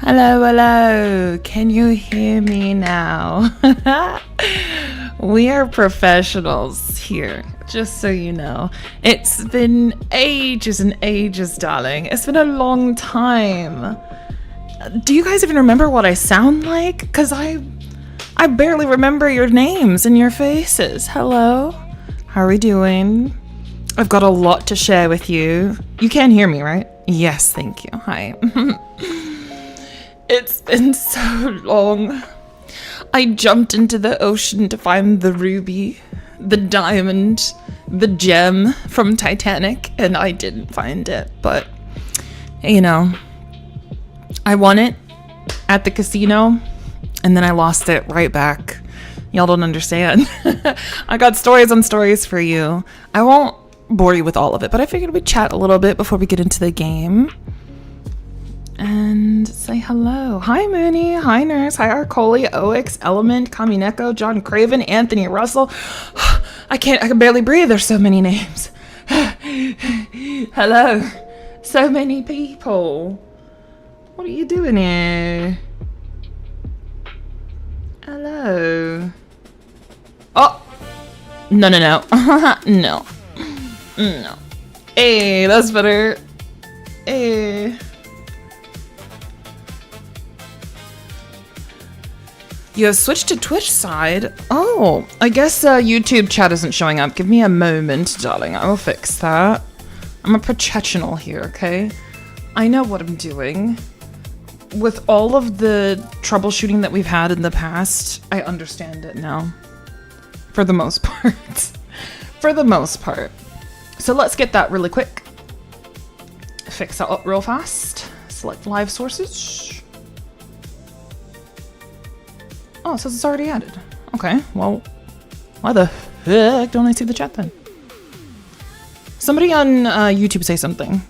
Hello, hello. Can you hear me now? We are professionals here, just so you know. It's been ages and ages, darling. It's been a long time. Do you guys even remember what I sound like? Because I barely remember your names and your faces. Hello? How are we doing? I've got a lot to share with you. You can hear me, right? Yes, thank you. Hi. It's been so long. I jumped into the ocean to find the ruby, the diamond, the gem from Titanic, and I didn't find it. But, you know, I won it at the casino, and then I lost it right back. Y'all don't understand. I got stories on stories for you. I won't bore you with all of it, but I figured we'd chat a little bit before we get into the game. And say hello. Hi, Mooney. Hi, Nurse. Hi, Arcoli, OX, Element, Kamineko, John Craven, Anthony Russell. I can barely breathe. There's so many names. Hello. So many people. What are you doing here? Hello. Oh. No. No. No. Hey, that's better. Hey. You have switched to Twitch side? Oh, I guess YouTube chat isn't showing up. Give me a moment, darling. I will fix that. I'm a professional here, okay? I know what I'm doing. With all of the troubleshooting that we've had in the past, I understand it now. For the most part. For the most part. So let's get that really quick. Fix that up real fast. Select live sources. Oh, it says it's already added. Okay, well, why the heck don't I see the chat then? Somebody on YouTube say something.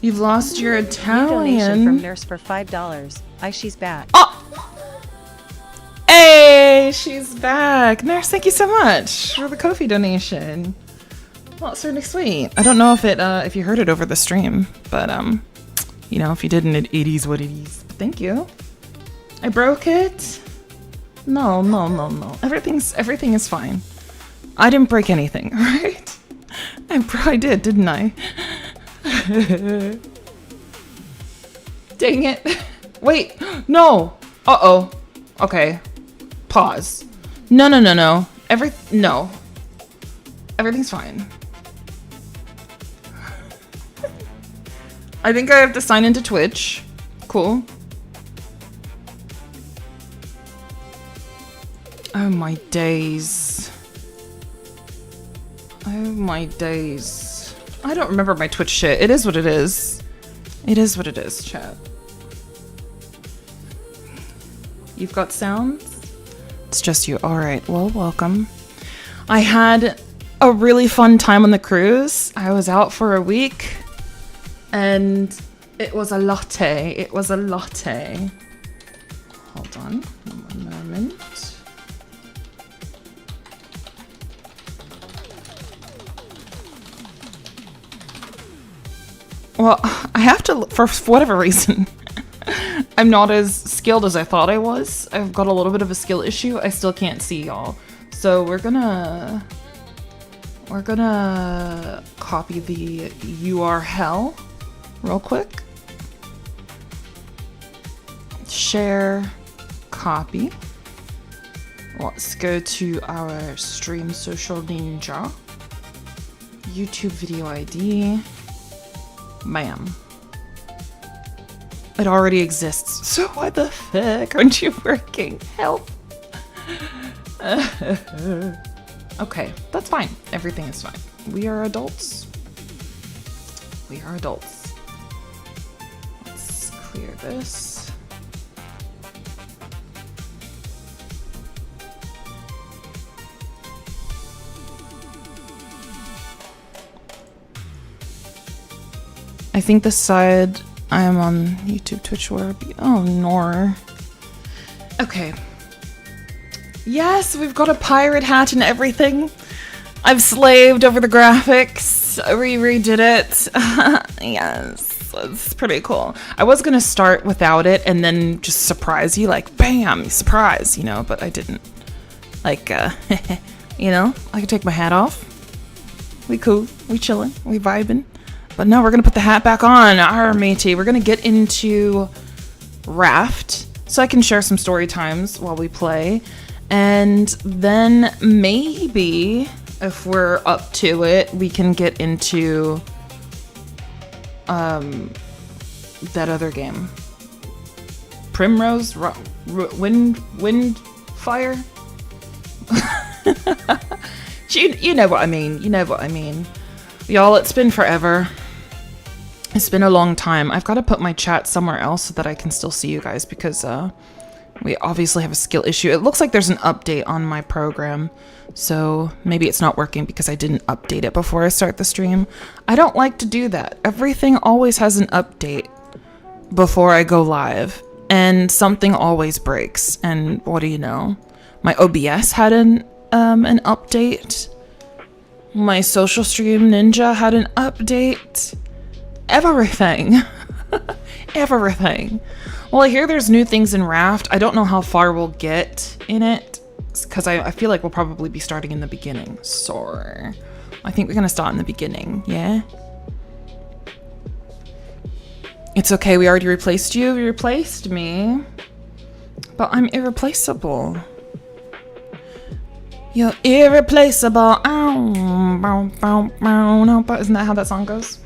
You've lost your Italian. Donation from Nurse for $5. She's back. Oh! Hey, she's back. Nurse, thank you so much for the Ko-fi donation. Well, it's really sweet. I don't know if you heard it over the stream, but you know, if you didn't, it is what it is. Thank you. I broke it? No. Everything is fine. I didn't break anything, right? I did, didn't I? Dang it. Wait, no. Uh-oh. Okay. Pause. No. No. Everything's fine. I think I have to sign into Twitch. Cool. Oh my days. I don't remember my Twitch shit. It is what it is. It is what it is, chat. You've got sounds? It's just you. Alright, well, welcome. I had a really fun time on the cruise. I was out for a week. And it was a latte. Hold on. One moment. Well, I have to, for whatever reason, I'm not as skilled as I thought I was. I've got a little bit of a skill issue. I still can't see y'all. So we're gonna copy the URL real quick. Share. copy. Let's go to our stream social ninja. YouTube video ID. Bam. It already exists. So why the heck aren't you working? Help. Okay, that's fine. Everything is fine. We are adults. We are adults. Let's clear this. I think the side I am on YouTube, Twitch, where oh, nor. Okay. Yes, we've got a pirate hat and everything. I've slaved over the graphics. We redid it. Yes, it's pretty cool. I was gonna start without it and then just surprise you, like, bam, surprise, you know, but I didn't. Like, you know, I could take my hat off. We cool, we chillin', we vibing. But no, we're gonna put the hat back on, our matey. We're gonna get into Raft, so I can share some story times while we play. And then maybe, if we're up to it, we can get into that other game. Primrose? Wind Fire? You know what I mean. You know what I mean. Y'all, it's been forever. It's been a long time. I've got to put my chat somewhere else so that I can still see you guys because we obviously have a skill issue. It looks like there's an update on my program, so maybe it's not working because I didn't update it before I start the stream. I don't like to do that. Everything always has an update before I go live, and something always breaks. And what do you know? My OBS had an update. My social stream ninja had an update. Everything. Everything. Well, I hear there's new things in Raft. I don't know how far we'll get in it because I feel like we'll probably be starting in the beginning. So I think we're gonna start in the beginning. Yeah. It's okay. We already replaced you. You replaced me, but I'm irreplaceable. You're irreplaceable. Ow, bow, bow, bow, no, but isn't that how that song goes?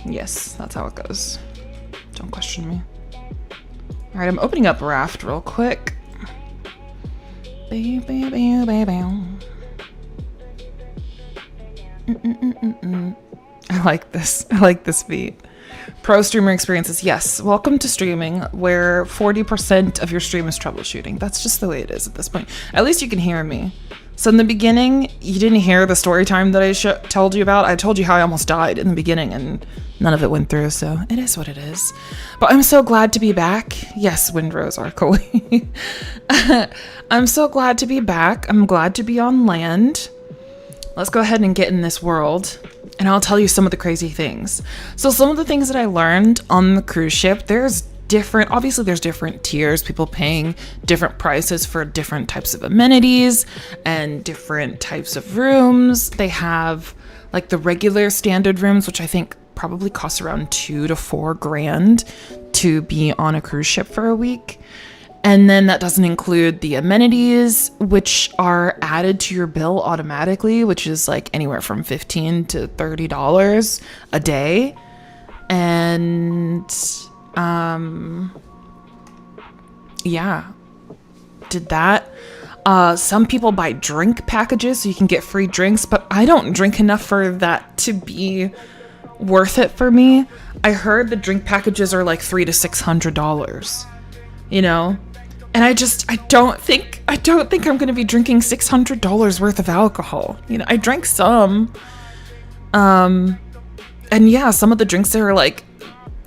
Yes, that's how it goes. Don't question me. All right, I'm opening up Raft real quick. I like this. I like this beat. Pro streamer experiences. Yes, welcome to streaming where 40% of your stream is troubleshooting. That's just the way it is at this point. At least you can hear me. So in the beginning, you didn't hear the story time that I told you about. I told you how I almost died in the beginning and none of it went through, so it is what it is. But I'm so glad to be back. Yes, Windrose Arcoe. I'm so glad to be back. I'm glad to be on land. Let's go ahead and get in this world and I'll tell you some of the crazy things. So some of the things that I learned on the cruise ship, there's different tiers, people paying different prices for different types of amenities and different types of rooms. They have like the regular standard rooms, which I think probably costs around $2,000 to $4,000 to be on a cruise ship for a week. And then that doesn't include the amenities, which are added to your bill automatically, which is like anywhere from $15 to $30 a day. And yeah, did that. Some people buy drink packages so you can get free drinks, but I don't drink enough for that to be worth it for me. I heard the drink packages are like $300 to $600, you know, and I don't think I'm going to be drinking $600 worth of alcohol. You know, I drank some, and yeah, some of the drinks there are like,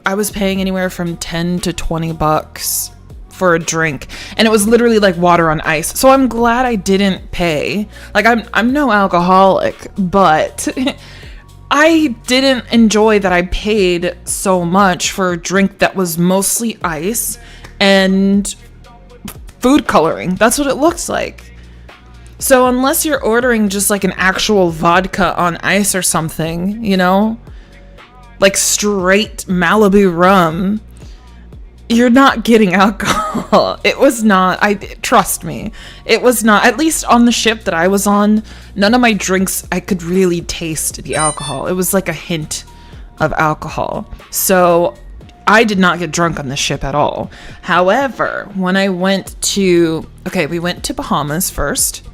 I was paying anywhere from $10 to $20 for a drink, and it was literally like water on ice. So I'm glad I didn't pay. Like I'm no alcoholic, but I didn't enjoy that I paid so much for a drink that was mostly ice and food coloring. That's what it looks like. So unless you're ordering just like an actual vodka on ice or something, you know, like straight Malibu rum, You're not getting alcohol. It was not. Trust me. It was not. At least on the ship that I was on, none of my drinks I could really taste the alcohol. It was like a hint of alcohol. So I did not get drunk on the ship at all. However, when I went to we went to Bahamas first.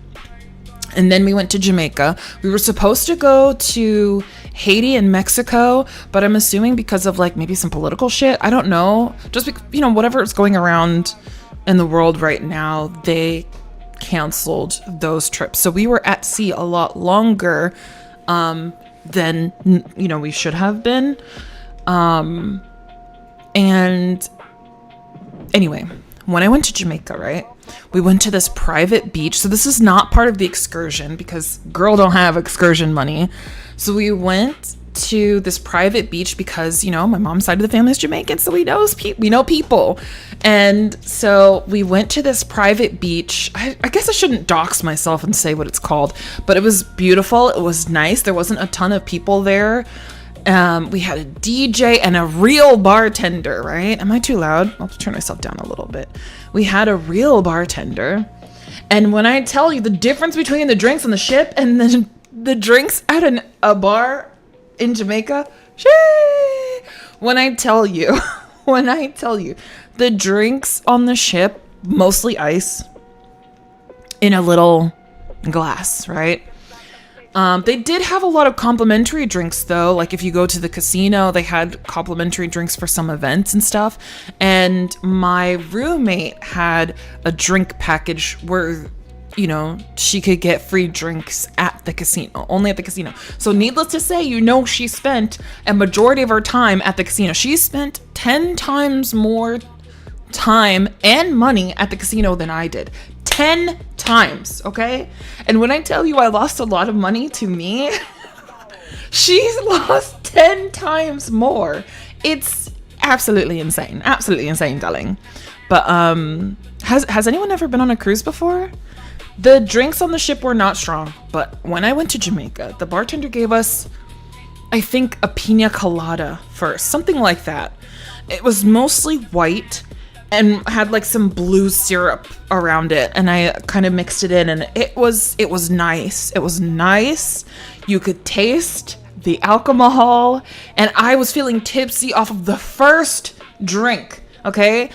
And then we went to Jamaica. We were supposed to go to Haiti and Mexico, but I'm assuming because of like maybe some political shit, I don't know. Just whatever is going around in the world right now, they canceled those trips. So we were at sea a lot longer than we should have been. And anyway, when I went to Jamaica, right? We went to this private beach. So this is not part of the excursion because girl don't have excursion money. So we went to this private beach because, my mom's side of the family is Jamaican. So we know people. And so we went to this private beach. I guess I shouldn't dox myself and say what it's called, but it was beautiful. It was nice. There wasn't a ton of people there. We had a DJ and a real bartender, right? Am I too loud? I'll turn myself down a little bit. We had a real bartender. And when I tell you the difference between the drinks on the ship and the drinks at a bar in Jamaica, when I tell you, the drinks on the ship, mostly ice in a little glass, right? They did have a lot of complimentary drinks though. Like if you go to the casino, they had complimentary drinks for some events and stuff. And my roommate had a drink package where, she could get free drinks at the casino, only at the casino. So needless to say, she spent a majority of her time at the casino. She spent 10 times more time and money at the casino than I did. 10 times, okay? And when I tell you I lost a lot of money to me, she's lost 10 times more. It's absolutely insane, darling. But has anyone ever been on a cruise before? The drinks on the ship were not strong, but when I went to Jamaica, the bartender gave us, I think, a pina colada first, something like that. It was mostly white and had like some blue syrup around it, and I kind of mixed it in, and it was nice. It was nice. You could taste the alcohol, and I was feeling tipsy off of the first drink. Okay,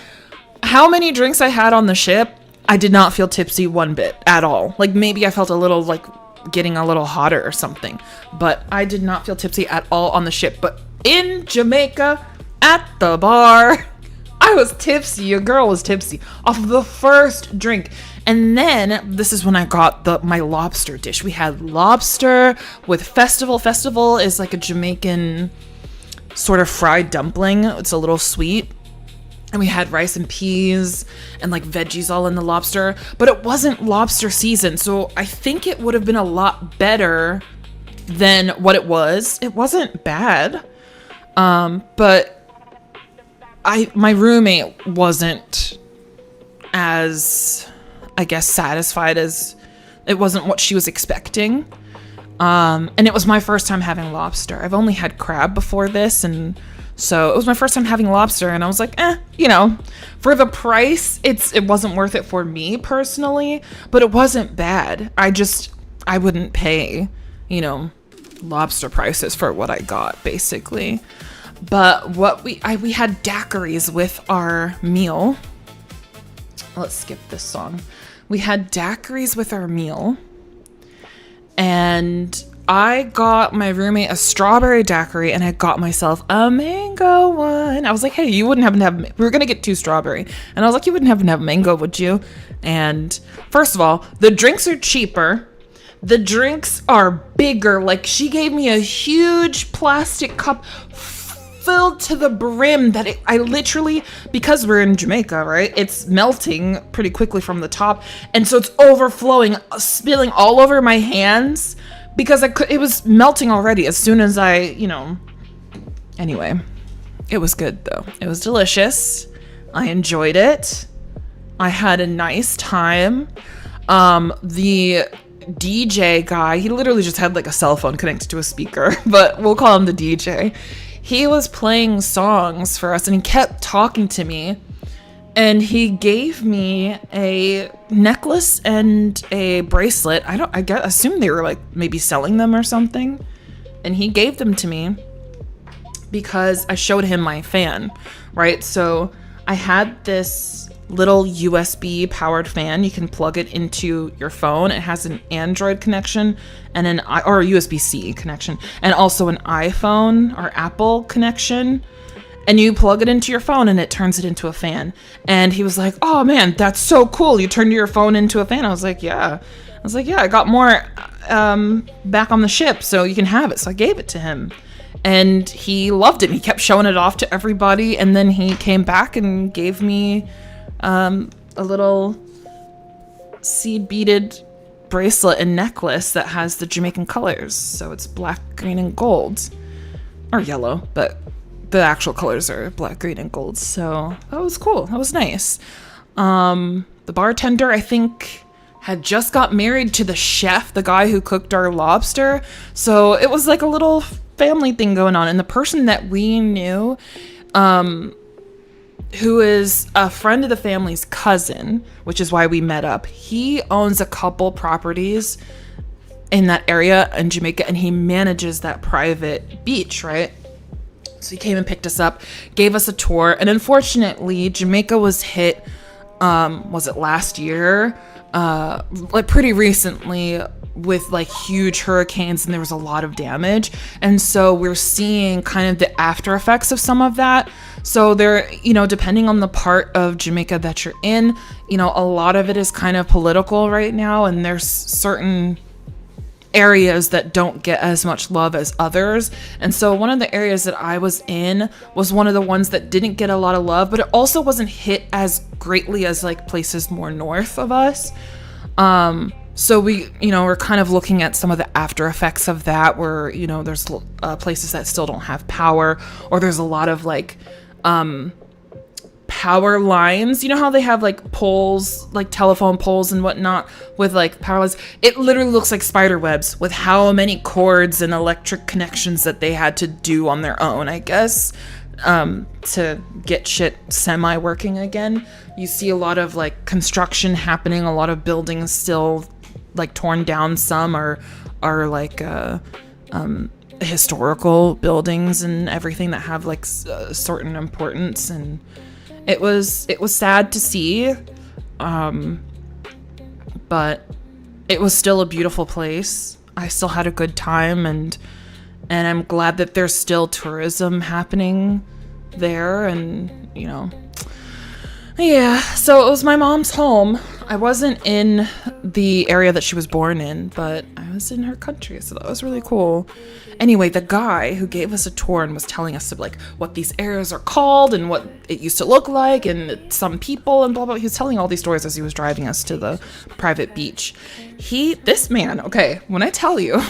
how many drinks I had on the ship, I did not feel tipsy one bit at all. Like maybe I felt a little like getting a little hotter or something, but I did not feel tipsy at all on the ship. But in Jamaica at the bar, I was tipsy. Your girl was tipsy off of the first drink. And then this is when I got my lobster dish. We had lobster with festival. Festival is like a Jamaican sort of fried dumpling. It's a little sweet. And we had rice and peas and like veggies all in the lobster. But it wasn't lobster season. So I think it would have been a lot better than what it was. It wasn't bad. But my roommate wasn't as, I guess, satisfied as it wasn't what she was expecting. And it was my first time having lobster. I've only had crab before this, and so it was my first time having lobster, and I was like, for the price, it wasn't worth it for me personally, but it wasn't bad. I wouldn't pay, lobster prices for what I got, basically. But we had daiquiris with our meal. Let's skip this song. We had daiquiris with our meal, and I got my roommate a strawberry daiquiri, and I got myself a mango one. I was like, hey, you wouldn't happen to have, we were going to get 2 strawberry. And I was like, you wouldn't happen to have mango, would you? And first of all, the drinks are cheaper. The drinks are bigger. Like, she gave me a huge plastic cup filled to the brim that I literally, because we're in Jamaica, right? It's melting pretty quickly from the top. And so it's overflowing, spilling all over my hands. Because it was melting already as soon as Anyway, it was good though. It was delicious. I enjoyed it. I had a nice time. The DJ guy, he literally just had like a cell phone connected to a speaker, but we'll call him the DJ. He was playing songs for us, and he kept talking to me. And he gave me a necklace and a bracelet. Assume they were like maybe selling them or something. And he gave them to me because I showed him my fan, right? So I had this little USB powered fan. You can plug it into your phone. It has an Android connection and or a USB-C connection, and also an iPhone or Apple connection. And you plug it into your phone and it turns it into a fan. And he was like, "Oh man, that's so cool. You turned your phone into a fan." I was like, "Yeah." I got more back on the ship, so you can have it. So I gave it to him. And he loved it. He kept showing it off to everybody. And then he came back and gave me a little seed beaded bracelet and necklace that has the Jamaican colors. So it's black, green, and gold. Or yellow, but the actual colors are black, green, and gold. So that was cool. That was nice. The bartender, I think, had just got married to the chef, the guy who cooked our lobster. So it was like a little family thing going on. And the person that we knew, who is a friend of the family's cousin, which is why we met up, he owns a couple properties in that area in Jamaica, and he manages that private beach, right? So he came and picked us up, gave us a tour, and unfortunately, Jamaica was hit, was it last year? Like pretty recently, with like huge hurricanes, and there was a lot of damage. And so we're seeing kind of the after effects of some of that. So there, depending on the part of Jamaica that you're in, a lot of it is kind of political right now, and there's certain areas that don't get as much love as others. And so one of the areas that I was in was one of the ones that didn't get a lot of love, but it also wasn't hit as greatly as like places more north of us. So we, we're kind of looking at some of the after effects of that, where, there's places that still don't have power, or there's a lot of like power lines. You know how they have like poles, like telephone poles and whatnot with like power lines? It literally looks like spider webs with how many cords and electric connections that they had to do on their own, I guess, to get shit semi working again. You see a lot of like construction happening, a lot of buildings still like torn down. Some are like historical buildings and everything that have like certain importance, and it was sad to see, but it was still a beautiful place. I still had a good time, and I'm glad that there's still tourism happening there. And yeah, so it was my mom's home. I wasn't in the area that she was born in, but I was in her country, so that was really cool. Anyway, the guy who gave us a tour and was telling us like what these areas are called and what it used to look like and some people and blah blah, he was telling all these stories as he was driving us to the private beach. This man, okay, when I tell you,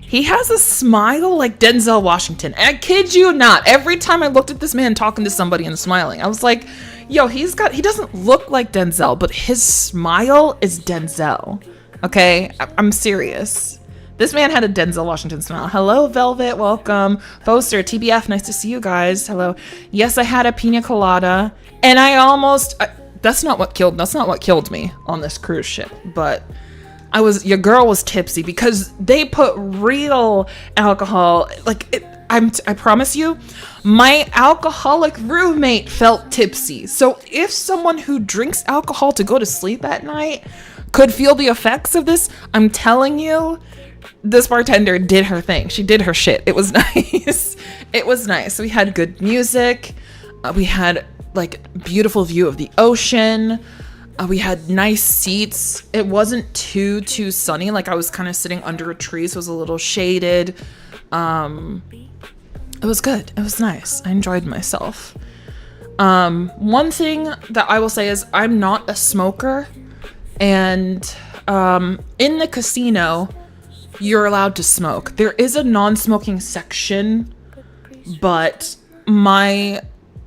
he has a smile like Denzel Washington. And I kid you not, every time I looked at this man talking to somebody and smiling, I was like, yo, he doesn't look like Denzel, but his smile is Denzel. Okay, I'm serious. This man had a Denzel Washington smile. Hello, Velvet, welcome. Foster, TBF, nice to see you guys. Hello. Yes, I had a pina colada, and that's not what killed me on this cruise ship, but your girl was tipsy because they put real alcohol, I promise you, my alcoholic roommate felt tipsy. So if someone who drinks alcohol to go to sleep at night could feel the effects of this, I'm telling you, this bartender did her thing. She did her shit. It was nice. It was nice. We had good music. We had like beautiful view of the ocean. We had nice seats. It wasn't too sunny. Like I was kind of sitting under a tree, so it was a little shaded. It was good. It was nice. I enjoyed myself. One thing that I will say is I'm not a smoker, and in the casino, you're allowed to smoke. There is a non-smoking section, but my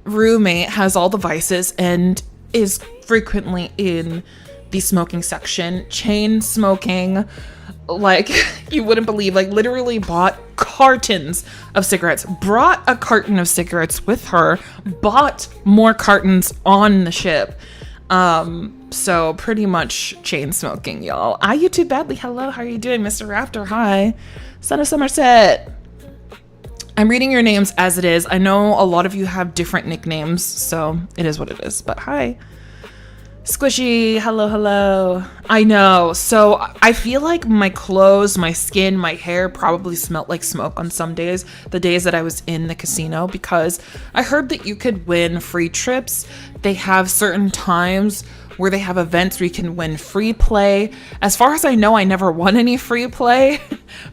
roommate has all the vices and is frequently in the smoking section, chain smoking, like, you wouldn't believe, like, literally bought cartons of cigarettes, brought a carton of cigarettes with her, bought more cartons on the ship. So pretty much chain smoking, y'all. I YouTube badly. Hello, how are you doing, Mr. Raptor? Hi. Son of Somerset. I'm reading your names as it is. I know a lot of you have different nicknames, so it is what it is. But hi. Squishy, hello. I know. So I feel like my clothes, my skin, my hair probably smelled like smoke on some days, the days that I was in the casino, because I heard that you could win free trips. They have certain times where they have events where you can win free play. As far as I know, I never won any free play,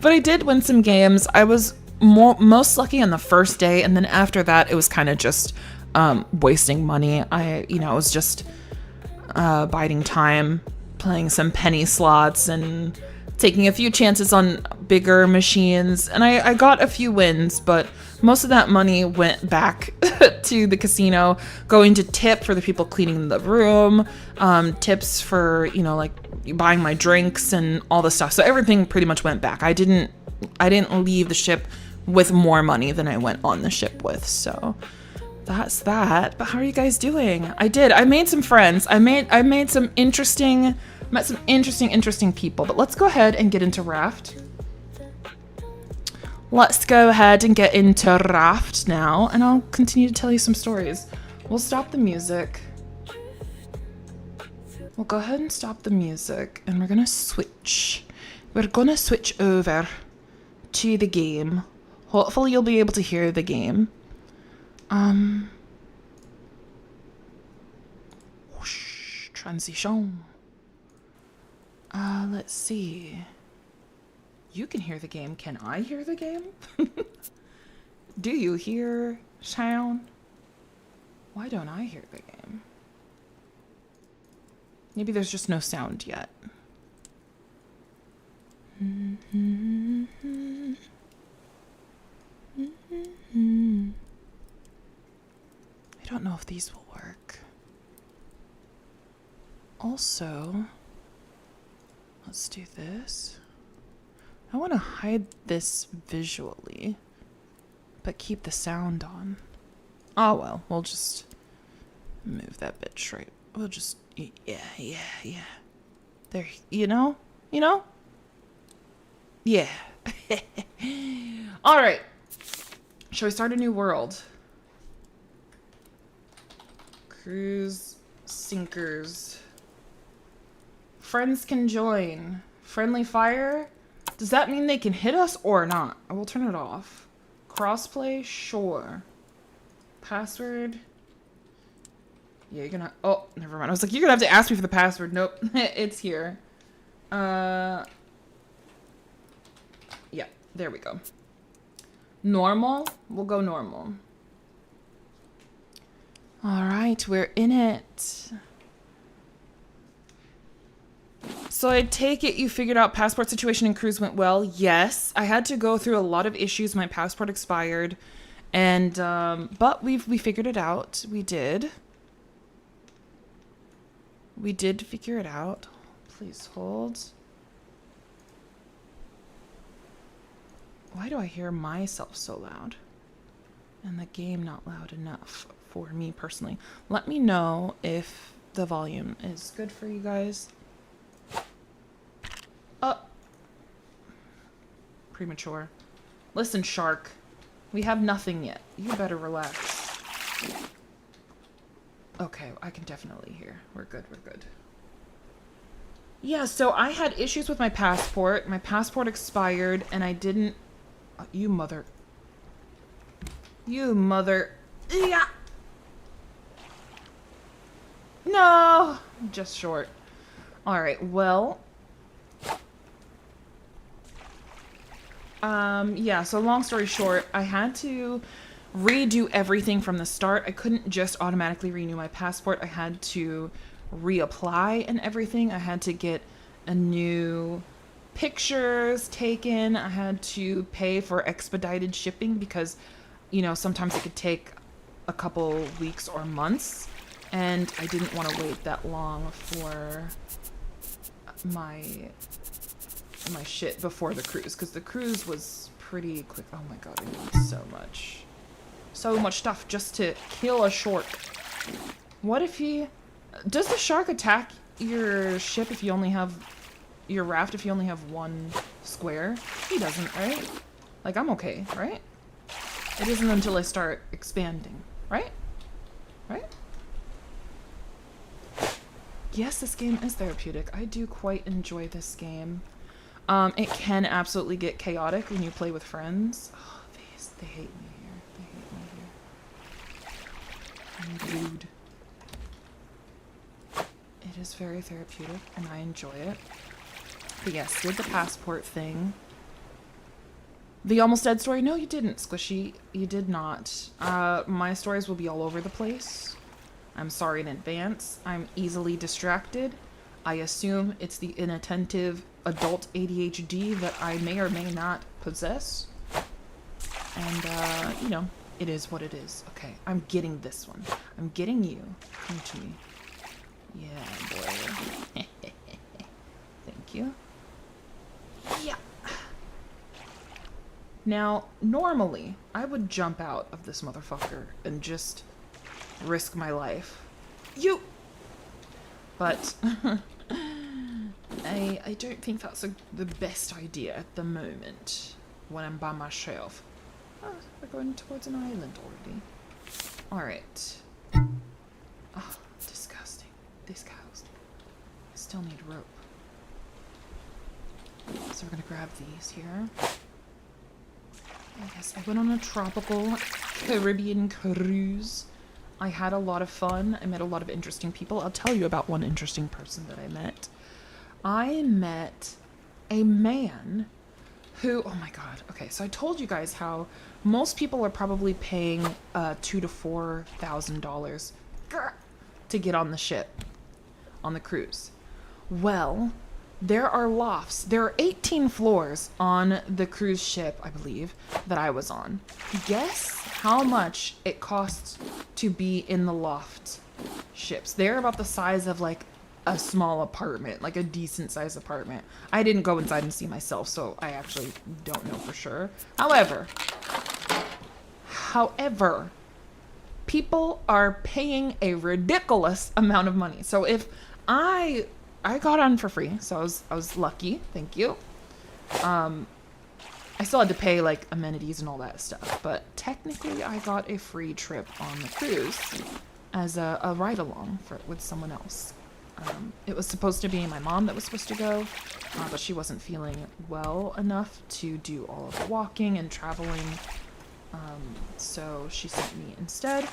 but I did win some games. I was most lucky on the first day, and then after that, it was kind of just wasting money. I was just biding time, playing some penny slots and taking a few chances on bigger machines, and I got a few wins, but most of that money went back to the casino, going to tip for the people cleaning the room, tips for like buying my drinks and all the stuff. So everything pretty much went back. I didn't leave the ship with more money than I went on the ship with. So that's that. But how are you guys doing? I made some friends. I made some interesting, met some interesting people. But let's go ahead and get into Raft. Let's go ahead and get into Raft now, and I'll continue to tell you some stories. We'll stop the music. We'll go ahead and stop the music, and we're gonna switch. We're gonna switch over to the game. Hopefully you'll be able to hear the game. Whoosh, transition. Let's see. You can hear the game. Can I hear the game? Do you hear sound? Why don't I hear the game? Maybe there's just no sound yet. I don't know if these will work. Also, let's do this. I want to hide this visually, but keep the sound on. Oh well, we'll just move that bit straight. We'll just, yeah. There, you know? Yeah. All right. Shall we start a new world? Cruise sinkers. Friends can join. Friendly fire? Does that mean they can hit us or not? I will turn it off. Crossplay? Sure. Password? Yeah, you're gonna... Oh, never mind. I was like, you're gonna have to ask me for the password. Nope. It's here. Yeah, there we go. Normal? We'll go normal. All right, we're in it. So I take it you figured out passport situation in cruise went well. Yes, I had to go through a lot of issues. My passport expired, and but we figured it out. We did figure it out. Please hold. Why do I hear myself so loud and the game not loud enough for me personally? Let me know if the volume is good for you guys. Premature. Listen, shark. We have nothing yet. You better relax. Okay, I can definitely hear. We're good. Yeah, so I had issues with my passport. My passport expired, and I didn't... You mother... Yeah! No! Just short. Alright, well... yeah, so long story short, I had to redo everything from the start. I couldn't just automatically renew my passport. I had to reapply and everything. I had to get a new pictures taken. I had to pay for expedited shipping because, sometimes it could take a couple weeks or months, and I didn't want to wait that long for my my shit before the cruise, because the cruise was pretty quick. Oh my god, I need so much stuff just to kill a shark. What if he... Does the shark attack your ship if you only have... Your raft if you only have one square? He doesn't, right? Like, I'm okay, right? It isn't until I start expanding, right? Right? Yes, this game is therapeutic. I do quite enjoy this game. It can absolutely get chaotic when you play with friends. Oh, they hate me here. They hate me here. I'm rude. It is very therapeutic, and I enjoy it. But yes, did the passport thing. The almost dead story? No, you didn't, Squishy. You did not. My stories will be all over the place. I'm sorry in advance. I'm easily distracted. I assume it's the inattentive adult ADHD that I may or may not possess. And, you know, it is what it is. Okay, I'm getting this one. I'm getting you. Come to me. Yeah, boy. Thank you. Yeah. Now, normally, I would jump out of this motherfucker and just risk my life. But I don't think that's the best idea at the moment when I'm by myself. Oh, we're going towards an island already. Alright. Oh, disgusting. Disgusting. I still need rope. So we're gonna grab these here. Yes, I went on a tropical Caribbean cruise. I had a lot of fun. I met a lot of interesting people. I'll tell you about one interesting person that I met. I met a man who, oh my god. Okay, so I told you guys how most people are probably paying $2,000 to $4,000 to get on the ship, on the cruise. Well, there are lofts. There are 18 floors on the cruise ship, I believe, that I was on. Guess how much it costs to be in the loft ships. They're about the size of like a small apartment, like a decent sized apartment. I didn't go inside and see myself, so I actually don't know for sure. However, people are paying a ridiculous amount of money. So if I got on for free, so I was lucky. Thank you. I still had to pay like amenities and all that stuff, but technically I got a free trip on the cruise as a ride along with someone else. It was supposed to be my mom that was supposed to go, but she wasn't feeling well enough to do all of the walking and traveling, so she sent me instead.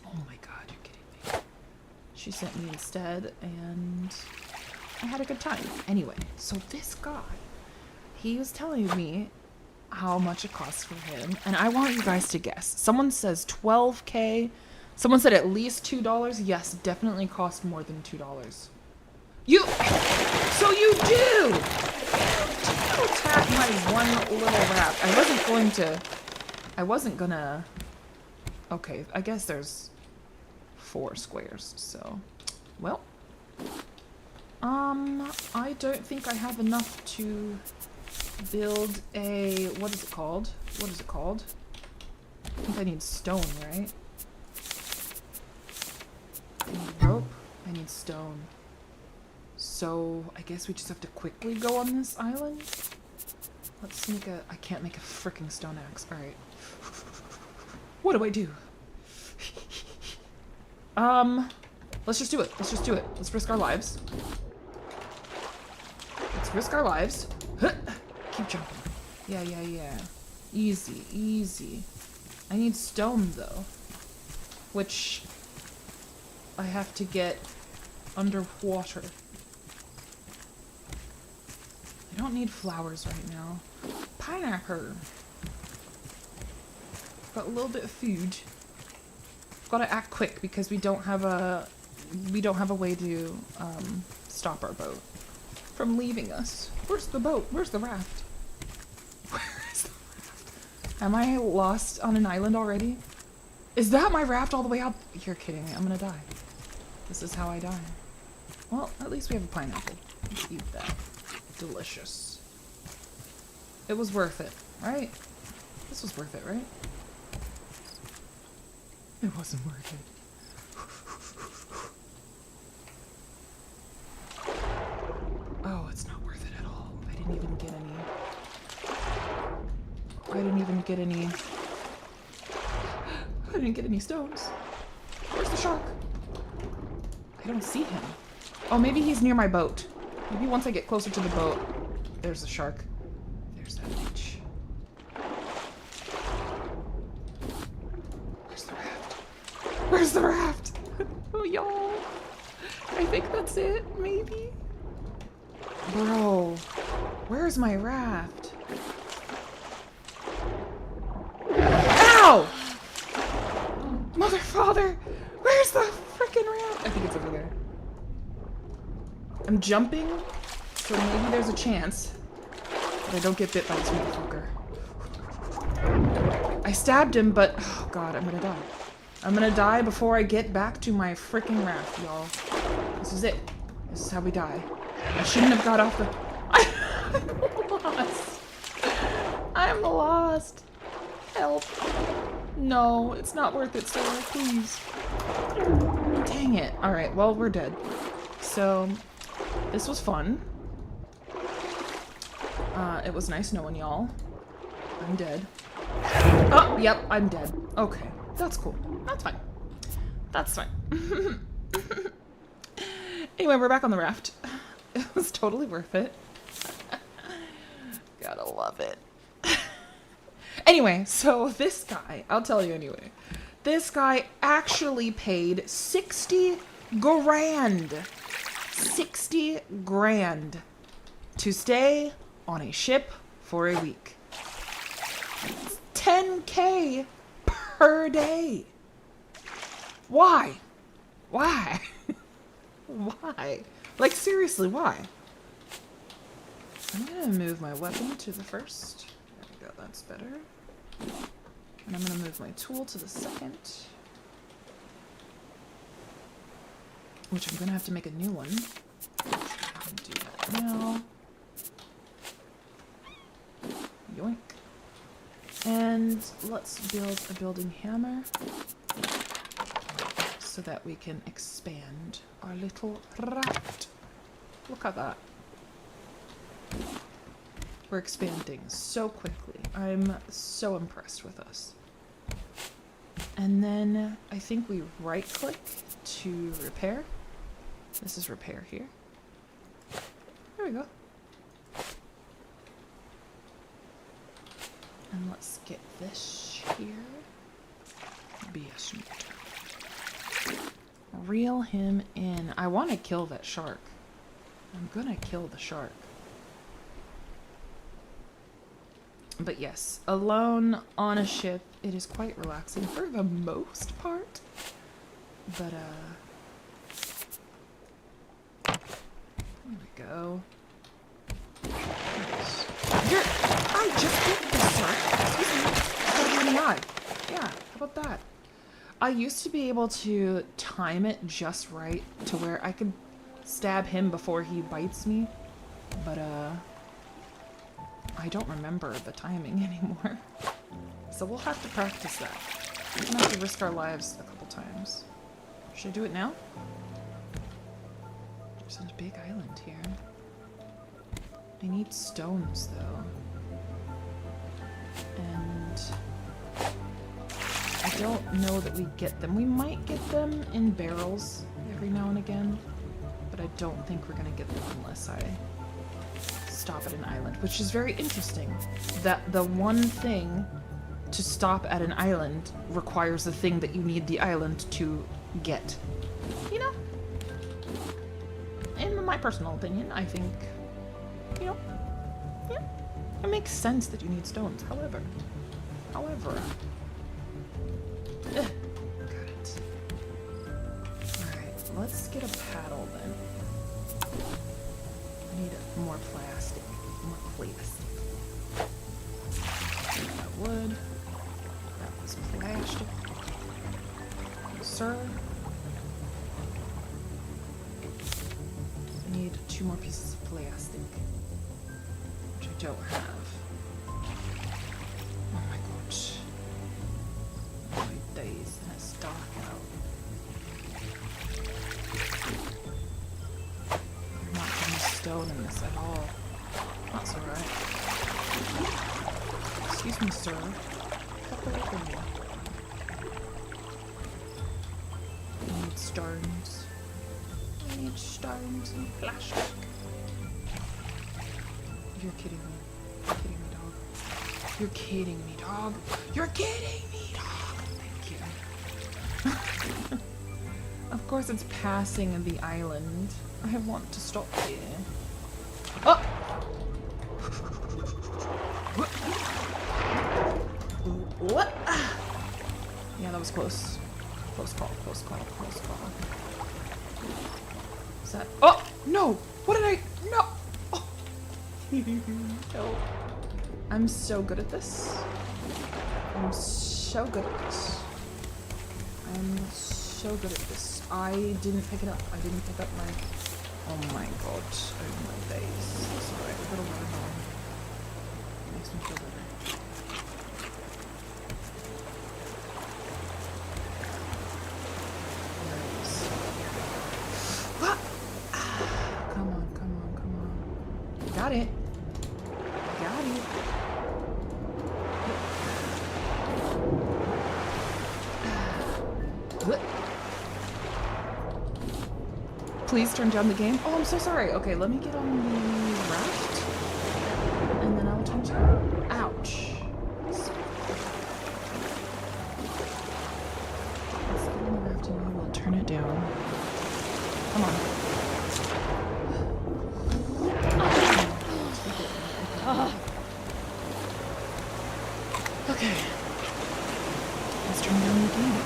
Oh my god, you're kidding me. She sent me instead, and I had a good time. Anyway, so this guy, he was telling me how much it costs for him, and I want you guys to guess. Someone says $12K. Someone said at least $2. Yes, definitely cost more than $2. So you do attack my one little raft. I wasn't gonna. Okay, I guess there's 4 squares, so, well, I don't think I have enough to build a, what is it called? I think I need stone, right? I need rope, I need stone. So, I guess we just have to quickly go on this island? Let's make I can't make a freaking stone axe, alright. What do I do? Let's just do it. Let's risk our lives. Keep jumping. Yeah. Easy. I need stone, though. Which I have to get underwater. I don't need flowers right now. Pineapple. Got a little bit of food. Gotta act quick because we don't have a way to stop our boat from leaving us. Where's the boat? Where's the raft? Where is the raft? Am I lost on an island already? Is that my raft all the way up? You're kidding me. I'm gonna die. This is how I die. Well, at least we have a pineapple. Let's eat that. delicious. It was worth it, right? This was worth it, right? It wasn't worth it. Oh, it's not worth it at all. I didn't even get any. I didn't even get any. I didn't get any stones. Where's the shark? I don't see him. Oh, maybe he's near my boat. Maybe once I get closer to the boat, there's the shark. There's that bitch. Where's the raft? Where's the raft? Oh, y'all. I think that's it, maybe? Bro, where's my raft? Ow! Mother, father, where's the freaking raft? I think it's over there. I'm jumping, so maybe there's a chance that I don't get bit by this motherfucker. I stabbed him, but oh god, I'm gonna die. I'm gonna die before I get back to my freaking raft, y'all. This is it. This is how we die. I shouldn't have got off the... I'm lost. I'm lost. Help. No, it's not worth it, Sarah. Please. Dang it. Alright, well, we're dead. So, this was fun. It was nice knowing y'all. I'm dead. Oh, yep, I'm dead. Okay, that's cool. That's fine. That's fine. Anyway, we're back on the raft. It was totally worth it. Gotta love it. Anyway, so this guy, I'll tell you anyway. This guy actually paid 60 grand. 60 grand to stay on a ship for a week. 10K per day. Why? Why? Why? Like, seriously, why? I'm gonna move my weapon to the first. There we go, that's better. And I'm gonna move my tool to the second. Which I'm gonna have to make a new one. I can do that now. Yoink. And let's build a building hammer so that we can expand our little raft. Look at that. We're expanding so quickly. I'm so impressed with us. And then I think we right click to repair. This is repair here. There we go. And let's get this here. Be a snoot. Reel him in. I want to kill that shark. I'm gonna kill the shark. But yes, alone on a ship, it is quite relaxing for the most part. But, there we go. I just hit this shark. Excuse me. Got him in the eye. Yeah, how about that? I used to be able to time it just right to where I could stab him before he bites me. But, I don't remember the timing anymore. So we'll have to practice that. We're gonna have to risk our lives a couple times. Should I do it now? There's a big island here. I need stones, though. And I don't know that we get them. We might get them in barrels every now and again, but I don't think we're gonna get them unless I stop at an island, which is very interesting. That the one thing to stop at an island requires the thing that you need the island to get. You know? In my personal opinion, I think, you know, yeah, it makes sense that you need stones. However, got it. Alright, let's get a paddle then. I need more plastic. More plastic. That wood. That was plastic. Sir. I need 2 more pieces of plastic. don't have. Oh my gosh. Oh my days, and it's dark out. I'm not getting stone in this at all. That's alright. Excuse me, sir. Fuck away from me. I need stones. I need stones and plastic. You're kidding me. You're kidding me, dog. You're kidding me, dog. You're kidding me, dog. Thank you. Of course it's passing the island. I want to stop here. Oh! What? Yeah, that was close. Close call, close call, close call. Is that... Oh! No! What did I... No! Oh. No. I'm so good at this. I'm so good at this. I'm so good at this. I didn't pick it up. I didn't pick up my... Oh my god. Oh my days. That's alright. A little water on. Makes me feel better. Come on, come on, come on. Got it. Got it. Please turn down the game. Oh, I'm so sorry. Okay, let me get on the raft. And then I'll turn down. Ouch. Let's get on the raft and we will turn it down. Come on. Okay. Let's turn down the game.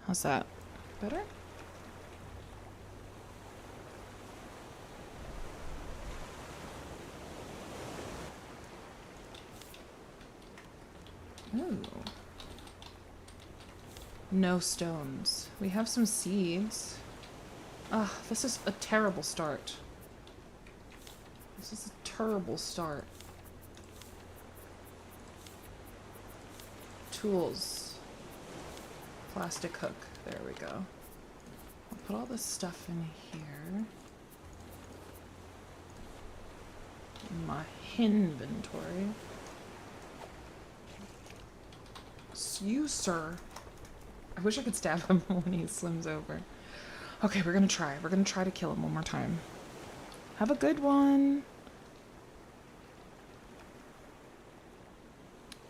How's that? Better? Ooh. No stones. We have some seeds. Ugh, this is a terrible start. This is a terrible start. Tools. Plastic hook. There we go. I'll put all this stuff in here. My inventory. You, sir. I wish I could stab him when he swims over. Okay, we're gonna try. We're gonna try to kill him one more time. Have a good one.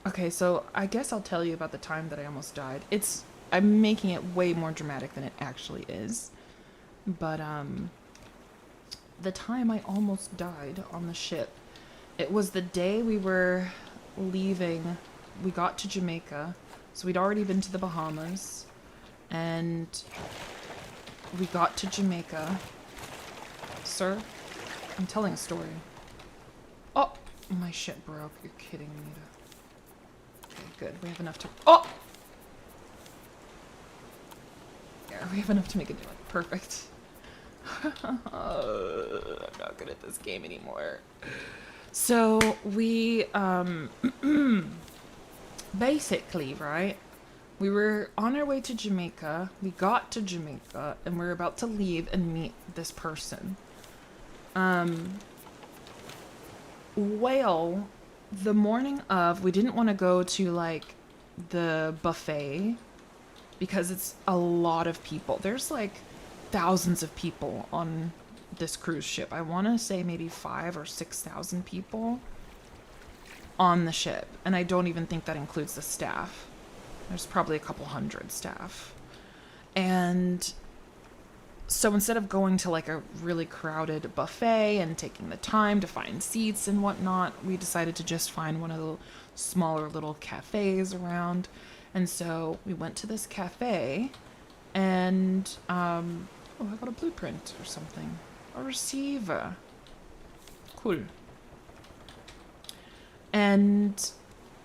Okay, so I guess I'll tell you about the time that I almost died. I'm making it way more dramatic than it actually is. But, the time I almost died on the ship, it was the day we were leaving. We got to Jamaica. So we'd already been to the Bahamas. And we got to Jamaica. Sir, I'm telling a story. Oh, my shit broke. You're kidding me. Okay, good. We have enough to... Oh! Yeah, we have enough to make it do it. Perfect. I'm not good at this game anymore. So, we, basically, right? We were on our way to Jamaica. We got to Jamaica, and we were about to leave and meet this person. Well, the morning of, we didn't want to go to, like, the buffet because it's a lot of people. There's, like, thousands of people on this cruise ship. I want to say maybe 5,000 or 6,000 people on the ship. And I don't even think that includes the staff. There's probably a couple hundred staff. And so instead of going to like a really crowded buffet and taking the time to find seats and whatnot, we decided to just find one of the smaller little cafes around. And so we went to this cafe and, oh, I got a blueprint or something. A receiver. Cool. And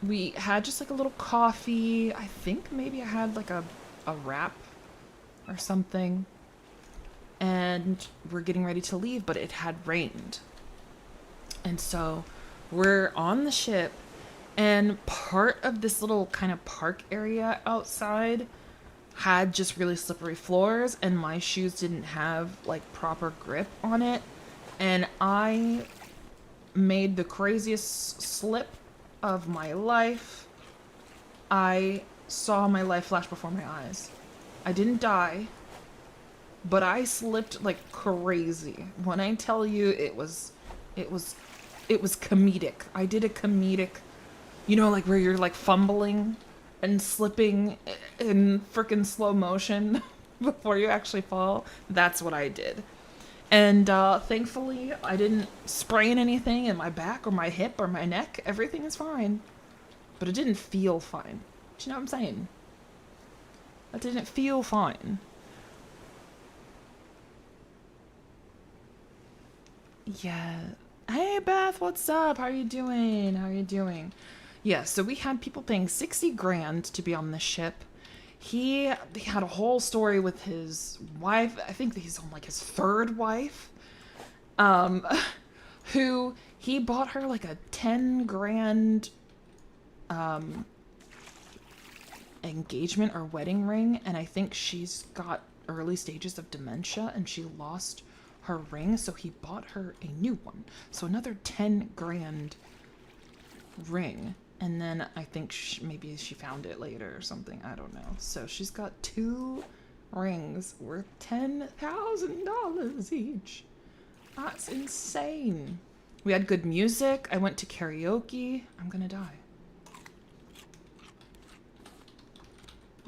we had just like a little coffee. I think maybe I had like a wrap or something. And we're getting ready to leave, but it had rained. And so we're on the ship, and part of this little kind of park area outside had just really slippery floors, and my shoes didn't have like proper grip on it. And I made the craziest slip of my life. I saw my life flash before my eyes. I didn't die, but I slipped like crazy. When I tell you it was comedic. I did a comedic, you know, like where you're like fumbling and slipping in freaking slow motion before you actually fall. That's what I did. And thankfully, I didn't sprain anything in my back or my hip or my neck. Everything is fine. But it didn't feel fine. Do you know what I'm saying? It didn't feel fine. Yeah. Hey, Beth, what's up? How are you doing? How are you doing? Yeah, so we had people paying 60 grand to be on the ship. He had a whole story with his wife. I think he's on like his third wife. Um, who he bought her like a 10 grand engagement or wedding ring, and I think she's got early stages of dementia and she lost her ring, so he bought her a new one. So another 10 grand ring. And then I think maybe she found it later or something. I don't know. So she's got 2 rings worth $10,000 each. That's insane. We had good music. I went to karaoke. I'm gonna die.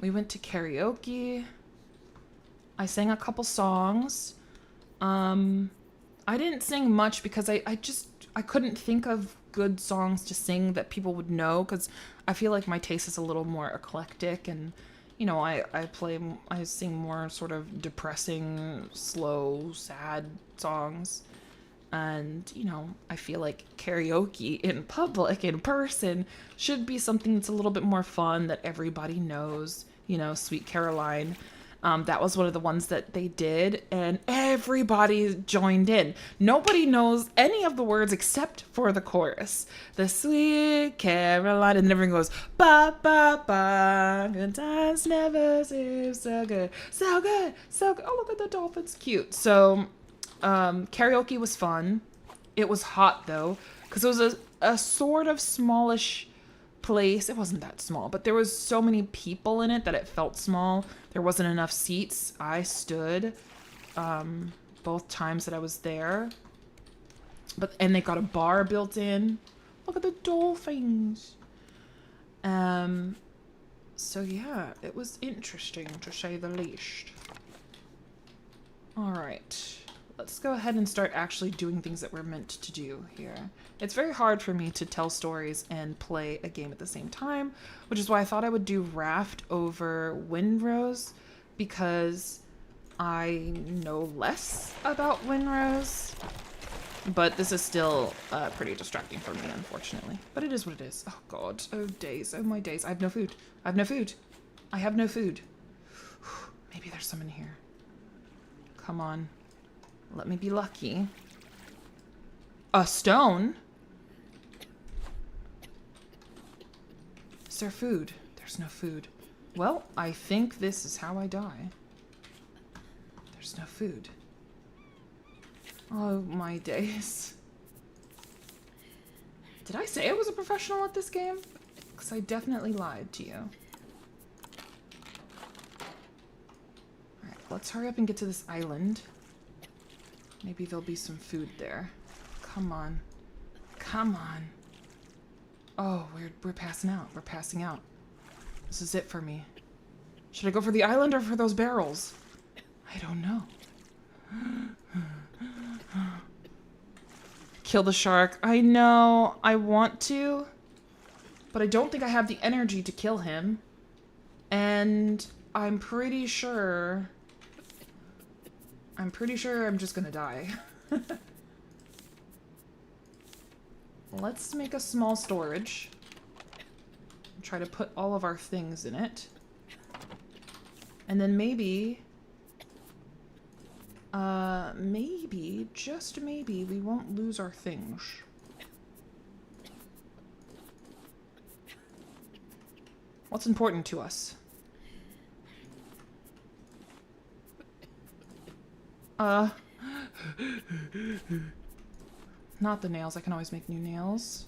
We went to karaoke. I sang a couple songs. I didn't sing much because I couldn't think of good songs to sing that people would know, because I feel like my taste is a little more eclectic, and you know, I sing more sort of depressing, slow, sad songs. And you know, I feel like karaoke in public, in person, should be something that's a little bit more fun, that everybody knows. You know, Sweet Caroline. That was one of the ones that they did, and everybody joined in. Nobody knows any of the words except for the chorus. The Sweet Caroline, and everyone goes, ba, ba, ba, good times never seem so good, so good, so good. Oh, look at the dolphins, cute. So, karaoke was fun. It was hot, though, because it was a sort of smallish place. It wasn't that small, but there was so many people in it that it felt small. There wasn't enough seats. I stood both times that I was there. And they got a bar built in. Look at the dolphins. So yeah, it was interesting to say the least. All right. Let's go ahead and start actually doing things that we're meant to do here. It's very hard for me to tell stories and play a game at the same time, which is why I thought I would do Raft over Windrose, because I know less about Windrose. But this is still pretty distracting for me, unfortunately. But it is what it is. Oh god, oh days, oh my days. I have no food. I have no food. I have no food. Maybe there's some in here. Come on. Let me be lucky. A stone? Is there food? There's no food. Well, I think this is how I die. There's no food. Oh my days. Did I say I was a professional at this game? Because I definitely lied to you. Alright, let's hurry up and get to this island. Maybe there'll be some food there. Come on. Come on. Oh, we're passing out. We're passing out. This is it for me. Should I go for the island or for those barrels? I don't know. Kill the shark. I know. I want to. But I don't think I have the energy to kill him. And I'm pretty sure I'm just gonna die. Let's make a small storage. Try to put all of our things in it. And then maybe, just maybe, we won't lose our things. What's important to us? Not the nails. I can always make new nails.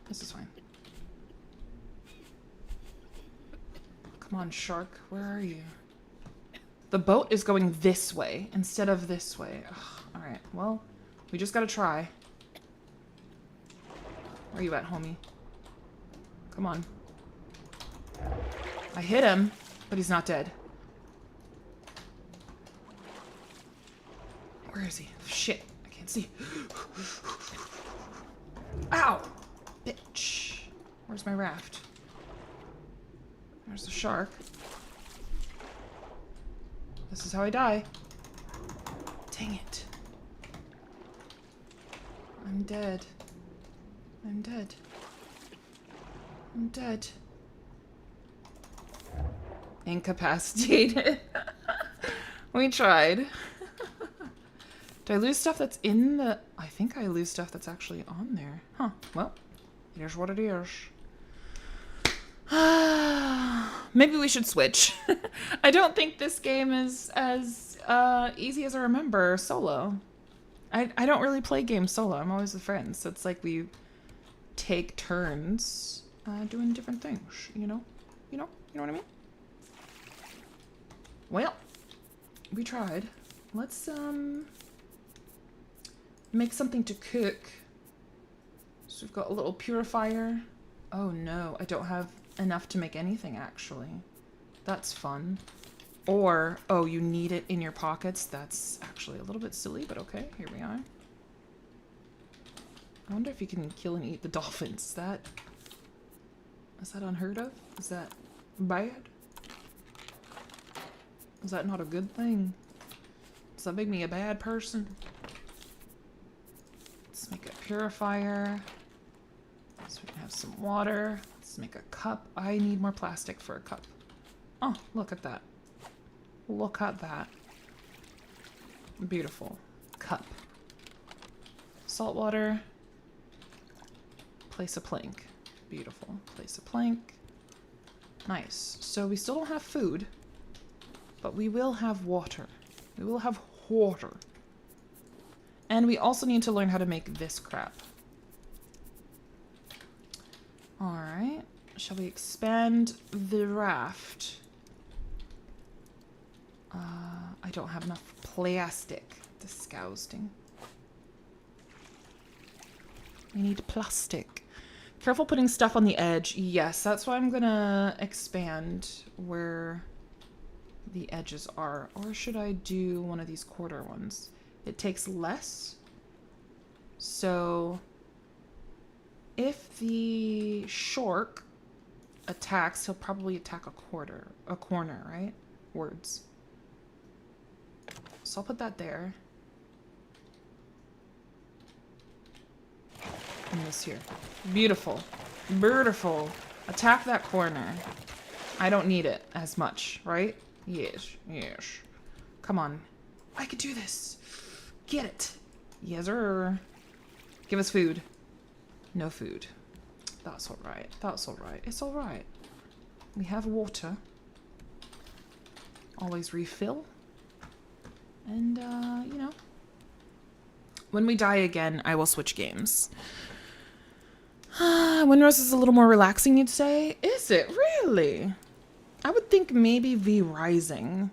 This is fine. Come on, shark. Where are you? The boat is going this way instead of this way. Alright, well, we just gotta try. Where are you at, homie? Come on. I hit him, but he's not dead. Where is he? Shit, I can't see. Ow! Bitch. Where's my raft? There's the shark. This is how I die. Dang it. I'm dead. I'm dead. I'm dead. Incapacitated. We tried. Do I lose stuff that's in the... I think I lose stuff that's actually on there. Huh. Well, here's what it is. Maybe we should switch. I don't think this game is as easy as I remember solo. I don't really play games solo. I'm always with friends. So it's like we take turns doing different things, you know? You know what I mean? Well, we tried. Let's make something to cook. So we've got a little purifier. Oh no, I don't have enough to make anything actually. That's fun. Or, oh, you need it in your pockets. That's actually a little bit silly, but okay, here we are. I wonder if you can kill and eat the dolphins. Is that unheard of? Is that bad? Is that not a good thing? Does that make me a bad person? Let's make a purifier. So we can have some water. Let's make a cup. I need more plastic for a cup. Oh, look at that. Look at that. Beautiful. Cup. Salt water. Place a plank. Beautiful. Place a plank. Nice. So we still don't have food, but we will have water. We will have water. And we also need to learn how to make this crap. Alright. Shall we expand the raft? I don't have enough plastic. Disgusting. We need plastic. Careful putting stuff on the edge. Yes, that's why I'm gonna expand where the edges are. Or should I do one of these quarter ones? It takes less. So if the shark attacks, he'll probably attack a corner, right? Words. So I'll put that there. And this here. Beautiful. Beautiful. Attack that corner. I don't need it as much, right? Yes. Yes. Come on. I can do this. Get it. Yes, sir. Give us food. No food. That's alright. That's alright. It's alright. We have water. Always refill. And, you know. When we die again, I will switch games. Windrose is a little more relaxing, you'd say? Is it? Really? I would think maybe V Rising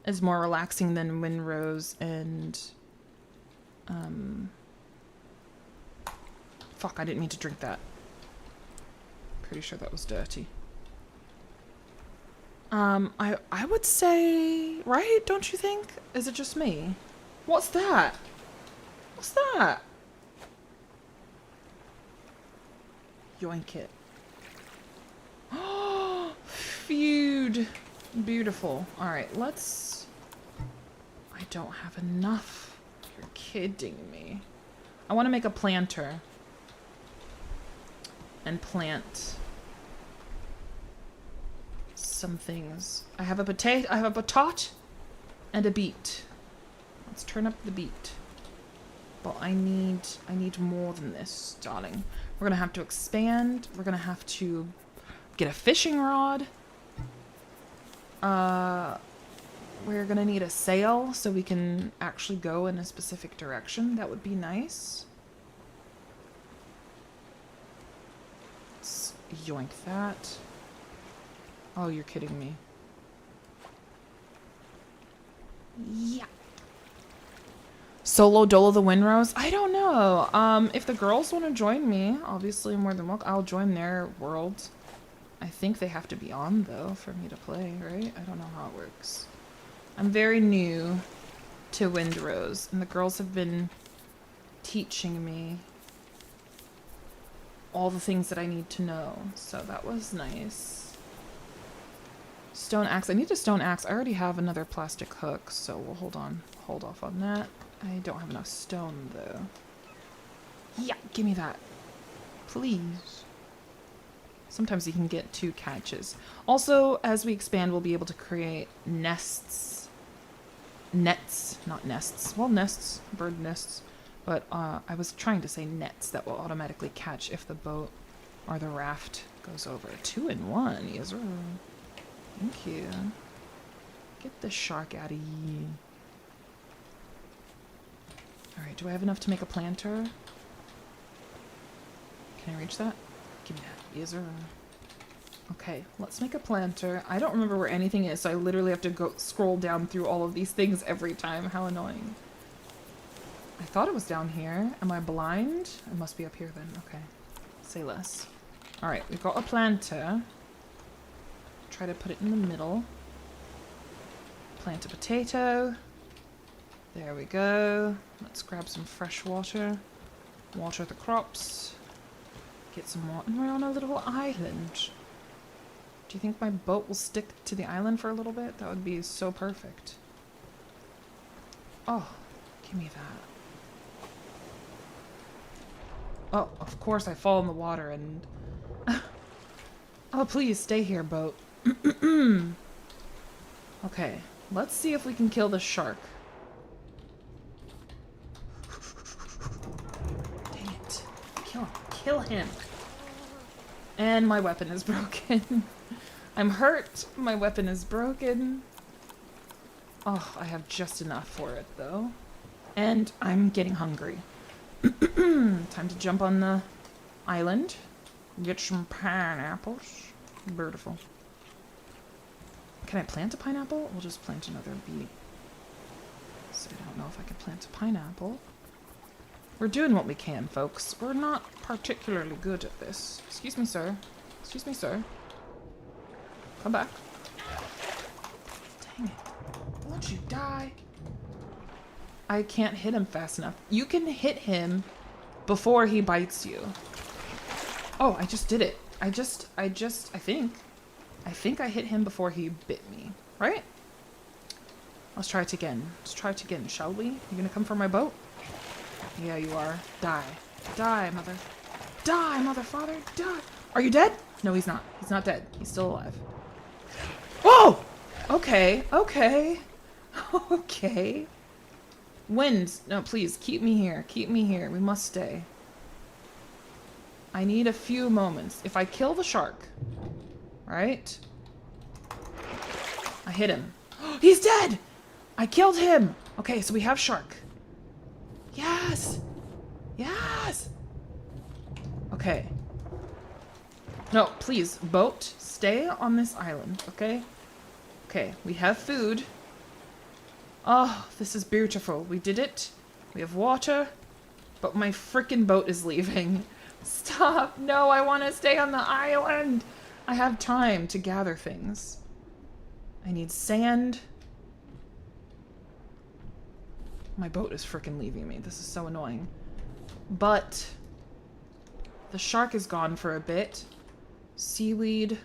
is more relaxing than Windrose and... Fuck, I didn't mean to drink that. Pretty sure that was dirty. I would say... Right? Don't you think? Is it just me? What's that? What's that? Yoink it. Oh, feud. Beautiful. Alright, let's... I don't have enough. You're kidding me. I want to make a planter. And plant some things. I have a potato, I have a batot and a beet. Let's turn up the beet. But I need more than this, darling. We're gonna have to expand. We're gonna have to Get a fishing rod. We're gonna need a sail so we can actually go in a specific direction. That would be nice. Let's yoink that. Oh, you're kidding me. Yeah. Solo Dolo the Windrose? I don't know. If the girls want to join me, obviously more than welcome. I'll join their world. I think they have to be on, though, for me to play, right? I don't know how it works. I'm very new to Windrose, and the girls have been teaching me all the things that I need to know, so that was nice. Stone axe. I need a stone axe. I already have another plastic hook, so we'll hold off on that. I don't have enough stone, though. Yeah, give me that. Please. Sometimes you can get 2 catches. Also, as we expand, we'll be able to create nests. Nets, not nests. Well, nests, bird nests. But I was trying to say nets that will automatically catch if the boat or the raft goes over. 2 in 1, yes sir. Thank you. Get the shark out of here. Alright, do I have enough to make a planter? Can I reach that? Give me that. Yes sir. Okay, let's make a planter. I don't remember where anything is, so I literally have to go scroll down through all of these things every time. How annoying. I thought it was down here. Am I blind? It must be up here then. Okay. Say less. Alright, we've got a planter. Try to put it in the middle. Plant a potato. There we go. Let's grab some fresh water. Water the crops. Get some water. And we're on a little island. Do you think my boat will stick to the island for a little bit? That would be so perfect. Oh, give me that. Oh, of course I fall in the water and... Oh, please stay here, boat. Okay, let's see if we can kill the shark. Dang it. Kill him. Kill him. And my weapon is broken. I'm hurt. My weapon is broken. Oh, I have just enough for it, though. And I'm getting hungry. Time to jump on the island. Get some pineapples. Beautiful. Can I plant a pineapple? We'll just plant another bee. So I don't know if I can plant a pineapple. We're doing what we can, folks. We're not particularly good at this. Excuse me, sir. Excuse me, sir. Come back. Dang it. Won't you die? I can't hit him fast enough. You can hit him before he bites you. Oh, I just did it. I think I hit him before he bit me. Right? Let's try it again. Let's try it again, shall we? You gonna come for my boat? Yeah, you are. Die. Die, mother. Die, mother, father. Die. Are you dead? No, he's not. He's not dead. He's still alive. Whoa! Okay. Okay. Okay. Winds. No, please. Keep me here. Keep me here. We must stay. I need a few moments. If I kill the shark, right? I hit him. He's dead! I killed him! Okay, so we have shark. Yes! Yes! Okay. No, please, boat, stay on this island, okay? Okay, we have food. Oh, this is beautiful. We did it. We have water. But my frickin' boat is leaving. Stop! No, I want to stay on the island! I have time to gather things. I need sand. My boat is frickin' leaving me. This is so annoying. But the shark is gone for a bit. Seaweed.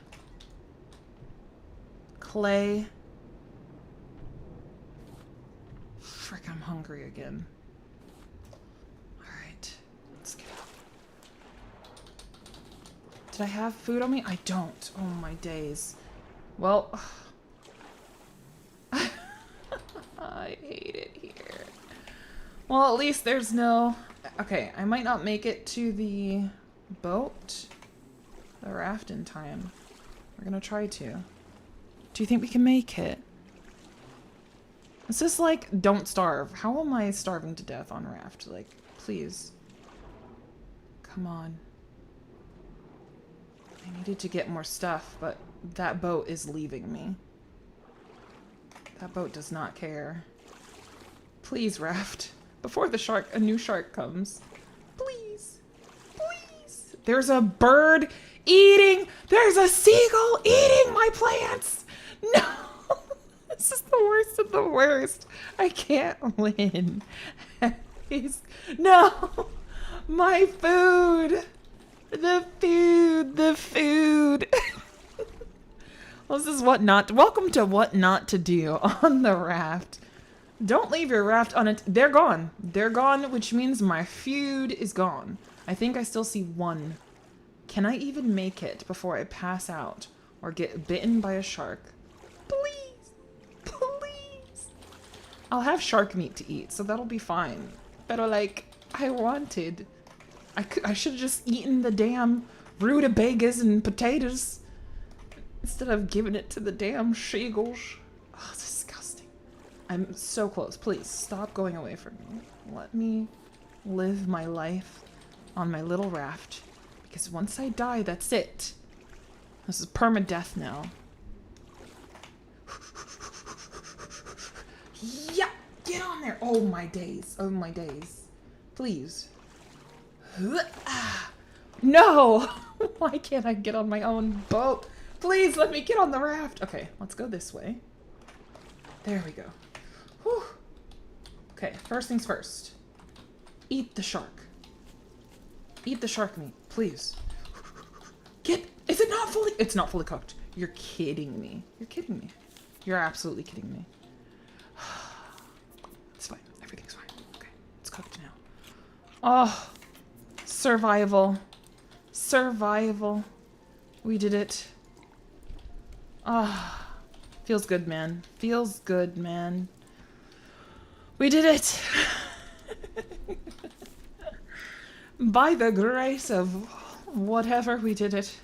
Clay. Frick, I'm hungry again. Alright, let's get up. Did I have food on me? I don't. Oh my days. Well, I hate it here. Well, at least there's no... Okay, I might not make it to the boat, the raft in time. We're gonna try to. Do you think we can make it? Is this like, don't starve? How am I starving to death on Raft? Like, please. Come on. I needed to get more stuff, but that boat is leaving me. That boat does not care. Please, Raft. Before a new shark comes. Please. Please. There's a bird eating. There's a seagull eating my plants. No. This is the worst of the worst. I can't win. Please. No. My food. The food. The food. Well, this is what not. Welcome to what not to do on the raft. Don't leave your raft on it. They're gone. They're gone, which means my food is gone. I think I still see one. Can I even make it before I pass out or get bitten by a shark? Please. Please. I'll have shark meat to eat, so that'll be fine. But like, I wanted. I should have just eaten the damn rutabagas and potatoes instead of giving it to the damn seagulls. Oh, disgusting. I'm so close. Please stop going away from me. Let me live my life on my little raft. Because once I die, that's it. This is permadeath now. Yeah, get on there. Oh my days. Oh my days. Please. No! Why can't I get on my own boat? Please let me get on the raft. Okay, let's go this way. There we go. Whew. Okay, first things first. Eat the shark. Eat the shark meat, please. Is it not fully? It's not fully cooked. You're kidding me. You're kidding me. You're absolutely kidding me. It's fine. Everything's fine. Okay, it's cooked now. Oh, survival. Survival. We did it. Ah, feels good, man. Feels good, man. We did it. By the grace of whatever, we did it.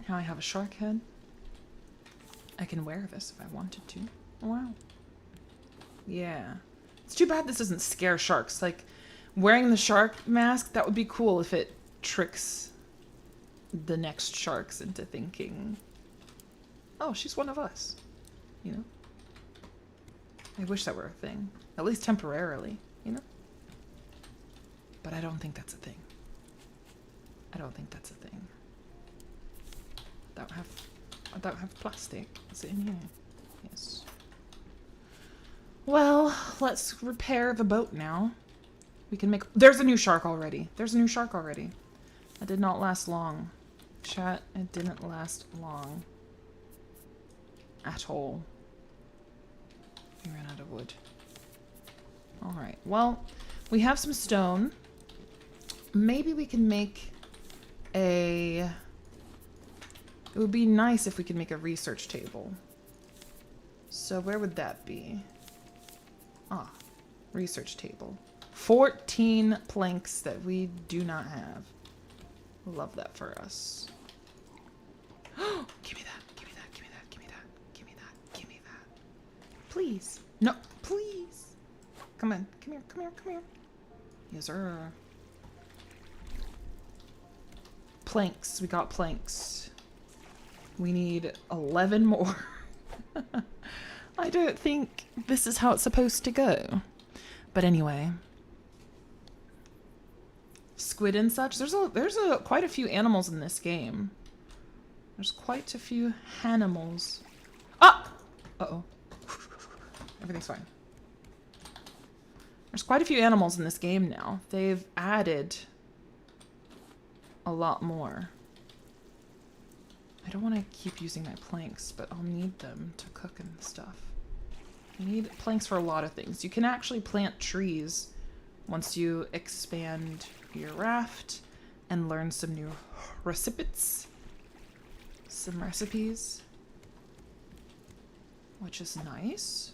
Now I have a shark head. I can wear this if I wanted to. Wow. Yeah. It's too bad this doesn't scare sharks. Like, wearing the shark mask, that would be cool if it tricks the next sharks into thinking, oh, she's one of us. You know? I wish that were a thing. At least temporarily, you know? But I don't think that's a thing. I don't think that's a thing. I don't have plastic. Is it in here? Yes. Well, let's repair the boat now. We can make... There's a new shark already. There's a new shark already. That did not last long. Chat, it didn't last long. At all. We ran out of wood. Alright, well, we have some stone. Maybe we can make a... It would be nice if we could make a research table. So where would that be? Ah, research table. 14 planks that we do not have. Love that for us. Give me that, give me that, give me that, give me that, give me that, give me that. Please. No, please. Come on, come here, come here, come here. Yes, sir. Planks, we got planks. We need 11 more. I don't think this is how it's supposed to go. But anyway. Squid and such. There's quite a few animals in this game. There's quite a few animals. Ah! Uh-oh. Everything's fine. There's quite a few animals in this game now. They've added a lot more. I don't want to keep using my planks, but I'll need them to cook and stuff. You need planks for a lot of things. You can actually plant trees once you expand your raft and learn some new recipes. Some recipes. Which is nice.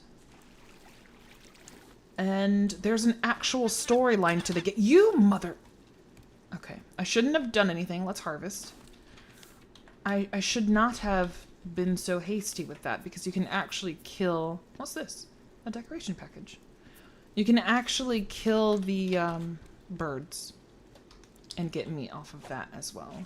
And there's an actual storyline to the game. You mother... Okay, I shouldn't have done anything. Let's harvest. I should not have been so hasty with that, because you can actually kill... What's this? A decoration package. You can actually kill the birds and get meat off of that as well.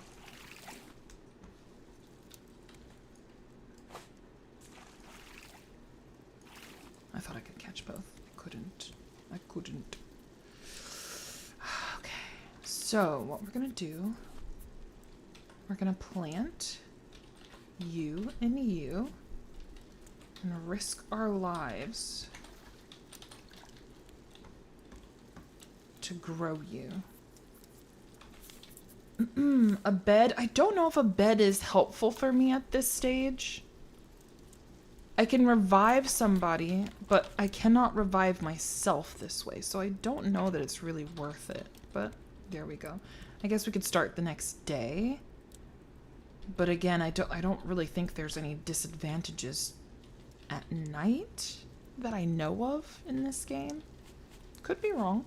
I thought I could catch both. Couldn't. I couldn't. Okay. So, what we're gonna do... We're gonna plant you and you. And risk our lives to grow you. A bed. I don't know if a bed is helpful for me at this stage. I can revive somebody, but I cannot revive myself this way, so I don't know that it's really worth it. But there we go. I guess we could start the next day. But again, I don't really think there's any disadvantages at night that I know of in this game. Could be wrong.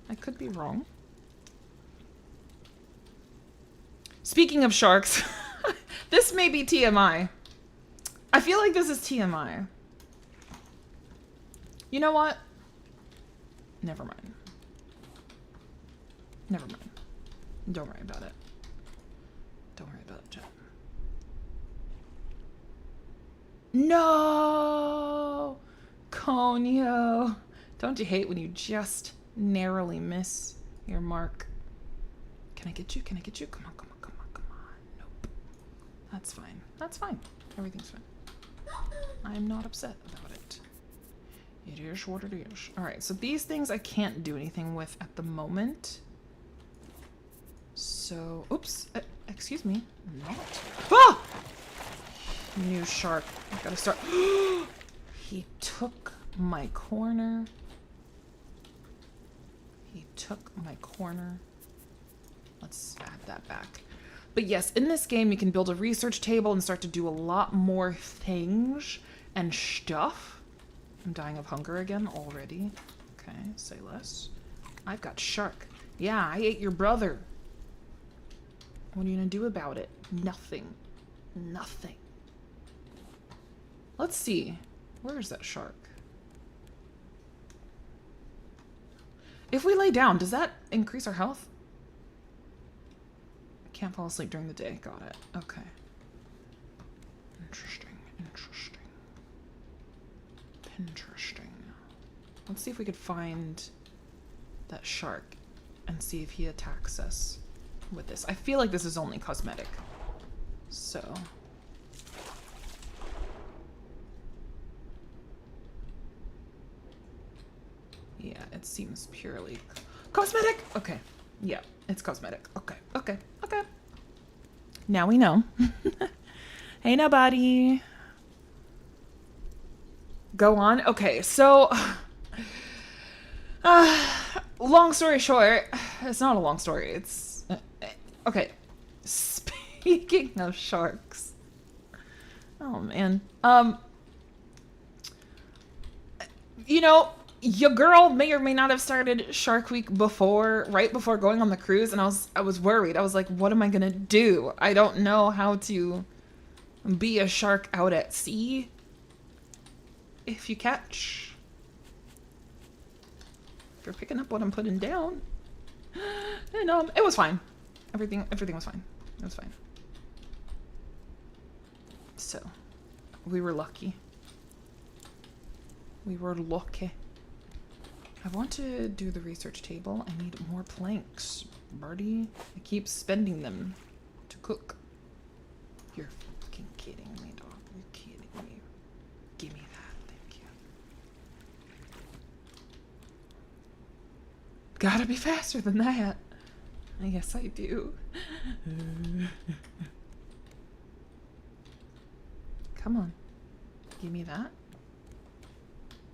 I could be wrong. Speaking of sharks, this may be TMI. I feel like this is TMI. You know what? Never mind. Never mind. Don't worry about it. Don't worry about it, Jen. No! Conyo! Don't you hate when you just narrowly miss your mark? Can I get you? Can I get you? Come on, come on, come on, come on. Nope. That's fine. That's fine. Everything's fine. I'm not upset about it. It is what it is. Alright, so these things I can't do anything with at the moment. So, oops. Excuse me. Not. Ah! New shark. I gotta start. He took my corner. He took my corner. Let's add that back. But yes, in this game, you can build a research table and start to do a lot more things and stuff. I'm dying of hunger again already. Okay, say less. I've got shark. Yeah, I ate your brother. What are you gonna do about it? Nothing. Nothing. Let's see. Where is that shark? If we lay down, does that increase our health? Can't fall asleep during the day. Got it. Okay. Interesting. Interesting. Interesting. Let's see if we could find that shark and see if he attacks us with this. I feel like this is only cosmetic. So. Yeah, it seems purely cosmetic. Okay. Yeah, it's cosmetic. Okay. Okay. Okay. Now we know. Hey, nobody. Go on. Okay, so long story short, it's not a long story. It's okay. Speaking of sharks. Oh man. You know, your girl may or may not have started Shark Week right before going on the cruise, and I was worried. I was like, what am I gonna do? I don't know how to be a shark out at sea. If you catch. If you're picking up what I'm putting down. And it was fine. Everything was fine. It was fine. So, we were lucky. We were lucky. I want to do the research table. I need more planks, Birdie. I keep spending them to cook. You're fucking kidding me, dog. You're kidding me. Give me that. Thank you. Gotta be faster than that. Yes, I do. Come on. Give me that.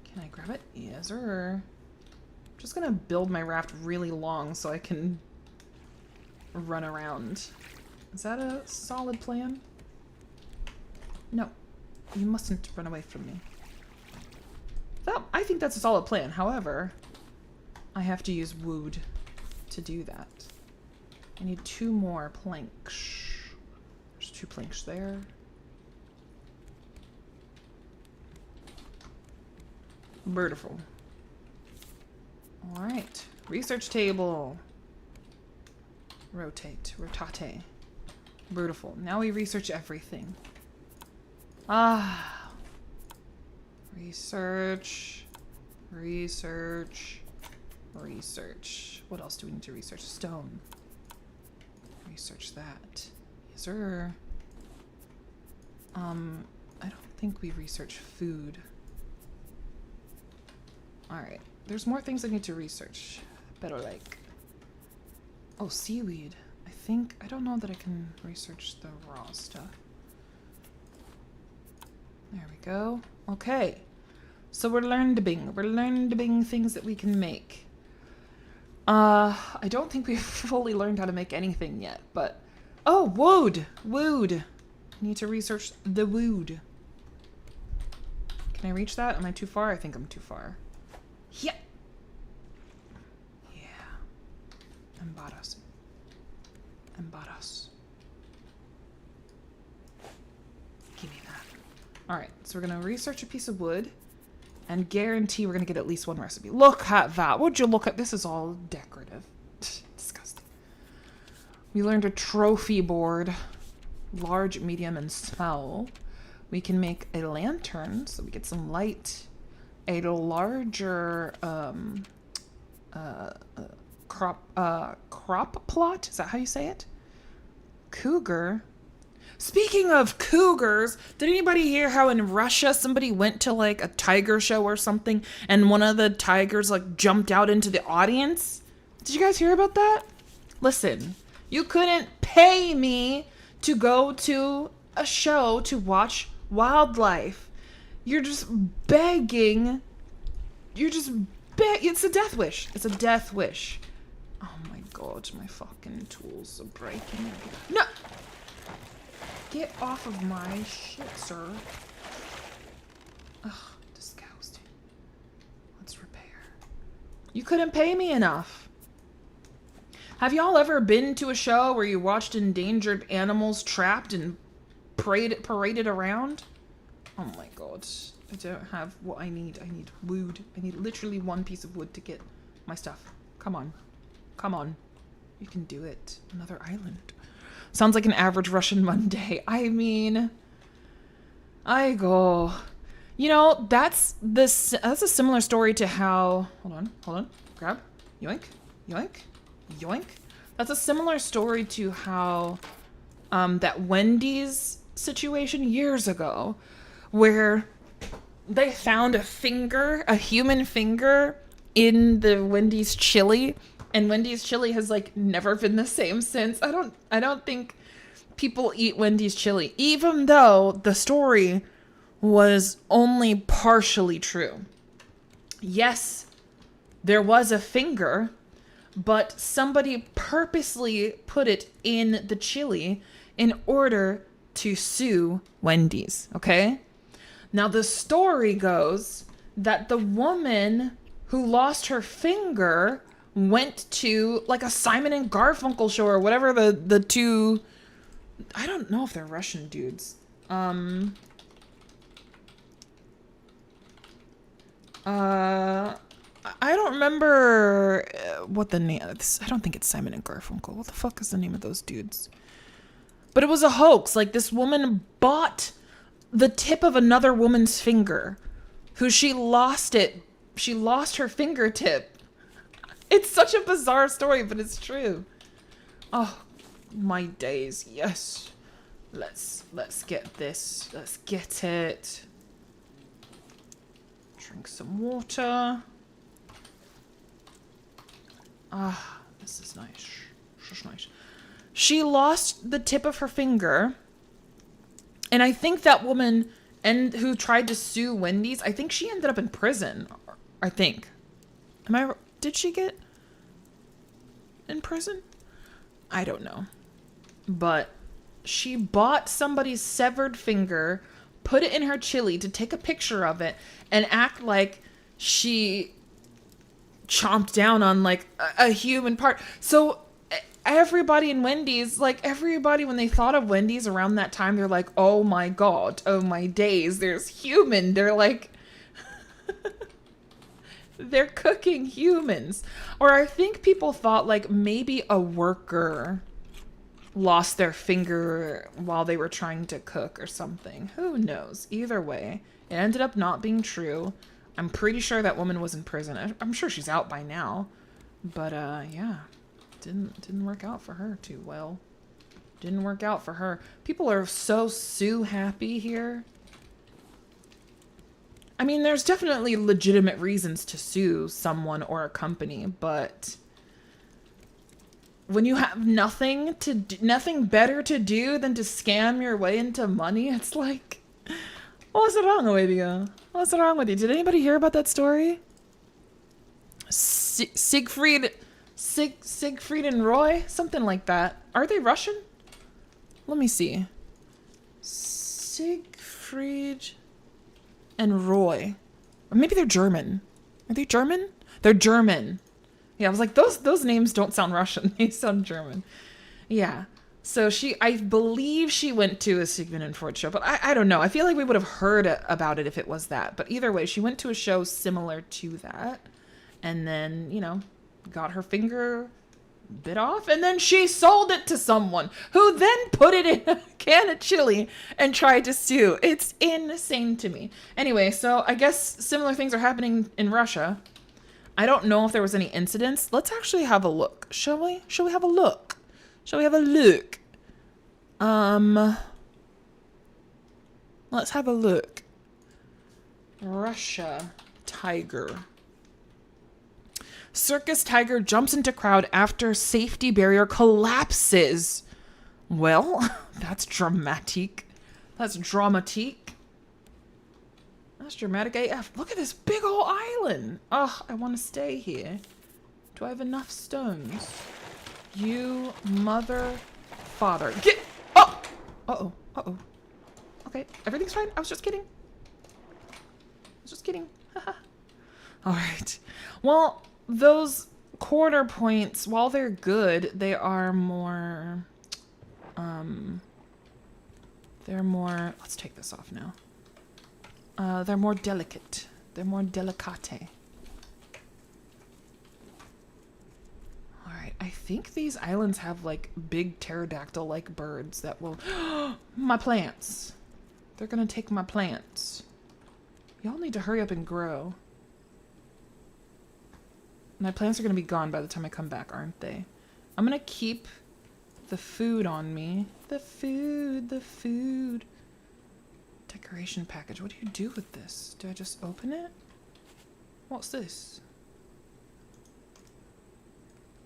Can I grab it? Yes, sir. I'm just gonna build my raft really long so I can run around. Is that a solid plan? No. You mustn't run away from me. I think that's a solid plan. However, I have to use wood to do that. I need 2 more planks. 2 planks there. Beautiful. All right. Research table. Rotate. Beautiful. Now we research everything. Research. What else do we need to research? Stone. Research that. Yes, sir. I don't think we researched food. Alright. There's more things I need to research. Better like... Oh, seaweed. I don't know that I can research the raw stuff. There we go. Okay. So we're learning things that we can make. I don't think we've fully learned how to make anything yet, but... Oh, wood! Need to research the wood. Can I reach that? Am I too far? I think I'm too far. Yeah. Embarrassing. Give me that. Alright, so we're gonna research a piece of wood and guarantee we're gonna get at least one recipe. Look at that. Would you look at this? Is all decorative. Disgusting. We learned a trophy board. Large, medium, and small. We can make a lantern so we get some light. A larger crop plot. Is that how you say it? Cougar. Speaking of cougars, did anybody hear how in Russia somebody went to like a tiger show or something and one of the tigers like jumped out into the audience? Did you guys hear about that? Listen, you couldn't pay me to go to a show to watch wildlife. You're just begging. It's a death wish. It's a death wish. Oh my god, my fucking tools are breaking. No! Get off of my shit, sir. Ugh, disgusting. Let's repair. You couldn't pay me enough. Have y'all ever been to a show where you watched endangered animals trapped and paraded around? Oh my god. I don't have what I need. I need wood. I need literally one piece of wood to get my stuff. Come on. You can do it. Another island. Sounds like an average Russian Monday. I mean, I go. You know, that's a similar story to how... Hold on. Grab. Yoink. That's a similar story to how that Wendy's situation years ago, where they found a human finger in the Wendy's chili, and Wendy's chili has like never been the same since. I don't think people eat Wendy's chili, even though the story was only partially true. Yes, there was a finger, but somebody purposely put it in the chili in order to sue Wendy's, okay? Now, the story goes that the woman who lost her finger went to like a Simon and Garfunkel show or whatever the two... I don't know if they're Russian dudes. I don't remember what the name... I don't think it's Simon and Garfunkel. What the fuck is the name of those dudes? But it was a hoax. Like, this woman bought the tip of another woman's finger, who she lost her fingertip. It's such a bizarre story, but it's true. Oh, my days. Yes. Let's get this. Let's get it. Drink some water. Ah, this is nice. This is nice. She lost the tip of her finger. And I think that woman who tried to sue Wendy's, I think she ended up in prison. I think. Did she get in prison? I don't know. But she bought somebody's severed finger, put it in her chili to take a picture of it, and act like she chomped down on like a human part. So everybody in Wendy's, like everybody, when they thought of Wendy's around that time, they're like, oh my God, oh my days, there's human. They're like, they're cooking humans. Or I think people thought like maybe a worker lost their finger while they were trying to cook or something. Who knows? Either way, it ended up not being true. I'm pretty sure that woman was in prison. I'm sure she's out by now. But yeah, didn't work out for her too well. Didn't work out for her. People are so Sue happy here. I mean, there's definitely legitimate reasons to sue someone or a company, but when you have nothing better to do than to scam your way into money, it's like, what's wrong with you? What's wrong with you? Did anybody hear about that story? Siegfried and Roy? Something like that. Are they Russian? Let me see. Siegfried and Roy. Or maybe they're German. Are they German? They're German. Yeah, I was like, those names don't sound Russian. They sound German. Yeah. So I believe she went to a Siegmund and Freud show, but I don't know. I feel like we would have heard about it if it was that. But either way, she went to a show similar to that. And then, you know, got her finger bit off. And then she sold it to someone who then put it in a can of chili and tried to sue. It's insane to me. Anyway, so I guess similar things are happening in Russia. I don't know if there was any incidents. Let's actually have a look. Shall we? Shall we have a look? Shall we have a look? Let's have a look. Russia tiger. Circus tiger jumps into crowd after safety barrier collapses. Well, that's dramatic. That's dramatic. That's dramatic AF. Look at this big old island. Ugh, I want to stay here. Do I have enough stones? You mother father. Get. Oh! Uh-oh. Uh-oh. Okay, everything's fine. I was just kidding. Haha. Alright. Well, those quarter points, while they're good, they are more... They're more... Let's take this off now. They're more delicate. They're more delicate. Alright, I think these islands have, like, big pterodactyl-like birds that will... My plants! They're gonna take my plants. Y'all need to hurry up and grow. My plants are gonna be gone by the time I come back, aren't they? I'm gonna keep the food on me. The food. Decoration package. What do you do with this? Do I just open it? What's this?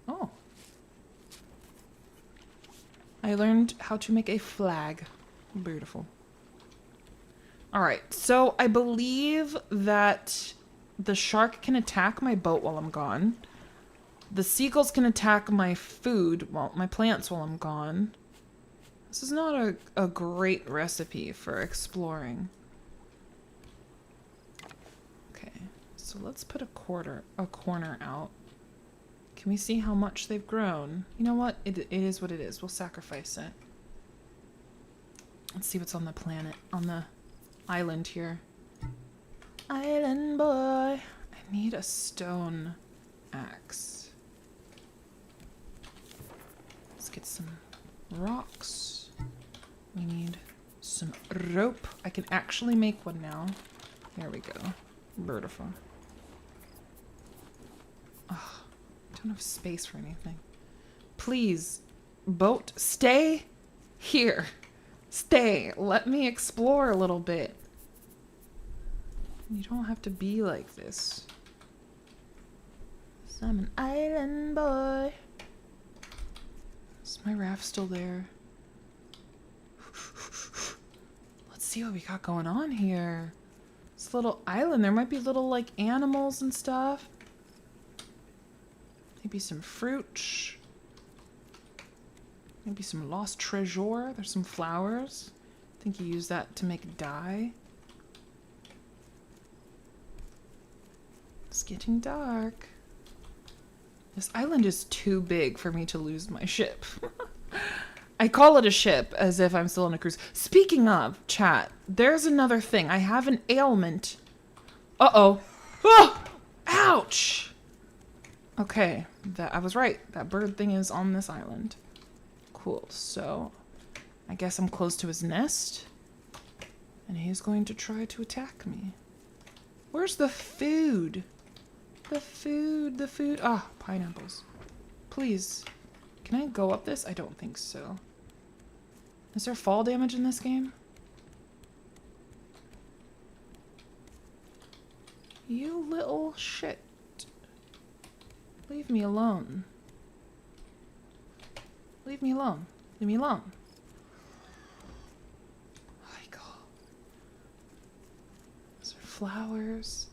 Oh. I learned how to make a flag. Beautiful. Alright, so I believe that the shark can attack my boat while I'm gone. The seagulls can attack my food, my plants while I'm gone. This is not a great recipe for exploring. Okay, so let's put a corner out. Can we see how much they've grown? You know what? It is what it is. We'll sacrifice it. Let's see what's on the planet, on the island here. Island boy. I need a stone axe. Let's get some rocks. We need some rope. I can actually make one now. There we go. Beautiful. Oh, I don't have space for anything. Please, boat, stay here. Stay. Let me explore a little bit. You don't have to be like this. So I'm an island boy. Is my raft still there? Let's see what we got going on here. This little island. There might be little, like, animals and stuff. Maybe some fruit. Maybe some lost treasure. There's some flowers. I think you use that to make dye. It's getting dark. This island is too big for me to lose my ship. I call it a ship as if I'm still on a cruise. Speaking of, chat, there's another thing. I have an ailment. Uh-oh. Oh! Ouch! Okay, I was right. That bird thing is on this island. Cool, so I guess I'm close to his nest. And he's going to try to attack me. Where's the food? The food. Ah, pineapples. Please. Can I go up this? I don't think so. Is there fall damage in this game? You little shit. Leave me alone. Leave me alone. Leave me alone. Oh my god. Those are flowers.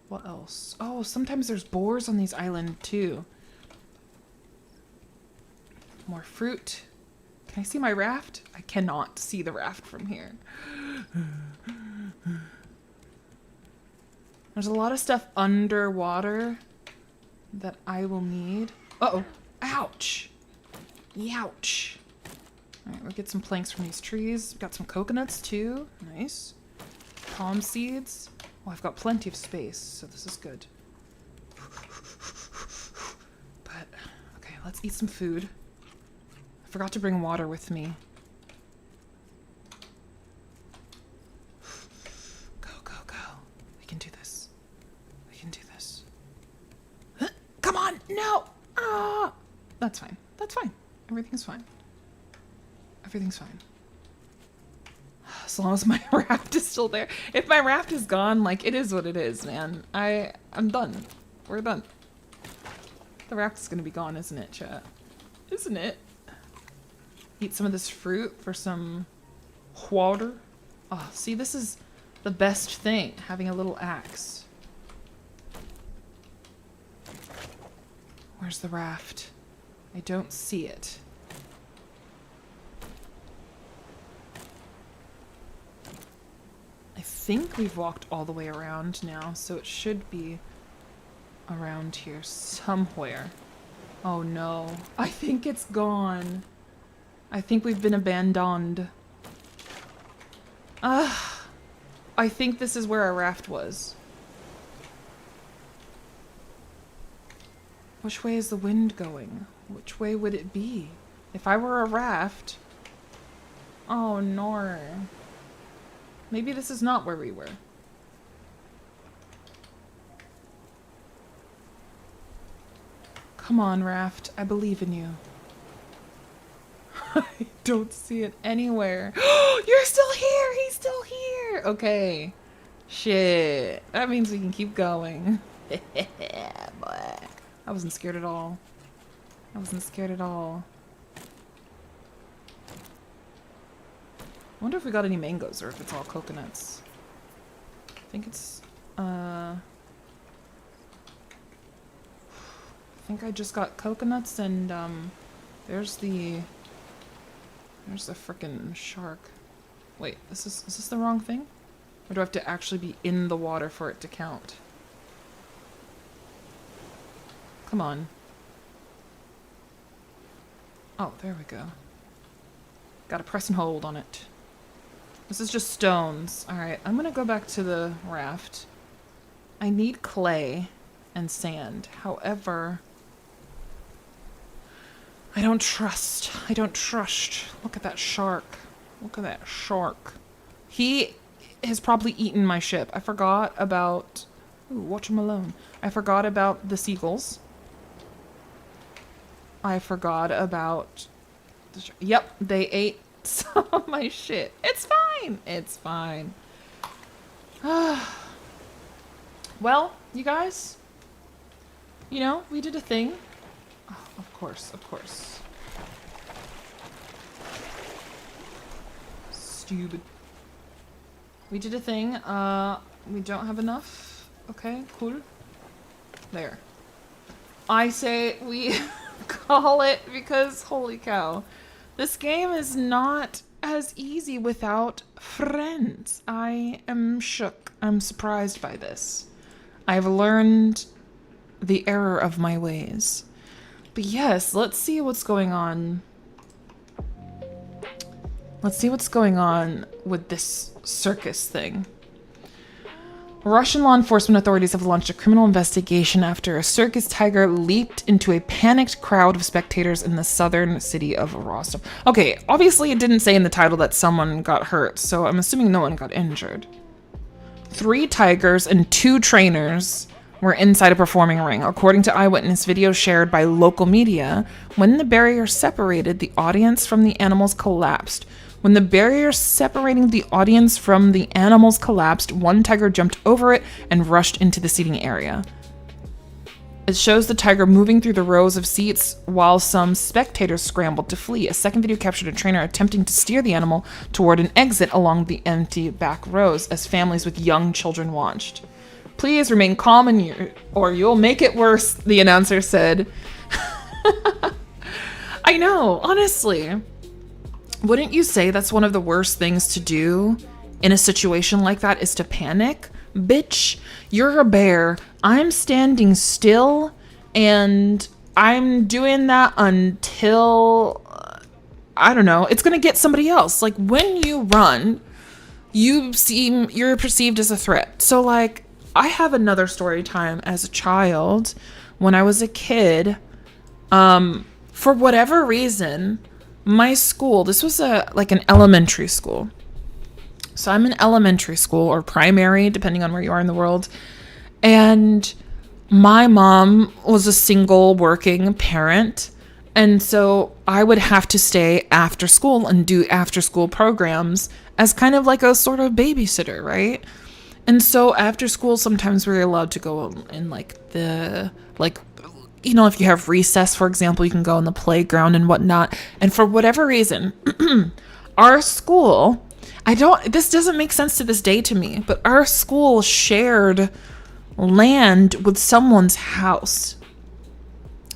What else? Oh, sometimes there's boars on these islands too. More fruit. Can I see my raft? I cannot see the raft from here. There's a lot of stuff underwater that I will need. Uh-oh. Ouch. Youch. Alright, we'll get some planks from these trees. We've got some coconuts too. Nice. Palm seeds. Oh, I've got plenty of space, so this is good. But, okay, let's eat some food. I forgot to bring water with me. Go, go, go. We can do this. We can do this. Huh? Come on! No! Ah! That's fine. That's fine. Everything's fine. Everything's fine. As long as my raft is still there. If my raft is gone, like, it is what it is, man. I'm done. We're done. The raft is gonna be gone, isn't it, chat? Isn't it? Eat some of this fruit for some water. Oh, see, this is the best thing, having a little axe. Where's the raft? I don't see it. I think we've walked all the way around now, so it should be around here somewhere. Oh no. I think it's gone. I think we've been abandoned. I think this is where our raft was. Which way is the wind going? Which way would it be? If I were a raft... Oh no. Maybe this is not where we were. Come on, raft. I believe in you. I don't see it anywhere. You're still here! He's still here! Okay. Shit. That means we can keep going. Boy. I wasn't scared at all. I wasn't scared at all. I wonder if we got any mangoes or if it's all coconuts. I think it's, I think I just got coconuts and, there's the frickin' shark. Wait, is this the wrong thing? Or do I have to actually be in the water for it to count? Come on. Oh, there we go. Gotta press and hold on it. This is just stones. Alright, I'm gonna go back to the raft. I need clay and sand. However, I don't trust. I don't trust. Look at that shark. Look at that shark. He has probably eaten my ship. I forgot about... Ooh, watch him alone. I forgot about the seagulls. I forgot about... Yep, they ate some of my shit. It's fine. It's fine. Well, you guys, you know, we did a thing. Oh, of course, of course. Stupid. We did a thing. We don't have enough. Okay, cool. There. I say we call it because, holy cow, this game is not as easy without friends. I am shook. I'm surprised by this. I've learned the error of my ways. But yes, let's see what's going on. Let's see what's going on with this circus thing. Russian law enforcement authorities have launched a criminal investigation after a circus tiger leaped into a panicked crowd of spectators in the southern city of Rostov. Okay, obviously it didn't say in the title that someone got hurt, so I'm assuming no one got injured. 3 tigers and 2 trainers were inside a performing ring. According to eyewitness video shared by local media, when the barrier separated the audience from the animals collapsed. When the barrier separating the audience from the animals collapsed, one tiger jumped over it and rushed into the seating area. It shows the tiger moving through the rows of seats while some spectators scrambled to flee. A second video captured a trainer attempting to steer the animal toward an exit along the empty back rows as families with young children watched. Please remain calm or you'll make it worse, the announcer said. I know, honestly. Wouldn't you say that's one of the worst things to do in a situation like that is to panic? Bitch, you're a bear. I'm standing still and I'm doing that until, I don't know, it's going to get somebody else. Like when you run, you're perceived as a threat. So like I have another story time as a child when I was a kid. For whatever reason, my school, this was an elementary school. So I'm in elementary school or primary, depending on where you are in the world. And my mom was a single working parent. And so I would have to stay after school and do after school programs as kind of like a sort of babysitter, right? And so after school, sometimes we were allowed to go in if you have recess, for example, you can go in the playground and whatnot. And for whatever reason, our school, this doesn't make sense to this day to me, but our school shared land with someone's house.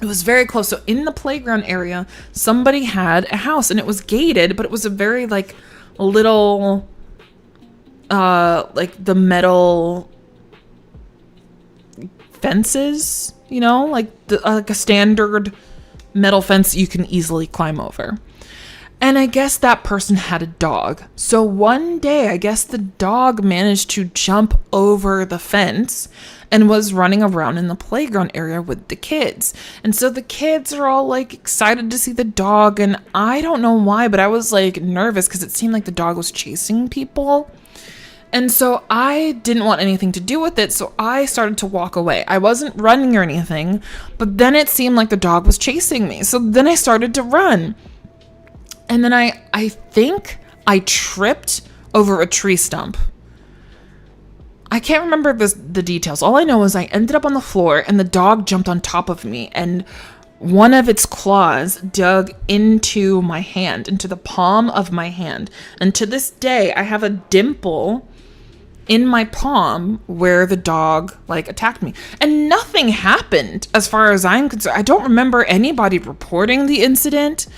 It was very close. So in the playground area, somebody had a house and it was gated, but it was a very little, the metal fences, like a standard metal fence you can easily climb over. And I guess that person had a dog. So one day, I guess the dog managed to jump over the fence and was running around in the playground area with the kids. And so the kids are all excited to see the dog. And I don't know why, but I was nervous because it seemed like the dog was chasing people. And so I didn't want anything to do with it, so I started to walk away. I wasn't running or anything, but then it seemed like the dog was chasing me. So then I started to run. And then I think I tripped over a tree stump. I can't remember the details. All I know is I ended up on the floor and the dog jumped on top of me and one of its claws dug into my hand, into the palm of my hand. And to this day, I have a dimple in my palm where the dog attacked me. And nothing happened as far as I'm concerned. I don't remember anybody reporting the incident.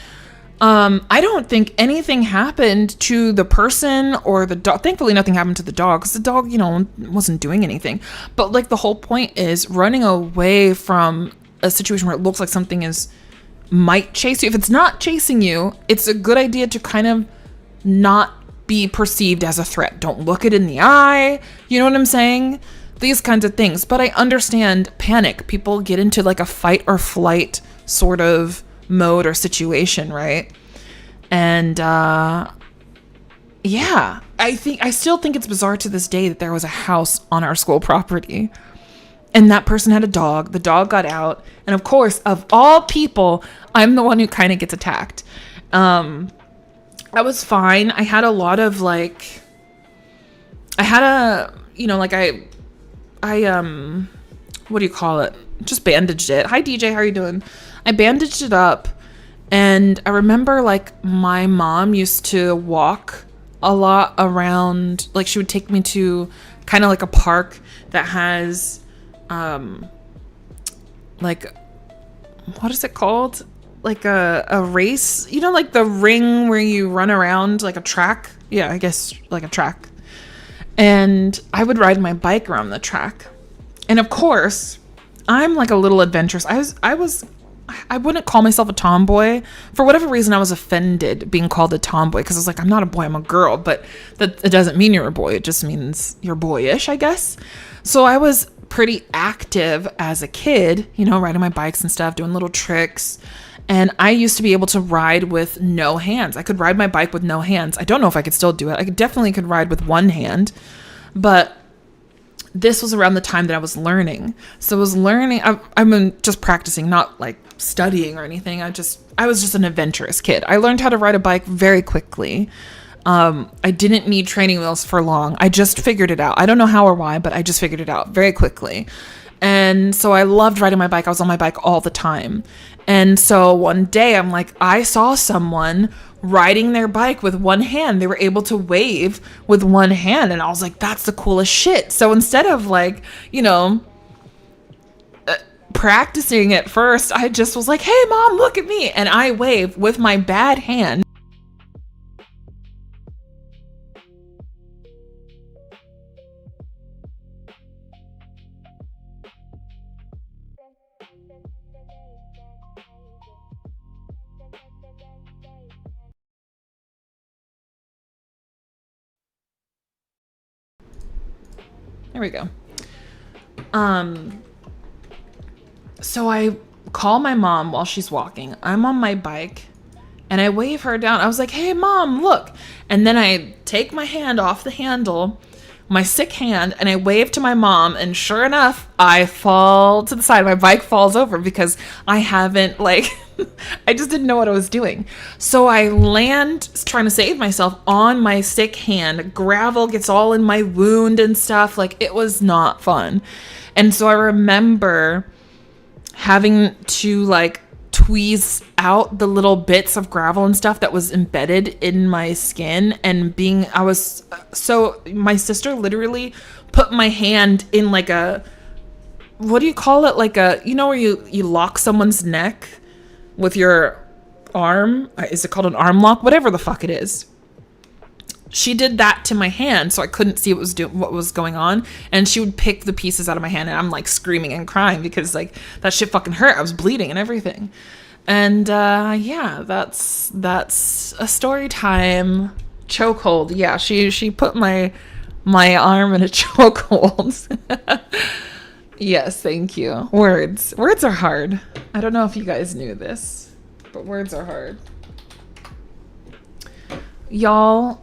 I don't think anything happened to the person or the dog. Thankfully, nothing happened to the dog because the dog, wasn't doing anything. But the whole point is running away from a situation where it looks like something might chase you. If it's not chasing you, it's a good idea to kind of not be perceived as a threat. Don't look it in the eye. You know what I'm saying? These kinds of things. But I understand panic. People get into a fight or flight sort of mode or situation, right? And I still think it's bizarre to this day that there was a house on our school property and that person had a dog. The dog got out, and of course, of all people, I'm the one who kind of gets attacked. I was fine. I had a lot of what do you call it? Just bandaged it. Hi DJ, how are you doing? I bandaged it up, and I remember my mom used to walk a lot around, she would take me to kind of a park that has what is it called? A race, the ring where you run around, a track. Yeah, I guess a track. And I would ride my bike around the track. And of course, I'm like a little adventurous. I wouldn't call myself a tomboy. For whatever reason, I was offended being called a tomboy because I was like, I'm not a boy, I'm a girl. But that it doesn't mean you're a boy. It just means you're boyish, I guess. So I was pretty active as a kid, you know, riding my bikes and stuff, doing little tricks. And I used to be able to ride with no hands. I could ride my bike with no hands. I don't know if I could still do it. I definitely could ride with one hand. But this was around the time that I was learning. So I was learning, I'm just practicing, not like studying or anything. I was just an adventurous kid. I learned how to ride a bike very quickly. I didn't need training wheels for long. I just figured it out. I don't know how or why, but I just figured it out very quickly. And so I loved riding my bike. I was on my bike all the time. And so one day I'm like, I saw someone riding their bike with one hand. They were able to wave with one hand. And I was like, that's the coolest shit. So instead of like, you know, practicing at first, I just was like, hey mom, look at me. And I wave with my bad hand. There we go. So I call my mom while she's walking. I'm on my bike and I wave her down. I was like, hey mom, look. And then I take my hand off the handle, my sick hand, and I wave to my mom. And sure enough, I fall to the side. My bike falls over because I haven't I just didn't know what I was doing. So I land trying to save myself on my sick hand. Gravel gets all in my wound and stuff. Like, it was not fun. And so I remember having to like tweeze out the little bits of gravel and stuff that was embedded in my skin, and my sister literally put my hand in like a, what do you call it? Like a, you know, where you lock someone's neck with your arm. Is it called an arm lock? Whatever the fuck it is. She did that to my hand, so I couldn't see what was going on. And she would pick the pieces out of my hand, and I'm like screaming and crying because like that shit fucking hurt. I was bleeding and everything. And yeah, that's a story time. Chokehold. Yeah, she put my arm in a chokehold. Yes, thank you. Words are hard. I don't know if you guys knew this, but words are hard. Y'all,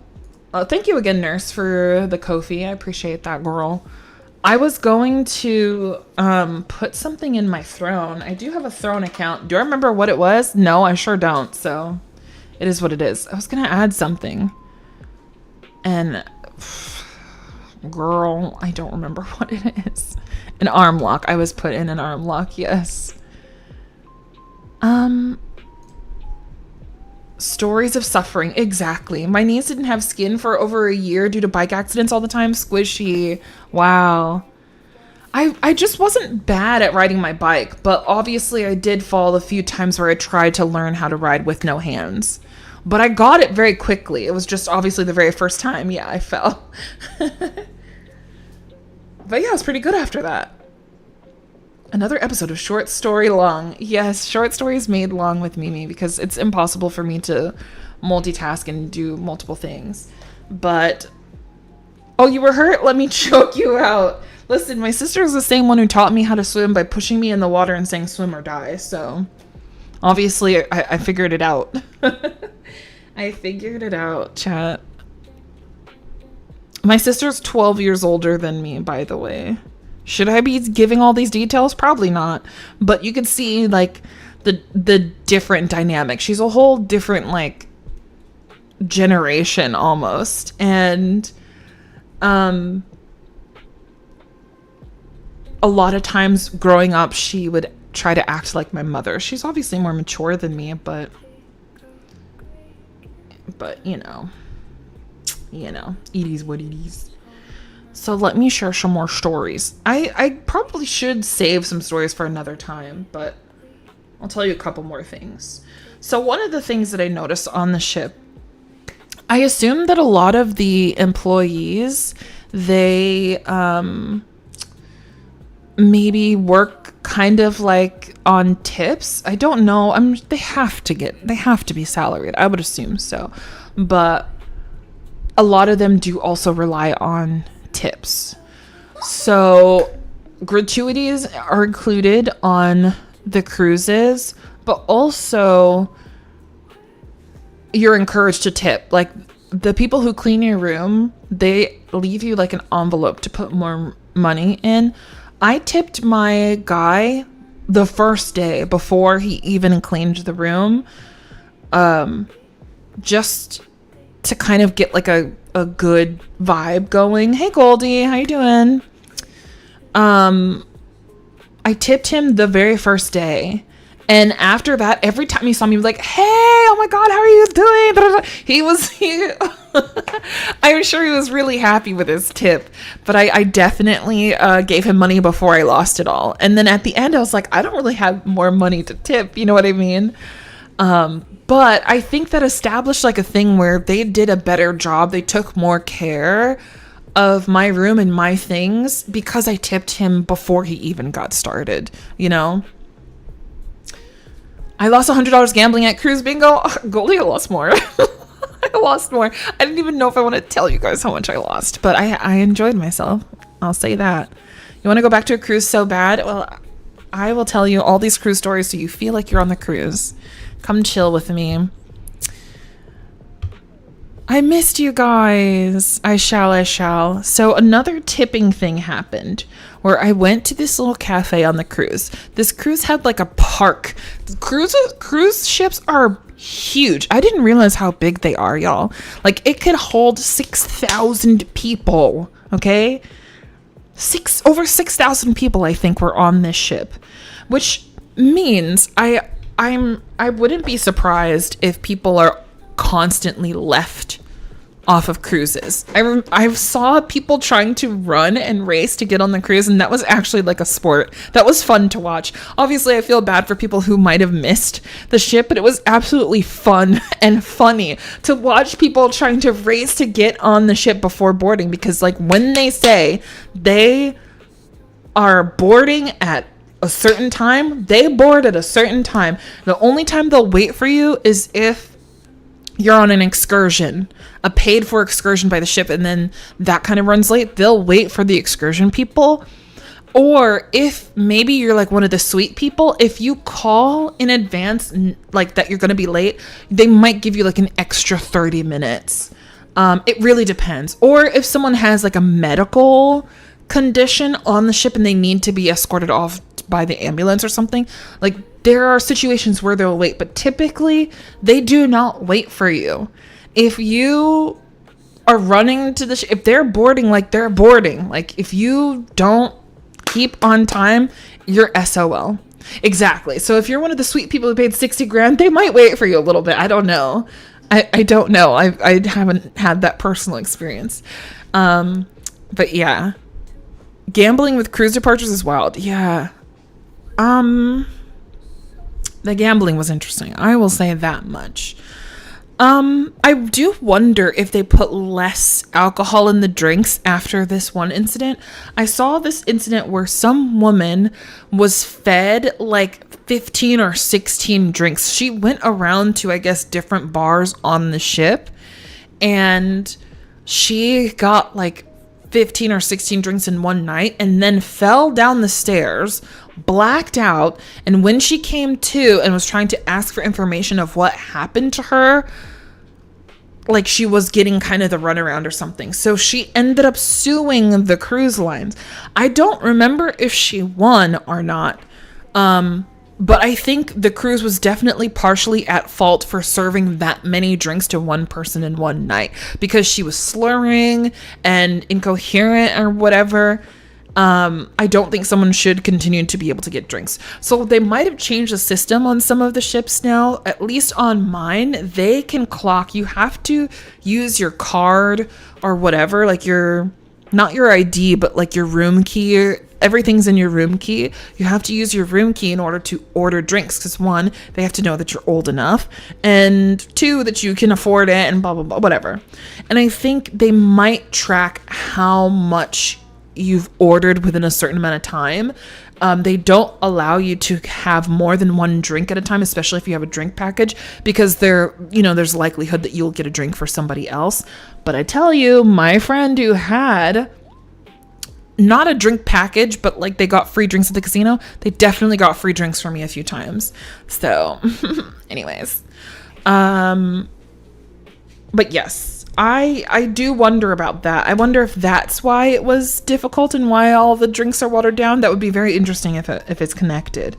thank you again, nurse, for the Ko-fi. I appreciate that, girl. I was going to put something in my Throne. I do have a Throne account. Do I remember what it was? No, I sure don't. So it is what it is. I was going to add something. And girl, I don't remember what it is. An arm lock. I was put in an arm lock. Yes. Stories of suffering. Exactly. My knees didn't have skin for over a year due to bike accidents all the time. Squishy. Wow. I just wasn't bad at riding my bike, but obviously I did fall a few times where I tried to learn how to ride with no hands. But I got it very quickly. It was just obviously the very first time. Yeah, I fell. But yeah, it was pretty good after that. Another episode of Short Story Long. Yes, short stories made long with Mimi because it's impossible for me to multitask and do multiple things. But, oh, you were hurt? Let me choke you out. Listen, my sister is the same one who taught me how to swim by pushing me in the water and saying swim or die. So, obviously, I figured it out. I figured it out, chat. My sister's 12 years older than me, by the way. Should I be giving all these details? Probably not. But you can see like the different dynamic. She's a whole different like generation almost. And a lot of times growing up, she would try to act like my mother. She's obviously more mature than me, but you know, it is what it is. So let me share some more stories. I probably should save some stories for another time, but I'll tell you a couple more things. So one of the things that I noticed on the ship, I assumed that a lot of the employees, they maybe work kind of like on tips. I don't know. They have to be salaried. I would assume so. But a lot of them do also rely on tips. So gratuities are included on the cruises, but also you're encouraged to tip. Like the people who clean your room, they leave you like an envelope to put more money in. I tipped my guy the first day before he even cleaned the room, just to kind of get like a good vibe going. Hey Goldie, how you doing? I tipped him the very first day. And after that, every time he saw me, he was like, hey, oh my God, how are you doing? I'm sure he was really happy with his tip, but I definitely gave him money before I lost it all. And then at the end, I was like, I don't really have more money to tip. You know what I mean? But I think that established like a thing where they did a better job. They took more care of my room and my things because I tipped him before he even got started, you know? I lost $100 gambling at Cruise Bingo. Goldie, I lost more. I lost more. I didn't even know if I want to tell you guys how much I lost, but I enjoyed myself. I'll say that. You want to go back to a cruise so bad? Well, I will tell you all these cruise stories so you feel like you're on the cruise. Come chill with me. I missed you guys. I shall. So another tipping thing happened where I went to this little cafe on the cruise. This cruise had like a park. Cruise ships are huge. I didn't realize how big they are, y'all. Like it could hold 6,000 people. Okay, over 6,000 people I think were on this ship, which means I wouldn't be surprised if people are constantly left off of cruises. I saw people trying to run and race to get on the cruise, and that was actually like a sport. That was fun to watch. Obviously, I feel bad for people who might have missed the ship, but it was absolutely fun and funny to watch people trying to race to get on the ship before boarding, because like when they say they are boarding at a certain time, they board at a certain time. The only time they'll wait for you is if you're on an excursion, a paid for excursion by the ship, and then that kind of runs late. They'll wait for the excursion people. Or if maybe you're like one of the suite people, if you call in advance like that you're going to be late, they might give you like an extra 30 minutes. It really depends. Or if someone has like a medical condition on the ship and they need to be escorted off by the ambulance or something, like there are situations where they'll wait, but typically they do not wait for you. If you are running to the if they're boarding, like they're boarding, like if you don't keep on time, you're SOL. Exactly. So if you're one of the sweet people who paid 60 grand, they might wait for you a little bit. I don't know. I don't know. I haven't had that personal experience. But yeah, gambling with cruise departures is wild. Yeah. The gambling was interesting. I will say that much. I do wonder if they put less alcohol in the drinks after this one incident. I saw this incident where some woman was fed like 15 or 16 drinks. She went around to, I guess, different bars on the ship, and she got like 15 or 16 drinks in one night and then fell down the stairs, blacked out, and when she came to and was trying to ask for information of what happened to her, like she was getting kind of the runaround or something. So she ended up suing the cruise lines. I don't remember if she won or not. But I think the cruise was definitely partially at fault for serving that many drinks to one person in one night, because she was slurring and incoherent or whatever. I don't think someone should continue to be able to get drinks. So they might have changed the system on some of the ships now. At least on mine, they can clock. You have to use your card or whatever, like not your ID, but like your room key. Everything's in your room key. You have to use your room key in order to order drinks, because one, they have to know that you're old enough, and two, that you can afford it, and blah, blah, blah, whatever. And I think they might track how much you've ordered within a certain amount of time. They don't allow you to have more than one drink at a time, especially if you have a drink package, because there's likelihood that you'll get a drink for somebody else. But I tell you, my friend who had not a drink package, but like they got free drinks at the casino, they definitely got free drinks for me a few times. So anyways, but yes, I do wonder about that. I wonder if that's why it was difficult and why all the drinks are watered down. That would be very interesting if it's connected.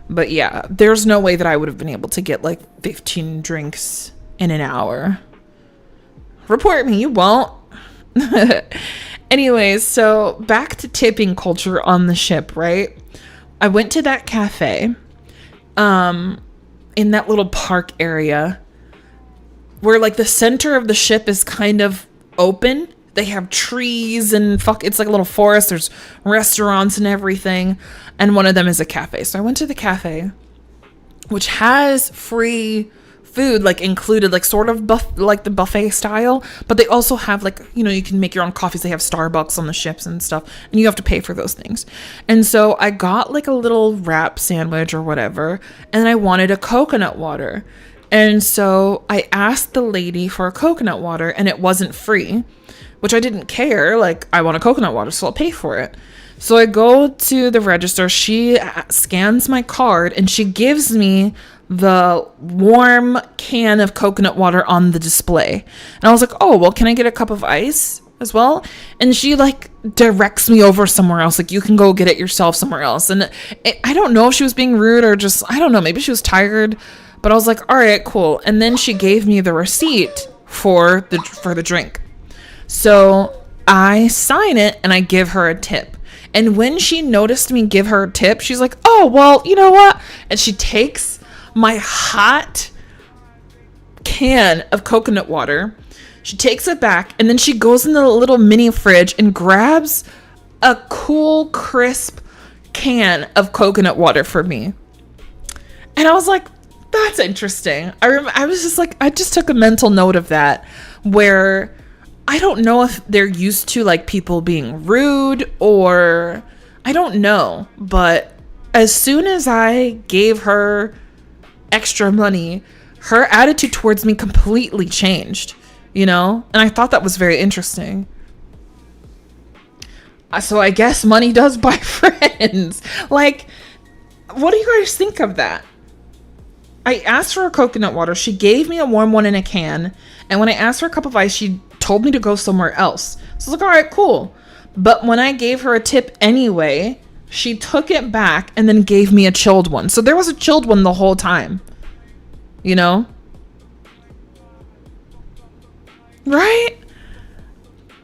But yeah, there's no way that I would have been able to get like 15 drinks in an hour. Report me, you won't. Anyways, so back to tipping culture on the ship, right? I went to that cafe in that little park area where like the center of the ship is kind of open. They have trees and it's like a little forest. There's restaurants and everything. And one of them is a cafe. So I went to the cafe, which has free food, like included, like sort of like the buffet style, but they also have like, you can make your own coffees. They have Starbucks on the ships and stuff, and you have to pay for those things. And so I got like a little wrap sandwich or whatever, and I wanted a coconut water. And so I asked the lady for a coconut water, and it wasn't free, which I didn't care. Like, I want a coconut water, so I'll pay for it. So I go to the register, she scans my card, and she gives me the warm can of coconut water on the display. And I was like, oh, well, can I get a cup of ice as well? And she like directs me over somewhere else. Like, you can go get it yourself somewhere else. And I don't know if she was being rude or just, I don't know, maybe she was tired, but I was like, all right, cool. And then she gave me the receipt for the drink. So I sign it and I give her a tip. And when she noticed me give her a tip, she's like, oh, well, you know what? And she takes my hot can of coconut water, she takes it back, and then she goes in the little mini fridge and grabs a cool, crisp can of coconut water for me. And I was like, that's interesting. I was just like, I just took a mental note of that, where I don't know if they're used to like people being rude, or I don't know, but as soon as I gave her extra money, her attitude towards me completely changed, and I thought that was very interesting. So I guess money does buy friends. Like, what do you guys think of that? I asked for a coconut water, she gave me a warm one in a can, and when I asked for a cup of ice, she told me to go somewhere else. So I was like, all right, cool. But when I gave her a tip anyway, she took it back and then gave me a chilled one. So there was a chilled one the whole time. Right?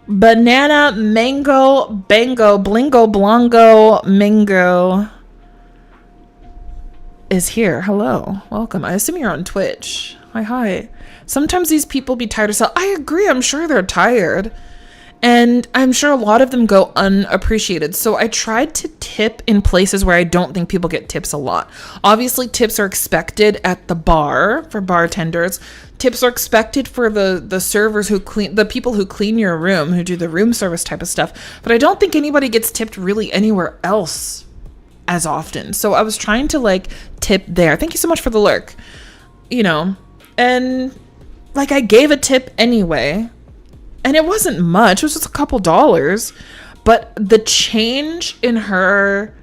Banana, mango, bango, blingo, blongo, mango is here. Hello. Welcome. I assume you're on Twitch. Hi. Sometimes these people be tired as hell. I agree. I'm sure they're tired. And I'm sure a lot of them go unappreciated. So I tried to tip in places where I don't think people get tips a lot. Obviously, tips are expected at the bar for bartenders. Tips are expected for the servers who clean, the people who clean your room, who do the room service type of stuff. But I don't think anybody gets tipped really anywhere else as often. So I was trying to like tip there. Thank you so much for the lurk. And like I gave a tip anyway. And it wasn't much. It was just a couple dollars. But the change in her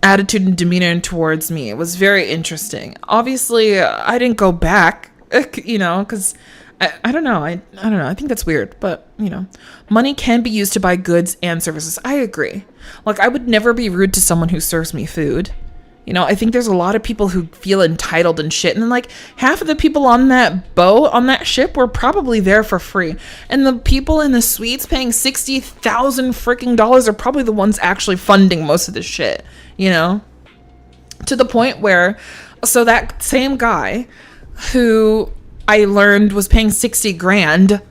attitude and demeanor towards me was very interesting. Obviously, I didn't go back, because I don't know. I don't know. I think that's weird. But, money can be used to buy goods and services. I agree. Like, I would never be rude to someone who serves me food. I think there's a lot of people who feel entitled and shit. And like half of the people on that boat, on that ship, were probably there for free. And the people in the suites paying 60,000 freaking dollars are probably the ones actually funding most of this shit, to the point where, so that same guy who I learned was paying 60 grand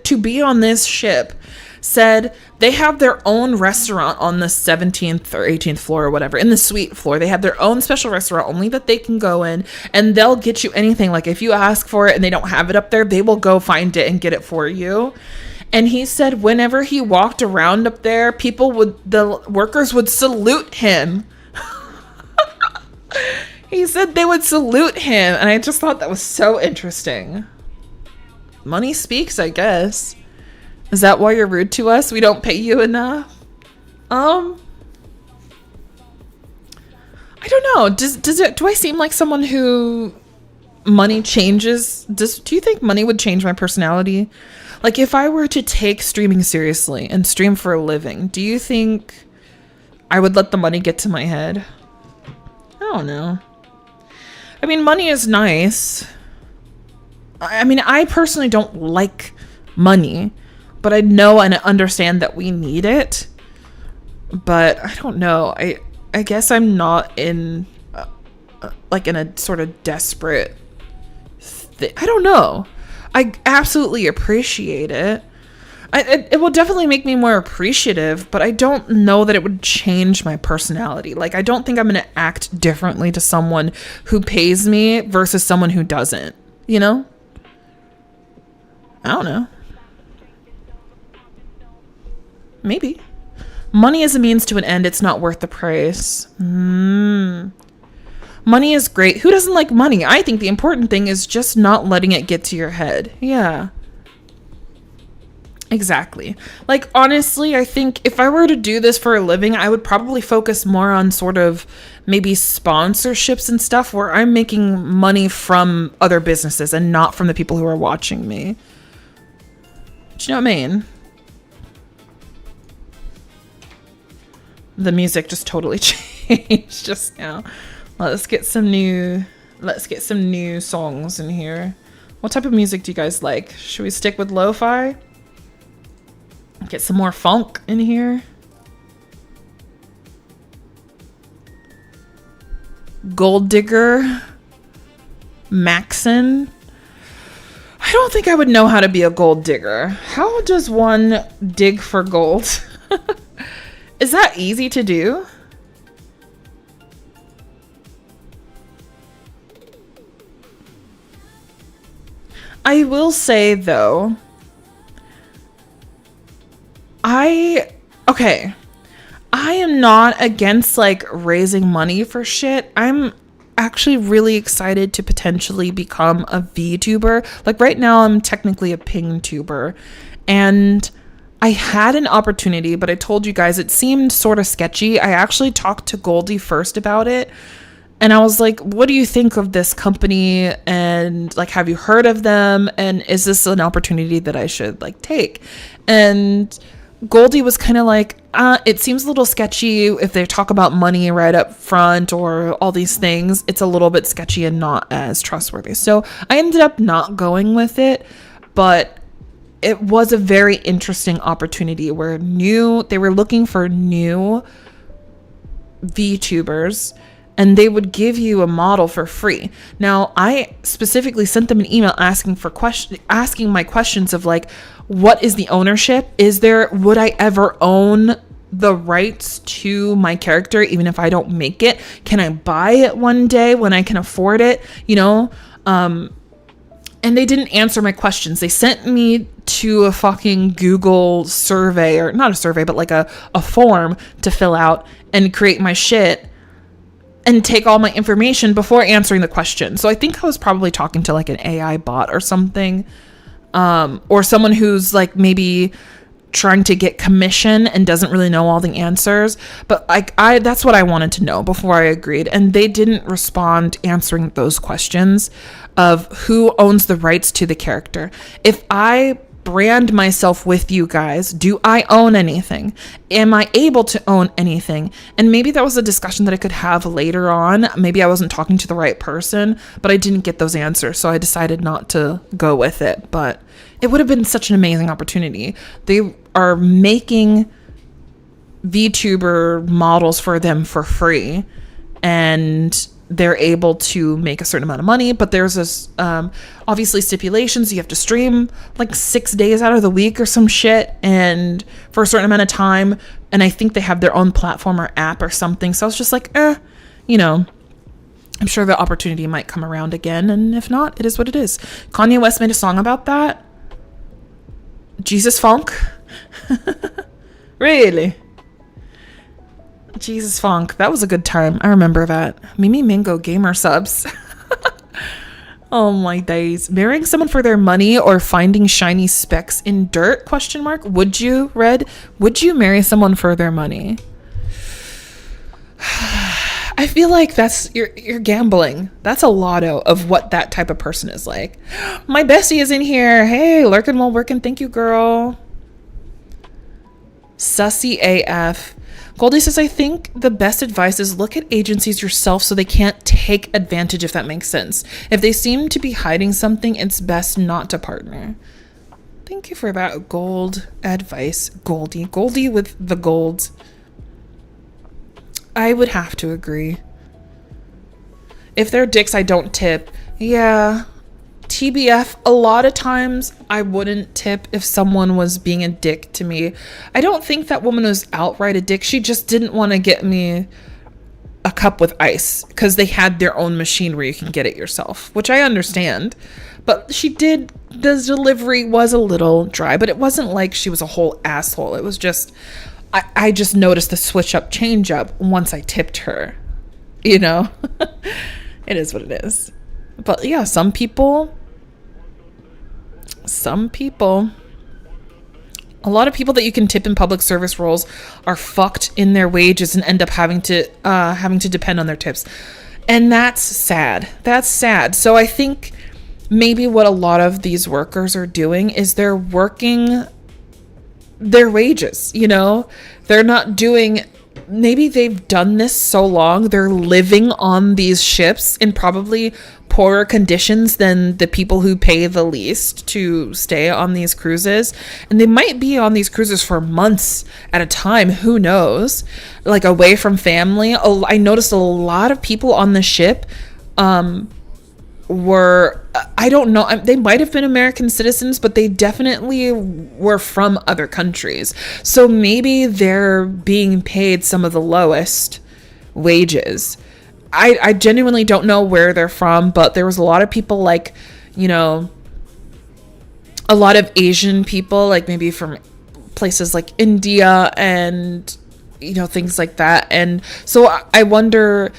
to be on this ship, said they have their own restaurant on the 17th or 18th floor or whatever, in the suite floor. They have their own special restaurant only that they can go in, and they'll get you anything. Like if you ask for it and they don't have it up there, they will go find it and get it for you. And he said whenever he walked around up there, the workers would salute him. He said they would salute him. And I just thought that was so interesting. Money speaks, I guess. Is that why you're rude to us? We don't pay you enough? I don't know. Do I seem like someone who money changes? Do you think money would change my personality? Like if I were to take streaming seriously and stream for a living, do you think I would let the money get to my head? I don't know. I mean, money is nice. I mean, I personally don't like money, but I know and understand that we need it. But I don't know. I guess I'm not in in a sort of desperate I don't know. I absolutely appreciate it. It will definitely make me more appreciative, but I don't know that it would change my personality. Like, I don't think I'm going to act differently to someone who pays me versus someone who doesn't, you know? I don't know. Maybe. Money is a means to an end. It's not worth the price. Money is great. Who doesn't like money? I think the important thing is just not letting it get to your head. Yeah. Exactly. Like, honestly, I think if I were to do this for a living, I would probably focus more on sort of maybe sponsorships and stuff where I'm making money from other businesses and not from the people who are watching me. Do you know what I mean? The music just totally changed just now. Let's get some new songs in here. What type of music do you guys like? Should we stick with lo-fi? Get some more funk in here. Gold Digger. Maxon. I don't think I would know how to be a gold digger. How does one dig for gold? Is that easy to do? I will say though, I am not against like raising money for shit. I'm actually really excited to potentially become a VTuber. Like right now I'm technically a ping tuber, and I had an opportunity, but I told you guys it seemed sort of sketchy. I actually talked to Goldie first about it. And I was like, what do you think of this company? And like, have you heard of them? And is this an opportunity that I should like take? And Goldie was kind of like, it seems a little sketchy if they talk about money right up front or all these things. It's a little bit sketchy and not as trustworthy. So I ended up not going with it, but it was a very interesting opportunity where they were looking for new VTubers, and they would give you a model for free. Now, I specifically sent them an email asking my questions of like, what is the ownership? Would I ever own the rights to my character even if I don't make it? Can I buy it one day when I can afford it? You know? And they didn't answer my questions. They sent me to a fucking Google survey, or not a survey, but like a form to fill out and create my shit and take all my information before answering the question. So I think I was probably talking to like an AI bot or something, or someone who's like maybe trying to get commission and doesn't really know all the answers. But like that's what I wanted to know before I agreed. And they didn't respond answering those questions of who owns the rights to the character. If I brand myself with you guys, do I own anything? Am I able to own anything? And maybe that was a discussion that I could have later on. Maybe I wasn't talking to the right person, but I didn't get those answers, so I decided not to go with it. But it would have been such an amazing opportunity. They are making VTuber models for them for free, and they're able to make a certain amount of money, but there's this obviously stipulations. You have to stream like 6 days out of the week or some shit, and for a certain amount of time. And I think they have their own platform or app or something. So I was just like, you know, I'm sure the opportunity might come around again, and if not, it is what it is. Kanye West made a song about that. Jesus Funk? Really? Jesus Funk. That was a good time. I remember that. Mimi Mingo gamer subs. Oh my days. Marrying someone for their money or finding shiny specks in dirt? Question mark. Would you, Red? Would you marry someone for their money? I feel like that's you're gambling. That's a lotto of what that type of person is like. My bestie is in here. Hey, lurking while working. Thank you, girl. Sussy AF. Goldie says, I think the best advice is look at agencies yourself so they can't take advantage, if that makes sense. If they seem to be hiding something, it's best not to partner. Thank you for that gold advice, Goldie. Goldie with the gold. I would have to agree. If they're dicks, I don't tip. Yeah. TBF, a lot of times I wouldn't tip if someone was being a dick to me. I don't think that woman was outright a dick. She just didn't want to get me a cup with ice because they had their own machine where you can get it yourself, which I understand. But the delivery was a little dry, but it wasn't like she was a whole asshole. It was just, I just noticed the switch up, change up once I tipped her, you know? It is what it is. But yeah, some people, a lot of people that you can tip in public service roles are fucked in their wages and end up having to depend on their tips. And that's sad. So I think maybe what a lot of these workers are doing is they're working their wages, you know? They're not doing, maybe they've done this so long, they're living on these ships in probably poorer conditions than the people who pay the least to stay on these cruises. And they might be on these cruises for months at a time, who knows, like away from family. I noticed a lot of people on the ship were, I don't know, they might have been American citizens, but they definitely were from other countries. So maybe they're being paid some of the lowest wages. I genuinely don't know where they're from, but there was a lot of people, like, you know, a lot of Asian people, like maybe from places like India and, you know, things like that. And so I wonder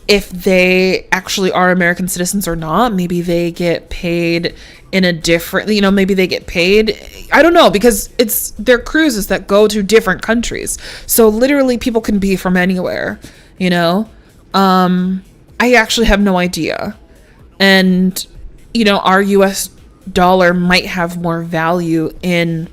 if they actually are American citizens or not. Maybe they get paid in a different, you know, maybe they get paid, I don't know, because it's their cruises that go to different countries. So literally people can be from anywhere, you know. I actually have no idea. And, you know, our US dollar might have more value in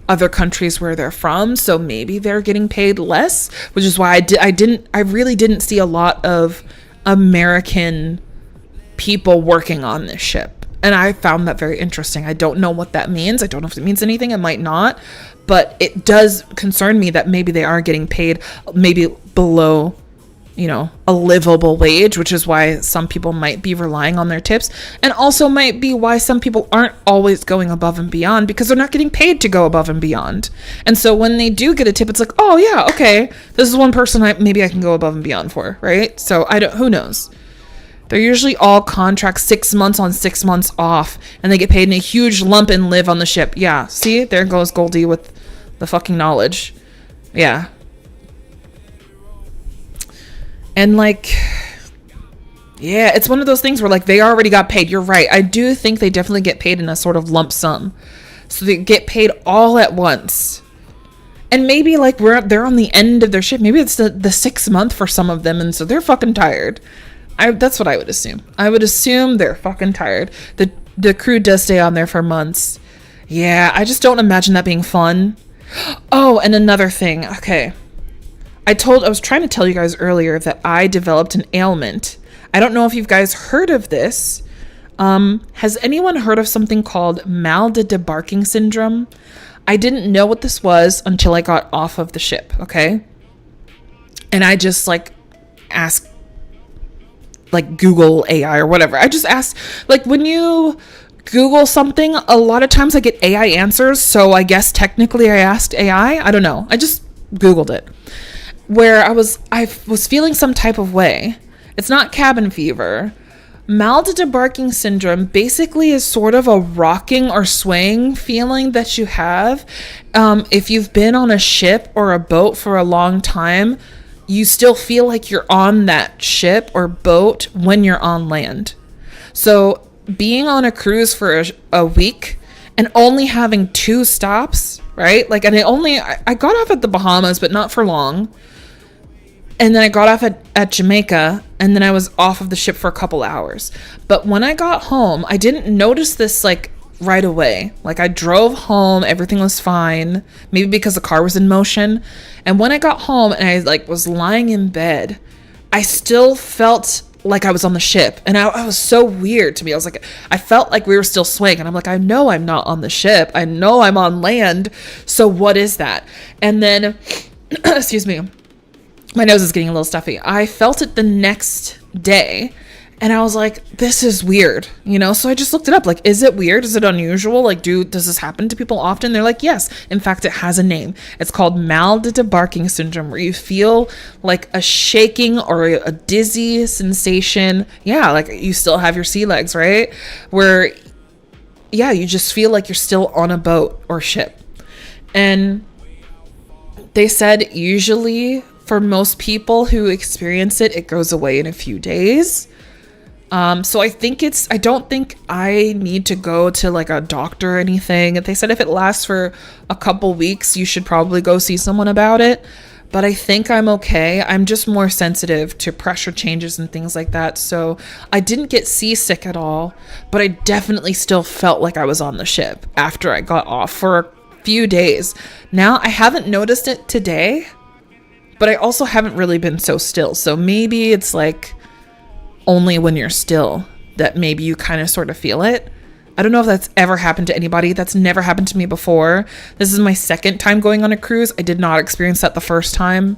other countries where they're from. So maybe they're getting paid less, which is why I really didn't see a lot of American people working on this ship. And I found that very interesting. I don't know what that means. I don't know if it means anything. It might not, but it does concern me that maybe they are getting paid maybe below, you know, a livable wage, which is why some people might be relying on their tips, and also might be why some people aren't always going above and beyond, because they're not getting paid to go above and beyond. And so when they do get a tip, it's like, oh yeah, okay, this is one person maybe I can go above and beyond for, right? So who knows? They're usually all contracts 6 months on, 6 months off, and they get paid in a huge lump and live on the ship. Yeah, see, there goes Goldie with the fucking knowledge. Yeah. And like, yeah, it's one of those things where like they already got paid. You're right. I do think they definitely get paid in a sort of lump sum. So they get paid all at once. And maybe like they're on the end of their shift. Maybe it's the 6th month for some of them. And so they're fucking tired. That's what I would assume. I would assume they're fucking tired. The crew does stay on there for months. Yeah, I just don't imagine that being fun. Oh, and another thing. Okay. I was trying to tell you guys earlier that I developed an ailment. I don't know if you guys heard of this. Has anyone heard of something called mal de debarking syndrome? I didn't know what this was until I got off of the ship, okay? And I just like asked like Google AI or whatever. I just asked, like, when you Google something, a lot of times I get AI answers. So I guess technically I asked AI. I don't know. I just Googled it. Where I was feeling some type of way. It's not cabin fever, Mal-debarking syndrome basically is sort of a rocking or swaying feeling that you have. If you've been on a ship or a boat for a long time, you still feel like you're on that ship or boat when you're on land. So being on a cruise for a week and only having 2 stops, right? Like, and I got off at the Bahamas, but not for long. And then I got off at Jamaica, and then I was off of the ship for a couple hours. But when I got home, I didn't notice this like right away. Like, I drove home, everything was fine, maybe because the car was in motion. And when I got home and I like was lying in bed, I still felt like I was on the ship. And I was so weird to me. I was like, I felt like we were still swaying. And I'm like, I know I'm not on the ship. I know I'm on land. So what is that? And then, excuse me, my nose is getting a little stuffy. I felt it the next day and I was like, this is weird, you know? So I just looked it up. Like, is it weird? Is it unusual? Like, does this happen to people often? They're like, yes. In fact, it has a name. It's called mal-debarking syndrome, where you feel like a shaking or a dizzy sensation. Yeah, like you still have your sea legs, right? Where, yeah, you just feel like you're still on a boat or ship. And they said usually for most people who experience it, it goes away in a few days. So I don't think I need to go to like a doctor or anything. They said if it lasts for a couple weeks, you should probably go see someone about it. But I think I'm okay. I'm just more sensitive to pressure changes and things like that. So I didn't get seasick at all, but I definitely still felt like I was on the ship after I got off for a few days. Now, I haven't noticed it today, but I also haven't really been so still. So maybe it's like only when you're still that maybe you kind of sort of feel it. I don't know if that's ever happened to anybody. That's never happened to me before. This is my second time going on a cruise. I did not experience that the first time.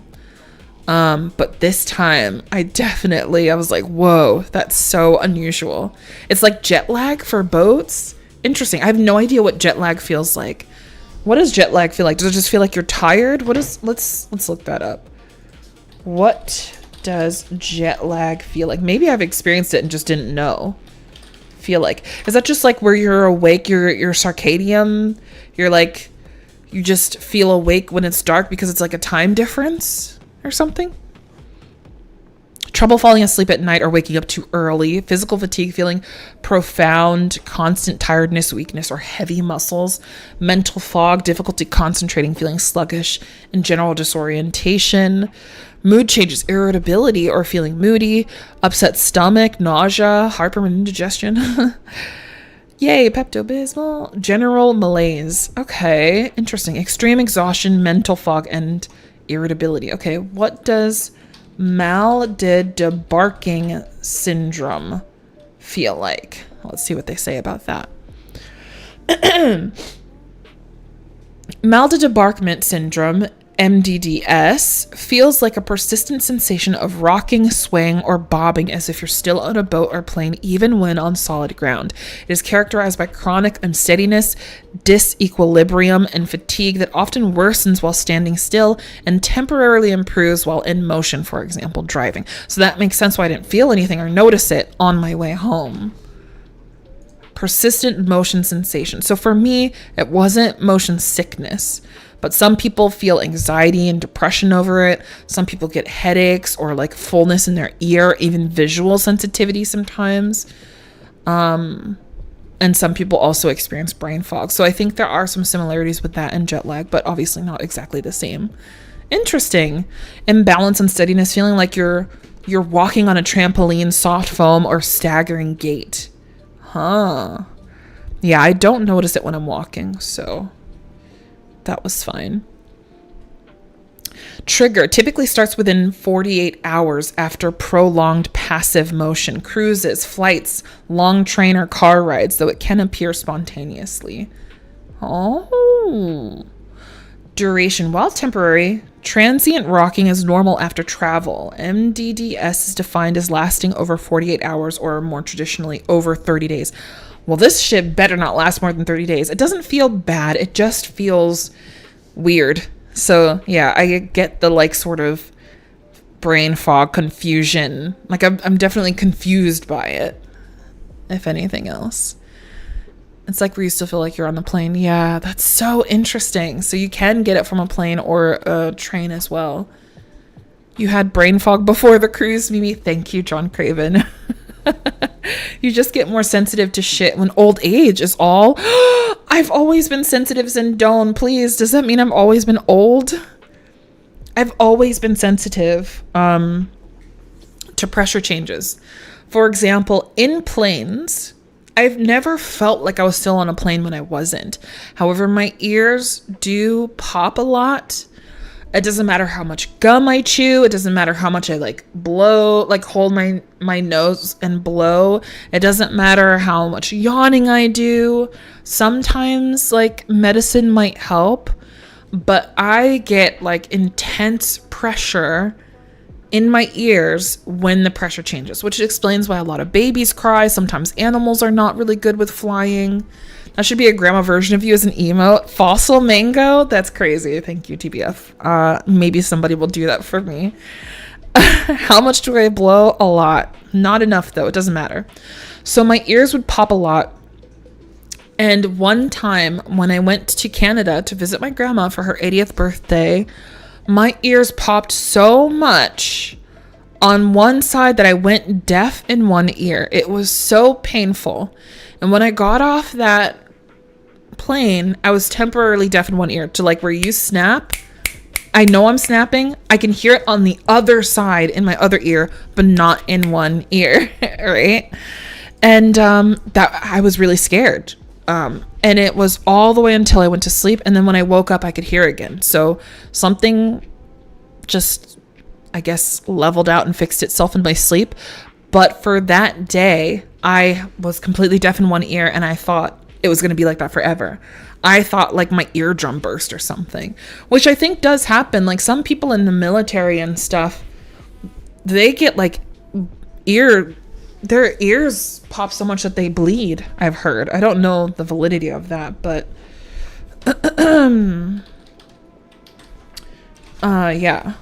But this time I was like, whoa, that's so unusual. It's like jet lag for boats. Interesting. I have no idea what jet lag feels like. What does jet lag feel like? Does it just feel like you're tired? Let's look that up. What does jet lag feel like? Maybe I've experienced it and just didn't know. Feel like, is that just like where you're awake, your circadian, you're like, you just feel awake when it's dark because it's like a time difference or something? Trouble falling asleep at night or waking up too early, physical fatigue, feeling profound, constant tiredness, weakness, or heavy muscles, mental fog, difficulty concentrating, feeling sluggish, and general disorientation, mood changes, irritability or feeling moody, upset stomach, nausea, heartburn, indigestion. Yay, Pepto-Bismol. General malaise. Okay, interesting. Extreme exhaustion, mental fog, and irritability. Okay, what does mal-debarking syndrome feel like? Let's see what they say about that. Mal-debarkment syndrome, MDDS, feels like a persistent sensation of rocking, swaying, or bobbing as if you're still on a boat or plane even when on solid ground. It is characterized by chronic unsteadiness, disequilibrium, and fatigue that often worsens while standing still and temporarily improves while in motion, for example, driving. So that makes sense why I didn't feel anything or notice it on my way home. Persistent motion sensation. So for me, it wasn't motion sickness. But some people feel anxiety and depression over it. Some people get headaches or like fullness in their ear, even visual sensitivity sometimes. And some people also experience brain fog. So I think there are some similarities with that and jet lag, but obviously not exactly the same. Interesting. Imbalance and steadiness, feeling like you're walking on a trampoline, soft foam, or staggering gait. Huh. Yeah, I don't notice it when I'm walking, so that was fine. Trigger typically starts within 48 hours after prolonged passive motion, cruises, flights, long train or car rides, though it can appear spontaneously. Oh. Duration, while temporary, transient rocking is normal after travel. MDDS is defined as lasting over 48 hours or more traditionally over 30 days. Well, this shit better not last more than 30 days. It doesn't feel bad. It just feels weird. So yeah, I get the like sort of brain fog confusion. Like I'm definitely confused by it. if anything else. It's like where you still feel like you're on the plane. Yeah, that's so interesting. So you can get it from a plane or a train as well. You had brain fog before the cruise, Mimi. Thank you, John Craven. You just get more sensitive to shit when old age is all. I've always been sensitive, Zendone. Please, does that mean I've always been old? I've always been sensitive to pressure changes. For example, in planes, I've never felt like I was still on a plane when I wasn't. However, my ears do pop a lot. It doesn't matter how much gum I chew. It doesn't matter how much I like blow, like hold my nose and blow. It doesn't matter how much yawning I do. Sometimes like medicine might help, but I get like intense pressure in my ears when the pressure changes, which explains why a lot of babies cry. Sometimes animals are not really good with flying. That should be a grandma version of you as an emote. Fossil mango? That's crazy. Thank you, TBF. Maybe somebody will do that for me. How much do I blow? A lot. Not enough, though. It doesn't matter. So my ears would pop a lot. And one time when I went to Canada to visit my grandma for her 80th birthday, my ears popped so much on one side that I went deaf in one ear. It was so painful. And when I got off that plane, I was temporarily deaf in one ear to like where you snap. I know I'm snapping. I can hear it on the other side in my other ear, but not in one ear, right? And that I was really scared. And it was all the way until I went to sleep. And then when I woke up, I could hear again. So something just, I guess, leveled out and fixed itself in my sleep. But for that day, I was completely deaf in one ear, and I thought it was going to be like that forever. I thought like my eardrum burst or something, which I think does happen. Like some people in the military and stuff, they get like their ears pop so much that they bleed, I've heard. I don't know the validity of that, but yeah.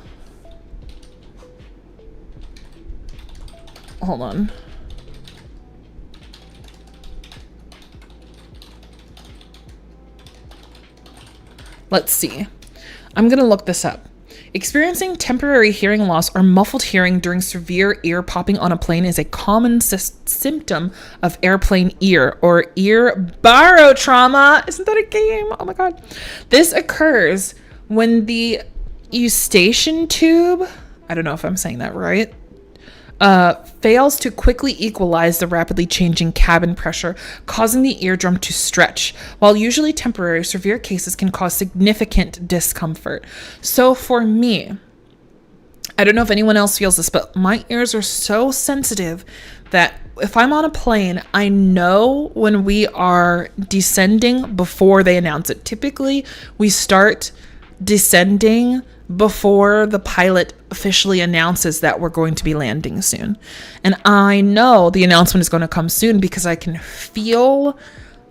Hold on. Let's see. I'm going to look this up. Experiencing temporary hearing loss or muffled hearing during severe ear popping on a plane is a common symptom of airplane ear or ear barotrauma. Isn't that a game? Oh my God. This occurs when the eustachian tube, I don't know if I'm saying that right, fails to quickly equalize the rapidly changing cabin pressure, causing the eardrum to stretch. While usually temporary, severe cases can cause significant discomfort. So for me, I don't know if anyone else feels this, but my ears are so sensitive that if I'm on a plane, I know when we are descending before they announce it. Typically, we start descending before the pilot officially announces that we're going to be landing soon. And I know the announcement is going to come soon because I can feel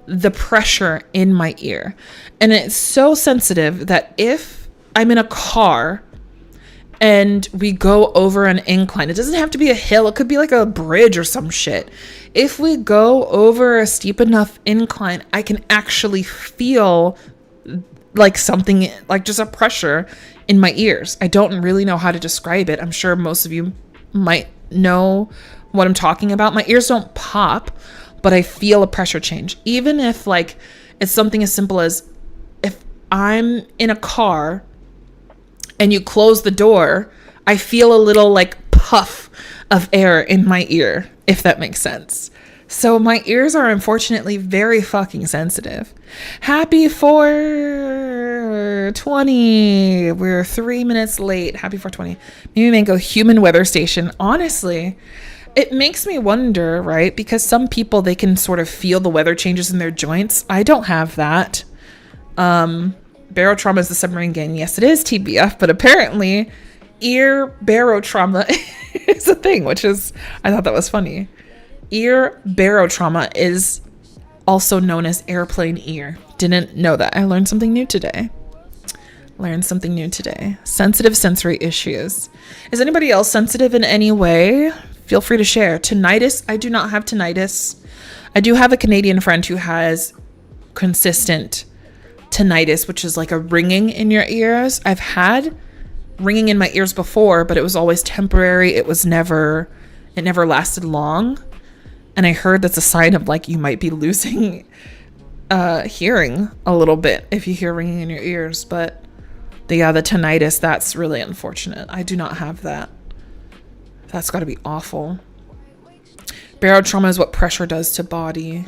the pressure in my ear. And it's so sensitive that if I'm in a car and we go over an incline, it doesn't have to be a hill, it could be like a bridge or some shit. If we go over a steep enough incline, I can actually feel like something, like just a pressure in my ears. I don't really know how to describe it. I'm sure most of you might know what I'm talking about. My ears don't pop, but I feel a pressure change. Even if like it's something as simple as if I'm in a car and you close the door, I feel a little like puff of air in my ear, if that makes sense. So my ears are unfortunately very fucking sensitive. Happy 420. We're 3 minutes late. Happy 420. Mimi Mango Human Weather Station. Honestly, it makes me wonder, right? Because some people, they can sort of feel the weather changes in their joints. I don't have that. Barotrauma is the submarine gang. Yes, it is TBF, but apparently ear barotrauma is a thing, which is, I thought that was funny. Ear barotrauma is also known as airplane ear. Didn't know that. I learned something new today. Sensitive sensory issues. Is anybody else sensitive in any way? Feel free to share. Tinnitus, I do not have tinnitus. I do have a Canadian friend who has consistent tinnitus, which is like a ringing in your ears. I've had ringing in my ears before, but it was always temporary. It never lasted long. And I heard that's a sign of like you might be losing hearing a little bit if you hear ringing in your ears. But the tinnitus, that's really unfortunate. I do not have that. That's got to be awful. Barotrauma is what pressure does to body.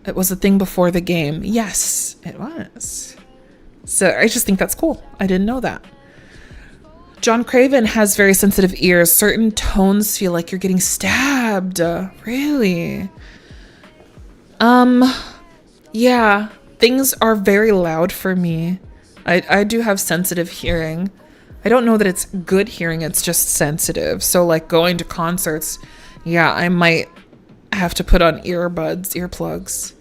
It was a thing before the game. Yes, it was. So I just think that's cool. I didn't know that. John Craven has very sensitive ears. Certain tones feel like you're getting stabbed. Really? Yeah, things are very loud for me. I do have sensitive hearing. I don't know that it's good hearing. It's just sensitive. So like going to concerts, yeah, I might have to put on earplugs.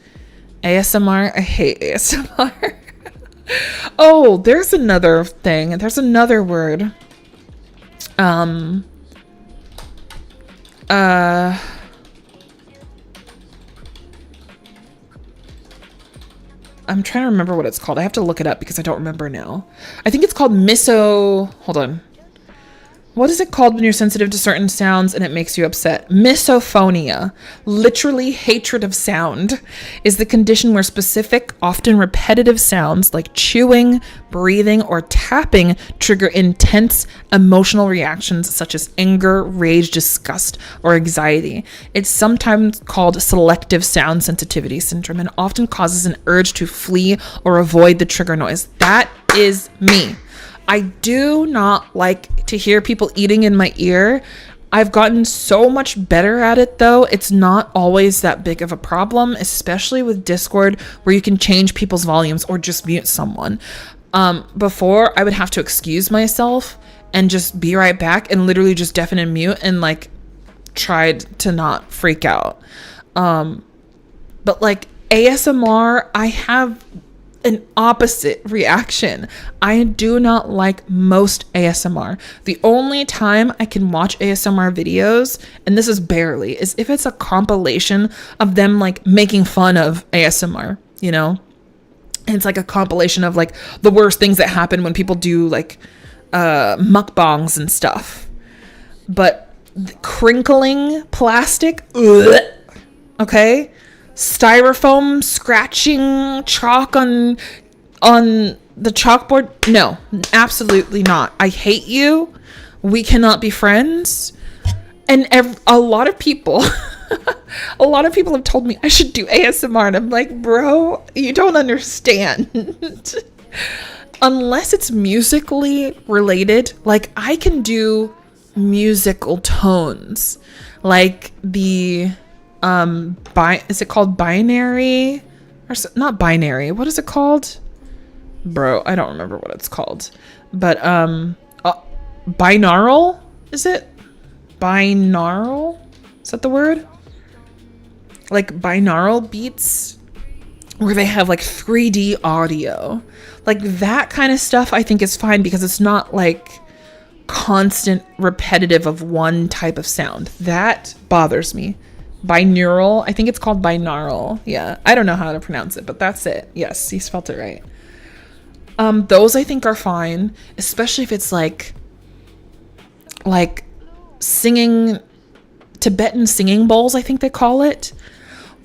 ASMR, I hate ASMR. Oh, there's another thing. There's another word. I'm trying to remember what it's called. I have to look it up because I don't remember now. I think it's called hold on. What is it called when you're sensitive to certain sounds and it makes you upset? Misophonia, literally hatred of sound, is the condition where specific, often repetitive sounds like chewing, breathing, or tapping trigger intense emotional reactions such as anger, rage, disgust, or anxiety. It's sometimes called selective sound sensitivity syndrome and often causes an urge to flee or avoid the trigger noise. That is me. I do not like to hear people eating in my ear. I've gotten so much better at it though. It's not always that big of a problem, especially with Discord where you can change people's volumes or just mute someone. Before I would have to excuse myself and just be right back and literally just deafen and mute and like tried to not freak out. But like ASMR, I have an opposite reaction. I do not like most ASMR. The only time I can watch ASMR videos, and this is barely, is if it's a compilation of them like making fun of ASMR, you know? And it's like a compilation of like the worst things that happen when people do like mukbangs and stuff. But crinkling plastic, ugh, okay? Styrofoam scratching chalk on the chalkboard. No, absolutely not. I hate you. We cannot be friends. And a lot of people have told me I should do ASMR, and I'm like, bro, you don't understand. Unless it's musically related, like I can do musical tones, like the is it called binary or not binary? What is it called? Bro, I don't remember what it's called. But binaural, is it? Binaural? Is that the word? Like binaural beats where they have like 3D audio. Like that kind of stuff I think is fine because it's not like constant repetitive of one type of sound. That bothers me. Binaural, I think it's called binaural. Yeah, I don't know how to pronounce it, but that's it. Yes, he spelled it right. Those I think are fine, especially if it's like singing, Tibetan singing bowls, I think they call it,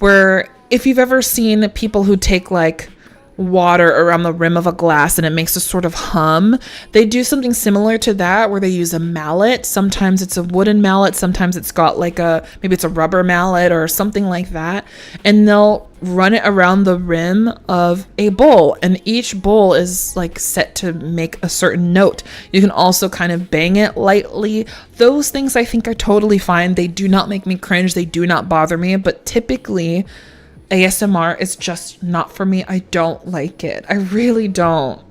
where if you've ever seen people who take like water around the rim of a glass and it makes a sort of hum, they do something similar to that where they use a mallet. Sometimes it's a wooden mallet, sometimes it's got like maybe it's a rubber mallet or something like that, and they'll run it around the rim of a bowl, and each bowl is like set to make a certain note. You can also kind of bang it lightly. Those things I think are totally fine. They do not make me cringe, they do not bother me, but typically ASMR is just not for me. I don't like it. I really don't.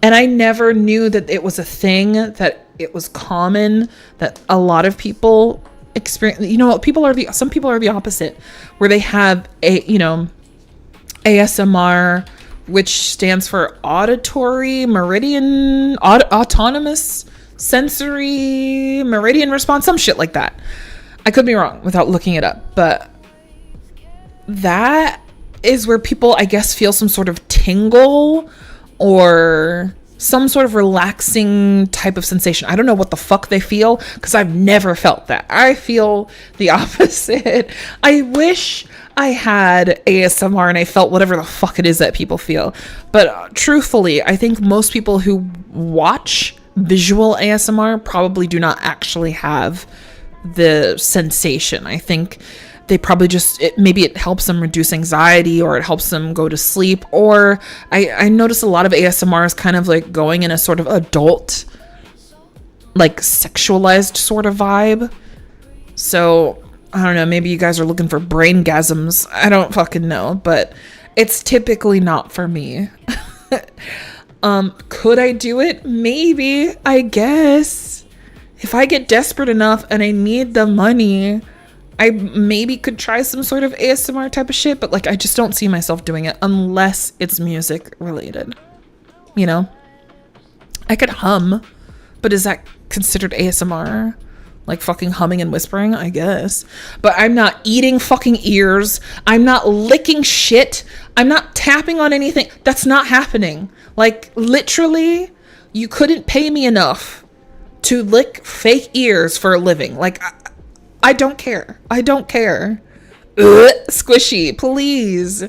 And I never knew that it was a thing, that it was common, that a lot of people experience. You know, some people are the opposite, where they have ASMR, which stands for auditory meridian autonomous sensory meridian response, some shit like that. I could be wrong without looking it up, but that is where people, I guess, feel some sort of tingle or some sort of relaxing type of sensation. I don't know what the fuck they feel, because I've never felt that. I feel the opposite. I wish I had ASMR and I felt whatever the fuck it is that people feel. But truthfully, I think most people who watch visual ASMR probably do not actually have the sensation. I think they probably just, maybe it helps them reduce anxiety, or it helps them go to sleep. Or I notice a lot of ASMR is kind of like going in a sort of adult, like sexualized sort of vibe. So I don't know, maybe you guys are looking for braingasms. I don't fucking know, but it's typically not for me. Could I do it? Maybe, I guess. If I get desperate enough and I need the money, I maybe could try some sort of ASMR type of shit, but like, I just don't see myself doing it unless it's music related. You know? I could hum, but is that considered ASMR? Like fucking humming and whispering, I guess. But I'm not eating fucking ears. I'm not licking shit. I'm not tapping on anything. That's not happening. Like, literally, you couldn't pay me enough to lick fake ears for a living. Like, I don't care. I don't care. Ugh, squishy, please.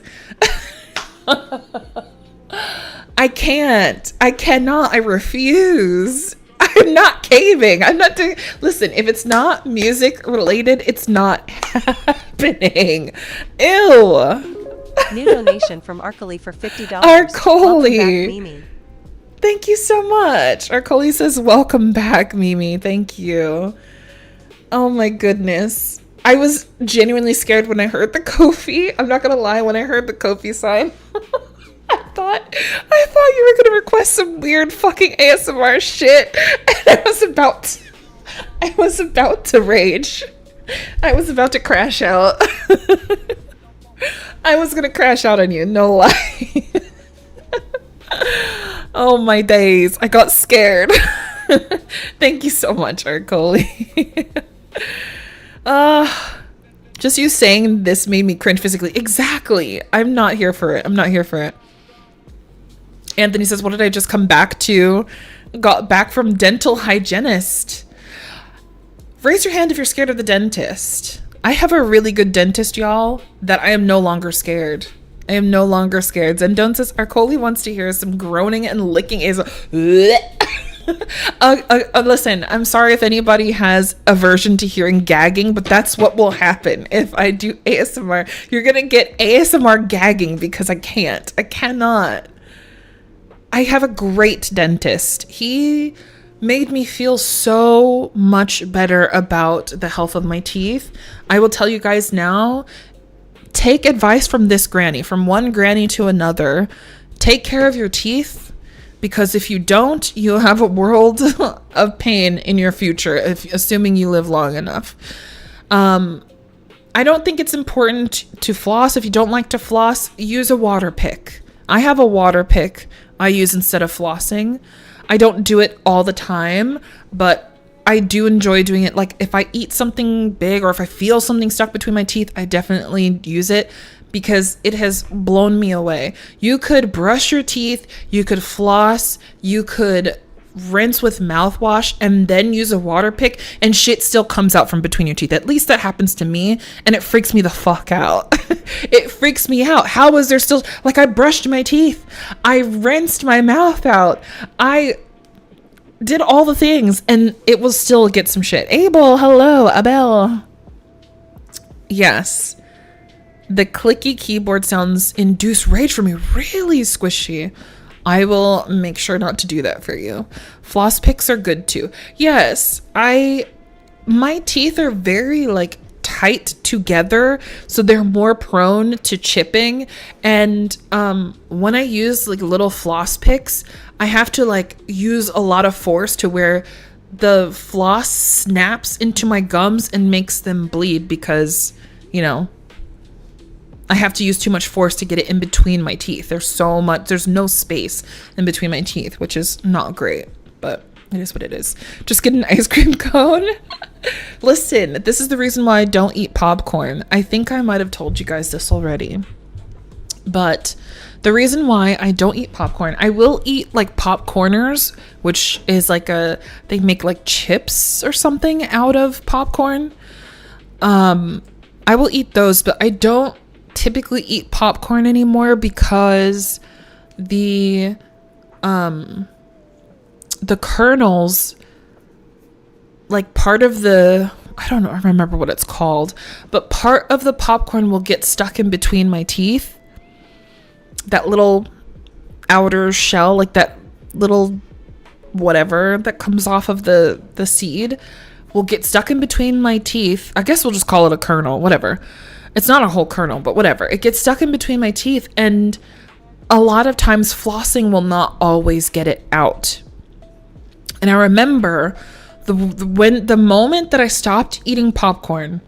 I can't. I cannot. I refuse. I'm not caving. I'm not doing. Listen, if it's not music related, it's not happening. Ew. New donation from Arcoli for $50. Arcoli. Welcome back, Mimi. Thank you so much. Arcoli says, welcome back, Mimi. Thank you. Oh my goodness. I was genuinely scared when I heard the Ko-fi. I'm not gonna lie, when I heard the Ko-fi sign, I thought you were gonna request some weird fucking ASMR shit. And I was about to rage. I was about to crash out. I was gonna crash out on you, no lie. Oh my days. I got scared. Thank you so much, Arcoli. Just you saying this made me cringe physically. Exactly. I'm not here for it. I'm not here for it. Anthony says, what did I just come back to? Got back from dental hygienist. Raise your hand if you're scared of the dentist. I have a really good dentist, y'all, that I am no longer scared. I am no longer scared. Zendon says, Arcoli wants to hear some groaning and licking is. Listen, I'm sorry if anybody has aversion to hearing gagging, but that's what will happen if I do ASMR. You're gonna get ASMR gagging because I cannot. I have a great dentist. He made me feel so much better about the health of my teeth. I will tell you guys now, take advice from this granny, from one granny to another. Take care of your teeth, because if you don't, you'll have a world of pain in your future, assuming you live long enough. I don't think it's important to floss. If you don't like to floss, use a water pick. I have a water pick I use instead of flossing. I don't do it all the time, but I do enjoy doing it. Like if I eat something big or if I feel something stuck between my teeth, I definitely use it because it has blown me away. You could brush your teeth, you could floss, you could rinse with mouthwash and then use a water pick and shit still comes out from between your teeth. At least that happens to me and it freaks me the fuck out. It freaks me out. How is there still, like, I brushed my teeth, I rinsed my mouth out, I did all the things and it will still get some shit. Abel, hello, Abel. Yes. The clicky keyboard sounds induce rage for me. Really, Squishy? I will make sure not to do that for you. Floss picks are good too. Yes, my teeth are very like tight together, so they're more prone to chipping. And when I use like little floss picks, I have to like use a lot of force to where the floss snaps into my gums and makes them bleed because, you know, I have to use too much force to get it in between my teeth. There's no space in between my teeth, which is not great, but It is what it is. Just get an ice cream cone. Listen, this is the reason why I don't eat popcorn. I think I might have told you guys this already. But the reason why I don't eat popcorn, I will eat like popcorners, which is like they make like chips or something out of popcorn. I will eat those, but I don't typically eat popcorn anymore because the kernels, like part of I don't remember what it's called, but part of the popcorn will get stuck in between my teeth. That little outer shell, like that little whatever that comes off of the seed will get stuck in between my teeth. I guess we'll just call it a kernel, whatever. It's not a whole kernel, but whatever. It gets stuck in between my teeth, and a lot of times flossing will not always get it out. And I remember the moment that I stopped eating popcorn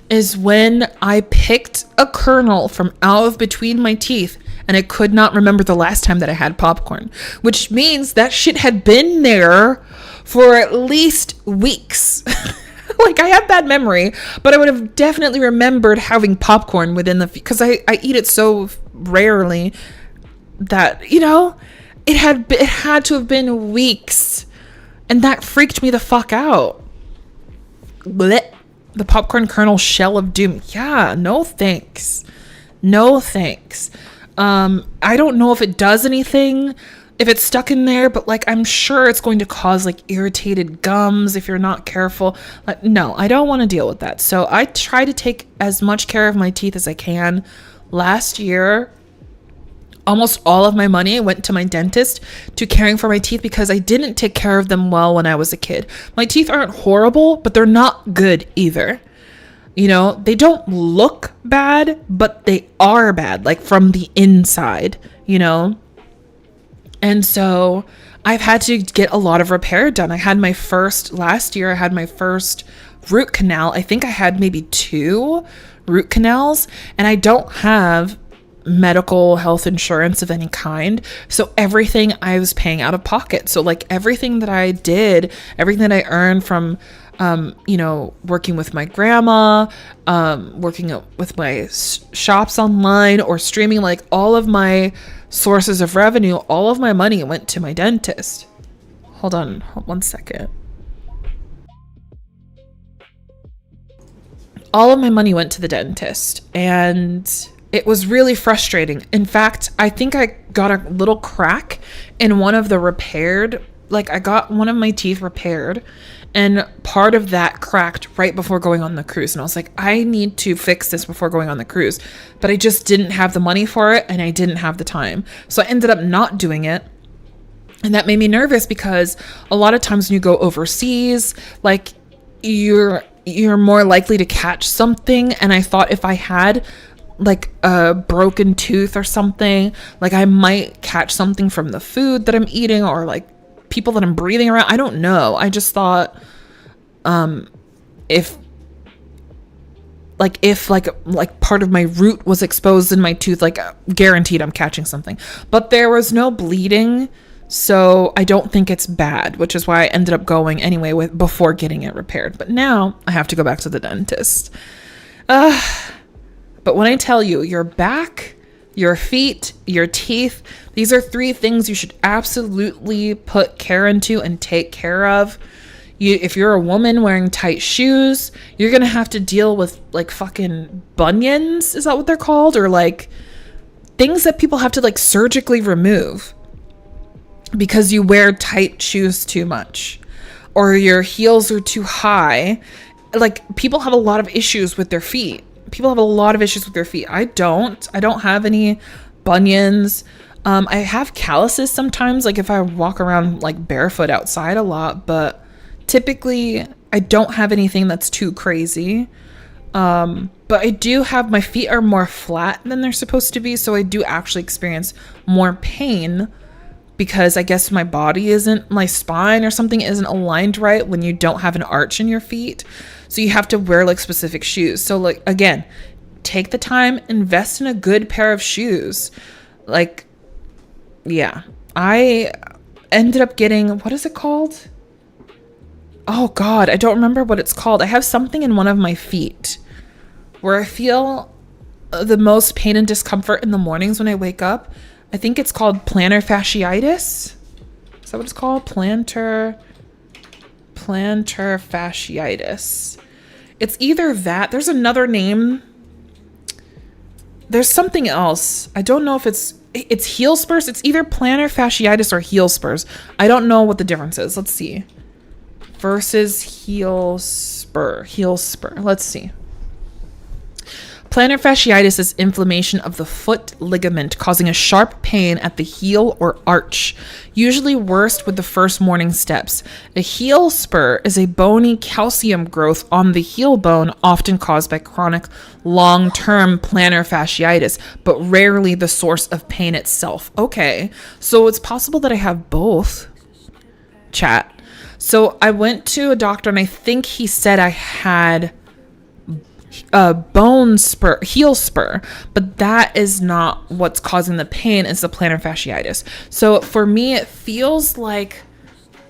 is when I picked a kernel from out of between my teeth, and I could not remember the last time that I had popcorn, which means that shit had been there for at least weeks. Like, I have bad memory, but I would have definitely remembered having popcorn within because I eat it so rarely that, you know, it had to have been weeks, and that freaked me the fuck out. Blech. The popcorn kernel shell of doom. Yeah, no thanks. No thanks. I don't know if it does anything if it's stuck in there, but like I'm sure it's going to cause like irritated gums if you're not careful. Like, no, I don't want to deal with that. So I try to take as much care of my teeth as I can. Last year, almost all of my money went to my dentist to caring for my teeth because I didn't take care of them well when I was a kid. My teeth aren't horrible, but they're not good either. You know, they don't look bad, but they are bad, like from the inside, you know? And so I've had to get a lot of repair done. Last year, I had my first root canal. I think I had maybe 2 root canals, and I don't have medical health insurance of any kind, so everything I was paying out of pocket. So like everything that I did, everything that I earned from you know, working with my grandma, working with my shops online or streaming, like all of my sources of revenue, all of my money went to my dentist. Hold on 1 second. All of my money went to the dentist, and it was really frustrating. In fact, I think I got a little crack in one of the I got one of my teeth repaired, and part of that cracked right before going on the cruise. And I was like, I need to fix this before going on the cruise. But I just didn't have the money for it, and I didn't have the time. So I ended up not doing it. And that made me nervous because a lot of times when you go overseas, like you're more likely to catch something. And I thought if I had like a broken tooth or something, like I might catch something from the food that I'm eating or like people that I'm breathing around. I don't know. I just thought if part of my root was exposed in my tooth, like guaranteed I'm catching something. But there was no bleeding, so I don't think it's bad, which is why I ended up going anyway before getting it repaired. But now I have to go back to the dentist. But when I tell you, your back, your feet, your teeth, these are 3 things you should absolutely put care into and take care of. If you're a woman wearing tight shoes, you're going to have to deal with like fucking bunions. Is that what they're called? Or like things that people have to like surgically remove because you wear tight shoes too much or your heels are too high. Like people have a lot of issues with their feet. I don't have any bunions. I have calluses sometimes, like if I walk around like barefoot outside a lot, but typically I don't have anything that's too crazy. But I do have, my feet are more flat than they're supposed to be. So I do actually experience more pain because I guess my spine or something isn't aligned right when you don't have an arch in your feet. So you have to wear like specific shoes. So like, again, take the time, invest in a good pair of shoes. Like, yeah, I ended up getting, what is it called? oh God, I don't remember what it's called. I have something in one of my feet where I feel the most pain and discomfort in the mornings when I wake up. I think it's called plantar fasciitis. Is that what it's called? Plantar fasciitis. It's either that. There's another name. There's something else. I don't know if it's heel spurs. It's either plantar fasciitis or heel spurs. I don't know what the difference is. Let's see. Versus heel spur. Let's see. Plantar fasciitis is inflammation of the foot ligament causing a sharp pain at the heel or arch, usually worst with the first morning steps. A heel spur is a bony calcium growth on the heel bone, often caused by chronic long-term plantar fasciitis, but rarely the source of pain itself. Okay, so it's possible that I have both. Chat. So I went to a doctor and I think he said I had a heel spur, but that is not what's causing the pain. It's the plantar fasciitis. So for me, it feels like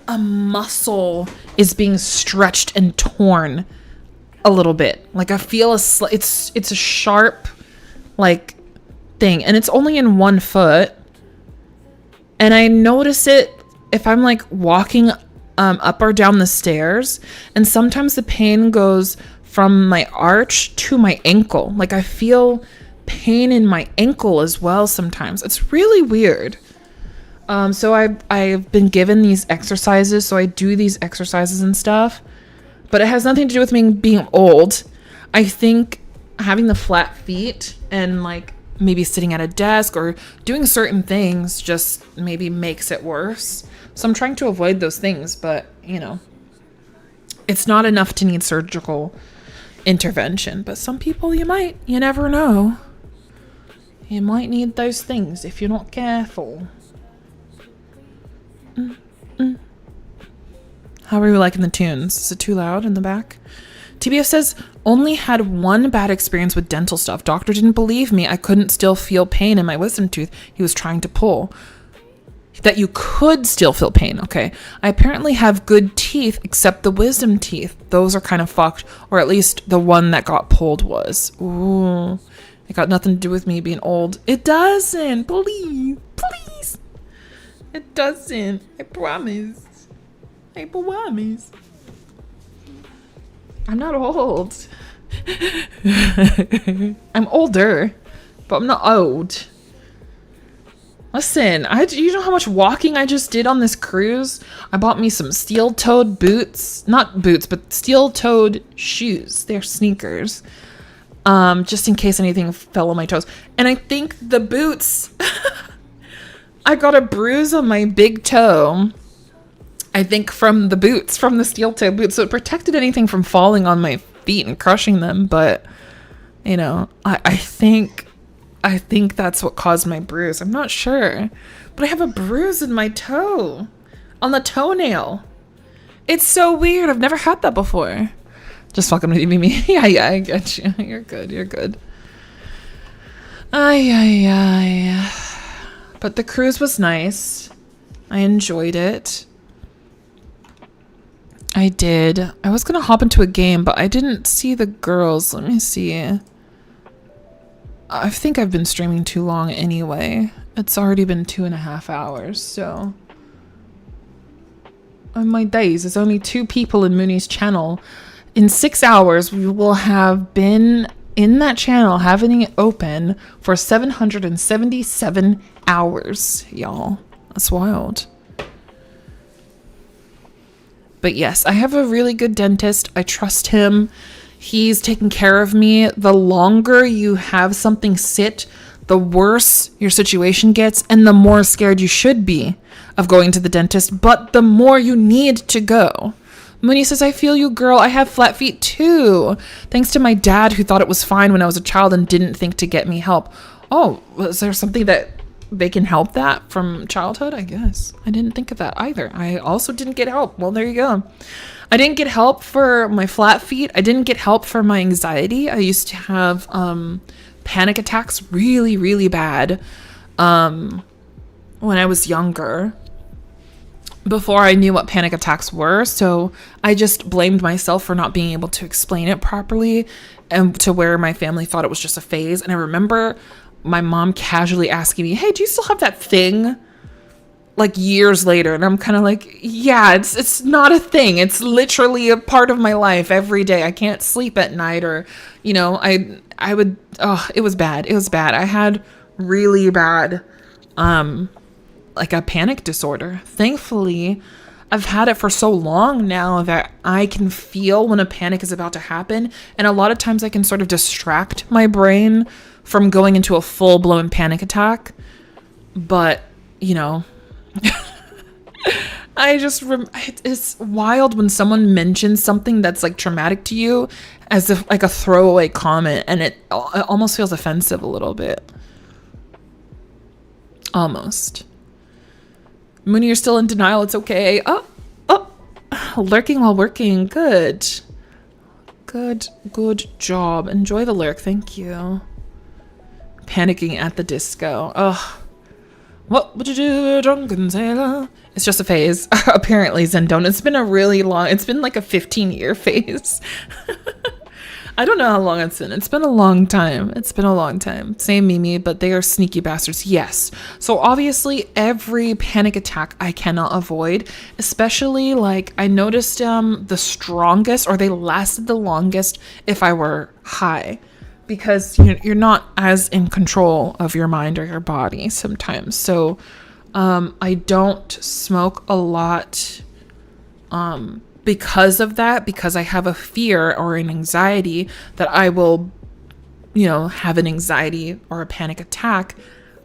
a muscle is being stretched and torn a little bit. Like I feel it's a sharp like thing, and it's only in one foot. And I notice it if I'm like walking up or down the stairs, and sometimes the pain goes from my arch to my ankle. Like I feel pain in my ankle as well sometimes. It's really weird. So I've been given these exercises, so I do these exercises and stuff, but it has nothing to do with me being old. I think having the flat feet and like maybe sitting at a desk or doing certain things just maybe makes it worse. So I'm trying to avoid those things, but you know, it's not enough to need surgical intervention, but some people you never know. You might need those things if you're not careful. How are you liking the tunes? Is it too loud in the back? TBF says, only had one bad experience with dental stuff. Doctor didn't believe me. I couldn't still feel pain in my wisdom tooth he was trying to pull. That you could still feel pain. Okay. I apparently have good teeth except the wisdom teeth. Those are kind of fucked. Or at least the one that got pulled was. Ooh. It got nothing to do with me being old. It doesn't. Please. Please. It doesn't. I promise. I promise. I'm not old. I'm older. But I'm not old. Listen, you know how much walking I just did on this cruise? I bought me some steel-toed boots. Not boots, but steel-toed shoes. They're sneakers. Just in case anything fell on my toes. And I think the boots... I got a bruise on my big toe. I think from the boots, from the steel-toed boots. So it protected anything from falling on my feet and crushing them. But, you know, I think that's what caused my bruise. I'm not sure. But I have a bruise in my toe. On the toenail. It's so weird. I've never had that before. Just fucking with me. Yeah, I get you. You're good. Ay. But the cruise was nice. I enjoyed it. I did. I was going to hop into a game, but I didn't see the girls. Let me see. I think I've been streaming too long anyway. It's already been 2.5 hours, so... Oh my days, there's only 2 people in Mooney's channel. In 6 hours, we will have been in that channel, having it open for 777 hours, y'all. That's wild. But yes, I have a really good dentist. I trust him. He's taking care of me. The longer you have something sit, the worse your situation gets and the more scared you should be of going to the dentist, but the more you need to go. Mooney says, I feel you, girl. I have flat feet too. Thanks to my dad who thought it was fine when I was a child and didn't think to get me help. Oh, was there something that they can help that from childhood? I guess. I didn't think of that either. I also didn't get help. Well, there you go. I didn't get help for my flat feet. I didn't get help for my anxiety. I used to have panic attacks really, really bad when I was younger. before I knew what panic attacks were. So I just blamed myself for not being able to explain it properly, and to where my family thought it was just a phase. And I remember my mom casually asking me, "Hey, do you still have that thing?" Like years later, and I'm kind of like, yeah, it's not a thing. It's literally a part of my life every day. I can't sleep at night, or I would, oh, it was bad. It was bad. I had really bad like a panic disorder. Thankfully, I've had it for so long now that I can feel when a panic is about to happen, and a lot of times I can sort of distract my brain from going into a full-blown panic attack. But it's wild when someone mentions something that's like traumatic to you as if like a throwaway comment, and it almost feels offensive a little bit. Almost. Mooney, you're still in denial. It's okay. Oh, lurking while working. Good job. Enjoy the lurk. Thank you. Panicking at the disco. Oh, what would you do, drunken sailor? It's just a phase. Apparently, Zendone. It's been like a 15-year phase. I don't know how long it's been. It's been a long time. Same Mimi, but they are sneaky bastards. Yes. So obviously every panic attack I cannot avoid, especially like I noticed the strongest, or they lasted the longest if I were high, because you're not as in control of your mind or your body sometimes. So I don't smoke a lot because of that, because I have a fear or an anxiety that I will, have an anxiety or a panic attack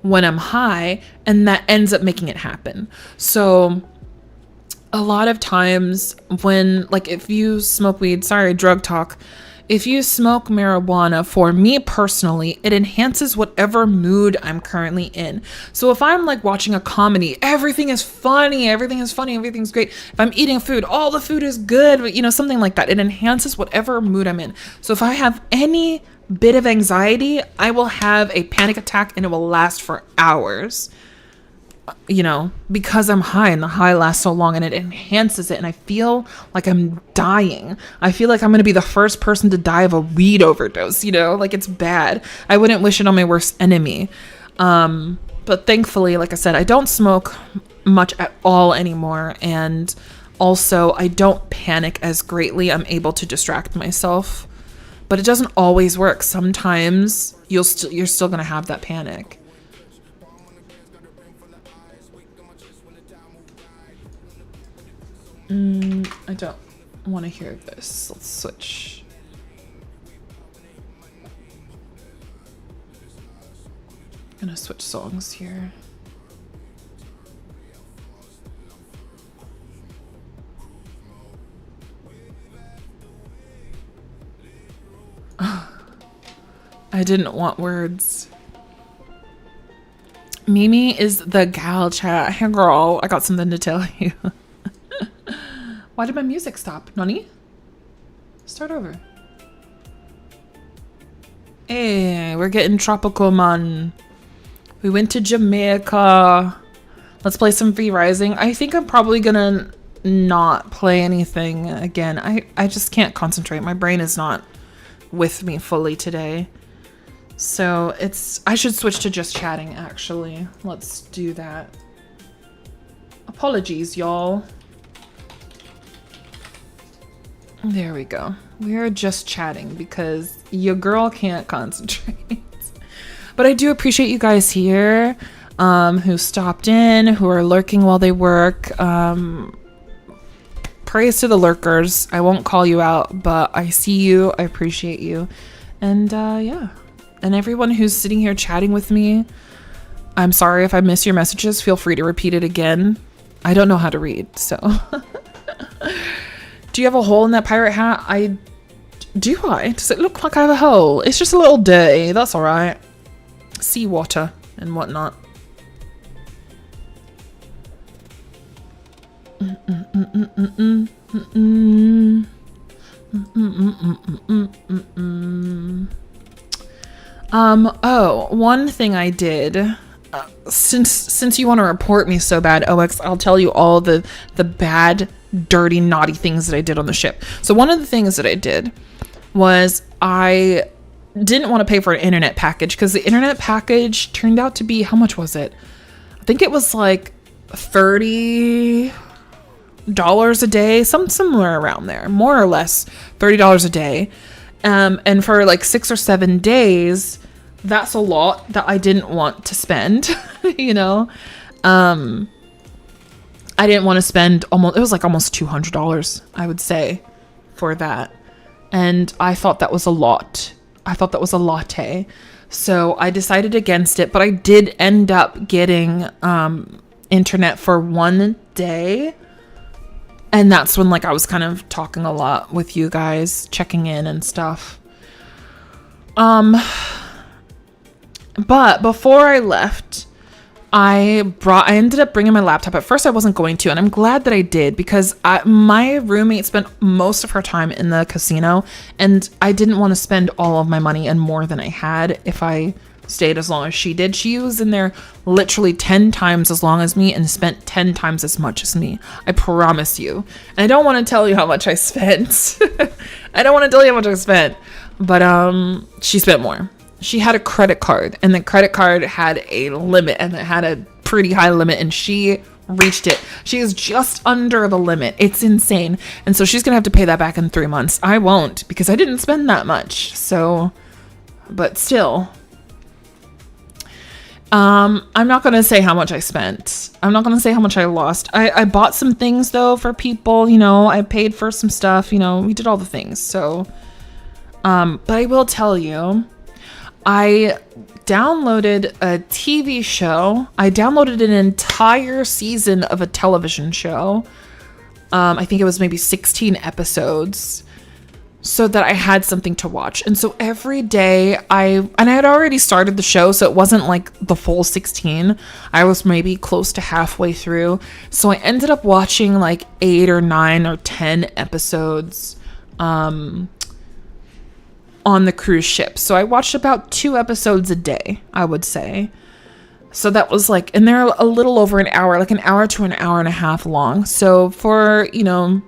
when I'm high, and that ends up making it happen. So a lot of times when, like, if you smoke weed, sorry, drug talk, if you smoke marijuana, for me personally, it enhances whatever mood I'm currently in. So if I'm like watching a comedy, everything is funny, everything's great. If I'm eating food, all the food is good, something like that. It enhances whatever mood I'm in. So if I have any bit of anxiety, I will have a panic attack, and it will last for hours. Because I'm high, and the high lasts so long, and it enhances it, and I feel like I'm dying. I feel like I'm going to be the first person to die of a weed overdose, like it's bad. I wouldn't wish it on my worst enemy. But thankfully, like I said, I don't smoke much at all anymore. And also I don't panic as greatly. I'm able to distract myself, but it doesn't always work. Sometimes you're still going to have that panic. I don't want to hear this. Let's switch. I'm gonna switch songs here. I didn't want words. Mimi is the gal chat. Hey girl, I got something to tell you. Why did my music stop? Nani? Start over. Hey, we're getting tropical, man. We went to Jamaica. Let's play some Free Rising. I think I'm probably gonna not play anything again. I just can't concentrate. My brain is not with me fully today. So I should switch to just chatting, actually. Let's do that. Apologies, y'all. There we go. We're just chatting because your girl can't concentrate. But I do appreciate you guys here who stopped in, who are lurking while they work. Praise to the lurkers. I won't call you out, but I see you. I appreciate you. And yeah. And everyone who's sitting here chatting with me, I'm sorry if I miss your messages. Feel free to repeat it again. I don't know how to read, so... Do you have a hole in that pirate hat? Do I? Does it look like I have a hole? It's just a little dirty. That's all right. Seawater and whatnot. Oh, one thing I did since you want to report me so bad, OX, I'll tell you all the bad, dirty, naughty things that I did on the ship. So one of the things that I did was I didn't want to pay for an internet package, because the internet package turned out to be, how much was it? I think it was like $30 a day, somewhere around there, more or less $30 a day. And for like 6 or 7 days, that's a lot that I didn't want to spend, you know? I didn't want to spend it was like almost $200, I would say, for that. And I thought that was a lot. I thought that was a latte. So I decided against it, but I did end up getting internet for 1 day. And that's when like I was kind of talking a lot with you guys, checking in and stuff. But before I left, I ended up bringing my laptop. At first I wasn't going to, and I'm glad that I did, because my roommate spent most of her time in the casino, and I didn't want to spend all of my money and more than I had if I stayed as long as she did. She was in there literally 10 times as long as me and spent 10 times as much as me. I promise you. And I don't want to tell you how much I spent. I don't want to tell you how much I spent, but she spent more. She had a credit card, and the credit card had a limit, and it had a pretty high limit, and she reached it. She is just under the limit. It's insane. And so she's going to have to pay that back in 3 months. I won't, because I didn't spend that much. So, but still, I'm not going to say how much I spent. I'm not going to say how much I lost. I bought some things though for people, you know, I paid for some stuff, you know, we did all the things. So, but I will tell you, I downloaded a TV show. I downloaded an entire season of a television show. I think it was maybe 16 episodes, so that I had something to watch. And so every day I had already started the show, so it wasn't like the full 16. I was maybe close to halfway through. So I ended up watching like 8 or 9 or 10 episodes on the cruise ship. So I watched about 2 episodes a day, I would say. So that was like, and they're a little over an hour, like an hour to an hour and a half long. So for, you know,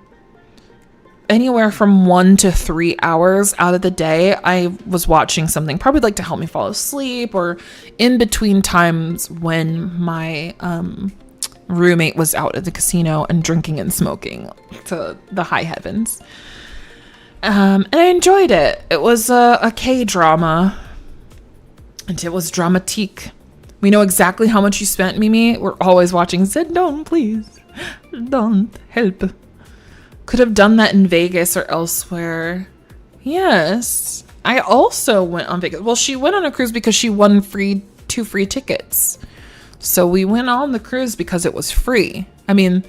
anywhere from 1 to 3 hours out of the day, I was watching something, probably like to help me fall asleep, or in between times when my roommate was out at the casino and drinking and smoking to the high heavens. And I enjoyed it. It was a K-drama, and it was dramatique. We know exactly how much you spent, Mimi. We're always watching. Said, don't, please. Don't. Help. Could have done that in Vegas or elsewhere. Yes. I also went on Vegas. Well, she went on a cruise because she won 2 free tickets. So we went on the cruise because it was free. I mean,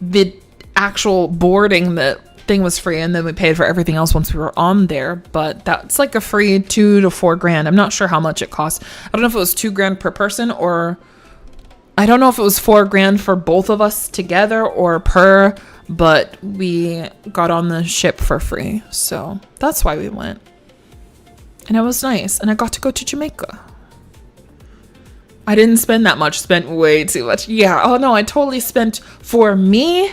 the actual boarding, the thing was free, and then we paid for everything else once we were on there. But that's like a free $2 to $4 grand. I'm not sure how much it cost. I don't know if it was $2 grand per person, or I don't know if it was $4 grand for both of us together or per, but we got on the ship for free. So that's why we went. And it was nice. And I got to go to Jamaica. I didn't spend that much, spent way too much. Yeah. Oh no, I totally spent for me.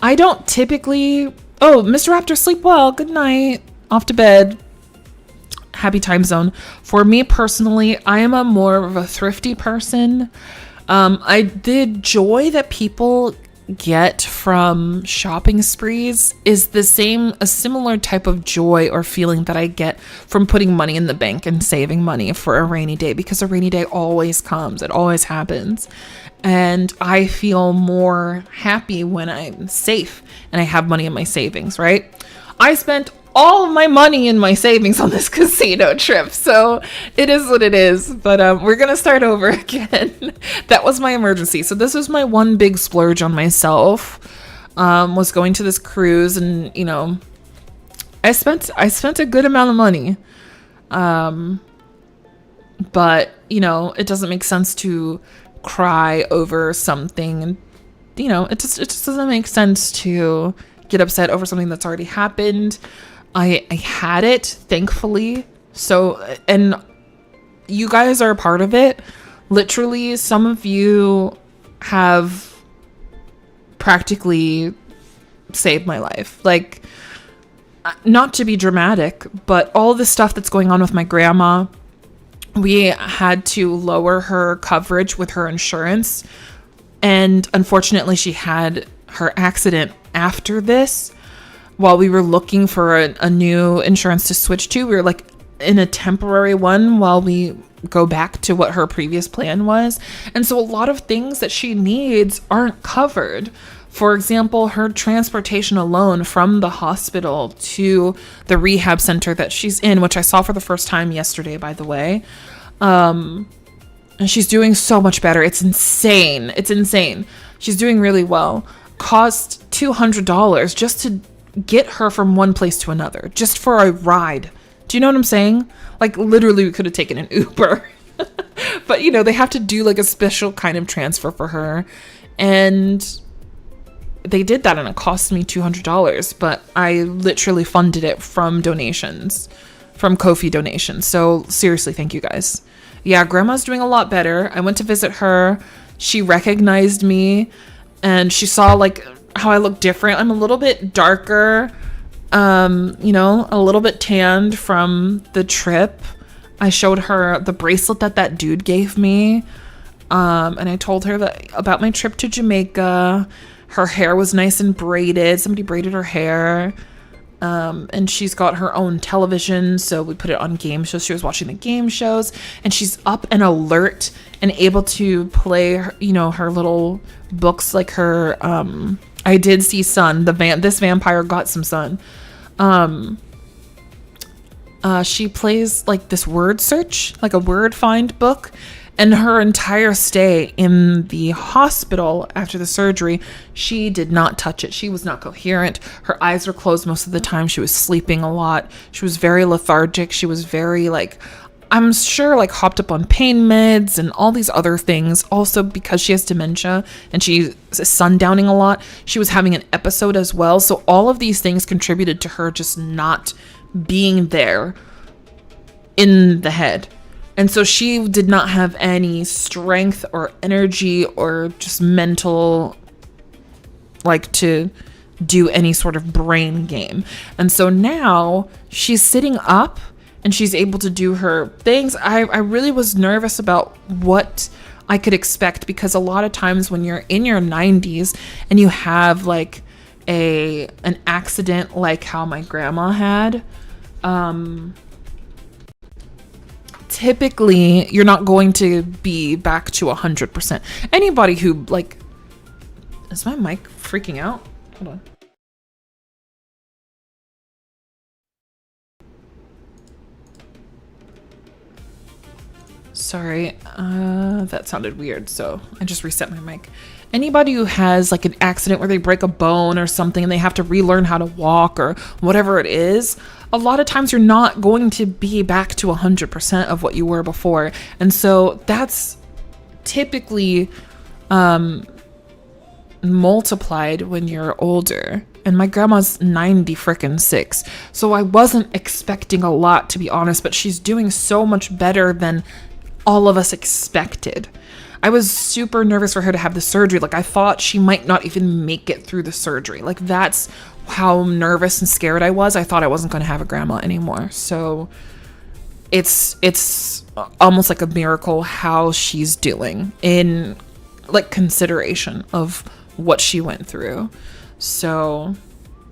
I don't typically, Mr. Raptor, sleep well. Good night. Off to bed. Happy time zone. For me personally, I am a more of a thrifty person. The joy that people get from shopping sprees is a similar type of joy or feeling that I get from putting money in the bank and saving money for a rainy day, because a rainy day always comes. It always happens. And I feel more happy when I'm safe and I have money in my savings, right? I spent all of my money in my savings on this casino trip, so it is what it is. But we're gonna start over again. That was my emergency. So this was my one big splurge on myself, was going to this cruise, and you know, I spent a good amount of money. But you know, it doesn't make sense to cry over something, and you know, it just doesn't make sense to get upset over something that's already happened. I had it, thankfully. So, and you guys are a part of it. Literally, some of you have practically saved my life. Like, not to be dramatic, but all the stuff that's going on with my grandma, we had to lower her coverage with her insurance. And unfortunately, she had her accident after this. While we were looking for a new insurance to switch to, we were like in a temporary one while we go back to what her previous plan was. And so a lot of things that she needs aren't covered. For example, her transportation alone from the hospital to the rehab center that she's in, which I saw for the first time yesterday, by the way. And she's doing so much better. It's insane. It's insane. She's doing really well. Cost $200 just to get her from one place to another, just for a ride. Do you know what I'm saying? Like, literally, we could have taken an Uber. But, you know, they have to do like a special kind of transfer for her. And they did that, and it cost me $200, but I literally funded it from donations, from Ko-fi donations. So seriously, thank you guys. Yeah, grandma's doing a lot better. I went to visit her. She recognized me, and she saw like how I look different. I'm a little bit darker, you know, a little bit tanned from the trip. I showed her the bracelet that dude gave me. And I told her that about my trip to Jamaica. Her hair was nice and braided. Somebody braided her hair. And she's got her own television, so we put it on game shows. She was watching the game shows, and she's up and alert and able to play her, you know, her little books, like her I Did See Sun, this vampire got some sun. She plays like this word search, like a word find book. And her entire stay in the hospital after the surgery, she did not touch it. She was not coherent. Her eyes were closed most of the time. She was sleeping a lot. She was very lethargic. She was very like, I'm sure, like hopped up on pain meds and all these other things. Also, because she has dementia and she's sundowning a lot, she was having an episode as well. So all of these things contributed to her just not being there in the head. And so she did not have any strength or energy or just mental, like, to do any sort of brain game. And so now she's sitting up and she's able to do her things. I really was nervous about what I could expect, because a lot of times when you're in your 90s and you have like an accident like how my grandma had, typically you're not going to be back to 100%. Anybody who like, is my mic freaking out? Hold on. Sorry, that sounded weird, so I just reset my mic. Anybody who has like an accident where they break a bone or something and they have to relearn how to walk or whatever it is, a lot of times you're not going to be back to 100% of what you were before. And so that's typically multiplied when you're older. And my grandma's 90 frickin' 6. So I wasn't expecting a lot, to be honest, but she's doing so much better than all of us expected. I was super nervous for her to have the surgery. Like, I thought she might not even make it through the surgery. Like, that's how nervous and scared I was. I thought I wasn't going to have a grandma anymore. So it's almost like a miracle how she's doing in like consideration of what she went through. So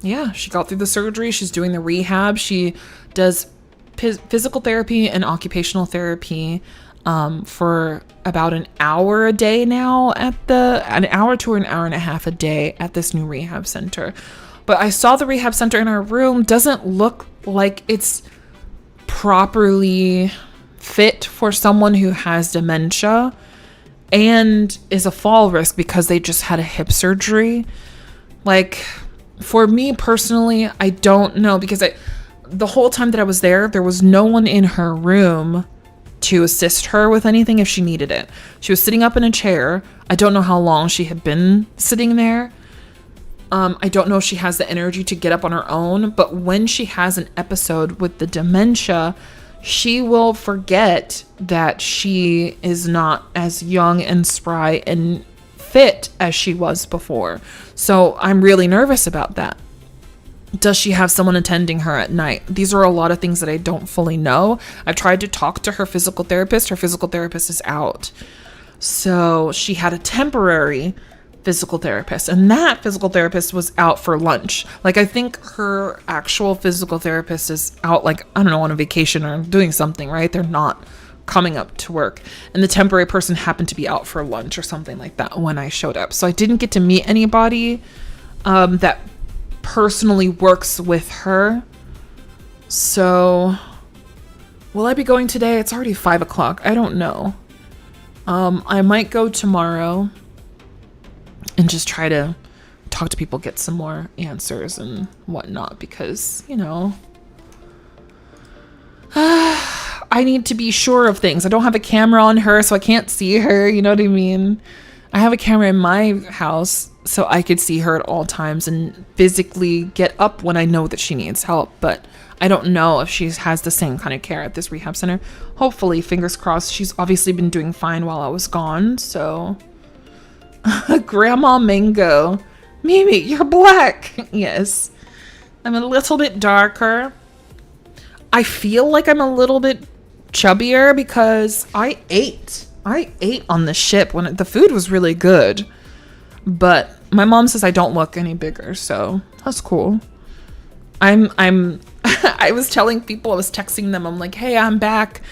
yeah, she got through the surgery. She's doing the rehab. She does physical therapy and occupational therapy for about an hour a day now an hour to an hour and a half a day at this new rehab center. But I saw the rehab center in our room doesn't look like it's properly fit for someone who has dementia and is a fall risk because they just had a hip surgery. Like, for me personally, I don't know, because the whole time that I was there was no one in her room to assist her with anything if she needed it. She was sitting up in a chair. I don't know how long she had been sitting there. I don't know if she has the energy to get up on her own, but when she has an episode with the dementia, she will forget that she is not as young and spry and fit as she was before. So I'm really nervous about that. Does she have someone attending her at night? These are a lot of things that I don't fully know. I've tried to talk to her physical therapist. Her physical therapist is out. So she had a temporary physical therapist, and that physical therapist was out for lunch. Like, I think her actual physical therapist is out, like, I don't know, on a vacation or doing something, right? They're not coming up to work. And the temporary person happened to be out for lunch or something like that when I showed up. So I didn't get to meet anybody that personally works with her. So will I be going today? It's already 5 o'clock. I don't know. I might go tomorrow and just try to talk to people, get some more answers and whatnot, because, you know, I need to be sure of things. I don't have a camera on her, so I can't see her. You know what I mean? I have a camera in my house, so I could see her at all times and physically get up when I know that she needs help. But I don't know if she has the same kind of care at this rehab center. Hopefully, fingers crossed. She's obviously been doing fine while I was gone, so... Grandma Mango. Mimi, you're black. Yes. I'm a little bit darker. I feel like I'm a little bit chubbier because I ate on the ship when the food was really good. But my mom says I don't look any bigger, so that's cool. I was telling people, I was texting them, I'm like, hey, I'm back.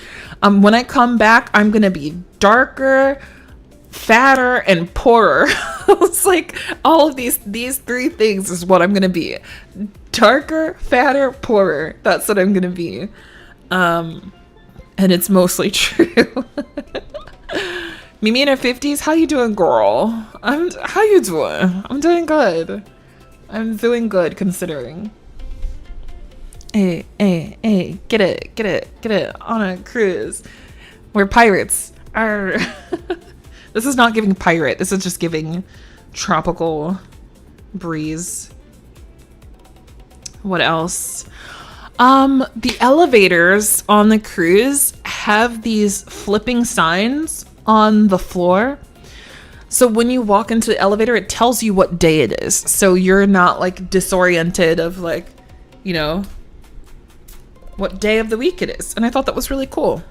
When I come back, I'm gonna be darker, fatter, and poorer. I was like, all of these three things is what I'm gonna be. Darker, fatter, poorer. That's what I'm gonna be. And it's mostly true. Mimi in her 50s, how you doing, girl? How you doing? I'm doing good. I'm doing good considering. Hey, get it on a cruise. We're pirates. Arr. This is not giving pirate. This is just giving tropical breeze. What else? The elevators on the cruise have these flipping signs on the floor. So when you walk into the elevator, it tells you what day it is. So you're not like disoriented of like, you know, what day of the week it is. And I thought that was really cool.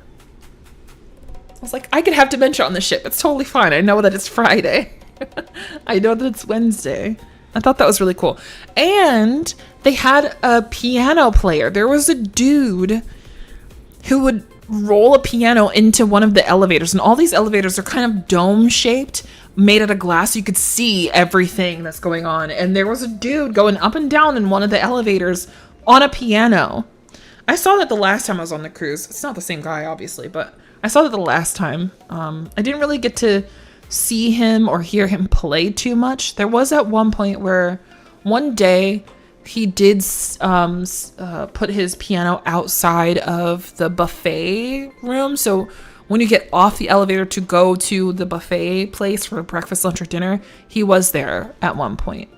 I was like, I could have dementia on the ship. It's totally fine. I know that it's Friday. I know that it's Wednesday. I thought that was really cool. And they had a piano player. There was a dude who would roll a piano into one of the elevators. And all these elevators are kind of dome shaped, made out of glass. You could see everything that's going on. And there was a dude going up and down in one of the elevators on a piano. I saw that the last time I was on the cruise. It's not the same guy, obviously, but I saw that the last time. I didn't really get to see him or hear him play too much. There was at one point where one day he did put his piano outside of the buffet room. So when you get off the elevator to go to the buffet place for breakfast, lunch, or dinner, he was there at one point.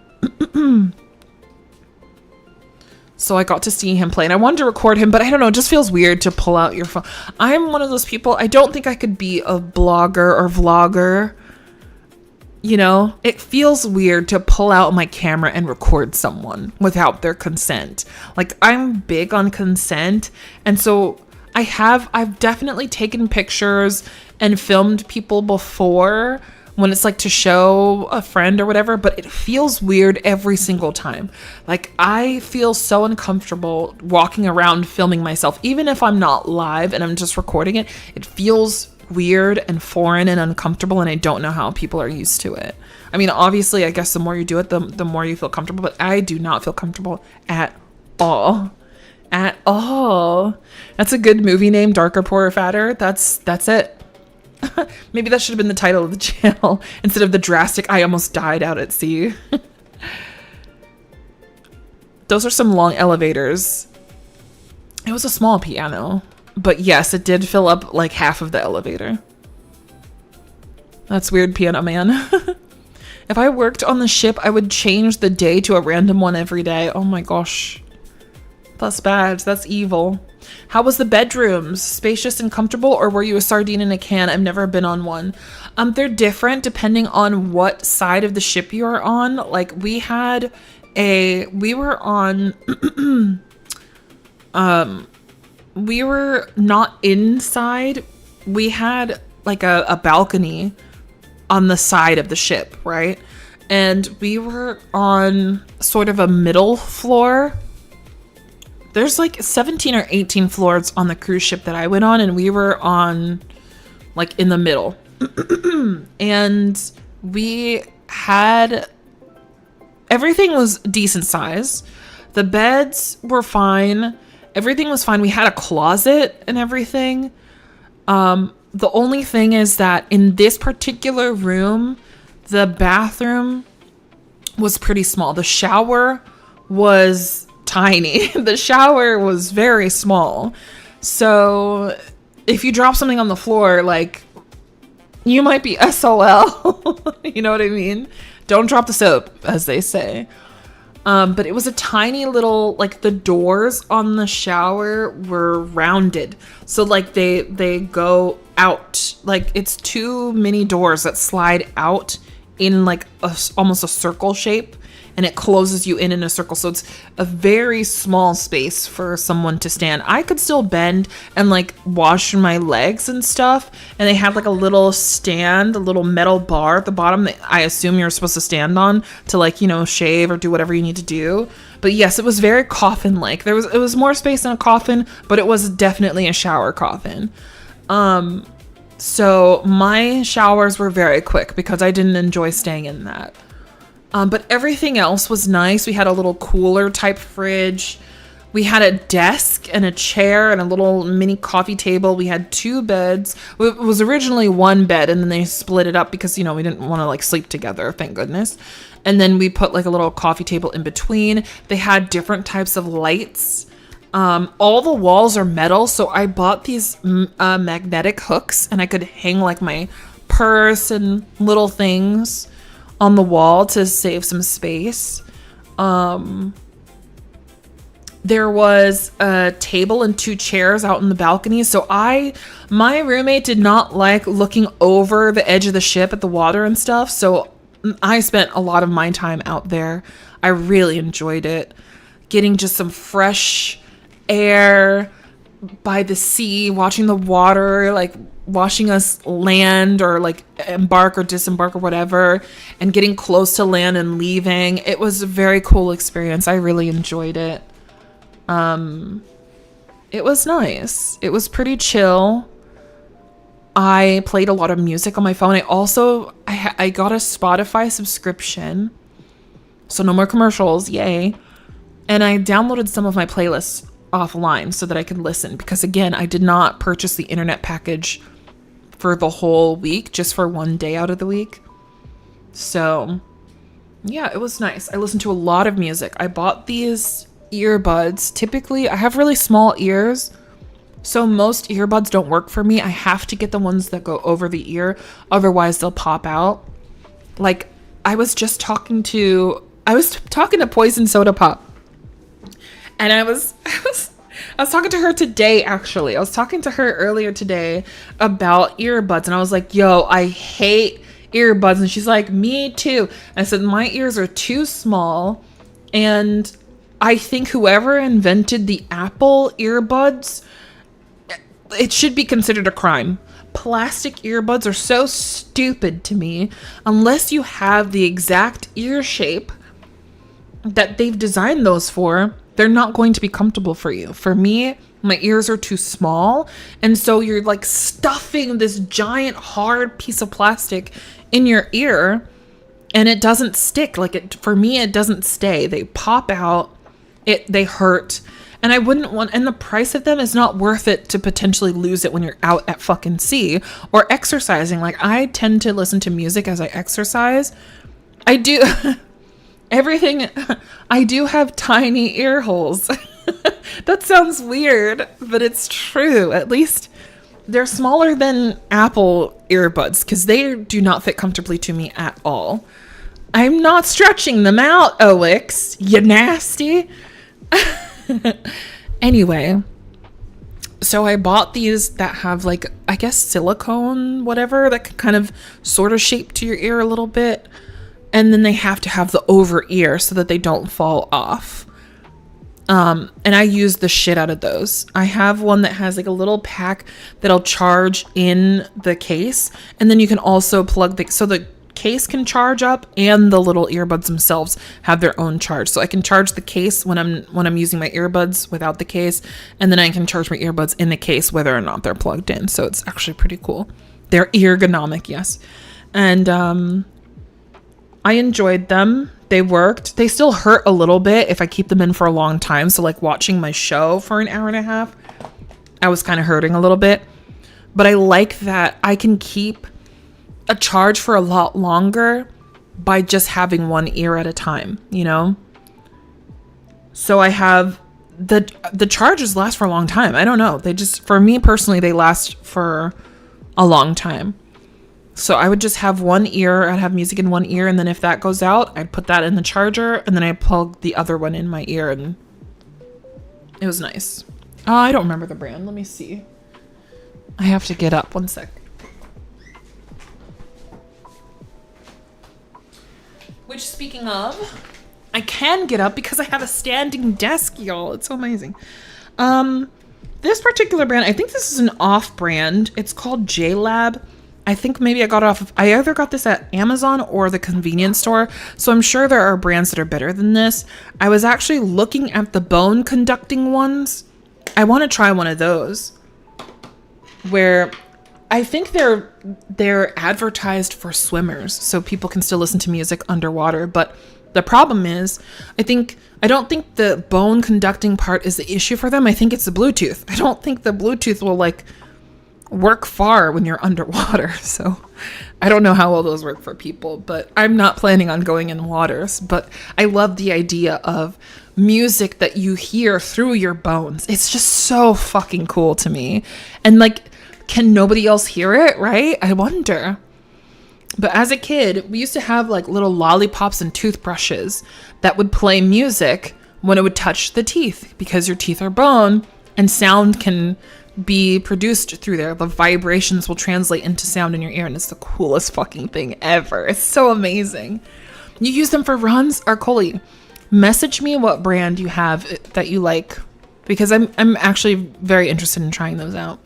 So I got to see him play and I wanted to record him, but I don't know, it just feels weird to pull out your phone. I'm one of those people, I don't think I could be a blogger or vlogger. You know, it feels weird to pull out my camera and record someone without their consent. Like, I'm big on consent. And so I've definitely taken pictures and filmed people before when it's like to show a friend or whatever, but it feels weird every single time. Like, I feel so uncomfortable walking around filming myself, even if I'm not live and I'm just recording it. It feels weird and foreign and uncomfortable, and I don't know how people are used to it. I mean, obviously, I guess the more you do it, the more you feel comfortable, but I do not feel comfortable at all. At all. That's a good movie name, Darker, Poorer, Fatter. That's it. Maybe that should have been the title of the channel instead of the drastic I almost died out at sea. Those are some long elevators. It was a small piano, but yes, it did fill up like half of the elevator. That's weird, piano man. If I worked on the ship, I would change the day to a random one every day. Oh my gosh. That's bad. That's evil. How was the bedrooms? Spacious and comfortable, or were you a sardine in a can? I've never been on one. They're different depending on what side of the ship you are on. Like we were on we were not inside. We had like a balcony on the side of the ship, right? And we were on sort of a middle floor. There's like 17 or 18 floors on the cruise ship that I went on, and we were on like in the middle. And we had, everything was decent size. The beds were fine. Everything was fine. We had a closet and everything. The only thing is that in this particular room, the bathroom was pretty small. The shower was tiny. The shower was very small. So if you drop something on the floor, like, you might be SOL. You know what I mean? Don't drop the soap, as they say. But it was a tiny little, like, the doors on the shower were rounded. So like they go out, like it's two mini doors that slide out in like almost a circle shape, and it closes you in a circle. So it's a very small space for someone to stand. I could still bend and like wash my legs and stuff. And they had like a little stand, a little metal bar at the bottom that I assume you're supposed to stand on to like, you know, shave or do whatever you need to do. But yes, it was very coffin-like. It was more space than a coffin, but it was definitely a shower coffin. So my showers were very quick because I didn't enjoy staying in that. But everything else was nice. We had a little cooler type fridge. We had a desk and a chair and a little mini coffee table. We had two beds. It was originally one bed, and then they split it up because, you know, we didn't want to like sleep together, thank goodness. And then we put like a little coffee table in between. They had different types of lights. All the walls are metal, so I bought these magnetic hooks, and I could hang like my purse and little things on the wall to save some space. There was a table and two chairs out in the balcony. So my roommate did not like looking over the edge of the ship at the water and stuff. So I spent a lot of my time out there. I really enjoyed it. Getting just some fresh air by the sea, watching the water, like watching us land or like embark or disembark or whatever, and getting close to land and leaving. It was a very cool experience. I really enjoyed it. It was nice. It was pretty chill. I played a lot of music on my phone. I got a Spotify subscription, so no more commercials, yay. And I downloaded some of my playlists offline so that I could listen, because again, I did not purchase the internet package for the whole week, just for one day out of the week. So yeah, it was nice. I listened to a lot of music. I bought these earbuds. Typically I have really small ears, so most earbuds don't work for me. I have to get the ones that go over the ear, otherwise they'll pop out. Like I was talking to Poison Soda Pop, and I was talking to her today, actually. I was talking to her earlier today about earbuds, and I was like, yo, I hate earbuds. And she's like, me too. And I said, my ears are too small, and I think whoever invented the Apple earbuds, it should be considered a crime. Plastic earbuds are so stupid to me. Unless you have the exact ear shape that they've designed those for, they're not going to be comfortable for you. For me, my ears are too small, and so you're like stuffing this giant hard piece of plastic in your ear, and it doesn't stick. For me, it doesn't stay. They pop out. They hurt, and I wouldn't want, and the price of them is not worth it to potentially lose it when you're out at fucking sea or exercising. Like, I tend to listen to music as I exercise. I do everything. I do have tiny ear holes. That sounds weird, but it's true. At least they're smaller than Apple earbuds, because they do not fit comfortably to me at all. I'm not stretching them out, Alex, you nasty. Anyway, so I bought these that have like, I guess silicone, whatever, that can kind of sort of shape to your ear a little bit. And then they have to have the over ear so that they don't fall off. And I use the shit out of those. I have one that has like a little pack that'll charge in the case. And then you can also plug so the case can charge up and the little earbuds themselves have their own charge. So I can charge the case when I'm using my earbuds without the case. And then I can charge my earbuds in the case whether or not they're plugged in. So it's actually pretty cool. They're ergonomic, yes. And I enjoyed them. They worked. They still hurt a little bit if I keep them in for a long time. So like watching my show for an hour and a half, I was kind of hurting a little bit. But I like that I can keep a charge for a lot longer by just having one ear at a time, you know? So I have the chargers last for a long time. I don't know. They just, for me personally, they last for a long time. So I would just have one ear. I'd have music in one ear. And then if that goes out, I'd put that in the charger. And then I plug the other one in my ear. And it was nice. I don't remember the brand. Let me see. I have to get up. One sec. Which, speaking of, I can get up because I have a standing desk, y'all. It's so amazing. This particular brand, I think this is an off brand. It's called J-Lab. I think maybe I got it off of, I either got this at Amazon or the convenience store. So I'm sure there are brands that are better than this. I was actually looking at the bone conducting ones. I want to try one of those where I think they're advertised for swimmers so people can still listen to music underwater. But the problem is, I don't think the bone conducting part is the issue for them. I think it's the Bluetooth. I don't think the Bluetooth will like work far when you're underwater. So I don't know how well those work for people, but I'm not planning on going in waters. But I love the idea of music that you hear through your bones. It's just so fucking cool to me. And like, can nobody else hear it, right? I wonder. But as a kid, we used to have like little lollipops and toothbrushes that would play music when it would touch the teeth, because your teeth are bone and sound can be produced through there. The vibrations will translate into sound in your ear, and it's the coolest fucking thing ever. It's so amazing. You use them for runs? Arcoli, message me what brand you have that you like, because I'm actually very interested in trying those out.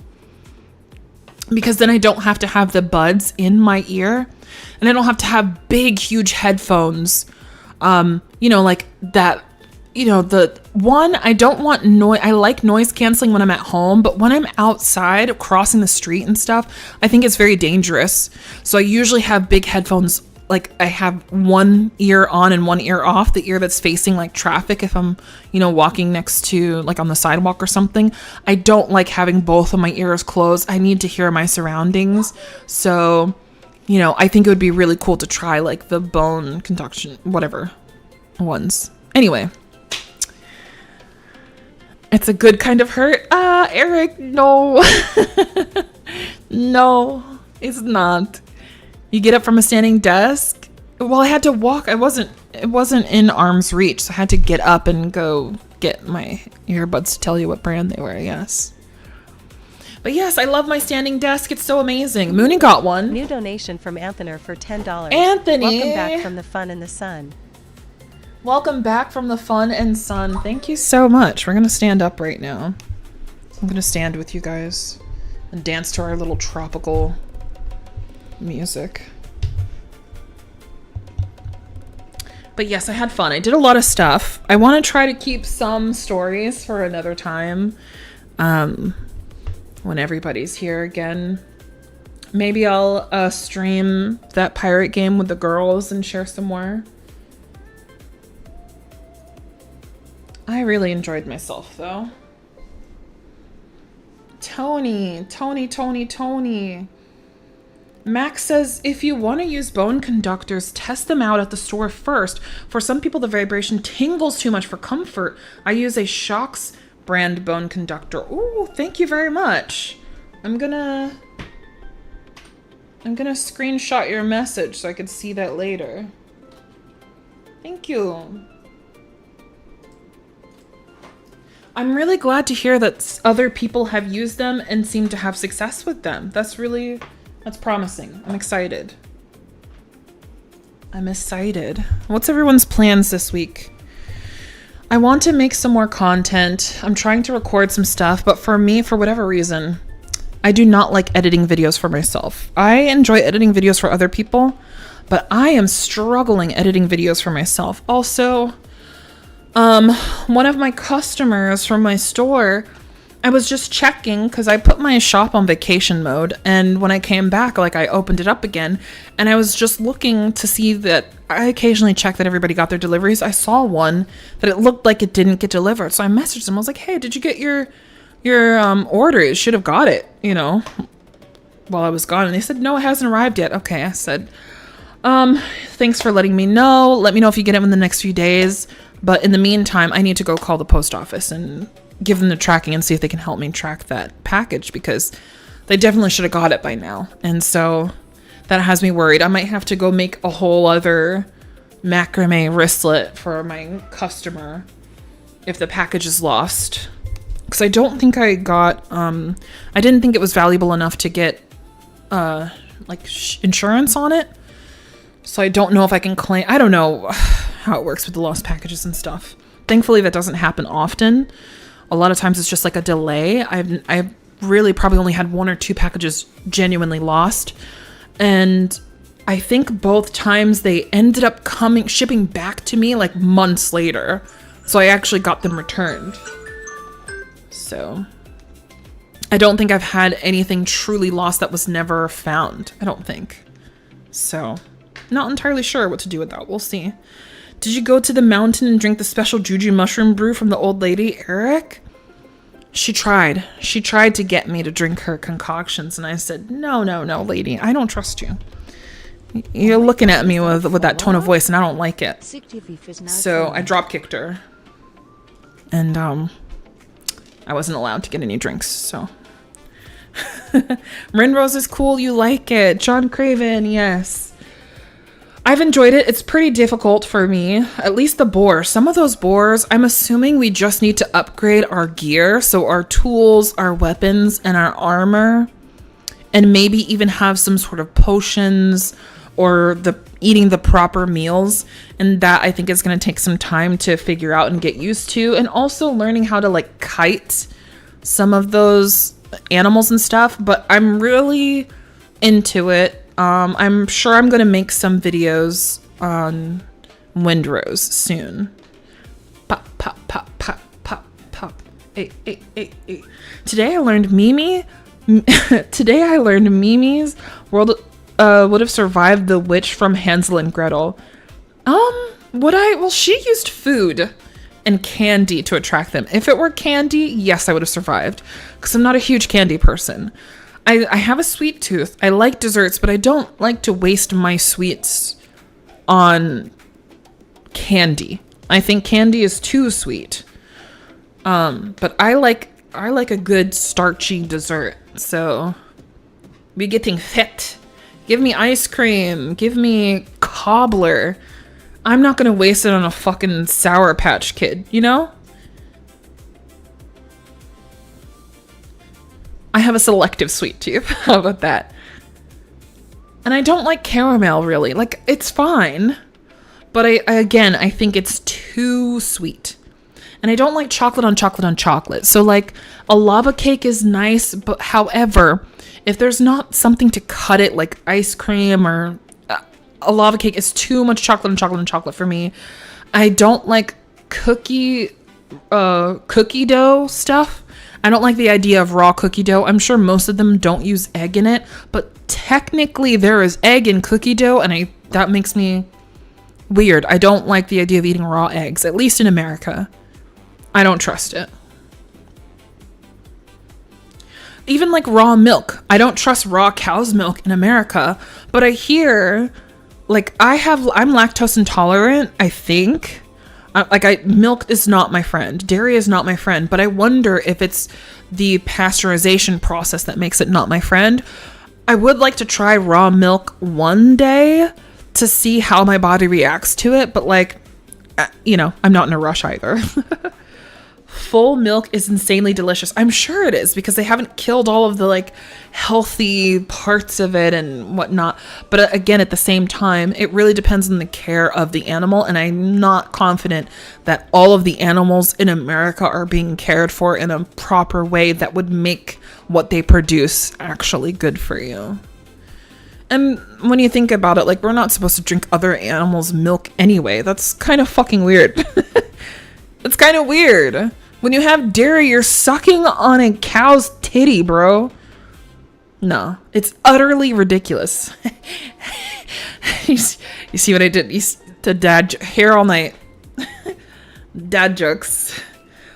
Because then I don't have to have the buds in my ear, and I don't have to have big, huge headphones. Like that, the one, I don't want noise. I like noise canceling when I'm at home, but when I'm outside crossing the street and stuff, I think it's very dangerous. So I usually have big headphones. Like I have one ear on and one ear off, the ear that's facing like traffic if I'm, walking next to like on the sidewalk or something. I don't like having both of my ears closed. I need to hear my surroundings. So, I think it would be really cool to try like the bone conduction, whatever ones. Anyway, it's a good kind of hurt. Eric, no. No, it's not. You get up from a standing desk. Well, I had to walk. It wasn't in arm's reach, so I had to get up and go get my earbuds to tell you what brand they were, I guess. But yes, I love my standing desk. It's so amazing. Mooney got one. New donation from Anthony for $10. Anthony! Welcome back from the fun and the sun. Welcome back from the fun and sun. Thank you so much. We're going to stand up right now. I'm going to stand with you guys and dance to our little tropical music. But yes, I had fun. I did a lot of stuff. I want to try to keep some stories for another time, when everybody's here again. Maybe I'll stream that pirate game with the girls and share some more. I really enjoyed myself though. Tony. Max says, if you want to use bone conductors, test them out at the store first. For some people, the vibration tingles too much for comfort. I use a Shocks brand bone conductor. Ooh, thank you very much. I'm gonna screenshot your message so I can see that later. Thank you. I'm really glad to hear that other people have used them and seem to have success with them. That's promising. I'm excited. What's everyone's plans this week? I want to make some more content. I'm trying to record some stuff, but for me, for whatever reason, I do not like editing videos for myself. I enjoy editing videos for other people, but I am struggling editing videos for myself. Also, one of my customers from my store, I was just checking because I put my shop on vacation mode, and when I came back, like, I opened it up again, and I was just looking to see that I occasionally check that everybody got their deliveries. I saw one that it looked like it didn't get delivered, so I messaged them. I was like, hey, did you get your order? You should have got it, while I was gone. And they said, no, it hasn't arrived yet. Okay, I said, thanks for letting me know. Let me know if you get it in the next few days. But in the meantime, I need to go call the post office and give them the tracking and see if they can help me track that package, because they definitely should have got it by now. And so that has me worried. I might have to go make a whole other macrame wristlet for my customer if the package is lost. Because I don't think I got, I didn't think it was valuable enough to get, insurance on it. So I don't know if I can claim, I don't know how it works with the lost packages and stuff. Thankfully, that doesn't happen often. A lot of times it's just like a delay. I've really probably only had 1 or 2 packages genuinely lost. And I think both times they ended up shipping back to me like months later. So I actually got them returned. So I don't think I've had anything truly lost that was never found. I don't think. So not entirely sure what to do with that. We'll see. Did you go to the mountain and drink the special juju mushroom brew from the old lady, Eric? She tried. She tried to get me to drink her concoctions, and I said, no, lady, I don't trust you. You're looking at me with that tone of voice, and I don't like it. So I drop kicked her. And I wasn't allowed to get any drinks, so. Rinrose is cool. You like it. John Craven, yes. I've enjoyed it. It's pretty difficult for me. At least the boar. Some of those boars, I'm assuming we just need to upgrade our gear. So our tools, our weapons, and our armor. And maybe even have some sort of potions or eating the proper meals. And that, I think, is going to take some time to figure out and get used to. And also learning how to kite some of those animals and stuff. But I'm really into it. I'm sure I'm going to make some videos on Windrose soon. Pop, pop, pop, pop, pop, pop. Hey. Today I learned Mimi's world would have survived the witch from Hansel and Gretel. Well, she used food and candy to attract them. If it were candy, yes, I would have survived, because I'm not a huge candy person. I have a sweet tooth. I like desserts, but I don't like to waste my sweets on candy. I think candy is too sweet. But I like a good starchy dessert. So we getting fit. Give me ice cream. Give me cobbler. I'm not gonna waste it on a fucking Sour Patch Kid, you know? I have a selective sweet tooth. How about that? And I don't like caramel, really. It's fine. But I think it's too sweet. And I don't like chocolate on chocolate on chocolate. So, a lava cake is nice. But however, if there's not something to cut it, like ice cream or a lava cake, is too much chocolate on chocolate on chocolate for me. I don't like cookie dough stuff. I don't like the idea of raw cookie dough. I'm sure most of them don't use egg in it, but technically there is egg in cookie dough, and that makes me weird. I don't like the idea of eating raw eggs, at least in America. I don't trust it. Even raw milk. I don't trust raw cow's milk in America, but I hear I'm lactose intolerant, I think. Milk is not my friend. Dairy is not my friend. But I wonder if it's the pasteurization process that makes it not my friend. I would like to try raw milk one day to see how my body reacts to it. But I'm not in a rush either. Full milk is insanely delicious. I'm sure it is because they haven't killed all of the like healthy parts of it and whatnot. But again, at the same time, it really depends on the care of the animal. And I'm not confident that all of the animals in America are being cared for in a proper way that would make what they produce actually good for you. And when you think about it, like, we're not supposed to drink other animals' milk anyway. That's kind of fucking weird. It's kind of weird. When you have dairy, you're sucking on a cow's titty, bro. No, it's utterly ridiculous. You see what I did? The dad hair all night. Dad jokes.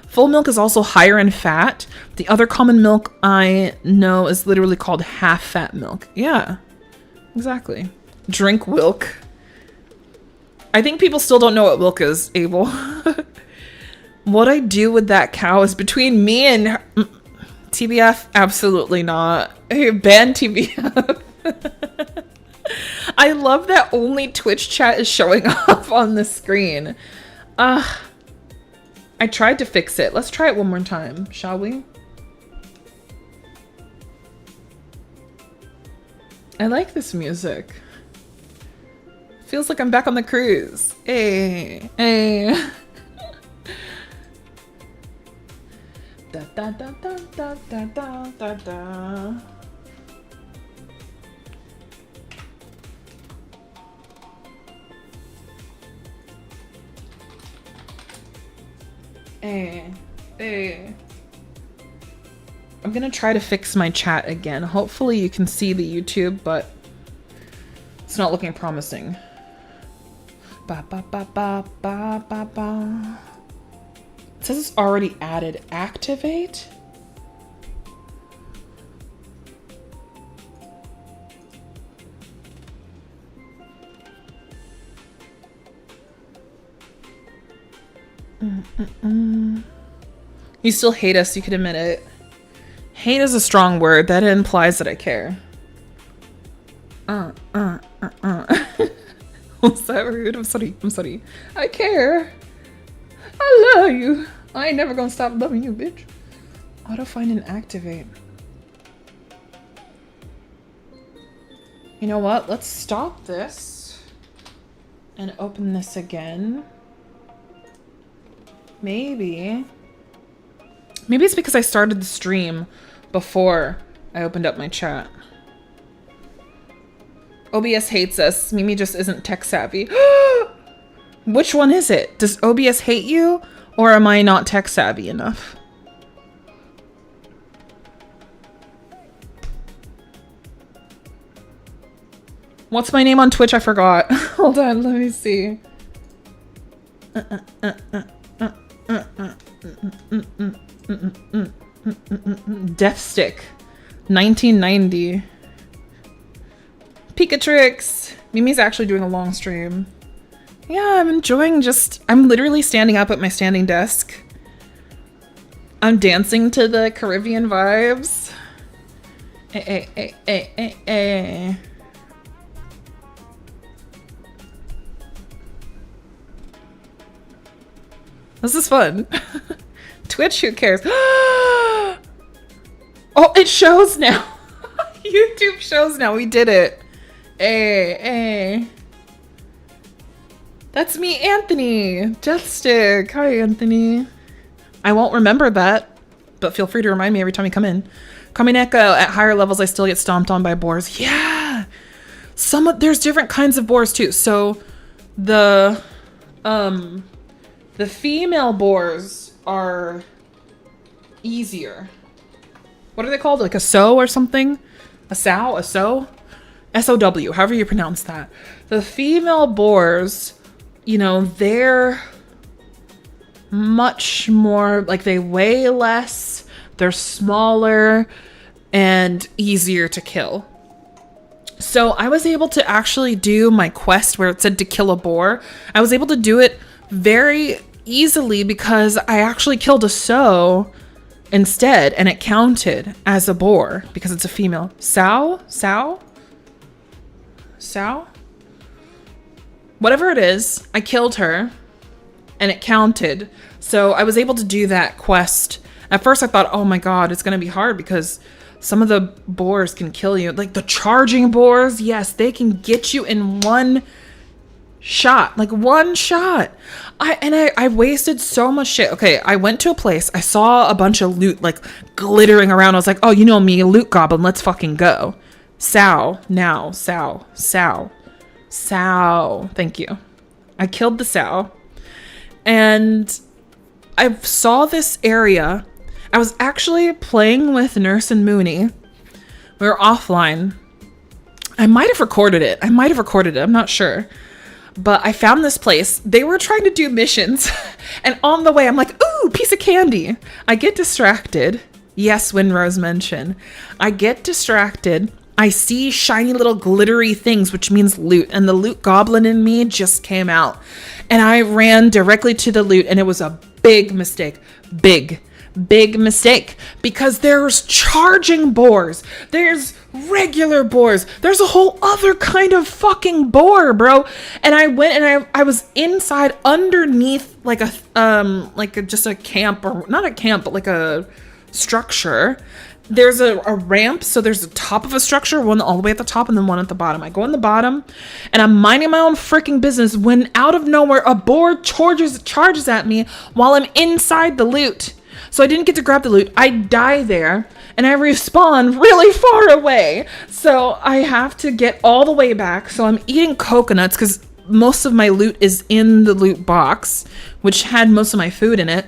Full milk is also higher in fat. The other common milk I know is literally called half-fat milk. Yeah, exactly. Drink wilk. I think people still don't know what wilk is, Abel. What I do with that cow is between me and her. TBF, absolutely not. Hey, ban TBF. I love that only Twitch chat is showing up on the screen. I tried to fix it. Let's try it one more time, shall we? I like this music. Feels like I'm back on the cruise. Hey, hey. Da, da, da, da, da, da, da, da, da. Hey, hey. I'm gonna try to fix my chat again. Hopefully you can see the YouTube, but it's not looking promising. Ba ba ba ba ba ba ba. It says it's already added. Activate? You still hate us, you can admit it. Hate is a strong word. That implies that I care. Was that rude? I'm sorry. I care. I love you. I ain't never gonna stop loving you, bitch. Auto find and activate. You know what? Let's stop this and open this again. Maybe it's because I started the stream before I opened up my chat. OBS hates us. Mimi just isn't tech savvy. Which one is it? Does OBS hate you, or am I not tech savvy enough? What's my name on Twitch? I forgot. Hold on, let me see. Deathstick 1990. Pikatrix. Mimi's actually doing a long stream. Yeah, I'm enjoying I'm literally standing up at my standing desk. I'm dancing to the Caribbean vibes. Hey. This is fun. Twitch, who cares? Oh, it shows now. YouTube shows now. We did it. Hey. That's me, Anthony. Deathstick. Hi, Anthony. I won't remember that, but feel free to remind me every time you come in. Kamineko, at higher levels, I still get stomped on by boars. Yeah. There's different kinds of boars too. So the female boars are easier. What are they called? Like a sow or something? A sow? A sow? S-O-W, however you pronounce that. The female boars, they're much more, like, they weigh less, they're smaller, and easier to kill. So I was able to actually do my quest where it said to kill a boar. I was able to do it very easily because I actually killed a sow instead, and it counted as a boar because it's a female. Sow? Whatever it is, I killed her and it counted. So I was able to do that quest. At first I thought, oh my God, it's going to be hard because some of the boars can kill you. Like the charging boars, yes, they can get you in one shot. Like one shot. I wasted so much shit. Okay, I went to a place. I saw a bunch of loot like glittering around. I was like, oh, you know me, a loot goblin. Let's fucking go. Sow. Thank you. I killed the sow. And I saw this area. I was actually playing with Nurse and Mooney. We were offline. I might have recorded it. I'm not sure. But I found this place. They were trying to do missions. And on the way, I'm like, ooh, piece of candy. I get distracted. Yes, Windrose mentioned. I get distracted. I see shiny little glittery things, which means loot. And the loot goblin in me just came out. And I ran directly to the loot. And it was a big mistake. Big mistake. Because there's charging boars. There's regular boars. There's a whole other kind of fucking boar, bro. And I went and I was inside underneath like just a camp, or not a camp, but like a structure. There's a ramp, so there's the top of a structure, one all the way at the top and then one at the bottom. I go in the bottom and I'm minding my own freaking business when out of nowhere a boar charges at me while I'm inside the loot. So I didn't get to grab the loot. I die there and I respawn really far away. So I have to get all the way back. So I'm eating coconuts because most of my loot is in the loot box, which had most of my food in it.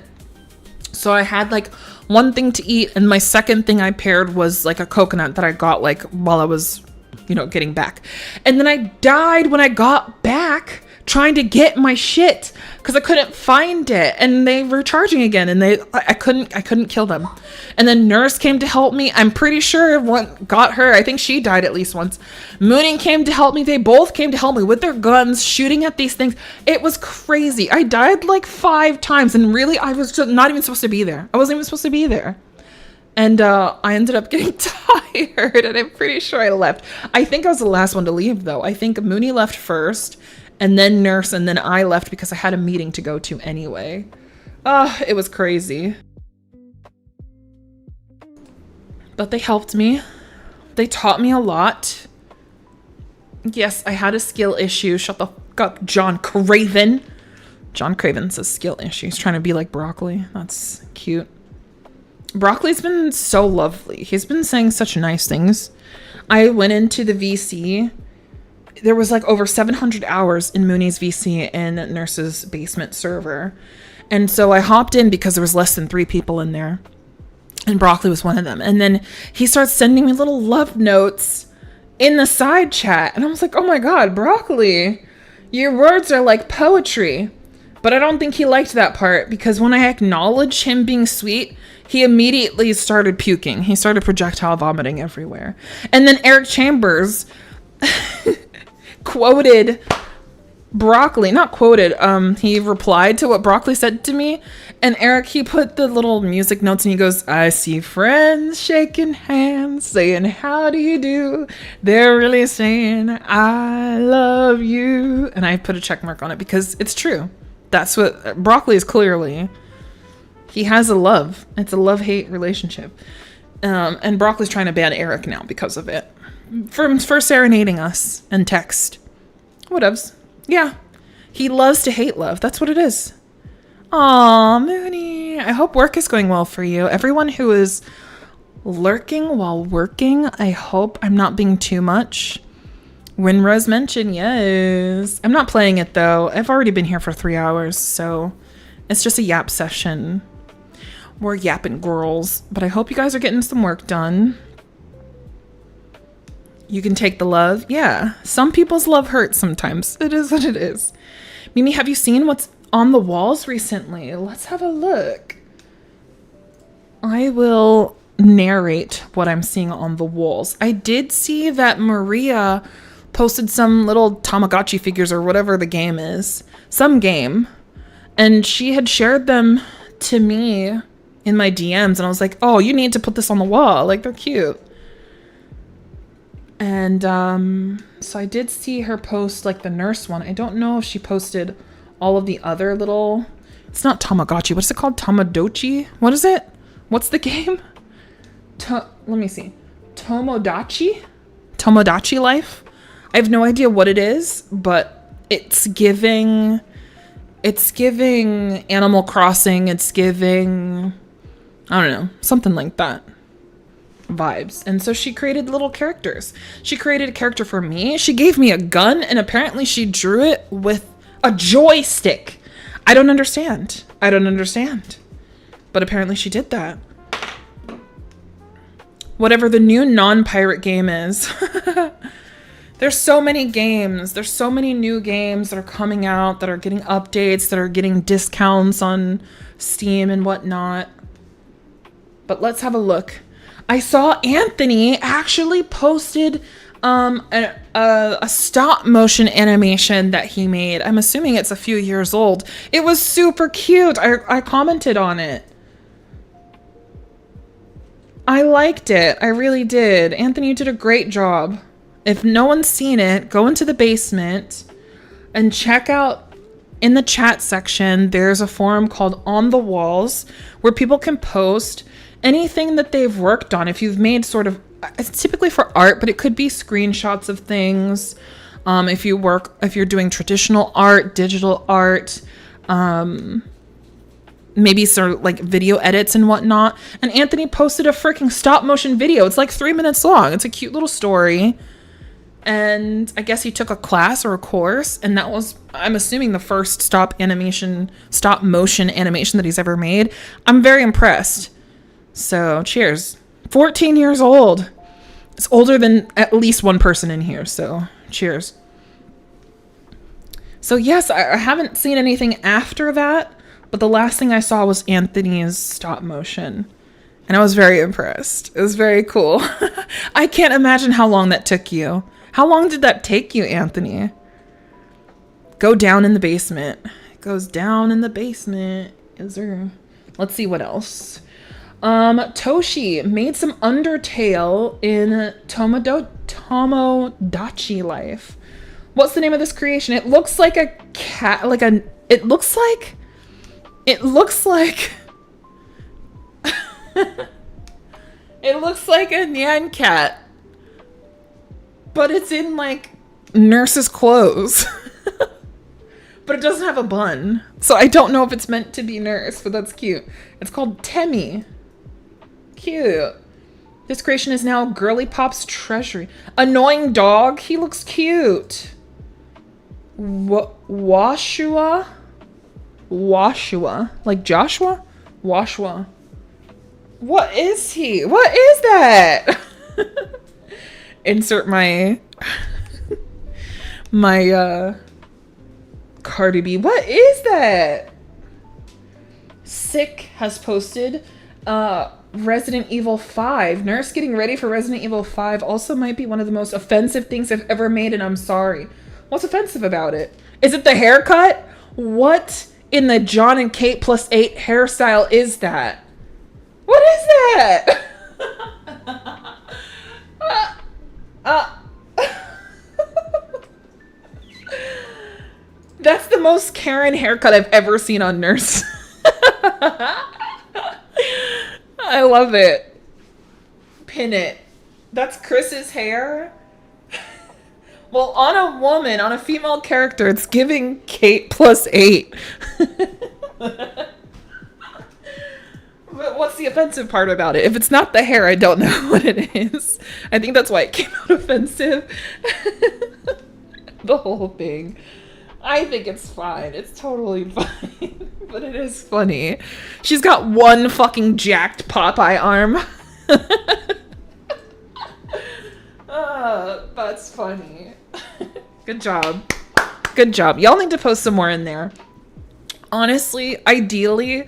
So I had like one thing to eat, and my second thing I paired was like a coconut that I got like while I was, getting back. And then I died when I got back trying to get my shit because I couldn't find it, and they were charging again, and I couldn't kill them. And then Nurse came to help me. I'm pretty sure one got her. I think she died at least once. Mooning came to help me. They both came to help me with their guns shooting at these things. It was crazy. I died like 5 times, and really I was just not even supposed to be there. I wasn't even supposed to be there. And I ended up getting tired, and I'm pretty sure I left. I think I was the last one to leave, though. I think Mooney left first, and then Nurse, and then I left because I had a meeting to go to anyway. It was crazy. But they helped me. They taught me a lot. Yes, I had a skill issue. Shut the fuck up, John Craven. John Craven says skill issue. He's trying to be like Broccoli. That's cute. Broccoli's been so lovely. He's been saying such nice things. I went into the VC. There was like over 700 hours in Mooney's VC and Nurse's basement server. And so I hopped in because there was less than 3 people in there. And Broccoli was one of them. And then he starts sending me little love notes in the side chat. And I was like, oh my God, Broccoli, your words are like poetry. But I don't think he liked that part because when I acknowledged him being sweet, he immediately started puking. He started projectile vomiting everywhere. And then Eric Chambers quoted Broccoli, not quoted, he replied to what Broccoli said to me. And Eric, he put the little music notes and he goes, I see friends shaking hands, saying, how do you do? They're really saying, I love you. And I put a check mark on it because it's true. That's what Broccoli is clearly. He has a love. It's a love-hate relationship. And Broccoli's trying to ban Eric now because of it. For serenading us and text. Whatevs. Yeah. He loves to hate love. That's what it is. Aw, Mooney. I hope work is going well for you. Everyone who is lurking while working, I hope I'm not being too much. Winrose mentioned, yes. I'm not playing it, though. I've already been here for 3 hours, so it's just a yap session. We're yapping girls. But I hope you guys are getting some work done. You can take the love. Yeah. Some people's love hurts sometimes. It is what it is. Mimi, have you seen what's on the walls recently? Let's have a look. I will narrate what I'm seeing on the walls. I did see that Maria posted some little Tamagotchi figures or whatever the game is. Some game. And she had shared them to me in my DMs. And I was like, oh, you need to put this on the wall. Like, they're cute. And so I did see her post like the nurse one. I don't know if she posted all of the other little It's not Tamagotchi. What's it called? Tamadochi? What is it? What's the game? Let me see. Tomodachi? Tomodachi Life? I have no idea what it is, but it's giving Animal Crossing. It's giving, I don't know, something like that vibes. And so she created little characters. She created a character for me. She gave me a gun, and apparently she drew it with a joystick. I don't understand. But apparently she did that. Whatever the new non-pirate game is. There's so many games. There's so many new games that are coming out, that are getting updates, that are getting discounts on Steam and whatnot. But let's have a look. I saw Anthony actually posted a stop motion animation that he made. I'm assuming it's a few years old. It was super cute. I commented on it. I liked it. I really did. Anthony, you did a great job. If no one's seen it, go into the basement and check out in the chat section. There's a forum called On the Walls where people can post anything that they've worked on. If you've made sort of, it's typically for art, but it could be screenshots of things. If you're doing traditional art, digital art, maybe sort of like video edits and whatnot. And Anthony posted a freaking stop motion video. It's like 3 minutes long. It's a cute little story. And I guess he took a class or a course, and that was, I'm assuming, the first stop motion animation that he's ever made. I'm very impressed. So cheers. 14 years old. It's older than at least one person in here, so cheers. So yes, I haven't seen anything after that, but the last thing I saw was Anthony's stop motion, and I was very impressed. It was very cool. I can't imagine how long that took you. How long did that take you, Anthony? Go down in the basement. It goes down in the basement. Let's see what else. Toshi made some Undertale in Tomodachi Life. What's the name of this creation? It looks like a cat, it looks like it looks like a Nyan cat, but it's in like nurse's clothes. But it doesn't have a bun, so I don't know if it's meant to be nurse, but that's cute. It's called Temmie. Cute. This creation is now Girly Pop's treasury. Annoying dog. He looks cute. Washua? Like Joshua? Washua. What is he? What is that? Insert my Cardi B. What is that? Sick has posted Resident Evil 5. Nurse getting ready for Resident Evil 5 also might be one of the most offensive things I've ever made, and I'm sorry. What's offensive about it? Is it the haircut? What in the John and Kate +8 hairstyle is that? What is that? That's the most Karen haircut I've ever seen on Nurse. I love it. Pin it. That's Chris's hair. Well, on a woman, on a female character, it's giving Kate +8. But what's the offensive part about it? If it's not the hair, I don't know what it is. I think that's why it came out offensive. The whole thing. I think it's fine. It's totally fine. But it is funny. She's got one fucking jacked Popeye arm. That's funny. Good job. Good job. Y'all need to post some more in there. Honestly, ideally,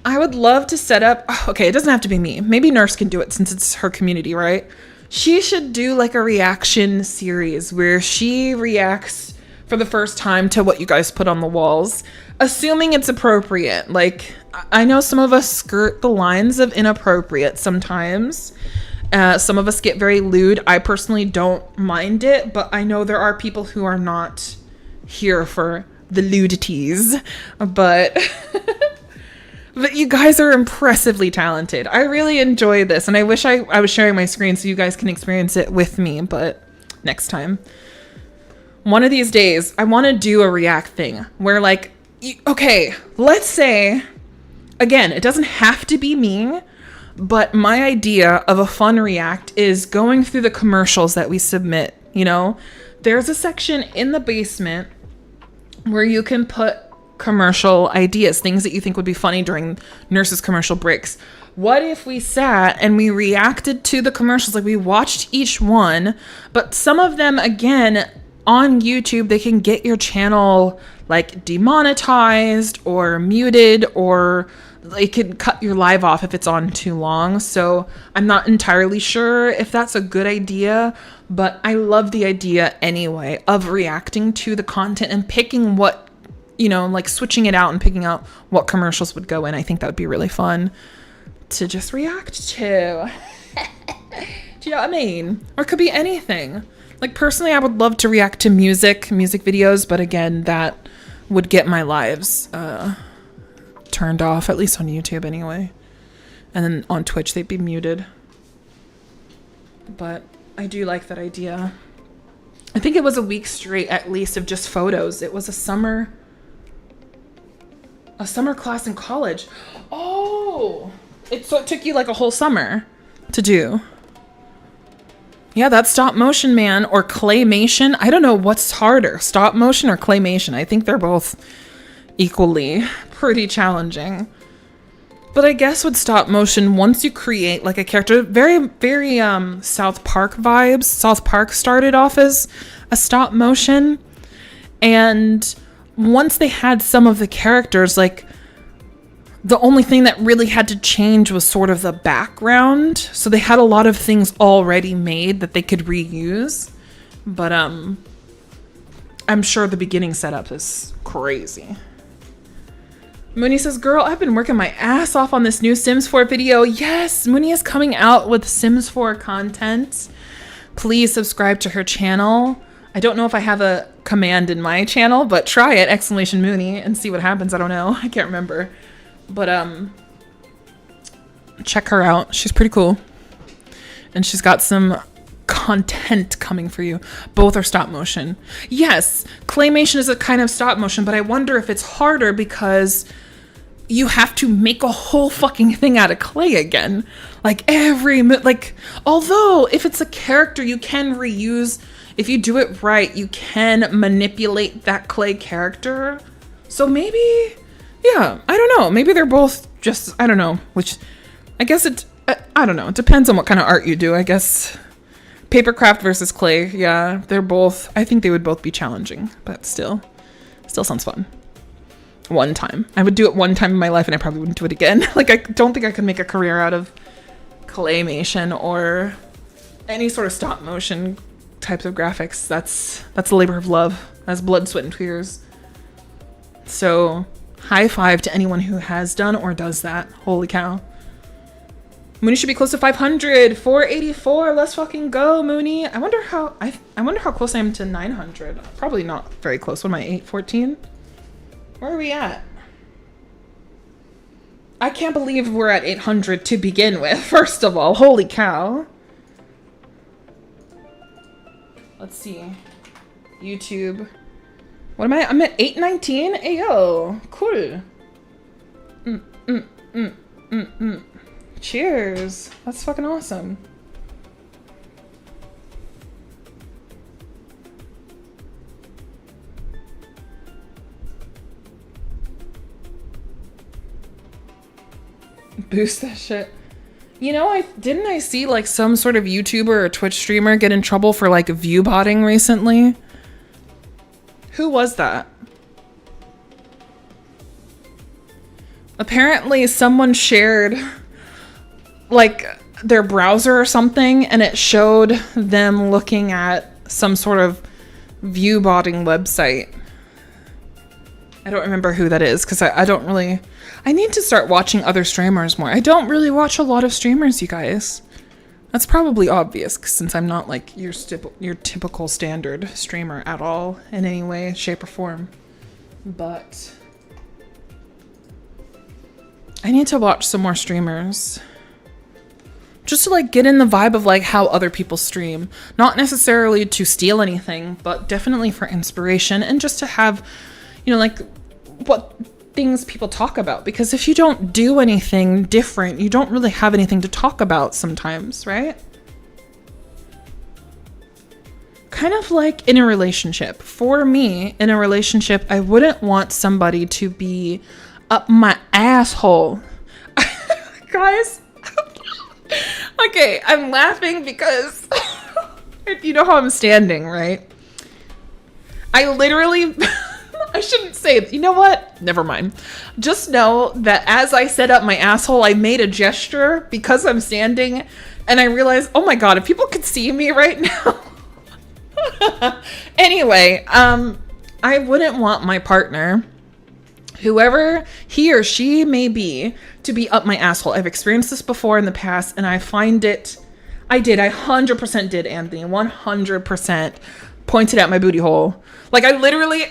I would love to set up... Okay, it doesn't have to be me. Maybe Nurse can do it since it's her community, right? She should do like a reaction series where she reacts for the first time to what you guys put on the walls, assuming it's appropriate. Like, I know some of us skirt the lines of inappropriate sometimes. Some of us get very lewd. I personally don't mind it, but I know there are people who are not here for the ludities, but but you guys are impressively talented. I really enjoy this, and I wish I was sharing my screen so you guys can experience it with me, but next time. One of these days, I want to do a react thing where like, okay, let's say, again, it doesn't have to be me, but my idea of a fun react is going through the commercials that we submit, you know? There's a section in the basement where you can put commercial ideas, things that you think would be funny during nurses' commercial breaks. What if we sat and we reacted to the commercials? Like we watched each one, but some of them, again, on YouTube, they can get your channel like demonetized or muted, or they could cut your live off if it's on too long. So I'm not entirely sure if that's a good idea, but I love the idea anyway of reacting to the content and picking what, you know, like switching it out and picking out what commercials would go in. I think that would be really fun to just react to. Do you know what I mean? Or it could be anything. Like personally, I would love to react to music videos, but again, that would get my lives turned off, at least on YouTube anyway. And then on Twitch, they'd be muted. But I do like that idea. I think it was a week straight, at least, of just photos. It was a summer class in college. Oh, so it took you like a whole summer to do. Yeah, that's stop motion, man, or claymation. I don't know what's harder, stop motion or claymation. I think they're both equally pretty challenging. But I guess with stop motion, once you create like a character, very, very South Park vibes. South Park started off as a stop motion. And once they had some of the characters, like the only thing that really had to change was sort of the background. So they had a lot of things already made that they could reuse. But I'm sure the beginning setup is crazy. Mooney says, girl, I've been working my ass off on this new Sims 4 video. Yes, Mooney is coming out with Sims 4 content. Please subscribe to her channel. I don't know if I have a command in my channel, but try it, !Mooney, and see what happens. I don't know. I can't remember. But check her out. She's pretty cool. And she's got some content coming for you. Both are stop motion. Yes, claymation is a kind of stop motion, but I wonder if it's harder because you have to make a whole fucking thing out of clay again. Like although if it's a character you can reuse, if you do it right, you can manipulate that clay character. So maybe, yeah, I don't know. Maybe they're both just, I don't know, which I guess I don't know. It depends on what kind of art you do, I guess. Papercraft versus clay. Yeah, they're both, I think they would both be challenging, but still sounds fun. One time. I would do it one time in my life and I probably wouldn't do it again. Like, I don't think I could make a career out of claymation or any sort of stop motion types of graphics. That's a labor of love. That's blood, sweat, and tears. So, high five to anyone who has done or does that. Holy cow. Mooney should be close to 500. 484. Let's fucking go, Mooney. I wonder how close I am to 900. Probably not very close. What am I, 814? Where are we at? I can't believe we're at 800 to begin with. First of all, holy cow. Let's see. YouTube. What am I? I'm at 819. Ayo, cool. Cheers. That's fucking awesome. Boost that shit. You know, didn't I see like some sort of YouTuber or Twitch streamer get in trouble for like view botting recently? Who was that? Apparently someone shared like their browser or something and it showed them looking at some sort of view botting website. I don't remember who that is because I need to start watching other streamers more. I don't really watch a lot of streamers, you guys. That's probably obvious since I'm not like your typical standard streamer at all in any way, shape, or form. but I need to watch some more streamers just to like get in the vibe of like how other people stream, not necessarily to steal anything, but definitely for inspiration and just to have, you know, like what things people talk about, because if you don't do anything different, you don't really have anything to talk about sometimes, right? Kind of like in a relationship. For me, in a relationship, I wouldn't want somebody to be up my asshole. Guys, okay, I'm laughing because you know how I'm standing, right? I literally, I shouldn't say it. You know what? Never mind. Just know that as I set up my asshole, I made a gesture because I'm standing, and I realized, oh my God, if people could see me right now. Anyway, I wouldn't want my partner, whoever he or she may be, to be up my asshole. I've experienced this before in the past, and I find it, I 100% did, Anthony, 100% pointed at my booty hole. Like, I literally,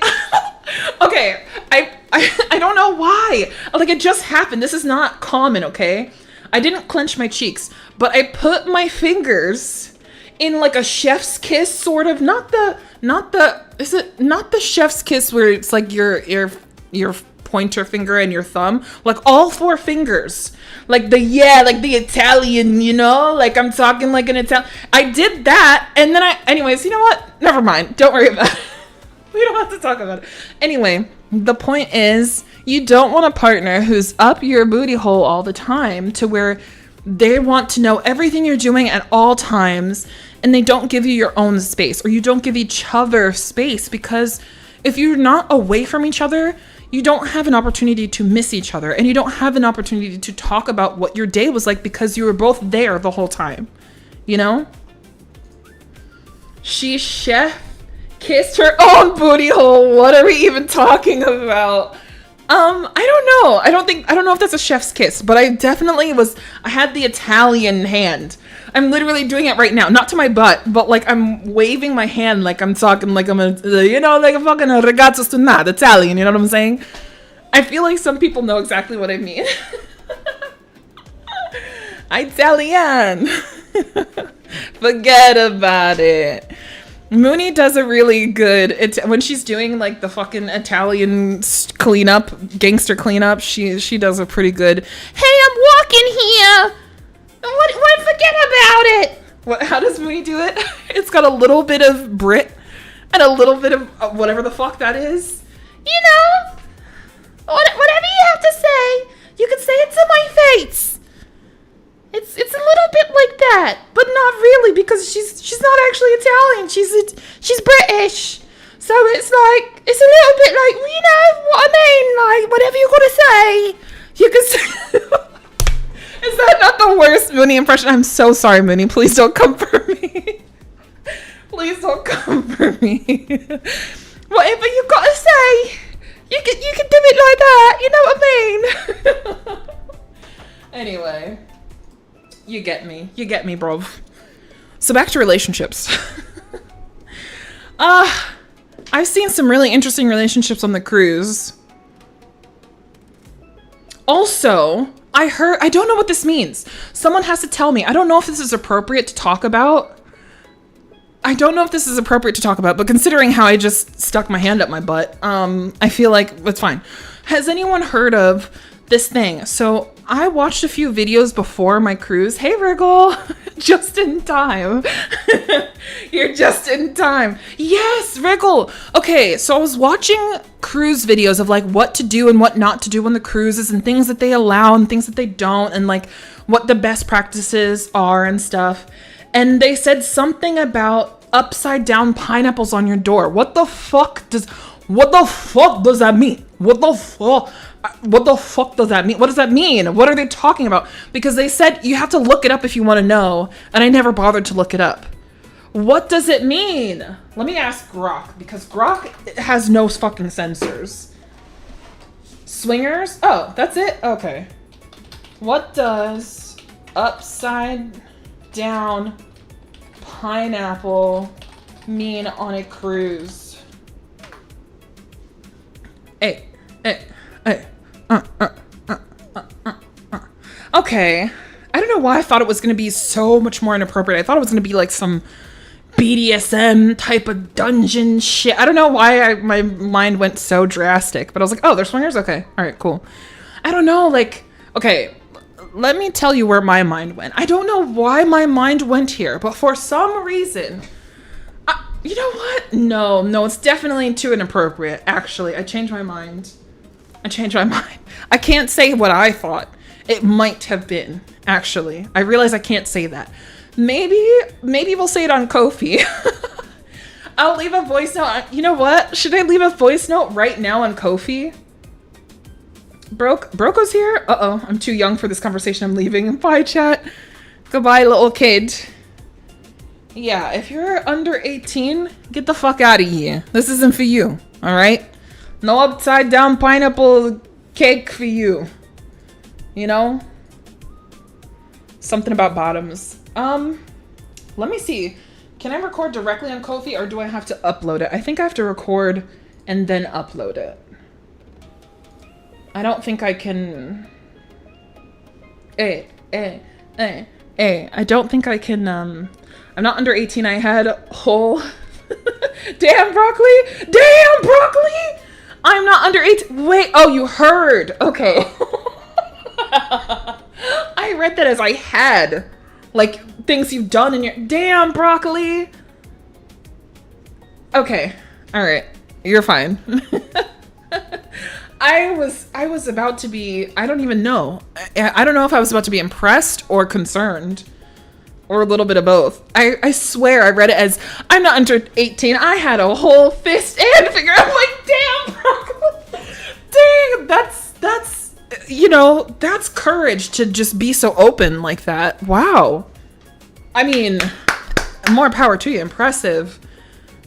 okay, I don't know why. Like, it just happened. This is not common, okay? I didn't clench my cheeks, but I put my fingers in like a chef's kiss, sort of, not the chef's kiss where it's like your pointer finger and your thumb, like all four fingers, like the Italian, you know, like I'm talking like an Italian. I did that, and then anyways, you know what? Never mind. Don't worry about it. We don't have to talk about it. Anyway, the point is, you don't want a partner who's up your booty hole all the time to where they want to know everything you're doing at all times, and they don't give you your own space, or you don't give each other space, because if you're not away from each other, you don't have an opportunity to miss each other, and you don't have an opportunity to talk about what your day was like because you were both there the whole time, you know? She chef kissed her own booty hole. What are we even talking about? I don't know. I don't know if that's a chef's kiss, but I had the Italian hand. I'm literally doing it right now, not to my butt, but like I'm waving my hand like I'm talking like I'm a, you know, like a fucking ragazzo stonata, Italian, you know what I'm saying? I feel like some people know exactly what I mean. Italian. Forget about it. Mooney does a really good, when she's doing like the fucking Italian cleanup, gangster cleanup, she does a pretty good, hey, I'm walking here. What, forget about it. What, how does Mooney do it? It's got a little bit of Brit and a little bit of whatever the fuck that is. You know, whatever you have to say, you can say it to my face. It's a little bit like that, but not really, because she's not actually Italian. She's British, so it's a little bit like, you know what I mean, like whatever you gotta say, you can say. Is that not the worst Mooney impression? I'm so sorry, Mooney. Please don't come for me. Please don't come for me. Whatever you gotta say, you can do it like that. You know what I mean? Anyway. You get me, bro. So back to relationships. I've seen some really interesting relationships on the cruise. Also, I don't know what this means. Someone has to tell me. I don't know if this is appropriate to talk about. But considering how I just stuck my hand up my butt, I feel like it's fine. Has anyone heard of this thing? So I watched a few videos before my cruise. Hey, Wriggle, just in time. You're just in time. Yes, Wriggle. Okay, so I was watching cruise videos of like what to do and what not to do on the cruises, and things that they allow and things that they don't, and like what the best practices are and stuff. And they said something about upside down pineapples on your door. What the fuck does that mean? What the fuck does that mean? What does that mean? What are they talking about? Because they said you have to look it up if you want to know, and I never bothered to look it up. What does it mean? Let me ask Grok, because Grok has no fucking sensors. Swingers? Oh, that's it? Okay. What does upside down pineapple mean on a cruise? Hey, Okay. I don't know why I thought it was going to be so much more inappropriate. I thought it was going to be like some BDSM type of dungeon shit. I don't know why my mind went so drastic, but I was like, oh, they're swingers? Okay. All right, cool. I don't know, like, okay, let me tell you where my mind went. I don't know why my mind went here, but for some reason, you know what? No, it's definitely too inappropriate. Actually, I changed my mind. I can't say what I thought it might have been, actually. I realize I can't say that. Maybe we'll say it on Ko-fi. I'll leave a voice note. You know what? Should I leave a voice note right now on Ko-fi? Broco's here? Uh-oh, I'm too young for this conversation. I'm leaving. Bye, chat. Goodbye, little kid. Yeah, if you're under 18, get the fuck out of here. This isn't for you, all right? No upside down pineapple cake for you. You know? Something about bottoms. Let me see. Can I record directly on Ko-fi or do I have to upload it? I think I have to record and then upload it. I don't think I can... I don't think I can, I'm not under 18. I had a whole... Damn, broccoli! Damn, broccoli! I'm not under 18. Wait, oh, you heard. Okay. I read that as I had. Like, things you've done in your... Damn, broccoli! Okay. All right. You're fine. I was about to be... I don't even know. I don't know if I was about to be impressed or concerned. Or a little bit of both. I swear I read it as, I'm not under 18. I had a whole fist and finger. I'm like, damn, broccoli. Dang, that's, you know, that's courage to just be so open like that. Wow. I mean, more power to you. Impressive.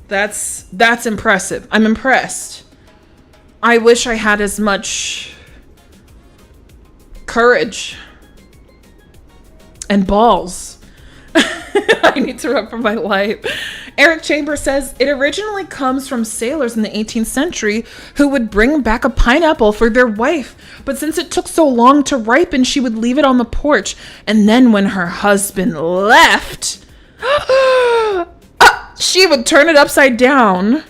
That's impressive. I'm impressed. I wish I had as much courage and balls. I need to run for my life. Eric Chambers says it originally comes from sailors in the 18th century who would bring back a pineapple for their wife. But since it took so long to ripen, she would leave it on the porch. And then when her husband left, she would turn it upside down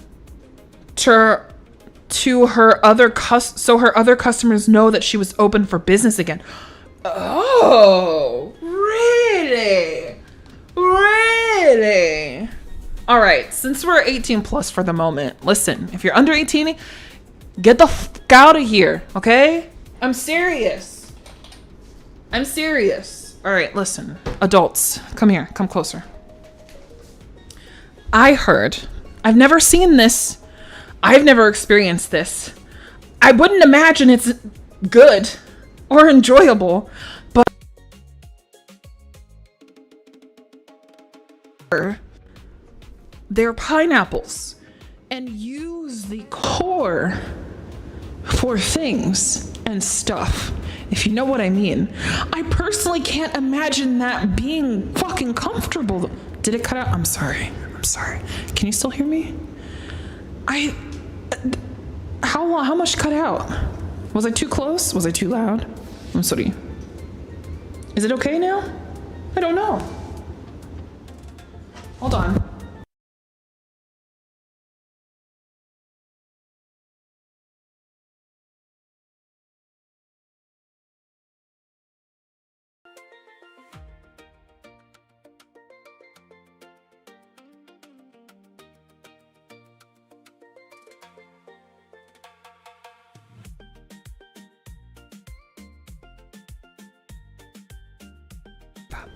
to her other so her other customers know that she was open for business again. Oh, really? Really? All right, since we're 18 plus for the moment, listen, if you're under 18, get the fuck out of here, okay? I'm serious. All right, listen, adults, come here, come closer. I've never seen this. I've never experienced this. I wouldn't imagine it's good or enjoyable, but they're pineapples and use the core for things and stuff, if you know what I mean. I personally can't imagine that being fucking comfortable. Did it cut out? I'm sorry. Can you still hear me? How much cut out? Was I too close? Was I too loud? I'm sorry. Is it okay now? I don't know. Hold on.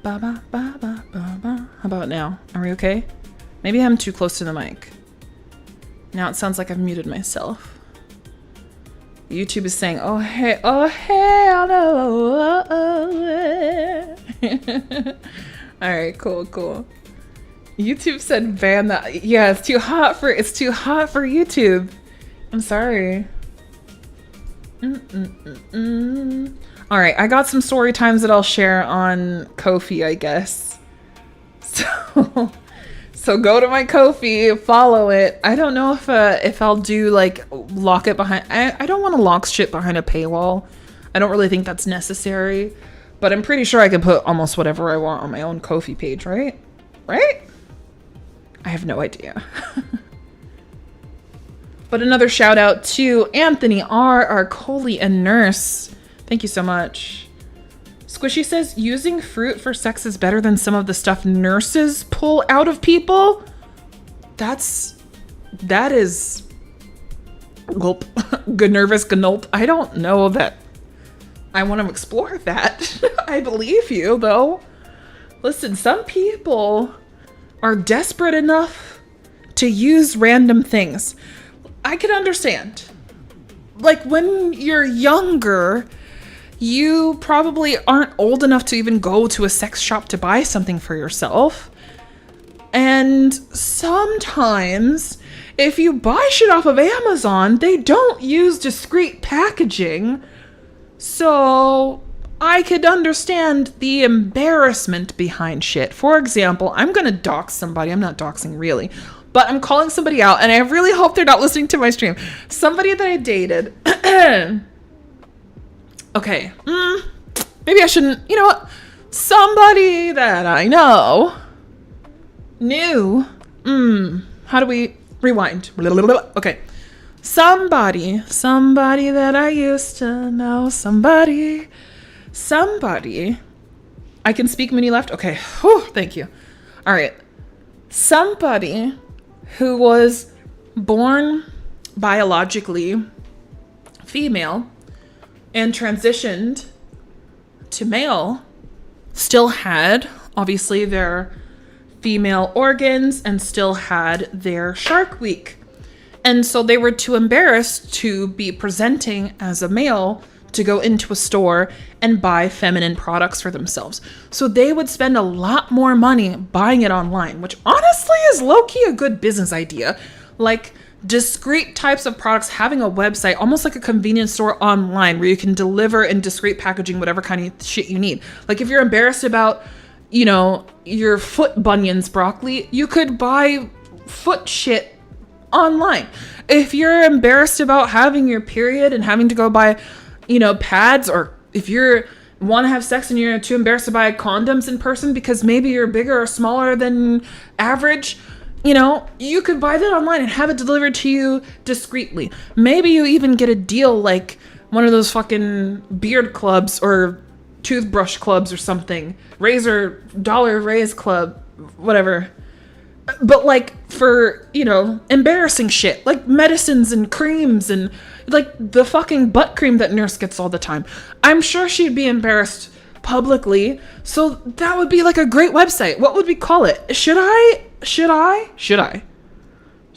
How about now? Are we okay? Maybe I'm too close to the mic. Now it sounds like I've muted myself. YouTube is saying, oh hell no. Alright, cool. YouTube said ban that. Yeah, it's too hot for YouTube. I'm sorry. Alright, I got some story times that I'll share on Ko-fi, I guess. So go to my Ko-fi, follow it. I don't know if I'll do like lock it behind. I don't want to lock shit behind a paywall. I don't really think that's necessary. But I'm pretty sure I can put almost whatever I want on my own Ko-fi page, right? Right? I have no idea. But another shout out to Anthony R, our Coley and nurse. Thank you so much. Squishy says, using fruit for sex is better than some of the stuff nurses pull out of people. That is gulp. Good nervous gulp. I don't know that I want to explore that. I believe you though. Listen, some people are desperate enough to use random things. I can understand. Like when you're younger, you probably aren't old enough to even go to a sex shop to buy something for yourself. And sometimes if you buy shit off of Amazon, they don't use discreet packaging. So I could understand the embarrassment behind shit. For example, I'm gonna dox somebody. I'm not doxing really, but I'm calling somebody out, and I really hope they're not listening to my stream. Somebody that I dated. Okay. Maybe I shouldn't. You know what? Somebody that I know knew. How do we rewind? Okay. Somebody that I used to know. Somebody. I can speak mini left. Okay. Whew, thank you. All right. Somebody who was born biologically female and transitioned to male still had obviously their female organs and still had their shark week. And so they were too embarrassed to be presenting as a male to go into a store and buy feminine products for themselves. So they would spend a lot more money buying it online, which honestly is low-key a good business idea. Like discrete types of products, having a website, almost like a convenience store online where you can deliver in discrete packaging whatever kind of shit you need. Like if you're embarrassed about, you know, your foot bunions, broccoli, you could buy foot shit online. If you're embarrassed about having your period and having to go buy, you know, pads, or if you're want to have sex and you're too embarrassed to buy condoms in person because maybe you're bigger or smaller than average, you know, you could buy that online and have it delivered to you discreetly. Maybe you even get a deal like one of those fucking beard clubs or toothbrush clubs or something. Razor dollar raise club, whatever. But like for, you know, embarrassing shit like medicines and creams and like the fucking butt cream that nurse gets all the time. I'm sure she'd be embarrassed publicly. So that would be like a great website. What would we call it? Should I?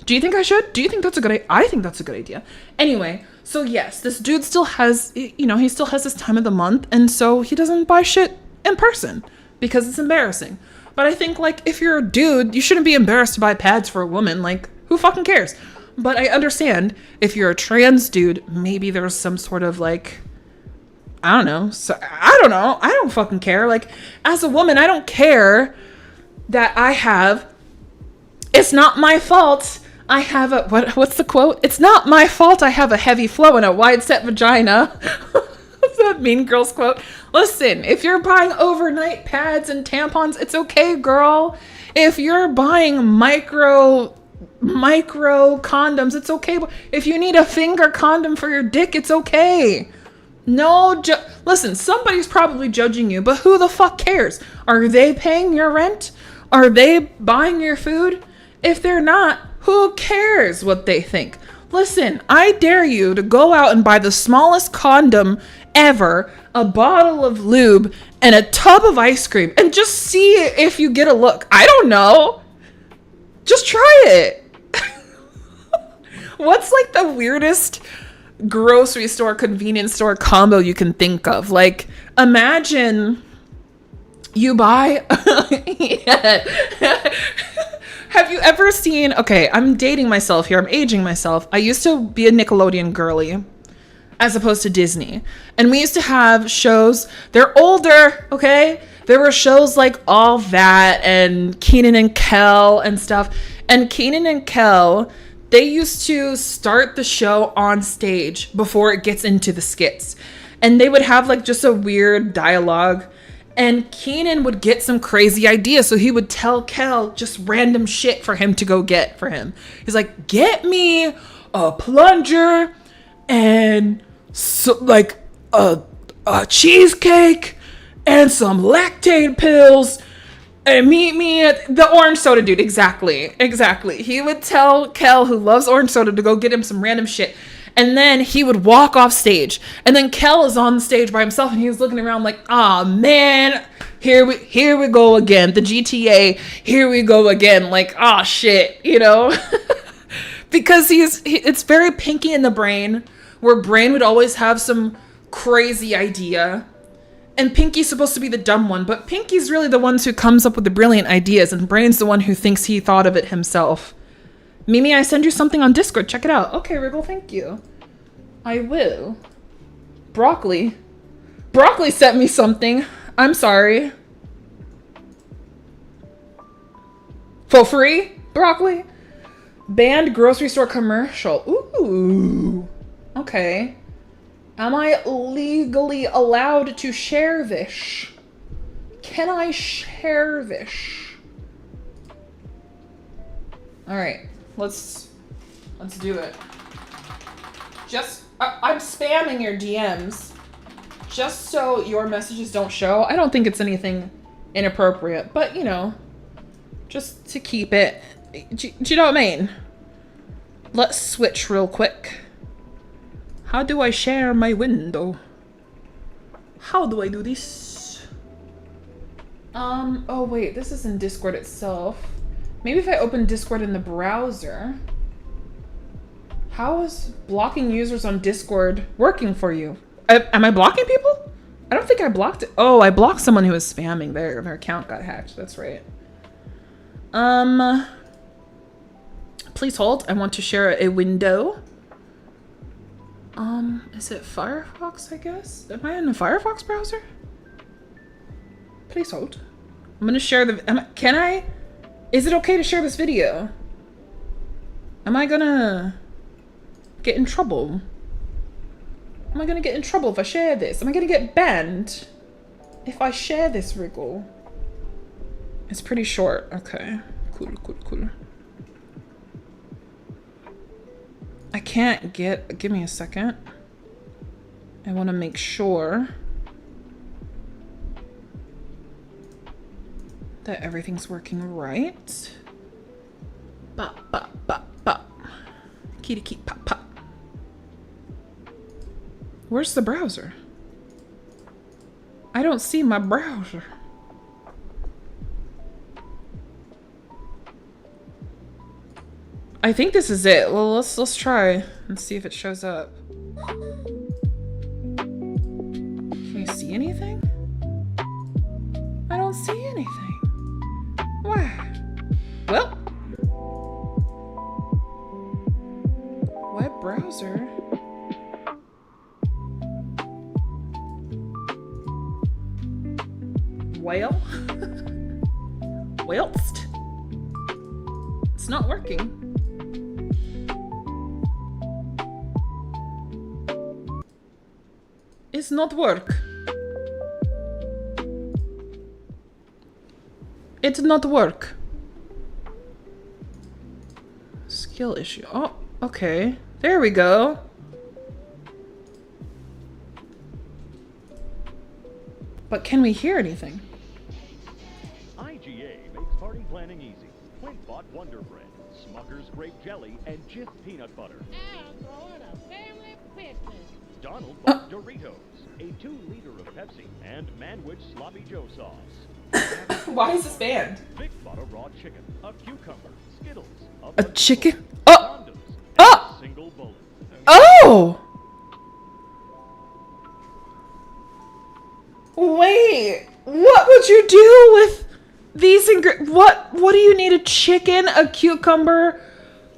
Do you think I should? Do you think that's a good idea? I think that's a good idea. Anyway, so yes, this dude still has, you know, he still has his time of the month. And so he doesn't buy shit in person because it's embarrassing. But I think, like, if you're a dude, you shouldn't be embarrassed to buy pads for a woman. Like, who fucking cares? But I understand if you're a trans dude, maybe there's some sort of, like, I don't know. So, I don't know. I don't fucking care. Like, as a woman, I don't care that I have, it's not my fault I have a, what's the quote? It's not my fault I have a heavy flow and a wide set vagina. What's that Mean Girls quote? Listen, if you're buying overnight pads and tampons, it's okay, girl. If you're buying micro condoms, it's okay. If you need a finger condom for your dick, it's okay. No, listen, somebody's probably judging you, but who the fuck cares? Are they paying your rent? Are they buying your food? If they're not, who cares what they think? Listen, I dare you to go out and buy the smallest condom ever, a bottle of lube, and a tub of ice cream, and just see if you get a look. I don't know. Just try it. What's like the weirdest grocery store, convenience store combo you can think of? Like, imagine you buy... Have you ever seen... Okay, I'm dating myself here. I'm aging myself. I used to be a Nickelodeon girly as opposed to Disney. And we used to have shows. They're older, okay? There were shows like All That and Kenan and Kel and stuff. And Kenan and Kel, they used to start the show on stage before it gets into the skits. and they would have like just a weird dialogue. And Keenan would get some crazy ideas, so he would tell Kel just random shit for him to go get for him. He's like, get me a plunger and so, like a cheesecake and some lactate pills and meet me at the orange soda dude. Exactly. He would tell Kel, who loves orange soda, to go get him some random shit. And then he would walk off stage. And then Kel is on the stage by himself, and he's looking around like, "Ah, man, here we go again. The GTA, here we go again." Like, "Ah, shit," you know? Because it's very Pinky in the Brain, where Brain would always have some crazy idea. And Pinky's supposed to be the dumb one, but Pinky's really the one who comes up with the brilliant ideas, and Brain's the one who thinks he thought of it himself. Mimi, I send you something on Discord. Check it out. Okay, Wriggle, thank you. I will. Broccoli sent me something. I'm sorry. For free? Broccoli? Banned grocery store commercial. Ooh. Okay. Am I legally allowed to share this? Can I share this? All right. Let's do it. I'm spamming your DMs just so your messages don't show. I don't think it's anything inappropriate, but you know, just to keep it. Do you know what I mean? Let's switch real quick. How do I share my window? How do I do this? Oh wait, this is in Discord itself. Maybe if I open Discord in the browser. How is blocking users on Discord working for you? Am I blocking people? I don't think I blocked it. Oh, I blocked someone who was spamming. Their account got hacked. That's right. Please hold. I want to share a window. Is it Firefox, I guess? Am I in a Firefox browser? Please hold. I'm gonna share can I? Is it okay to share this video? Am I gonna get in trouble? Am I gonna get in trouble if I share this? Am I gonna get banned if I share this, Wriggle? It's pretty short. Okay. Cool. I can't give me a second. I want to make sure that everything's working right. Bop. Kitty pop. Where's the browser? I don't see my browser. I think this is it. Well, let's try and see if it shows up. Can you see anything? I don't see anything. Why? Well, web browser. Well, whilst it's not working. It's not work. It did not work. Skill issue. Oh, okay. There we go. But can we hear anything? IGA makes party planning easy. Clint bought Wonder Bread, Smucker's grape jelly, and Jif peanut butter. I'm throwing a family picnic. Donald bought Doritos, a 2-liter of Pepsi, and Manwich Sloppy Joe sauce. Why is this banned? Vic bought a raw chicken, a cucumber, Skittles, A chicken? condoms, and Oh! a single bullet. Oh! Wait, what would you do with these what do you need? A chicken, a cucumber,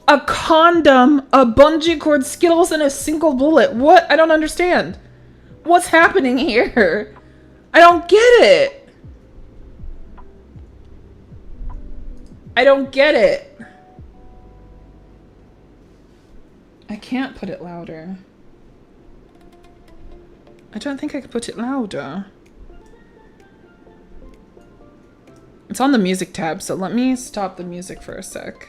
a condom, a bungee cord, Skittles, and a single bullet? What? I don't understand. What's happening here? I don't get it. I don't get it. I can't put it louder. I don't think I could put it louder. It's on the music tab, so let me stop the music for a sec.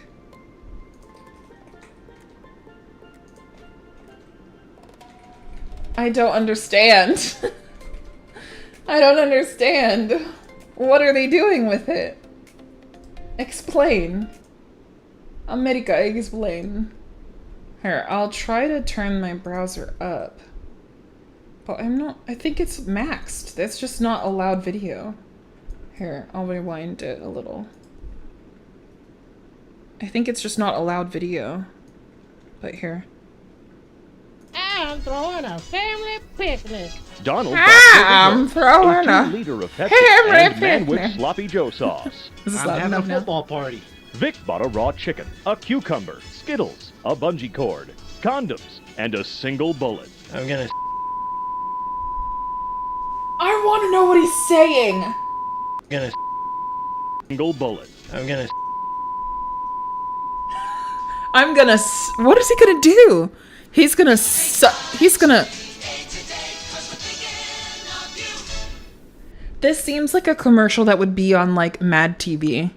I don't understand. I don't understand. What are they doing with it? Explain. America, explain. Here, I'll try to turn my browser up. But I think it's maxed. That's just not allowed video. Here, I'll rewind it a little. I think it's just not allowed video. But here. I'm throwing a family picnic. Donald I'm throwing a a 2-liter of Pepsi family and Manwich picnic. Sloppy Joe sauce. Is this I'm loud having a enough now? football party. Vic bought a raw chicken, a cucumber, Skittles, a bungee cord, condoms, and a single bullet. I'm gonna I want to know what he's saying. Single bullet. I'm gonna what is he gonna do? He's gonna This seems like a commercial that would be on like Mad TV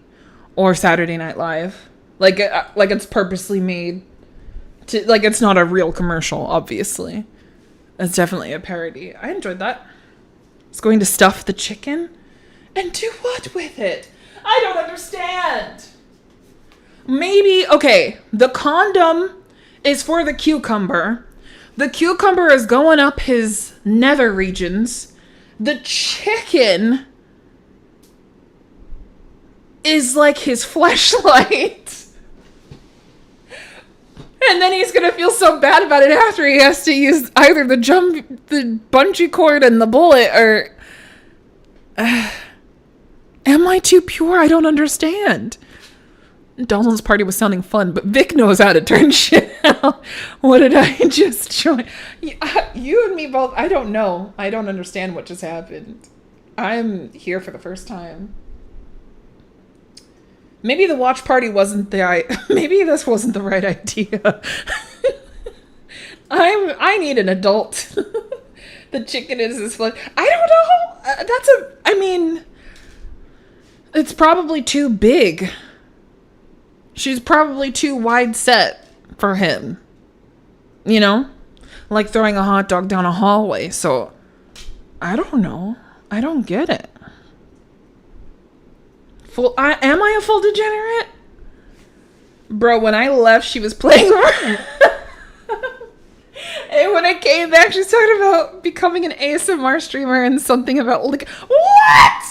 or Saturday Night Live. Like it's purposely made to, like, it's not a real commercial, obviously. It's definitely a parody. I enjoyed that. It's going to stuff the chicken and do what with it? I don't understand. Maybe, okay, the condom is for the cucumber. The cucumber is going up his nether regions. The chicken is like his fleshlight. And then he's gonna feel so bad about it after he has to use either the bungee cord and the bullet, or... am I too pure? I don't understand. Donald's party was sounding fun, but Vic knows how to turn shit out. What did I just join? You and me both, I don't know. I don't understand what just happened. I'm here for the first time. Maybe the watch party wasn't maybe this wasn't the right idea. I need an adult. The chicken is his flesh. I don't know. I mean, it's probably too big. She's probably too wide set for him. You know? Like throwing a hot dog down a hallway. So, I don't know. I don't get it. Am I a full degenerate? Bro, when I left, she was playing. And when I came back, she's talking about becoming an ASMR streamer and something about like, what?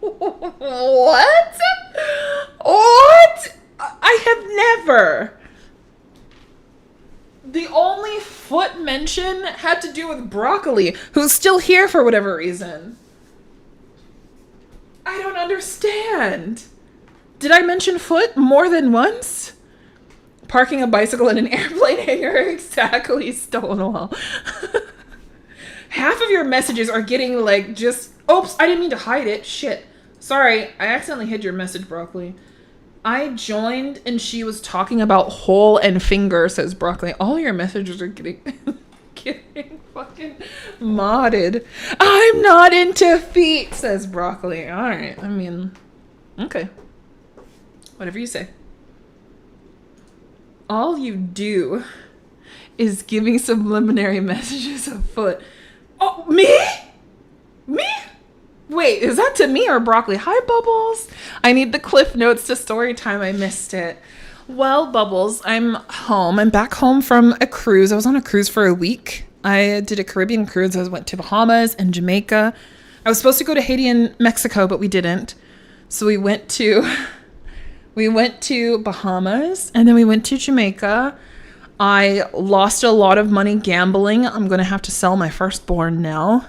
What? What? I have never. The only foot mention had to do with Broccoli, who's still here for whatever reason. I don't understand. Did I mention foot more than once? Parking a bicycle in an airplane hangar. Exactly, Stonewall. Half of your messages are getting like just... Oops, I didn't mean to hide it. Shit. Sorry, I accidentally hid your message, Broccoli. I joined and she was talking about hole and finger, says Broccoli. All your messages are getting... getting fucking modded. I'm not into feet, says Broccoli. Alright, I mean... Okay. Whatever you say. All you do is giving subliminary messages afoot. Oh, me? Me? Wait, is that to me or Broccoli? Hi, Bubbles. I need the cliff notes to story time. I missed it. Well, Bubbles, I'm home. I'm back home from a cruise. I was on a cruise for a week. I did a Caribbean cruise. I went to Bahamas and Jamaica. I was supposed to go to Haiti and Mexico, but we didn't. So we went to Bahamas and then we went to Jamaica. I lost a lot of money gambling. I'm going to have to sell my firstborn now.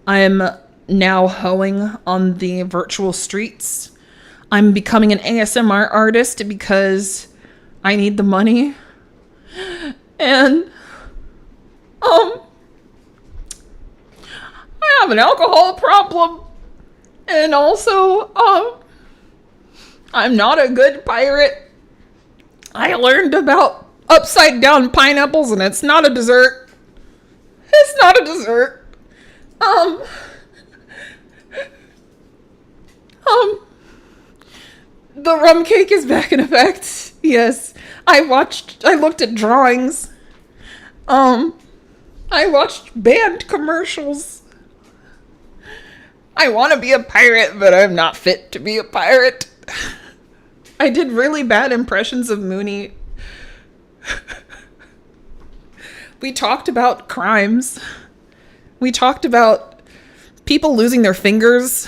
I'm now hoeing on the virtual streets. I'm becoming an ASMR artist because I need the money. And I have an alcohol problem. And also I'm not a good pirate. I learned about upside down pineapples and it's not a dessert. It's not a dessert. The rum cake is back in effect. Yes. I looked at drawings. I watched band commercials. I want to be a pirate, but I'm not fit to be a pirate. I did really bad impressions of Mooney. We talked about crimes. We talked about people losing their fingers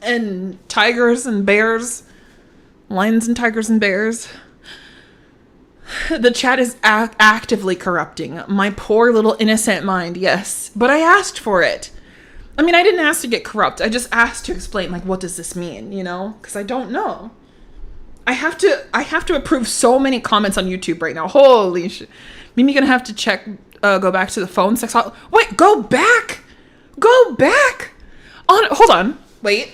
and tigers and bears. Lions and tigers and bears. The chat is actively corrupting my poor little innocent mind, yes. But I asked for it. I mean, I didn't ask to get corrupt. I just asked to explain, like, what does this mean, you know? Because I don't know. I have to approve so many comments on YouTube right now. Holy shit. Mimi gonna have to go back to the phone sex hotline. Wait, go back! Go back! Hold on. Wait.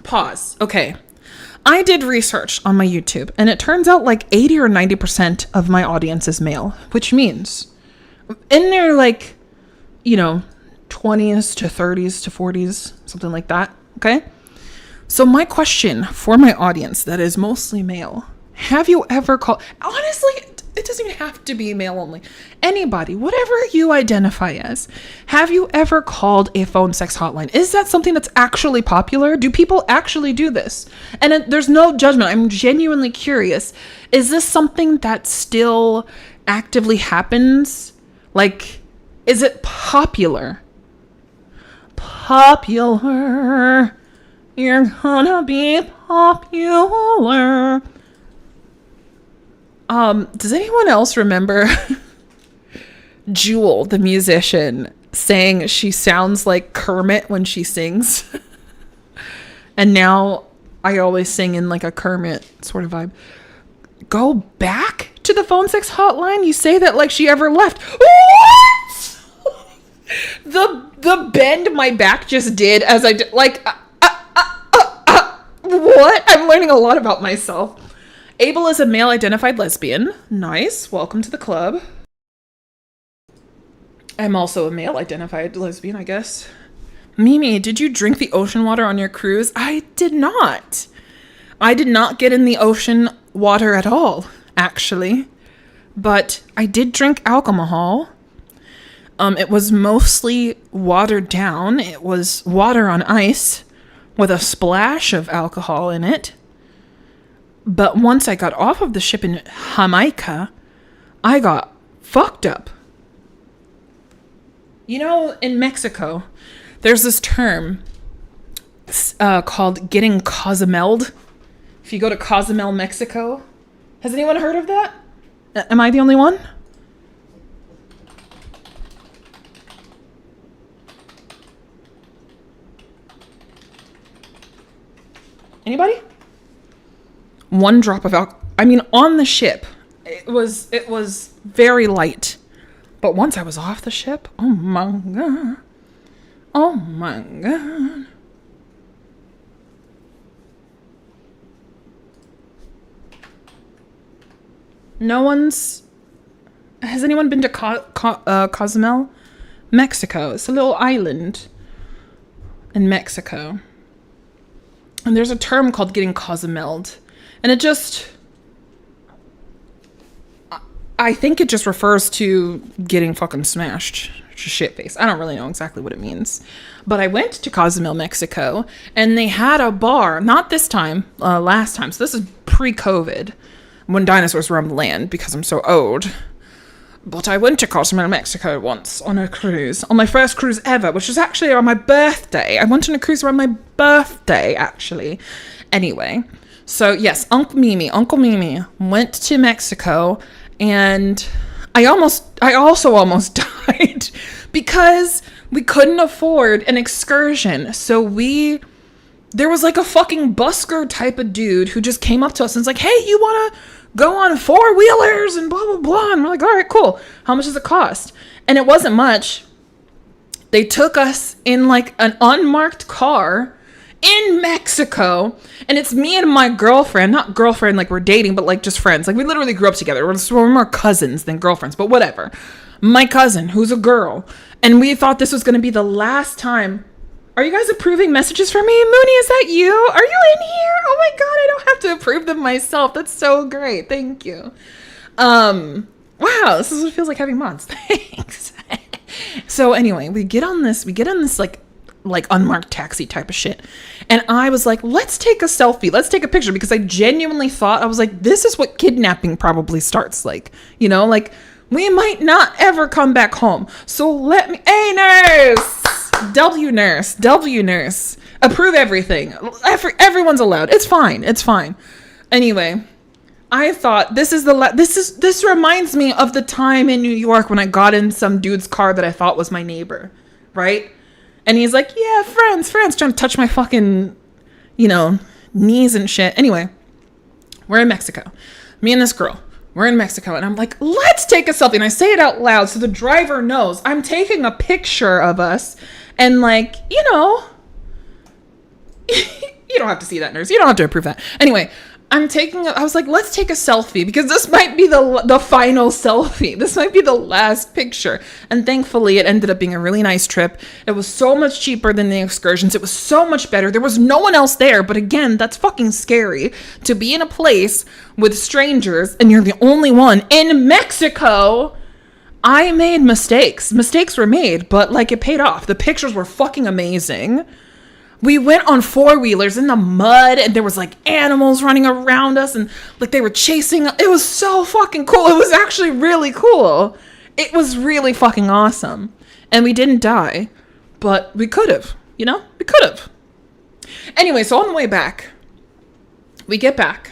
Pause. Okay. I did research on my YouTube, and it turns out like 80 or 90% of my audience is male, which means in their, like, you know, 20s to 30s to 40s, something like that, okay? So my question for my audience that is mostly male, have you ever called, honestly, it doesn't even have to be male only. Anybody, whatever you identify as, have you ever called a phone sex hotline? Is that something that's actually popular? Do people actually do this? And there's no judgment. I'm genuinely curious. Is this something that still actively happens? Like, is it popular? Popular. You're gonna be popular. Does anyone else remember Jewel, the musician, saying she sounds like Kermit when she sings? And now I always sing in like a Kermit sort of vibe. Go back to the phone sex hotline? You say that like she ever left. What? The bend my back just did as I did, like, what? I'm learning a lot about myself. Abel is a male-identified lesbian. Nice. Welcome to the club. I'm also a male-identified lesbian, I guess. Mimi, did you drink the ocean water on your cruise? I did not. I did not get in the ocean water at all, actually. But I did drink alcohol. It was mostly watered down. It was water on ice with a splash of alcohol in it. But once I got off of the ship in Jamaica, I got fucked up. You know, in Mexico, there's this term called getting Cozumel'd. If you go to Cozumel, Mexico. Has anyone heard of that? Am I the only one? Anybody? One drop of alcohol. I mean, on the ship, it was very light. But once I was off the ship, oh my god. Oh my god. Has anyone been to Cozumel? Mexico. It's a little island in Mexico. And there's a term called getting Cozumel'd. And it just, I think it just refers to getting fucking smashed. Shit face. I don't really know exactly what it means. But I went to Cozumel, Mexico, and they had a bar, not this time, last time. So this is pre-COVID, when dinosaurs roamed the land, because I'm so old. But I went to Cozumel, Mexico once on a cruise, on my first cruise ever, which was actually on my birthday. I went on a cruise around my birthday, actually. Anyway, so yes, Uncle Mimi went to Mexico, and I also almost died because we couldn't afford an excursion. So there was like a fucking busker type of dude who just came up to us and was like, hey, you want to go on 4-wheelers and blah, blah, blah. And we're like, all right, cool. How much does it cost? And it wasn't much. They took us in like an unmarked car in Mexico, and it's me and my girlfriend, not girlfriend like we're dating, but like just friends. Like we literally grew up together. We're more cousins than girlfriends, but whatever. My cousin, who's a girl, and we thought this was going to be the last time. Are you guys approving messages for me? Mooney, is that you? Are you in here? Oh my God, I don't have to approve them myself. That's so great. Thank you. Wow, this is what it feels like having mods. Thanks. So anyway, we get on this like unmarked taxi type of shit. And I was like, let's take a selfie. Let's take a picture, because I genuinely thought, I was like, this is what kidnapping probably starts like, you know, like we might not ever come back home. So let me, hey nurse, W nurse, approve everything. Everyone's allowed. It's fine. Anyway, I thought this reminds me of the time in New York when I got in some dude's car that I thought was my neighbor, right? And he's like, yeah, friends, trying to touch my fucking, you know, knees and shit. Anyway, we're in Mexico. Me and this girl, we're in Mexico. And I'm like, let's take a selfie. And I say it out loud so the driver knows I'm taking a picture of us. And like, you know, you don't have to see that, nurse. You don't have to approve that. Anyway, I was like, let's take a selfie, because this might be the final selfie. This might be the last picture. And thankfully, it ended up being a really nice trip. It was so much cheaper than the excursions. It was so much better. There was no one else there. But again, that's fucking scary to be in a place with strangers and you're the only one in Mexico. I made mistakes. Mistakes were made, but like it paid off. The pictures were fucking amazing. We went on 4-wheelers in the mud, and there was like animals running around us, and like they were chasing. It was so fucking cool. It was actually really cool. It was really fucking awesome. And we didn't die, but we could have, you know, we could have. Anyway, so on the way back, we get back,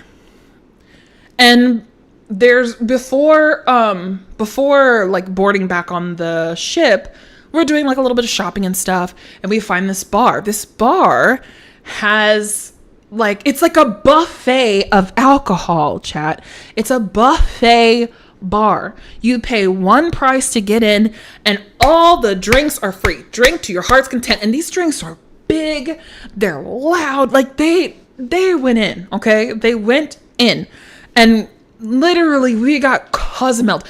and there's before like boarding back on the ship, we're doing like a little bit of shopping and stuff, and we find this bar. This bar has like, it's like a buffet of alcohol, chat. It's a buffet bar. You pay one price to get in, and all the drinks are free. Drink to your heart's content. And these drinks are big. They're loud. Like they went in, okay? They went in, and literally we got Cozumel.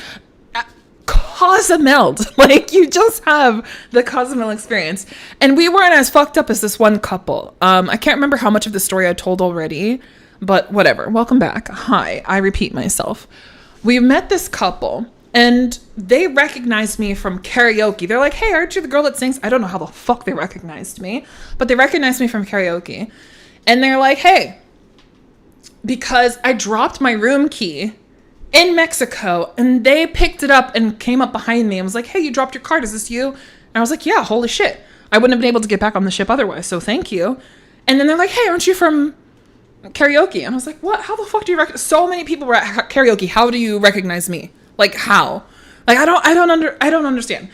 Like you just have the Cozumel experience. And we weren't as fucked up as this one couple. I can't remember how much of the story I told already, but whatever. Welcome back. Hi, I repeat myself. We met this couple, and they recognized me from karaoke. They're like, hey, aren't you the girl that sings? I don't know how the fuck they recognized me, but they recognized me from karaoke. And they're like, hey, because I dropped my room key in Mexico, and they picked it up and came up behind me and was like, hey, you dropped your card. Is this you? And I was like, yeah, holy shit. I wouldn't have been able to get back on the ship otherwise, so thank you. And then they're like, hey, aren't you from karaoke? And I was like, what? How the fuck do you recognize? So many people were at karaoke. How do you recognize me? Like, how? Like, I don't understand.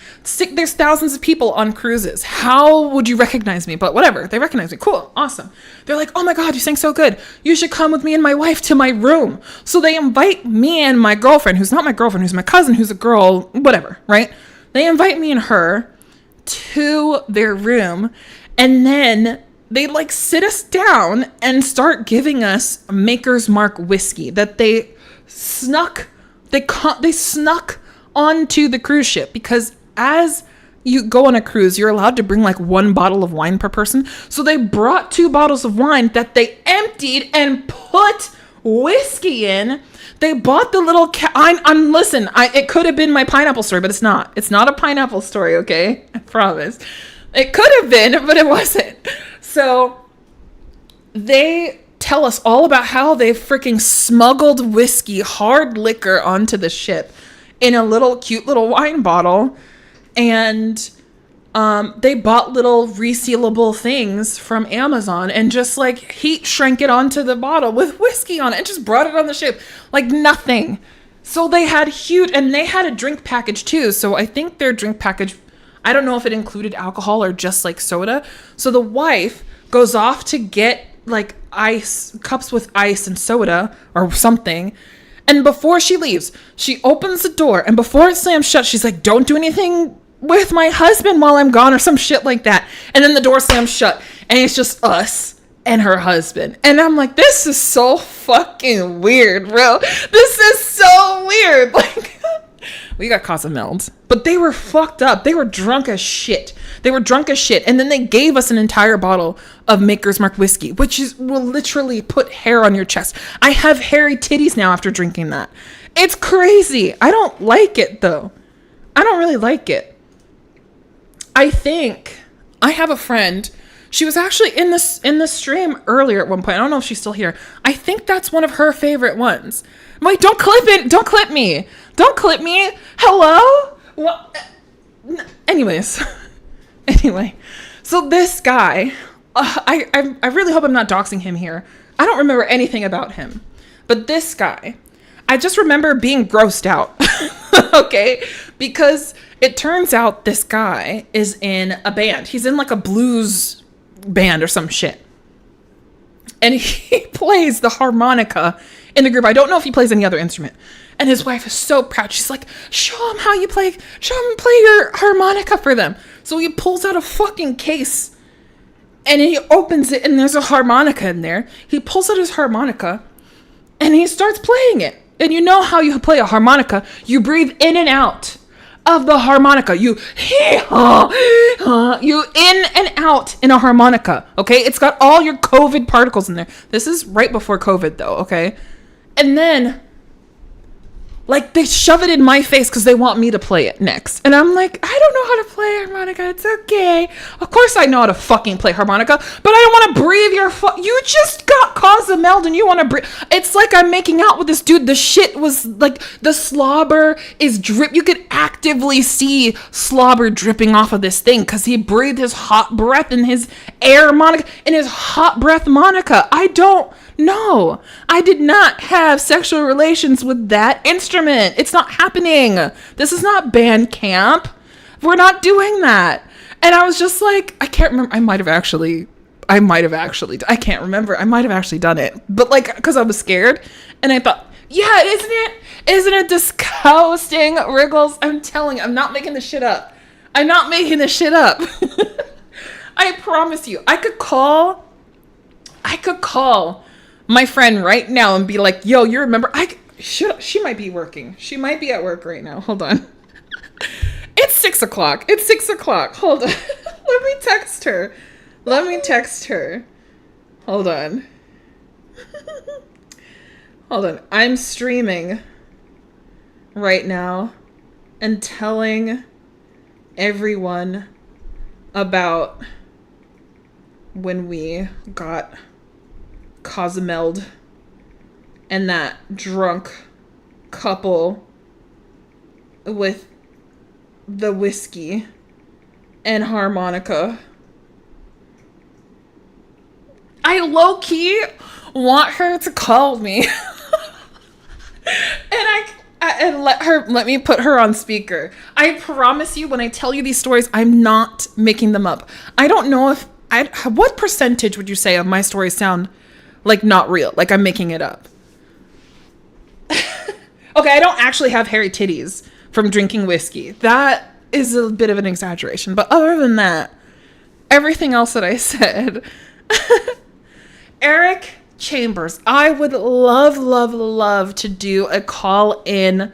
There's thousands of people on cruises. How would you recognize me? But whatever, they recognize me. Cool, awesome. They're like, oh my God, you sang so good. You should come with me and my wife to my room. So they invite me and my girlfriend, who's not my girlfriend, who's my cousin, who's a girl, whatever, right? They invite me and her to their room, and then they like sit us down and start giving us Maker's Mark whiskey that they snuck onto the cruise ship, because as you go on a cruise, you're allowed to bring like 1 bottle of wine per person. So they brought 2 bottles of wine that they emptied and put whiskey in. They bought the little it could have been my pineapple story, but it's not. It's not a pineapple story, okay? I promise. It could have been, but it wasn't. So they tell us all about how they freaking smuggled whiskey, hard liquor, onto the ship in a cute little wine bottle. And they bought little resealable things from Amazon and just like heat shrank it onto the bottle with whiskey on it and just brought it on the ship like nothing. So they had and they had a drink package too. So I think their drink package, I don't know if it included alcohol or just like soda. So the wife goes off to get like cups with ice and soda or something. And before she leaves, she opens the door, and before it slams shut, she's like, don't do anything with my husband while I'm gone, or some shit like that. And then the door slams shut, and it's just us and her husband. And I'm like, this is so fucking weird, bro. This is so weird. Like, we got Cozumels, but they were fucked up. They were drunk as shit. And then they gave us an entire bottle of Maker's Mark whiskey, which will literally put hair on your chest. I have hairy titties now after drinking that. It's crazy. I don't like it though. I don't really like it. I think I have a friend. She was actually in the stream earlier at one point. I don't know if she's still here. I think that's one of her favorite ones. Wait, don't clip it. Don't clip me. Don't clip me. Hello? Well, anyways. Anyway. So this guy, I really hope I'm not doxing him here. I don't remember anything about him. But this guy, I just remember being grossed out. Okay? Because it turns out this guy is in a band. He's in like a blues band or some shit. And he plays the harmonica in the group. I don't know if he plays any other instrument. And his wife is so proud. She's like, show him play your harmonica for them. So he pulls out a fucking case and he opens it and there's a harmonica in there. He pulls out his harmonica and he starts playing it. And you know how you play a harmonica. You breathe in and out of the harmonica. You in and out in a harmonica. Okay. It's got all your COVID particles in there. This is right before COVID though. Okay. And then like they shove it in my face because they want me to play it next. And I'm like, I don't know how to play harmonica. It's okay. Of course I know how to fucking play harmonica, but I don't want to breathe your you just got Cozumel and you want to breathe. It's like I'm making out with this dude. The shit was like, the slobber is drip. You could actively see slobber dripping off of this thing because he breathed his hot breath in his air Monica, in his hot breath Monica. I don't know. I did not have sexual relations with that instrument. It's not happening. This is not band camp. We're not doing that. And I was just like, I can't remember. I might have actually, I can't remember. I might have actually done it. But like, because I was scared. And I thought, yeah, isn't it disgusting, Wriggles? I'm telling you, I'm not making this shit up. I promise you, I could call my friend right now and be like, yo, you remember? She might be working. She might be at work right now. Hold on. It's 6 o'clock. Hold on. Let me text her. Hold on. I'm streaming right now and telling everyone about when we got Cozumel and that drunk couple with the whiskey and harmonica. I low-key want her to call me and let me put her on speaker. I promise you, when I tell you these stories, I'm not making them up. I don't know if what percentage would you say of my stories sound like not real, like I'm making it up? Okay, I don't actually have hairy titties from drinking whiskey. That is a bit of an exaggeration. But other than that, everything else that I said. Eric Chambers, I would love to do a call-in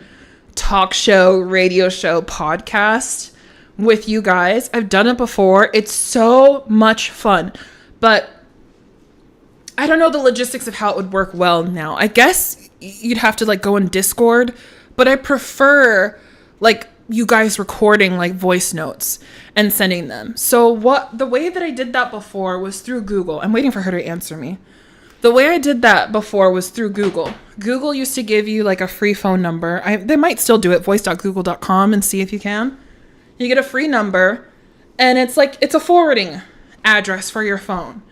talk show, radio show, podcast with you guys. I've done it before. It's so much fun. But I don't know the logistics of how it would work well now. I guess you'd have to like go in Discord, but I prefer like you guys recording like voice notes and sending them. So the way that I did that before was through Google. I'm waiting for her to answer me. The way I did that before was through Google. Google used to give you like a free phone number. They might still do it, voice.google.com, and see if you can. You get a free number and it's a forwarding address for your phone.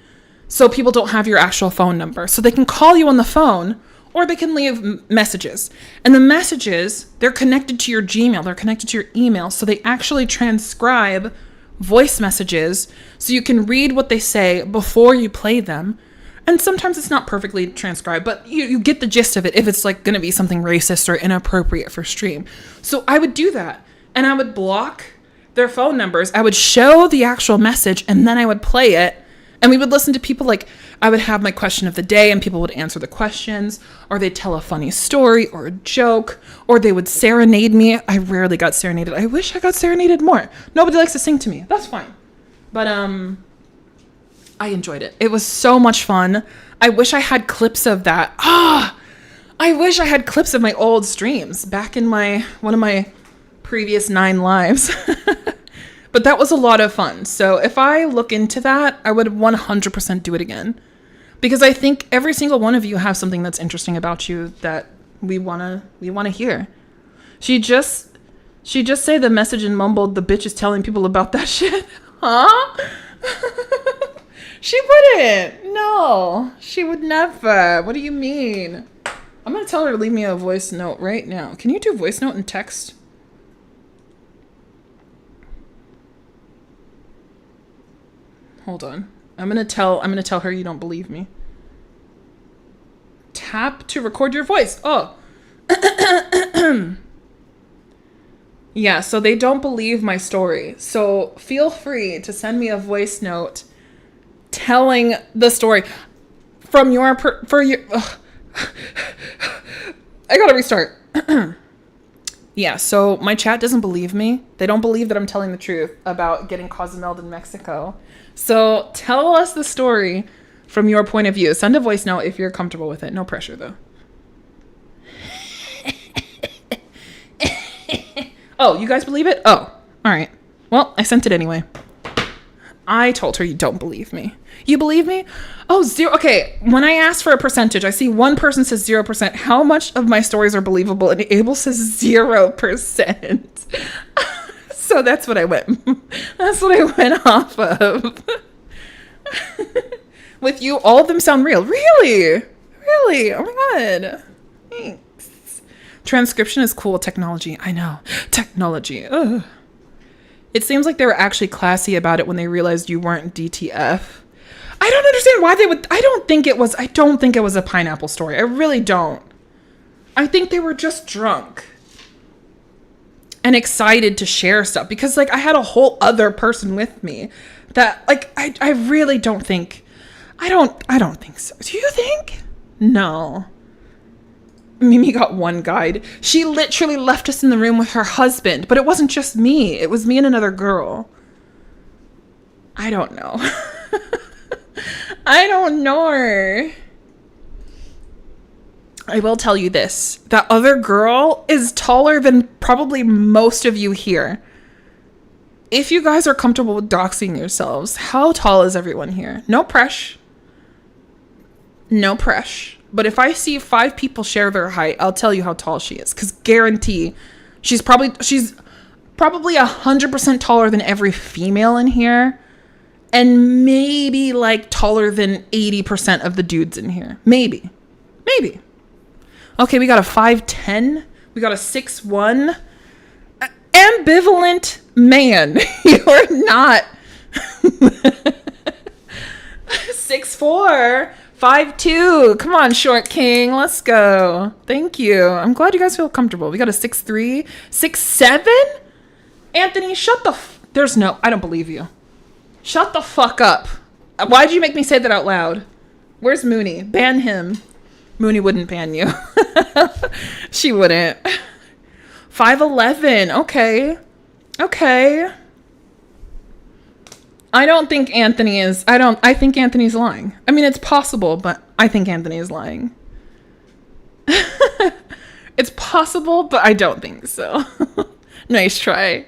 So people don't have your actual phone number. So they can call you on the phone or they can leave messages. And the messages, they're connected to your Gmail. They're connected to your email. So they actually transcribe voice messages so you can read what they say before you play them. And sometimes it's not perfectly transcribed, but you get the gist of it if it's like going to be something racist or inappropriate for stream. So I would do that. And I would block their phone numbers. I would show the actual message and then I would play it. And we would listen to people, like, I would have my question of the day and people would answer the questions, or they'd tell a funny story or a joke, or they would serenade me. I rarely got serenaded. I wish I got serenaded more. Nobody likes to sing to me. That's fine. But I enjoyed it. It was so much fun. I wish I had clips of that. I wish I had clips of my old streams back in one of my previous 9 lives. But that was a lot of fun. So if I look into that, I would 100% do it again. Because I think every single one of you have something that's interesting about you that we wanna hear. She just say the message and mumbled, the bitch is telling people about that shit. Huh? She wouldn't. No, she would never. What do you mean? I'm gonna tell her to leave me a voice note right now. Can you do voice note and text? Hold on. I'm gonna tell her you don't believe me. Tap to record your voice. Oh. Yeah, so they don't believe my story. So feel free to send me a voice note telling the story from your I gotta restart. Yeah, so my chat doesn't believe me. They don't believe that I'm telling the truth about getting Cozumel in Mexico. So tell us the story from your point of view. Send a voice note if you're comfortable with it. No pressure, though. Oh, you guys believe it? Oh, all right. Well, I sent it anyway. I told her you don't believe me. You believe me? Oh, 0. Okay, when I ask for a percentage, I see one person says 0%. How much of my stories are believable? And Abel says 0%. So that's what I went. That's what I went off of. With you, all of them sound real. Really? Really? Oh my god. Thanks. Transcription is cool technology. I know. Technology. Ugh. It seems like they were actually classy about it when they realized you weren't DTF. I don't understand why they would. I don't think it was a pineapple story. I really don't. I think they were just drunk and excited to share stuff because, like, I had a whole other person with me that, like, I really don't think. I don't think so. Do you think? No. Mimi got one guide. She literally left us in the room with her husband, but it wasn't just me. It was me and another girl. I don't know. I don't know her. I will tell you this. That other girl is taller than probably most of you here. If you guys are comfortable with doxing yourselves, how tall is everyone here? No pressure. No pressure. But if I see 5 people share their height, I'll tell you how tall she is. Because guarantee, she's probably 100% taller than every female in here. And maybe like taller than 80% of the dudes in here. Maybe. Okay, we got a 5'10". We got a 6'1". Ambivalent man. You're not. 6'4". 5'2". Come on, short king. Let's go. Thank you. I'm glad you guys feel comfortable. We got a 6'3". 6'7". Anthony, shut the there's no, I don't believe you. Shut the fuck up. Why'd you make me say that out loud? Where's Mooney? Ban him. Mooney wouldn't ban you. She wouldn't. 5'11". Okay. I think Anthony's lying. I mean, it's possible, but I think Anthony is lying. It's possible, but I don't think so. Nice try.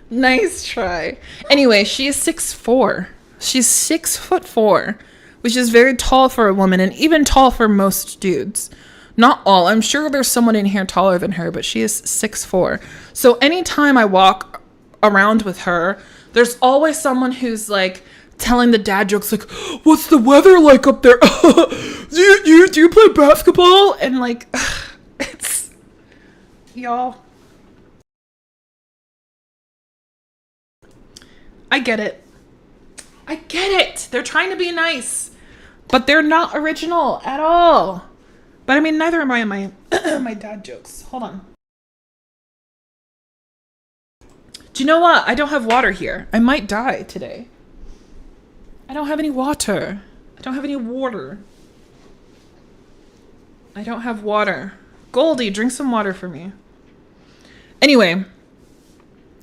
Nice try. Anyway, she is 6'4". She's 6'4", which is very tall for a woman and even tall for most dudes. Not all. I'm sure there's someone in here taller than her, but she is 6'4". So anytime I walk around with her, there's always someone who's like telling the dad jokes like, what's the weather like up there? do you play basketball? And like, it's, y'all. I get it. They're trying to be nice, but they're not original at all. But I mean, neither am I in my my dad jokes. Hold on. Do you know what? I don't have water here. I might die today. I don't have any water. I don't have any water. I don't have water. Goldie, drink some water for me. Anyway,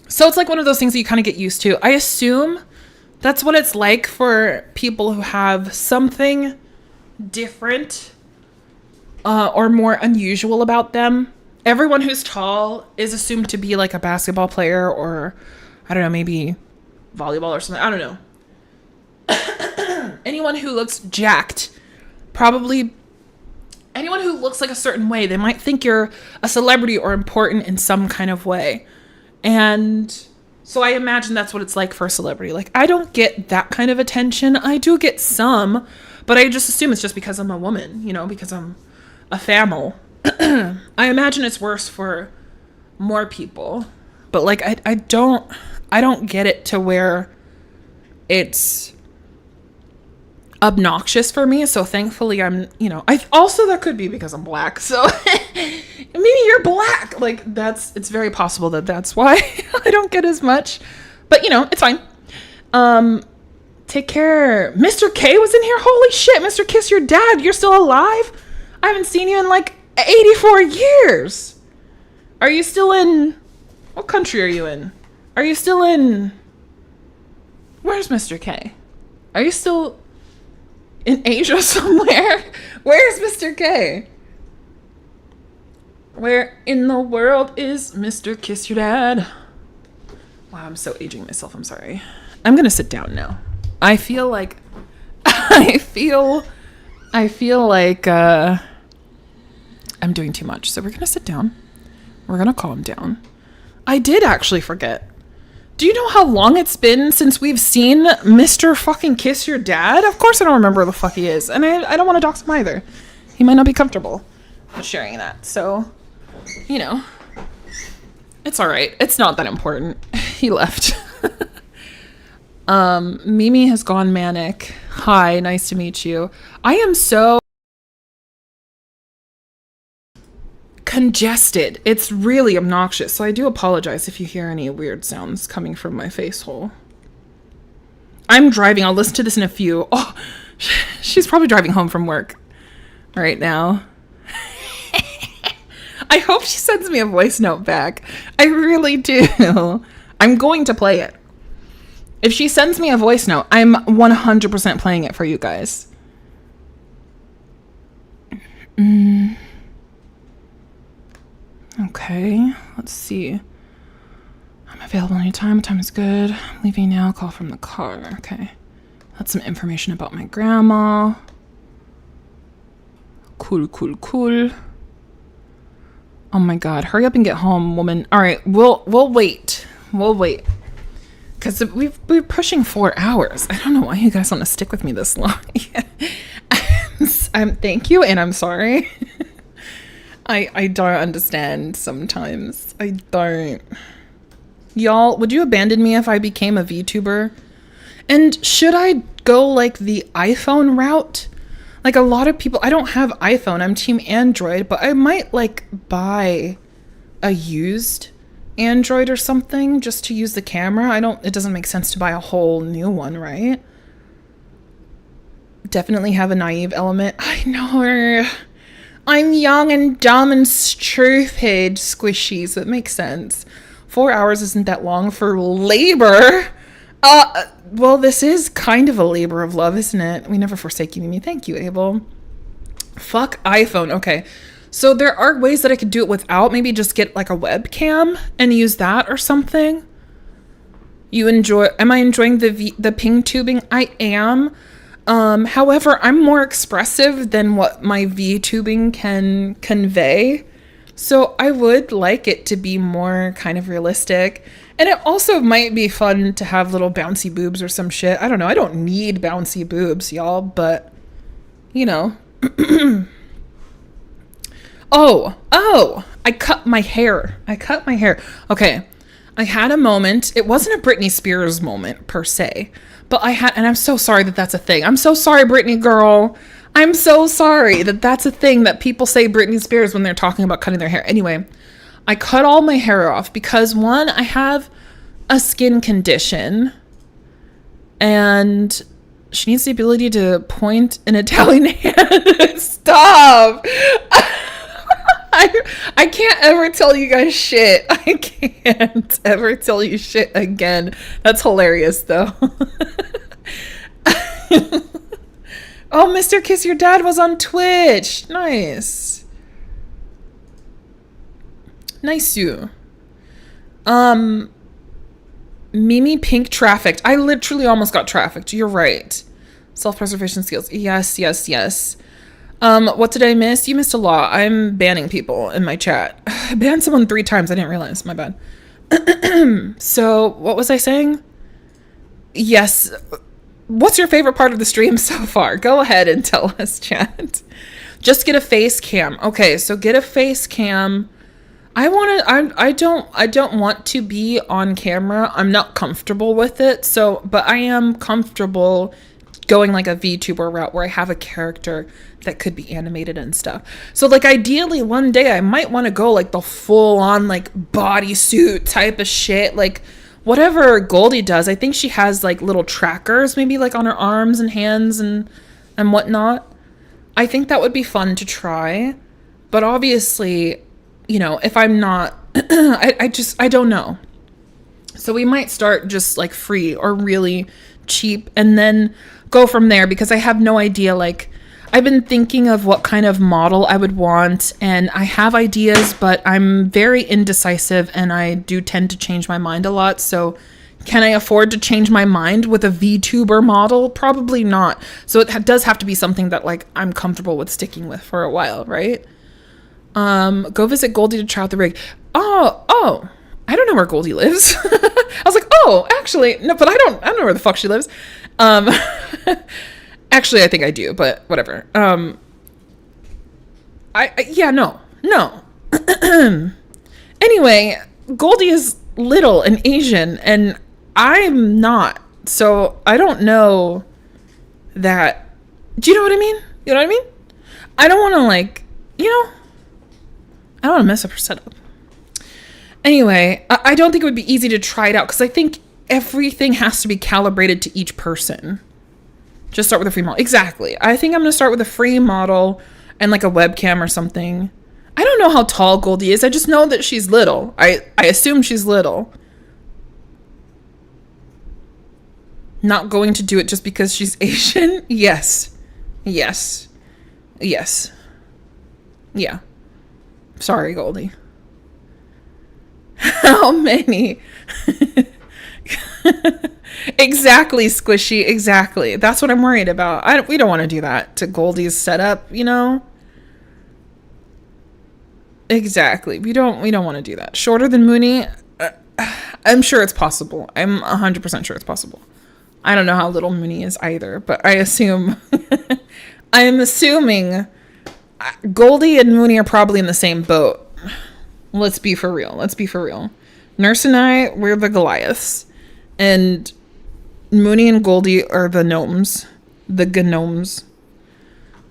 so it's like one of those things that you kind of get used to. I assume that's what it's like for people who have something different or more unusual about them. Everyone who's tall is assumed to be like a basketball player or, I don't know, maybe volleyball or something. I don't know. Anyone who looks jacked, probably anyone who looks like a certain way, they might think you're a celebrity or important in some kind of way. And so I imagine that's what it's like for a celebrity. Like, I don't get that kind of attention. I do get some, but I just assume it's just because I'm a woman, you know, because I'm a famil. I imagine it's worse for more people. But like, I don't get it to where it's obnoxious for me. So thankfully I'm, you know, I also, that could be because I'm black. So maybe you're black. Like, it's very possible that that's why I don't get as much, but you know, it's fine. Take care. Mr. K was in here. Holy shit. Mr. Kiss Your Dad. You're still alive. I haven't seen you in like 84 years. Are you still in, what country are you in? Are you still in, where's Mr. K? Are you still in Asia somewhere? Where's Mr. K? Where in the world is Mr. Kiss Your Dad? Wow, I'm so aging myself. I'm sorry. I'm gonna sit down now. I feel like I feel like I'm doing too much. So we're gonna sit down. We're gonna calm down. I did actually forget. Do you know how long it's been since we've seen Mr. fucking Kiss Your Dad? Of course I don't remember where the fuck he is. And I don't want to dox him either. He might not be comfortable with sharing that. So, you know, it's all right. It's not that important. He left. Mimi has gone manic. Hi, nice to meet you. I am so congested. It's really obnoxious. So I do apologize if you hear any weird sounds coming from my face hole. I'm driving. I'll listen to this in a few. Oh, she's probably driving home from work right now. I hope she sends me a voice note back. I really do. I'm going to play it. If she sends me a voice note, I'm 100% playing it for you guys. Okay, let's see. I'm available anytime. Time is good. I'm leaving now. Call from the car. Okay. That's some information about my grandma. Cool. Oh my god. Hurry up and get home, woman. All right, we'll wait. We'll wait. Because we're pushing 4 hours. I don't know why you guys want to stick with me this long. Thank you, and I'm sorry. I don't understand sometimes. I don't. Y'all, would you abandon me if I became a VTuber? And should I go like the iPhone route? Like a lot of people, I don't have iPhone. I'm team Android, but I might like buy a used Android or something just to use the camera. It doesn't make sense to buy a whole new one, right? Definitely have a naive element. I know. I'm young and dumb and stupid, squishy, so it makes sense. 4 hours isn't that long for labor. Well, this is kind of a labor of love, isn't it? We never forsake you, Mimi. Thank you, Abel. Fuck iPhone. Okay. So there are ways that I could do it without. Maybe just get like a webcam and use that or something. Am I enjoying the ping tubing? I am. However, I'm more expressive than what my VTubing can convey. So I would like it to be more kind of realistic. And it also might be fun to have little bouncy boobs or some shit. I don't know. I don't need bouncy boobs, y'all, but you know. Oh, I cut my hair. Okay. I had a moment. It wasn't a Britney Spears moment per se, but and I'm so sorry that that's a thing. I'm so sorry, Britney girl. I'm so sorry that that's a thing that people say Britney Spears when they're talking about cutting their hair. Anyway, I cut all my hair off because one, I have a skin condition and She needs the ability to point an Italian hand. Stop. I can't ever tell you guys shit. I can't ever tell you shit again. That's hilarious, though. Oh, Mr. Kiss Your Dad was on Twitch. Nice. Nice you. Mimi Pink trafficked. I literally almost got trafficked. You're right. Self-preservation skills. Yes, yes, yes. What did I miss? You missed a lot. I'm banning people in my chat. I banned someone 3 times. I didn't realize. My bad. So, what was I saying? Yes. What's your favorite part of the stream so far? Go ahead and tell us, chat. Just get a face cam. Okay, so get a face cam. I don't want to be on camera. I'm not comfortable with it. So, but I am comfortable going like a VTuber route where I have a character that could be animated and stuff. So like ideally one day I might want to go like the full on like bodysuit type of shit. Like whatever Goldie does. I think she has like little trackers maybe like on her arms and hands and whatnot. I think that would be fun to try. But obviously, you know, if I'm not, I don't know. So we might start just like free or really cheap and then go from there because I have no idea. Like I've been thinking of what kind of model I would want and I have ideas, but I'm very indecisive and I do tend to change my mind a lot. So can I afford to change my mind with a VTuber model? Probably not. So it does have to be something that like I'm comfortable with sticking with for a while, right? Go visit Goldie to try out the rig. Oh, I don't know where Goldie lives. I was like, oh, actually, no, but I don't know where the fuck she lives. Actually, I think I do, but whatever. No. Anyway, Goldie is little and Asian, and I'm not. So I don't know that. Do you know what I mean? You know what I mean? I don't want to like, you know, I don't want to mess up her setup. Anyway, I don't think it would be easy to try it out because I think everything has to be calibrated to each person. Just start with a free model. Exactly. I think I'm going to start with a free model and like a webcam or something. I don't know how tall Goldie is. I just know that she's little. I assume she's little. Not going to do it just because she's Asian? Yes. Yes. Yes. Yeah. Sorry, Goldie. How many? Exactly, Squishy. Exactly. That's what I'm worried about. We don't want to do that to Goldie's setup, you know? Exactly. We don't want to do that. Shorter than Mooney? I'm sure it's possible. I'm 100% sure it's possible. I don't know how little Mooney is either, but I assume I am assuming Goldie and Mooney are probably in the same boat. Let's be for real. Nurse and I, we're the Goliaths. And Mooney and Goldie are the gnomes. The gnomes.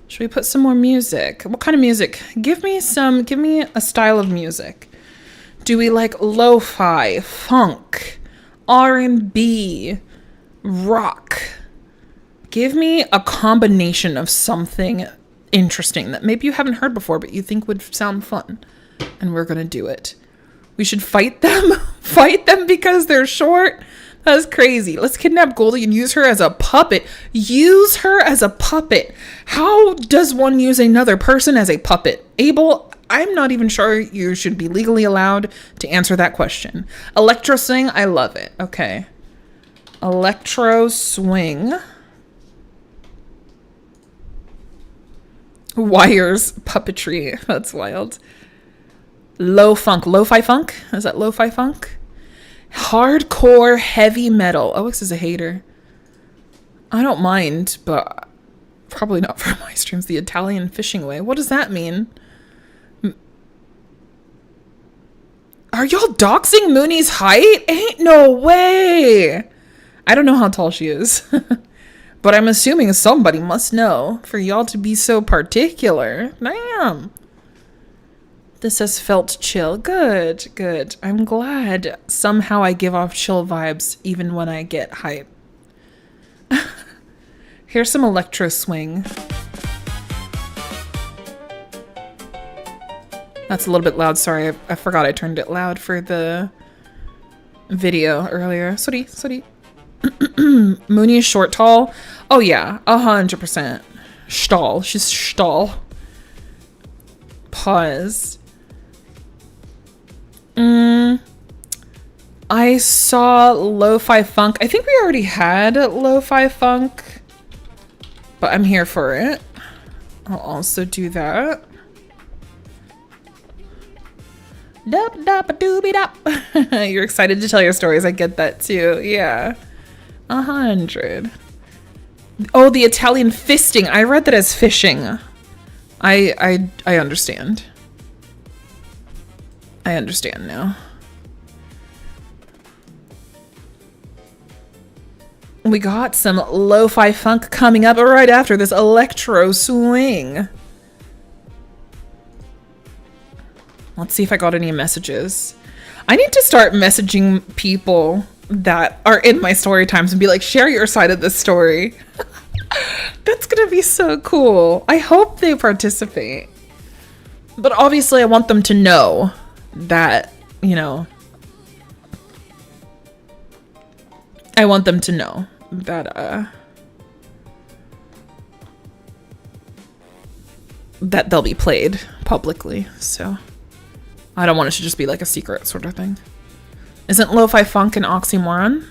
Should we put some more music? What kind of music? Give me a style of music. Do we like lo-fi, funk, R&B, rock? Give me a combination of something interesting that maybe you haven't heard before, but you think would sound fun. And we're going to do it. We should fight them. Fight them because they're short. That's crazy. Let's kidnap Goldie and use her as a puppet. Use her as a puppet. How does one use another person as a puppet? Abel, I'm not even sure you should be legally allowed to answer that question. Electro swing, I love it. Okay. Electro swing. Wires puppetry. That's wild. Lo-fi funk? Is that lo-fi funk? Hardcore heavy metal. OX is a hater. I don't mind, but probably not for my streams. The Italian fishing way. What does that mean? Are y'all doxing Mooney's height? Ain't no way. I don't know how tall she is. But I'm assuming somebody must know for y'all to be so particular. Damn. This has felt chill. Good. I'm glad somehow I give off chill vibes even when I get hype. Here's some electro swing. That's a little bit loud. Sorry, I forgot I turned it loud for the video earlier. Sorry. Mooney is short, tall. Oh yeah, 100%. Stall. She's stall. Pause. I saw lo-fi funk. I think we already had lo-fi funk, but I'm here for it. I'll also do that. You're excited to tell your stories. I get that too. Yeah. 100. Oh, the Italian fisting. I read that as fishing. I understand. I understand now. We got some lo-fi funk coming up right after this electro swing. Let's see if I got any messages. I need to start messaging people that are in my story times and be like, share your side of the story. That's gonna be so cool. I hope they participate. But obviously I want them to know that, you know, I want them to know that that they'll be played publicly. So I don't want it to just be like a secret sort of thing. Isn't lo-fi funk an oxymoron?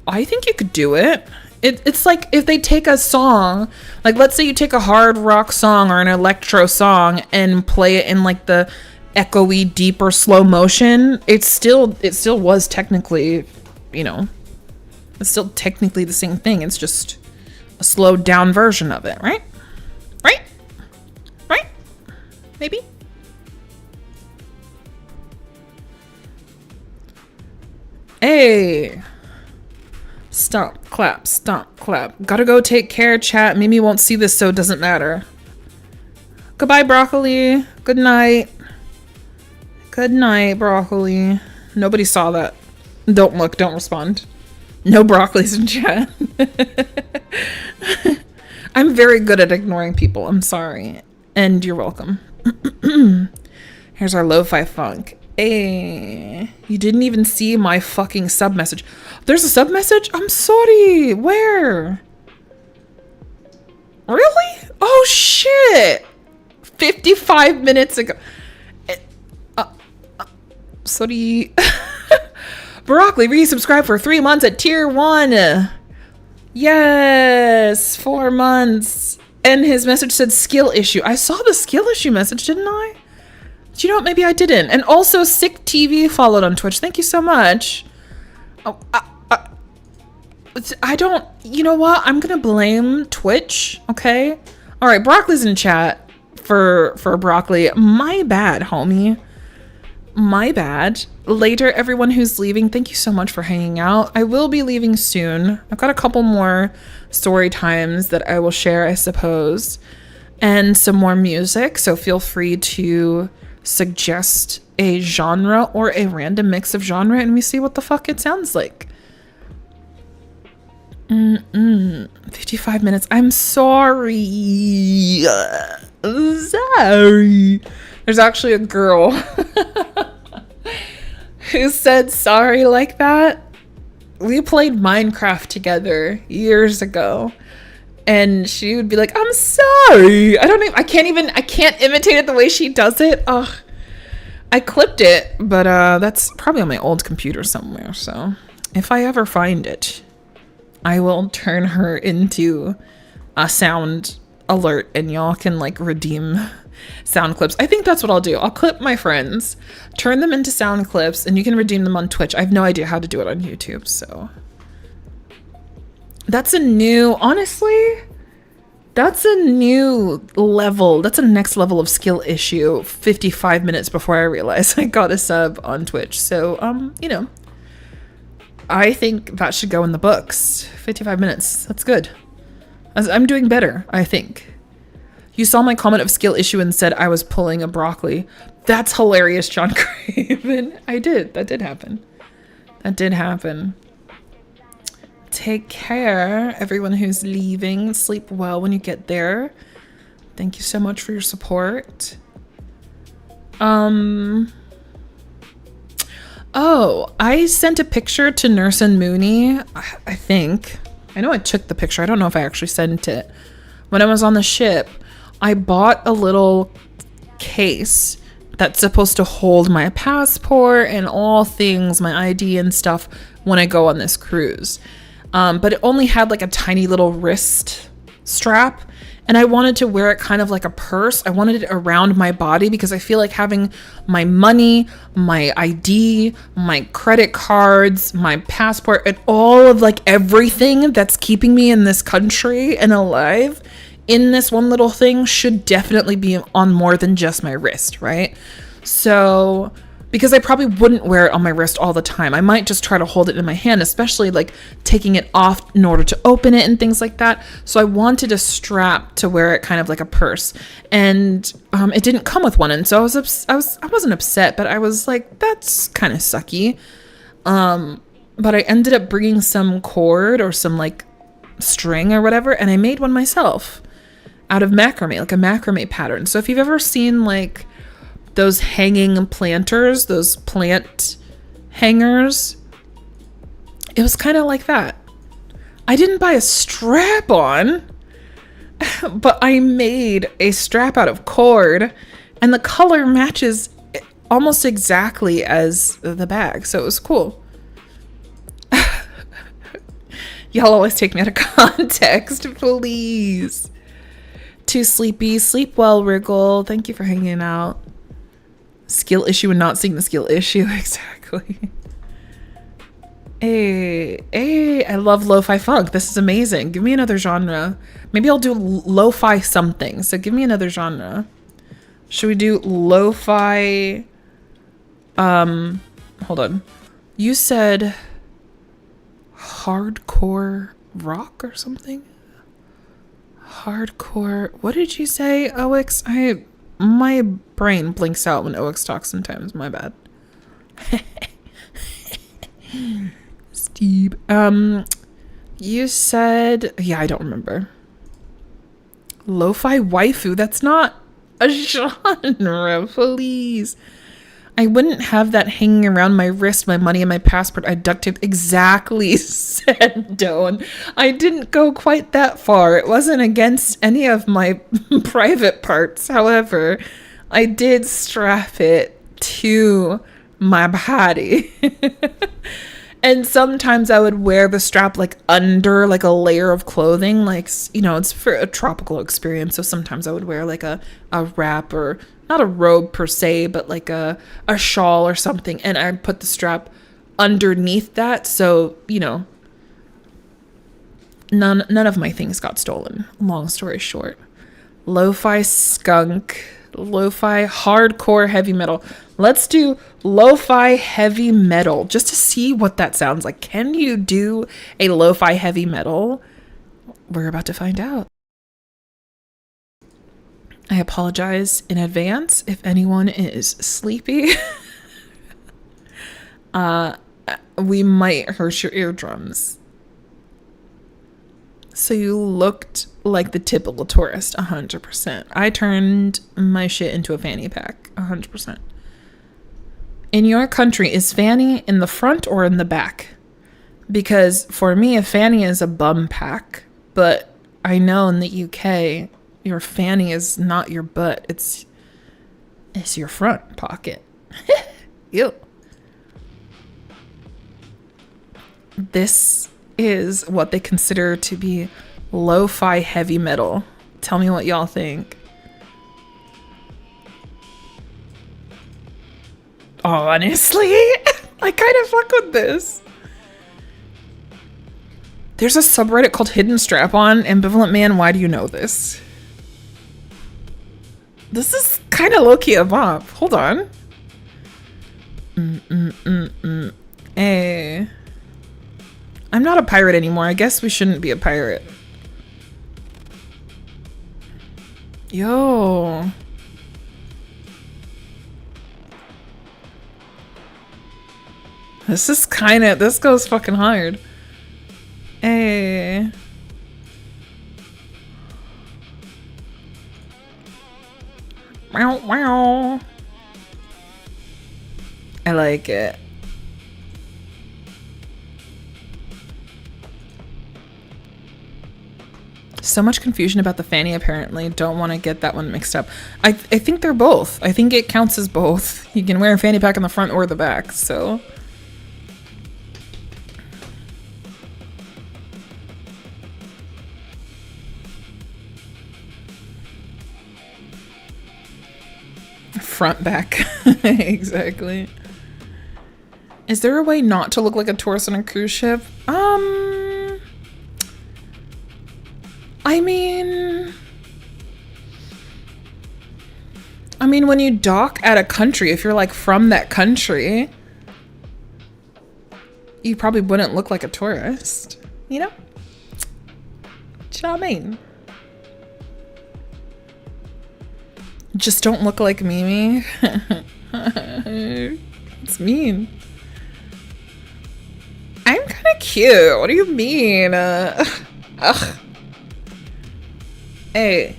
I think you could do it. It's like if they take a song, like let's say you take a hard rock song or an electro song and play it in like the echoey, deeper slow motion, it still was technically, you know, it's still technically the same thing. It's just a slowed down version of it, right? Right? Right? Maybe? Hey. Stomp, clap, stomp, clap. Gotta go take care, chat. Mimi won't see this, so it doesn't matter. Goodbye, broccoli. Good night. Good night, broccoli. Nobody saw that. Don't look, don't respond. No broccolis in chat. I'm very good at ignoring people. I'm sorry. And you're welcome. Here's our lo-fi funk. Hey, you didn't even see my fucking sub message. There's a sub message? I'm sorry. Where? Really? Oh shit. 55 minutes ago. Sorry. Broccoli resubscribed for 3 months at tier 1. Yes, 4 months. And his message said skill issue. I saw the skill issue message, didn't I? Do you know what? Maybe I didn't. And also Sick TV followed on Twitch. Thank you so much. Oh, I don't, you know what? I'm going to blame Twitch. Okay. All right. Broccoli's in chat for broccoli. My bad, homie. My bad. Later, everyone who's leaving, thank you so much for hanging out. I will be leaving soon. I've got a couple more story times that I will share, I suppose, and some more music. So feel free to suggest a genre or a random mix of genre and we see what the fuck it sounds like. 55 minutes. I'm sorry. Sorry. There's actually a girl who said sorry like that. We played Minecraft together years ago. And she would be like, I'm sorry. I can't imitate it the way she does it. Ugh. I clipped it, but that's probably on my old computer somewhere. So if I ever find it, I will turn her into a sound alert and y'all can like redeem sound clips. I think that's what I'll do. I'll clip my friends, turn them into sound clips, and you can redeem them on Twitch. I have no idea how to do it on YouTube, so that's a new level. That's a next level of skill issue 55 minutes before I realized I got a sub on Twitch. So, you know, I think that should go in the books. 55 minutes. That's good. I'm doing better, I think. You saw my comment of skill issue and said I was pulling a broccoli. That's hilarious, John Craven. I did. That did happen. That did happen. take care, everyone who's leaving. Sleep well when you get there. Thank you so much for your support. Oh, I sent a picture to Nurse and Mooney, I think. I know I took the picture. I don't know if I actually sent it. When I was on the ship, I bought a little case that's supposed to hold my passport and all things, my ID and stuff when I go on this cruise. But it only had like a tiny little wrist strap. And I wanted to wear it kind of like a purse. I wanted it around my body because I feel like having my money, my ID, my credit cards, my passport, and all of like everything that's keeping me in this country and alive in this one little thing should definitely be on more than just my wrist, right? So, because I probably wouldn't wear it on my wrist all the time. I might just try to hold it in my hand, especially like taking it off in order to open it and things like that. So I wanted a strap to wear it kind of like a purse, and it didn't come with one. And so I wasn't upset, but I was like, that's kind of sucky. But I ended up bringing some cord or some like string or whatever, and I made one myself out of macrame, like a macrame pattern. So if you've ever seen like those hanging planters, those plant hangers, it was kind of like that. I didn't buy a strap on, but I made a strap out of cord, and the color matches almost exactly as the bag. So it was cool. Y'all always take me out of context, please. Too sleepy. Sleep well, Wriggle. Thank you for hanging out. Skill issue and not seeing the skill issue. Exactly. Hey, I love lo-fi funk. This is amazing. Give me another genre. Maybe I'll do lo-fi something. So give me another genre. Should we do lo-fi? Hold on. You said hardcore rock or something? Hardcore. What did you say, OX? My brain blinks out when OX talks sometimes. My bad. Steve. You said, yeah, I don't remember. Lo-fi waifu. That's not a genre, please. I wouldn't have that hanging around my wrist, my money and my passport. I duct taped. Exactly, said Doan. I didn't go quite that far. It wasn't against any of my private parts. However, I did strap it to my body. And sometimes I would wear the strap like under like a layer of clothing, like, you know, it's for a tropical experience. So sometimes I would wear like a wrap, or not a robe per se, but like a shawl or something. And I'd put the strap underneath that. So, you know, none of my things got stolen. Long story short. Lo-fi skunk, lo-fi hardcore heavy metal. Let's do lo-fi heavy metal just to see what that sounds like. Can you do a lo-fi heavy metal? We're about to find out. I apologize in advance if anyone is sleepy. We might hurt your eardrums. So you looked like the typical tourist, 100%. I turned my shit into a fanny pack, 100%. In your country, is fanny in the front or in the back? Because for me, a fanny is a bum pack. But I know in the UK, your fanny is not your butt. It's your front pocket. Ew. This is what they consider to be lo-fi heavy metal. Tell me what y'all think. Honestly, I kind of fuck with this. There's a subreddit called Hidden Strap-On. Ambivalent Man, why do you know this? This is kind of low-key a bop. Hold on. Hey. I'm not a pirate anymore. I guess we shouldn't be a pirate. Yo. This goes fucking hard. Hey. Wow, wow. I like it. So much confusion about the fanny, apparently. Don't want to get that one mixed up. I think they're both. I think it counts as both. You can wear a fanny pack on the front or the back, so. Front, back. Exactly. Is there a way not to look like a tourist on a cruise ship? I mean, when you dock at a country, if you're like from that country, you probably wouldn't look like a tourist, you know? Do you know what I mean? Just don't look like Mimi. It's mean. I'm kind of cute. What do you mean? Ugh. Hey,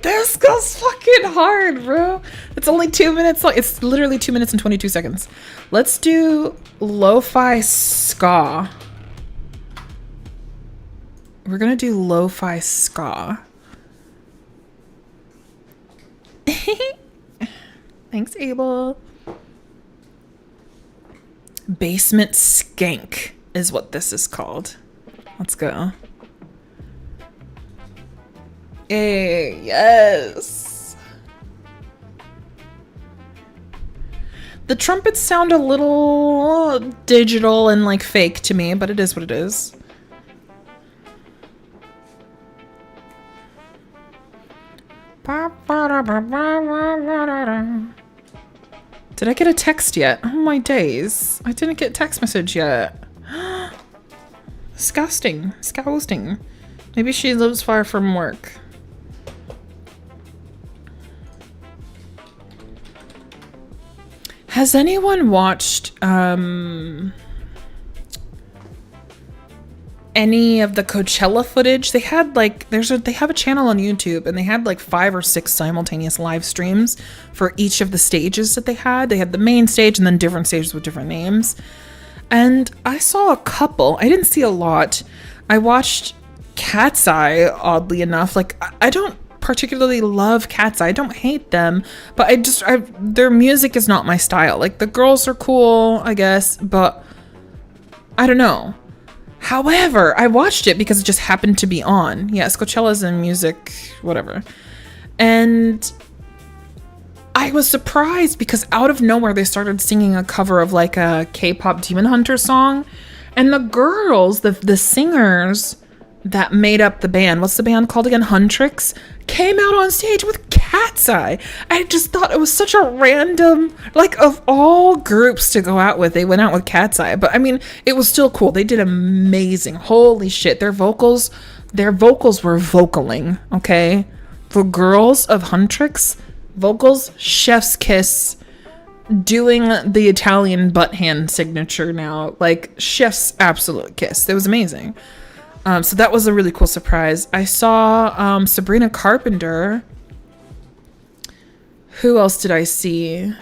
this goes fucking hard, bro. It's only 2 minutes long. It's literally 2 minutes and 22 seconds. Let's do lo-fi ska. We're gonna do lo-fi ska. Thanks, Abel. Basement Skank is what this is called. Let's go. Hey, yes. The trumpets sound a little digital and like fake to me, but it is what it is. Did I get a text yet? Oh my days. I didn't get a text message yet. Disgusting. Disgusting. Maybe she lives far from work. Has anyone watched any of the Coachella footage? They had like they have a channel on YouTube and they had like 5 or 6 simultaneous live streams for each of the stages that they had. They had the main stage and then different stages with different names. And I saw a couple. I didn't see a lot. I watched Cat's Eye, oddly enough. Like I don't particularly love Cat's Eye. I don't hate them, but their music is not my style. Like the girls are cool, I guess, but I don't know. However, I watched it because it just happened to be on. Yes, Coachella's in music, whatever. And I was surprised because out of nowhere they started singing a cover of like a K-pop Demon Hunter song. And the girls, the singers that made up the band, what's the band called again? Huntrix, came out on stage with Cat's Eye. I just thought it was such a random, like of all groups to go out with, they went out with Cat's Eye. But I mean, it was still cool. They did amazing. Holy shit. Their vocals were vocaling, okay? The girls of Huntrix, vocals, chef's kiss, doing the Italian butt hand signature now, like chef's absolute kiss. It was amazing. So that was a really cool surprise. I saw Sabrina Carpenter. Who else did I see?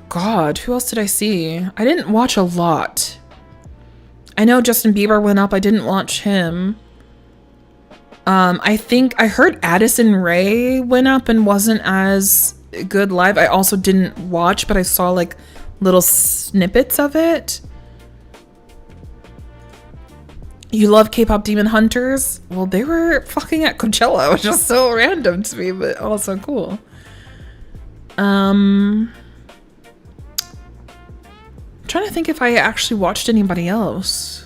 God, who else did I see? I didn't watch a lot. I know Justin Bieber went up. I didn't watch him. I think I heard Addison Rae went up and wasn't as good live. I also didn't watch, but I saw like little snippets of it. You love K-pop Demon Hunters? Well, they were fucking at Coachella, which is so random to me, but also cool. I'm trying to think if I actually watched anybody else.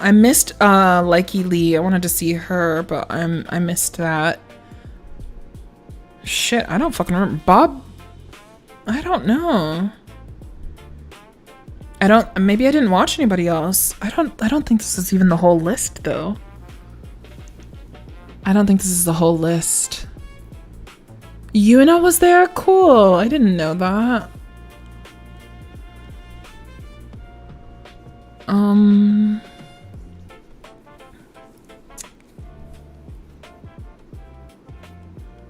I missed Likey Lee. I wanted to see her, but I missed that. Shit, I don't fucking remember. Bob? I don't know. Maybe I didn't watch anybody else. I don't think this is even the whole list though. I don't think this is the whole list. Yuna was there? Cool. I didn't know that.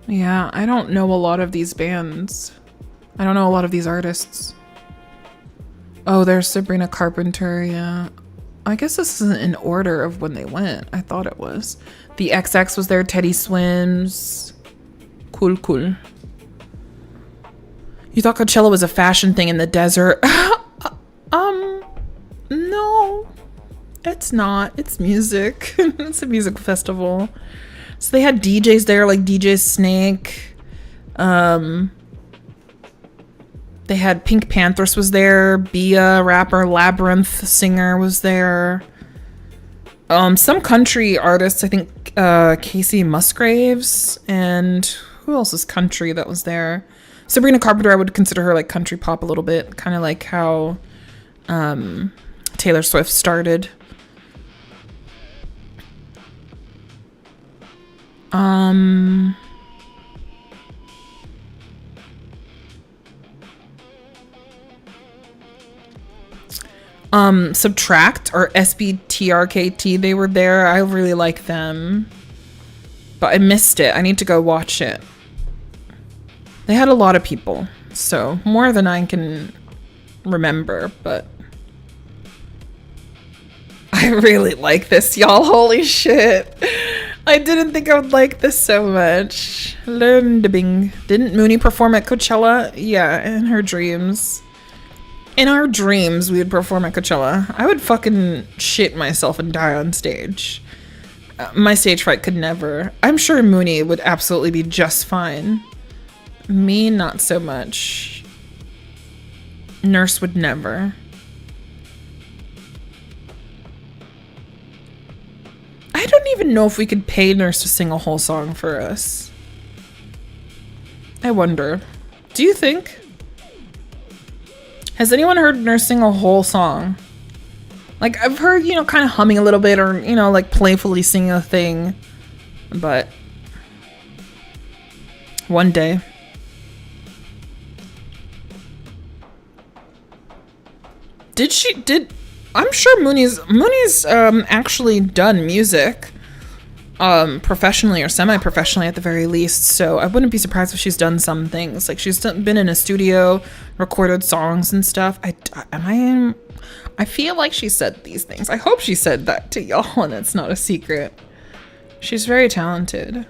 Yeah, I don't know a lot of these bands. I don't know a lot of these artists. Oh, there's Sabrina Carpenter, yeah. I guess this isn't in order of when they went. I thought it was. The XX was there, Teddy Swims. Cool. You thought Coachella was a fashion thing in the desert? No. It's not. It's music. It's a music festival. So they had DJs there, like DJ Snake. They had Pink Panthers was there. Bia, rapper, Labyrinth singer was there. Some country artists, I think Casey Musgraves, and who else is country that was there? Sabrina Carpenter, I would consider her like country pop a little bit, kind of like how Taylor Swift started. Subtract or SBTRKT, they were there. I really like them, but I missed it. I need to go watch it. They had a lot of people, so more than I can remember, but I really like this, y'all. Holy shit. I didn't think I would like this so much. Bing. Didn't Mooney perform at Coachella? Yeah, in her dreams. In our dreams, we would perform at Coachella. I would fucking shit myself and die on stage. My stage fright could never. I'm sure Mooney would absolutely be just fine. Me, not so much. Nurse would never. I don't even know if we could pay Nurse to sing a whole song for us. I wonder. Do you think? Has anyone heard Nurse sing a whole song? Like, I've heard, you know, kind of humming a little bit or, you know, like playfully singing a thing. But one day. I'm sure Mooney's actually done music professionally or semi-professionally at the very least, so I wouldn't be surprised if she's done some things. Like, she's been in a studio, recorded songs and stuff. I feel like she said these things. I hope she said that to y'all and it's not a secret. She's very talented.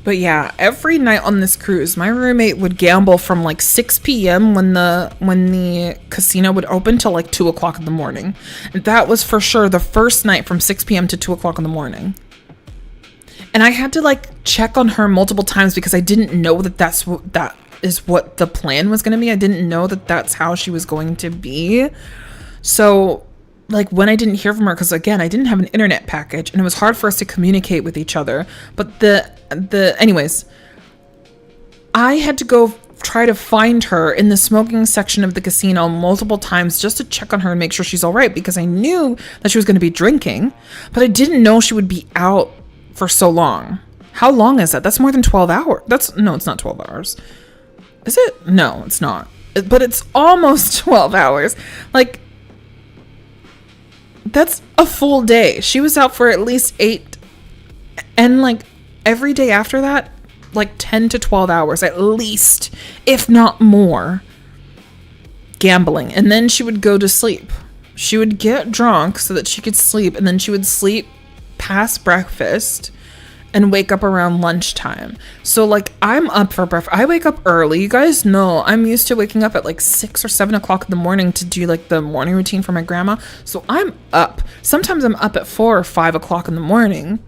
But yeah, every night on this cruise, my roommate would gamble from like 6 p.m. when the casino would open till like 2 o'clock in the morning. And that was for sure the first night from 6 p.m. to 2 o'clock in the morning. And I had to like check on her multiple times because I didn't know that that is what the plan was going to be. I didn't know that that's how she was going to be. So like when I didn't hear from her, because again, I didn't have an internet package and it was hard for us to communicate with each other. But anyways, I had to go try to find her in the smoking section of the casino multiple times just to check on her and make sure she's all right, because I knew that she was going to be drinking, but I didn't know she would be out for so long. How long is that? That's more than 12 hours. No, it's not 12 hours. Is it? No, it's not. But it's almost 12 hours. Like, that's a full day. She was out for at least 8, and like every day after that, like 10 to 12 hours at least, if not more, gambling. And then she would go to sleep. She would get drunk so that she could sleep, and then she would sleep past breakfast and wake up around lunchtime. So like, I'm up for breakfast. I wake up early. You guys know I'm used to waking up at like 6 or 7 o'clock in the morning to do like the morning routine for my grandma. So I'm up. Sometimes I'm up at 4 or 5 o'clock in the morning,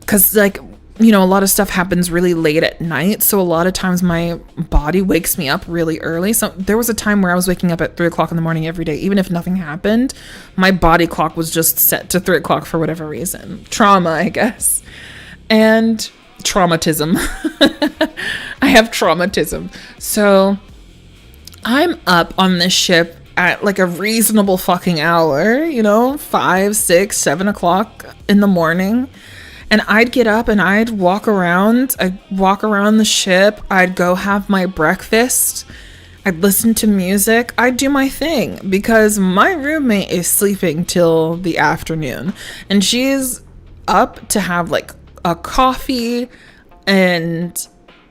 because like, you know, a lot of stuff happens really late at night. So a lot of times my body wakes me up really early. So there was a time where I was waking up at 3 o'clock in the morning every day. Even if nothing happened, my body clock was just set to 3 o'clock for whatever reason. Trauma, I guess. And traumatism. I have traumatism. So I'm up on this ship at like a reasonable fucking hour, 5, 6, 7 o'clock in the morning. And I'd get up and I'd walk around. I'd walk around the ship. I'd go have my breakfast. I'd listen to music. I'd do my thing because my roommate is sleeping till the afternoon. And she's up to have like a coffee and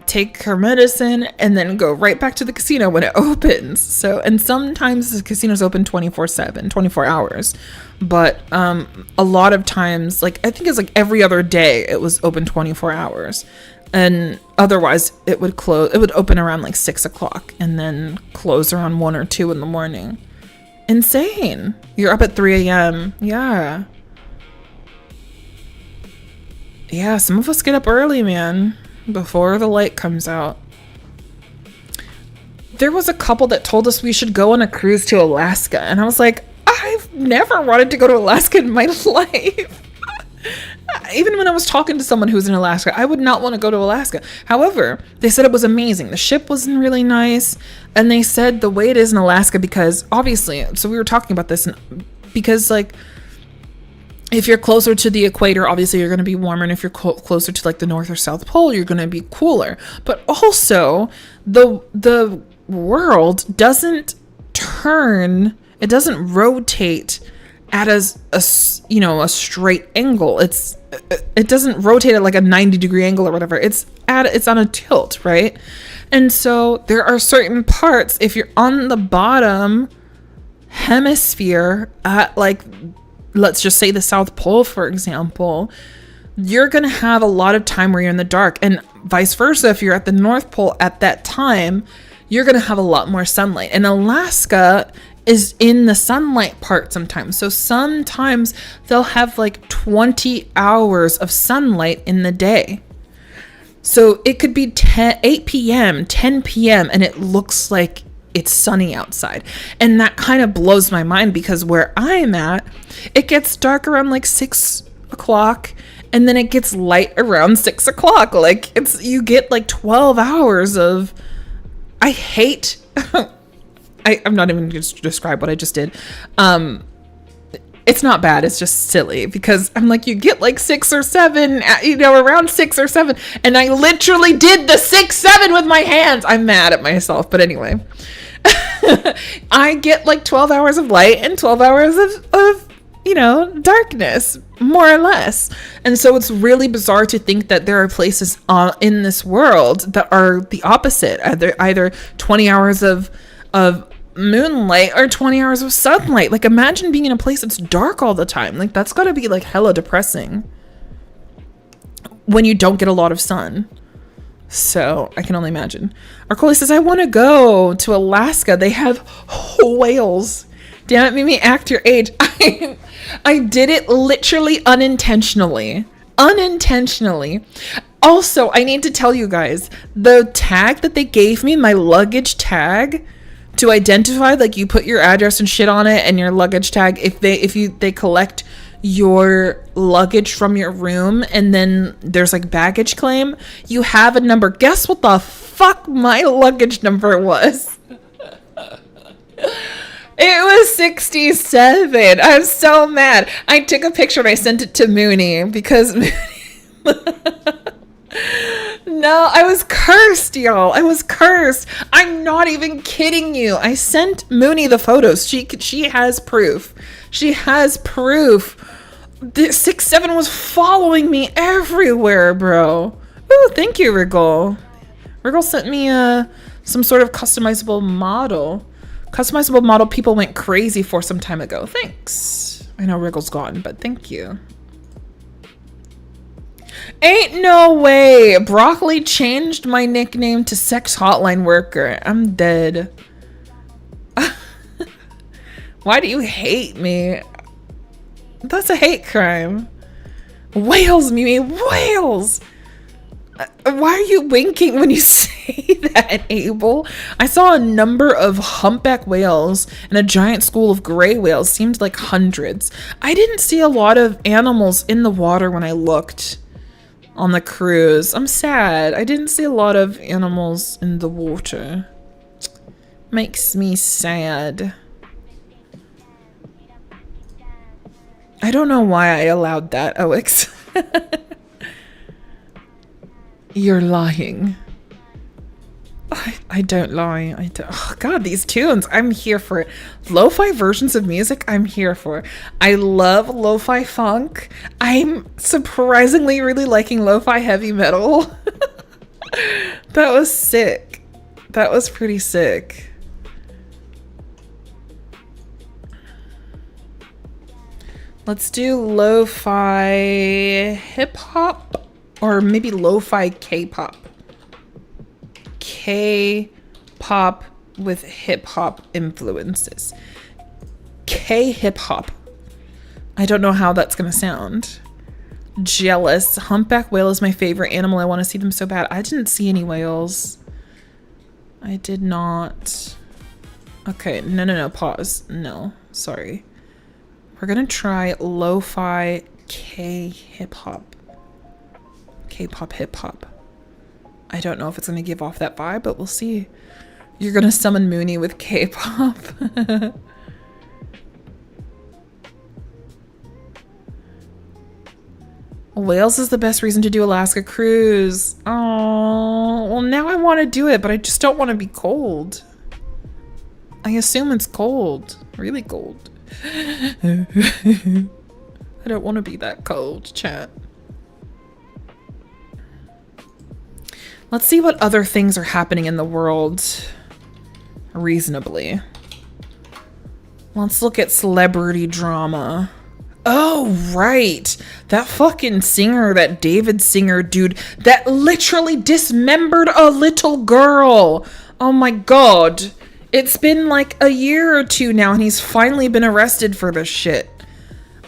take her medicine and then go right back to the casino when it opens. So, and sometimes the casino's open 24/7, 24 hours. But a lot of times, like I think it's like every other day it was open 24 hours. And otherwise it would close, it would open around like 6 o'clock and then close around 1 or 2 in the morning. Insane. You're up at 3 a.m. Yeah. Yeah, some of us get up early, man, before the light comes out. There was a couple that told us we should go on a cruise to Alaska. And I was like, I've never wanted to go to Alaska in my life. Even when I was talking to someone who was in Alaska, I would not want to go to Alaska. However, they said it was amazing. The ship wasn't really nice. And they said the way it is in Alaska, because obviously, so we were talking about this, because like, if you're closer to the equator, obviously you're going to be warmer. And if you're closer to like the North or South Pole, you're going to be cooler. But also the world doesn't turn, it doesn't rotate at a straight angle. It doesn't rotate at like a 90-degree angle or whatever. It's on a tilt, right? And so there are certain parts, if you're on the bottom hemisphere at like, let's just say the South Pole, for example, you're going to have a lot of time where you're in the dark, and vice versa. If you're at the North Pole at that time, you're going to have a lot more sunlight. And Alaska is in the sunlight part sometimes. So sometimes they'll have like 20 hours of sunlight in the day. So it could be 8 p.m., 10 p.m., and it looks like it's sunny outside. And that kind of blows my mind, because where I'm at, it gets dark around like 6 o'clock, and then it gets light around 6 o'clock. Like you get like 12 hours of, I hate, I'm not even going to describe what I just did. It's not bad. It's just silly, because I'm like, you get like 6 or 7, around 6 or 7. And I literally did the 6, 7 with my hands. I'm mad at myself. But anyway, I get like 12 hours of light and 12 hours of darkness, more or less. And so it's really bizarre to think that there are places in this world that are the opposite. Either 20 hours of moonlight or 20 hours of sunlight. Like, imagine being in a place that's dark all the time. Like, that's got to be like hella depressing when you don't get a lot of sun. So I can only imagine. Arcoli says, I want to go to Alaska. They have whales. Damn it, Mimi, act your age. I did it literally unintentionally. Also, I need to tell you guys, the tag that they gave me, my luggage tag, to identify, like, you put your address and shit on it, and your luggage tag, if they collect your luggage from your room, and then there's like baggage claim, you have a number. Guess what the fuck my luggage number was? It was 67. I'm so mad. I took a picture and I sent it to Mooney, because no, I was cursed, y'all. I was cursed. I'm not even kidding you. I sent Mooney the photos. She has proof. She has proof. The 6-7 was following me everywhere, bro. Ooh, thank you, Wriggle. Wriggle sent me some sort of customizable model. Customizable model people went crazy for some time ago. Thanks. I know Wriggle's gone, but thank you. Ain't no way. Broccoli changed my nickname to sex hotline worker. I'm dead. Why do you hate me? That's a hate crime. Whales, Mimi, whales. Why are you winking when you say that, Abel? I saw a number of humpback whales and a giant school of gray whales. Seemed like hundreds. I didn't see a lot of animals in the water when I looked on the cruise. I'm sad. I didn't see a lot of animals in the water. Makes me sad. I don't know why I allowed that, Oix. You're lying. I don't lie. I don't. Oh God, these tunes. I'm here for it. Lo-fi versions of music. I'm here for it. I love lo-fi funk. I'm surprisingly really liking lo-fi heavy metal. That was sick. That was pretty sick. Let's do lo-fi hip-hop or maybe lo-fi K-pop. K-pop with hip-hop influences. K-hip-hop. I don't know how that's gonna sound. Jealous. Humpback whale is my favorite animal. I want to see them so bad. I didn't see any whales. I did not. Okay, no, pause. No, sorry. We're gonna try lo-fi K-hip-hop. K-pop hip-hop. I don't know if it's gonna give off that vibe, but we'll see. You're gonna summon Mooney with K-pop. Wales is the best reason to do Alaska cruise. Oh, well now I want to do it, but I just don't want to be cold. I assume it's cold, really cold. I don't want to be that cold, chat. Let's see what other things are happening in the world reasonably. Let's look at celebrity drama. Oh, right. That fucking singer, that David Singer dude that literally dismembered a little girl. Oh my God. It's been like a year or two now and he's finally been arrested for this shit.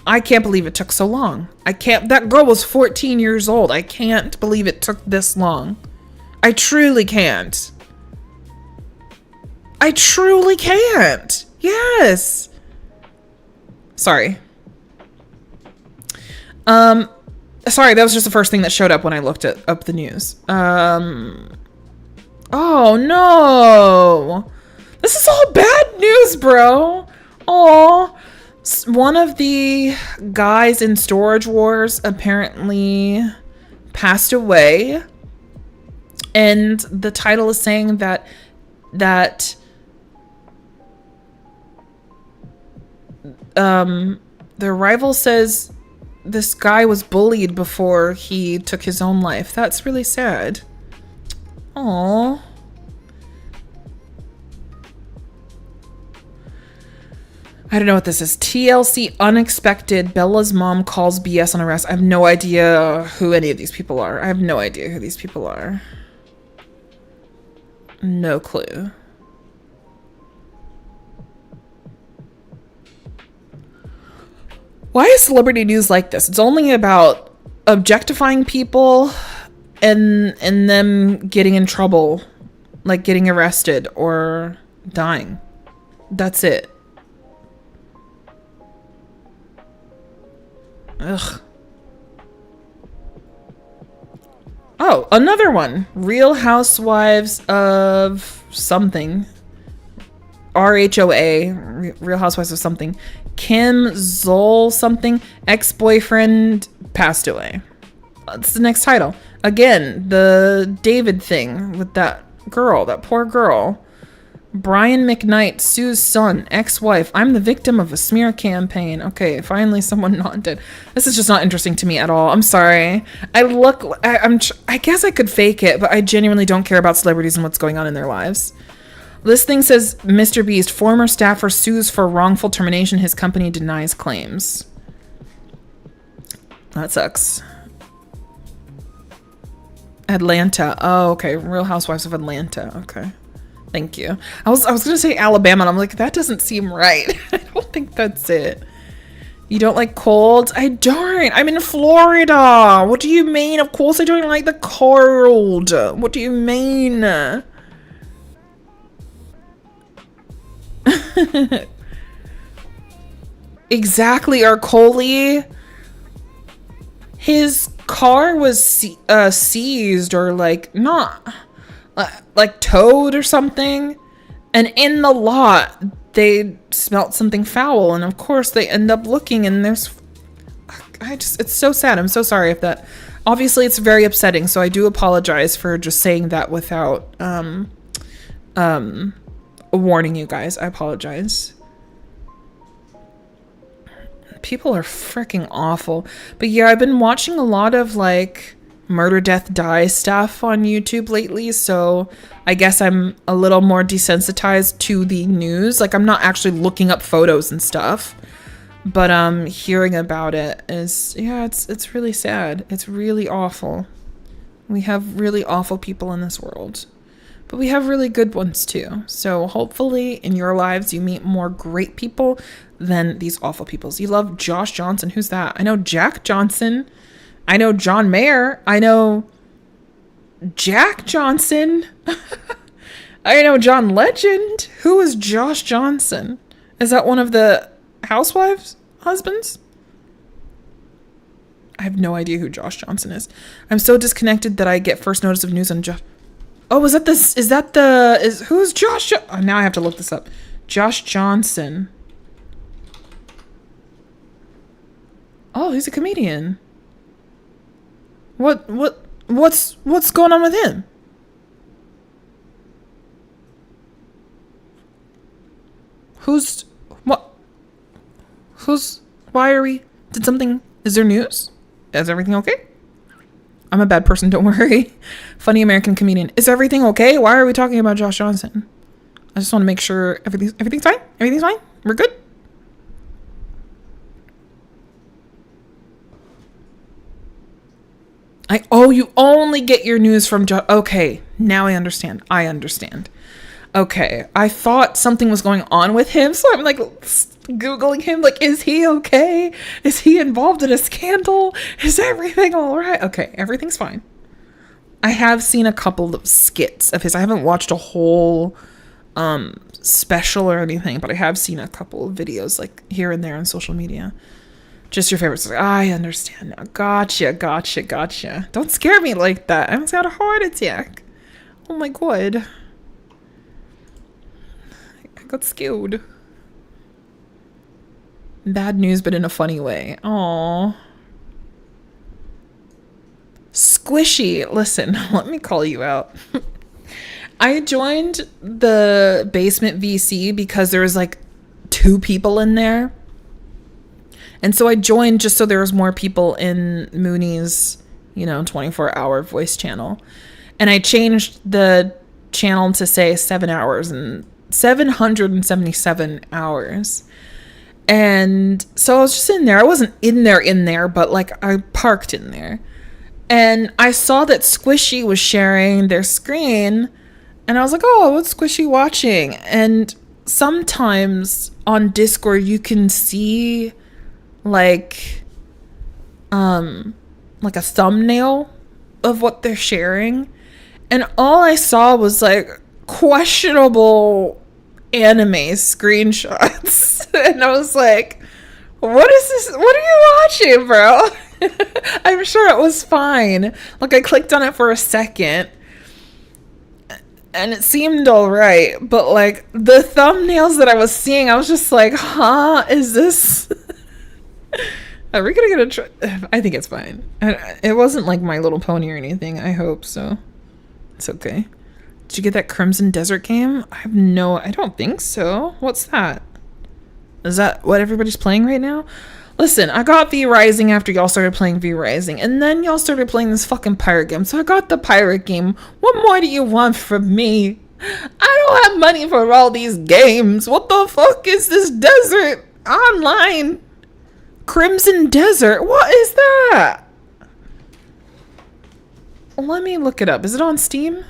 I can't believe it took so long. That girl was 14 years old. I can't believe it took this long. I truly can't. I truly can't. Yes. Sorry. Sorry, that was just the first thing that showed up when I looked up the news. Oh no. This is all bad news, bro. Oh, one of the guys in Storage Wars apparently passed away. And the title is saying that the rival says this guy was bullied before he took his own life. That's really sad. Aww. I don't know what this is. TLC unexpected. Bella's mom calls BS on arrest. I have no idea who any of these people are. I have no idea who these people are. No clue. Why is celebrity news like this? It's only about objectifying people and them getting in trouble, like getting arrested or dying. That's it. Ugh. Oh, another one. Real Housewives of something. RHOA. Real Housewives of something. Kim Zoll something. Ex-boyfriend passed away. That's the next title. Again, the David thing with that girl, that poor girl. Brian McKnight, Sue's son, ex-wife. I'm the victim of a smear campaign. Okay, finally someone not dead. This is just not interesting to me at all. I'm sorry. I guess I could fake it, but I genuinely don't care about celebrities and what's going on in their lives. This thing says, Mr. Beast, former staffer sues for wrongful termination. His company denies claims. That sucks. Atlanta. Oh, okay. Real Housewives of Atlanta. Okay. Thank you. I was going to say Alabama, and I'm like, that doesn't seem right. I don't think that's it. You don't like cold? I don't. I'm in Florida. What do you mean? Of course I don't like the cold. What do you mean? Exactly, Arcoli. His car was seized or like not like towed or something, And in the lot, they smelt something foul. And of course, they end up looking and it's so sad. I'm so sorry if that, obviously it's very upsetting. So I do apologize for just saying that without warning you guys. I apologize. People are freaking awful. But yeah, I've been watching a lot of like murder, death, die stuff on YouTube lately, so I guess I'm a little more desensitized to the news. Like, I'm not actually looking up photos and stuff, but hearing about it is, yeah, it's really sad. It's really awful. We have really awful people in this world, but we have really good ones too. So hopefully in your lives you meet more great people than these awful people. You love Josh Johnson. Who's that? I know Jack Johnson. I know John Mayer. I know Jack Johnson. I know John Legend. Who is Josh Johnson? Is that one of the housewives' husbands? I have no idea who Josh Johnson is. I'm so disconnected that I get first notice of news on Josh. Oh, who's Josh? Oh, now I have to look this up. Josh Johnson. Oh, he's a comedian. What's going on with him? Is there news? Is everything okay? I'm a bad person, don't worry. Funny American comedian. Is everything okay? Why are we talking about Josh Johnson? I just want to make sure everything's fine. Everything's fine. We're good. You only get your news from okay, now I understand. Okay, I thought something was going on with him, so I'm like Googling him, like, is he okay? Is he involved in a scandal? Is everything all right? Okay, everything's fine. I have seen a couple of skits of his. I haven't watched a whole special or anything, but I have seen a couple of videos like here and there on social media. Just your favorites. I understand now. Gotcha. Don't scare me like that. I almost got a heart attack. Oh my god. I got scared. Bad news, but in a funny way. Aww. Squishy. Listen, let me call you out. I joined the basement VC because there was like 2 people in there. And so I joined just so there was more people in Mooney's, 24-hour voice channel. And I changed the channel to say 7 hours and 777 hours. And so I was just in there. I wasn't in there, but like I parked in there. And I saw that Squishy was sharing their screen. And I was like, oh, what's Squishy watching? And sometimes on Discord you can see like a thumbnail of what they're sharing, and all I saw was like questionable anime screenshots. And I was like, what is this? What are you watching, bro? I'm sure it was fine. Like, I clicked on it for a second and it seemed all right, but like the thumbnails that I was seeing, I was just like, huh, is this are we gonna get I think it's fine. It wasn't like My Little Pony or anything. I hope so. It's okay. Did you get that Crimson Desert game? I don't think so. What's that? Is that what everybody's playing right now? Listen, I got V Rising after y'all started playing V Rising, and then y'all started playing this fucking pirate game. So I got the pirate game. What more do you want from me? I don't have money for all these games. What the fuck is this desert online? Crimson Desert? What is that? Let me look it up. Is it on Steam?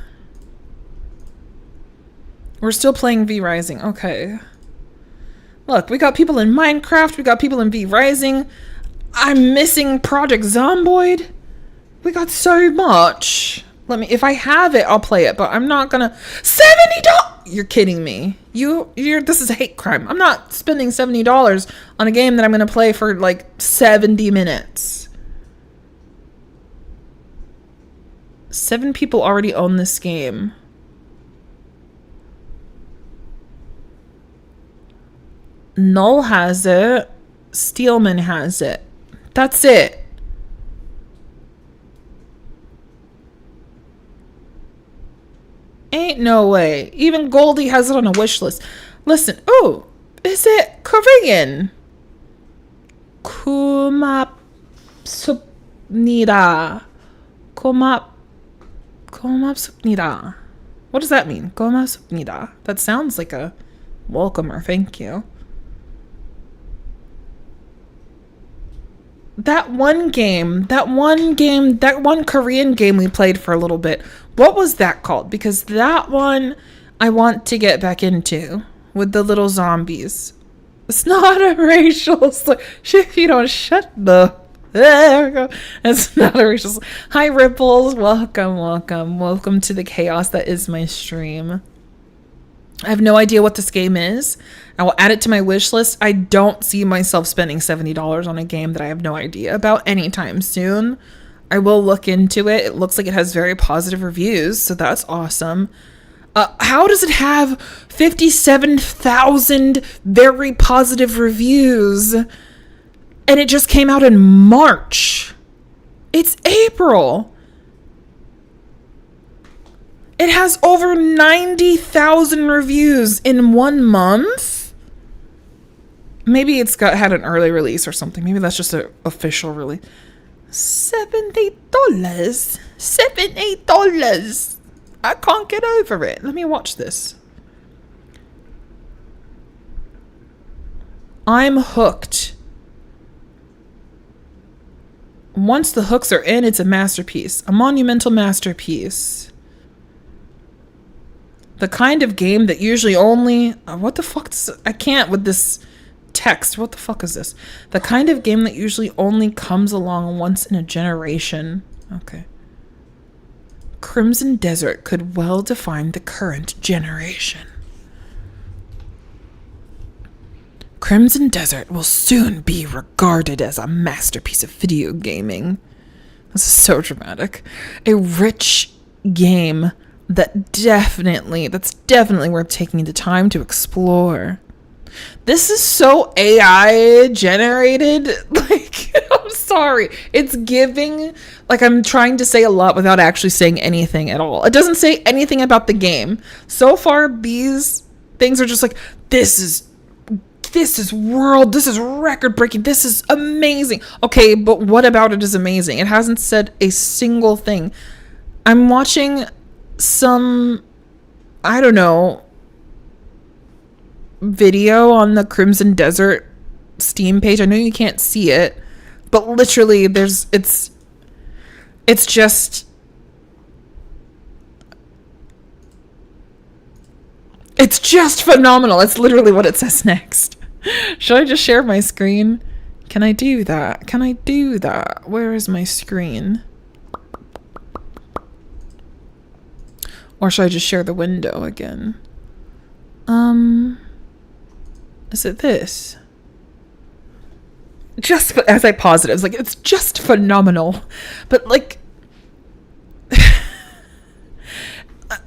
We're still playing V Rising. Okay. Look, we got people in Minecraft. We got people in V Rising. I'm missing Project Zomboid. We got so much. If I have it, I'll play it, but I'm not gonna. $70? You're kidding me. This is a hate crime. I'm not spending $70 on a game that I'm gonna play for like 70 minutes. 7 people already own this game. Null has it. Steelman has it. That's it. Ain't no way. Even Goldie has it on a wish list. Listen. Oh, is it Korean? Kumapsupnida. Kumapsupnida. What does that mean? Kumapsupnida. That sounds like a welcome or thank you. That one Korean game we played for a little bit. What was that called? Because that one I want to get back into with the little zombies. It's not a racial slur. If you don't shut the... There we go. It's not a racial slur. Hi, Ripples. Welcome to the chaos that is my stream. I have no idea what this game is. I will add it to my wish list. I don't see myself spending $70 on a game that I have no idea about anytime soon. I will look into it. It looks like it has very positive reviews, so that's awesome. How does it have 57,000 very positive reviews? And it just came out in March. It's April. It has over 90,000 reviews in 1 month. Maybe it's had an early release or something. Maybe that's just an official release. $70. $78. I can't get over it. Let me watch this. I'm hooked. Once the hooks are in, it's a masterpiece. A monumental masterpiece. The kind of game that usually only... what the fuck? I can't with this text. What the fuck is this? The kind of game that usually only comes along once in a generation. Okay. Crimson Desert could well define the current generation. Crimson Desert will soon be regarded as a masterpiece of video gaming. This is so dramatic. A rich game that's definitely worth taking the time to explore. This is so AI generated. Like, I'm sorry. It's giving, like, I'm trying to say a lot without actually saying anything at all. It doesn't say anything about the game. So far, these things are just like, this is record breaking. This is amazing. Okay, but what about it is amazing? It hasn't said a single thing. I'm watching some, I don't know, video on the Crimson Desert Steam page. I know you can't see it, but literally it's just phenomenal. It's literally what it says next. Should I just share my screen? Can I do that? Where is my screen? Or should I just share the window again? Is it this? Just as I pause it, it's like, it's just phenomenal. But like,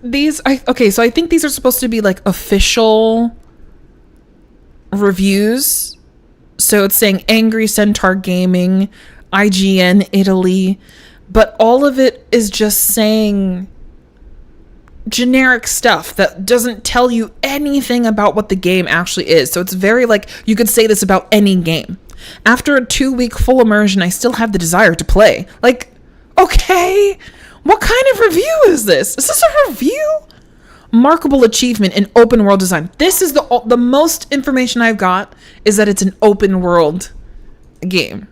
so I think these are supposed to be like official reviews. So it's saying Angry Centaur Gaming, IGN Italy, but all of it is just saying generic stuff that doesn't tell you anything about what the game actually is. So it's very like, you could say this about any game. After a 2-week full immersion, I still have the desire to play. Like, okay, what kind of review is this? Is this a review? Markable achievement in open world design. This is the most information I've got is that it's an open world game.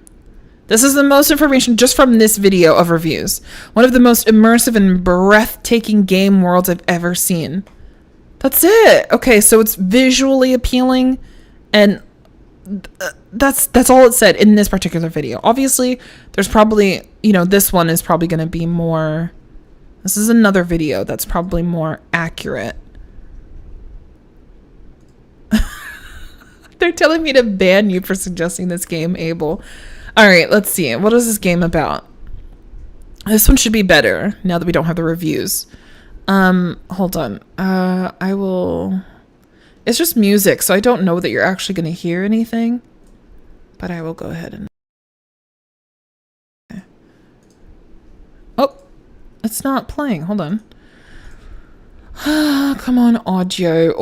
This is the most information just from this video of reviews. One of the most immersive and breathtaking game worlds I've ever seen. That's it. Okay, so it's visually appealing, and that's all it said in this particular video. Obviously, there's probably, this one is probably going to be more... This is another video that's probably more accurate. They're telling me to ban you for suggesting this game, Abel. All right, let's see. What is this game about? This one should be better now that we don't have the reviews. Hold on. I will It's just music, so I don't know that you're actually going to hear anything. But I will go ahead and... Oh, it's not playing. Hold on. Come on, audio.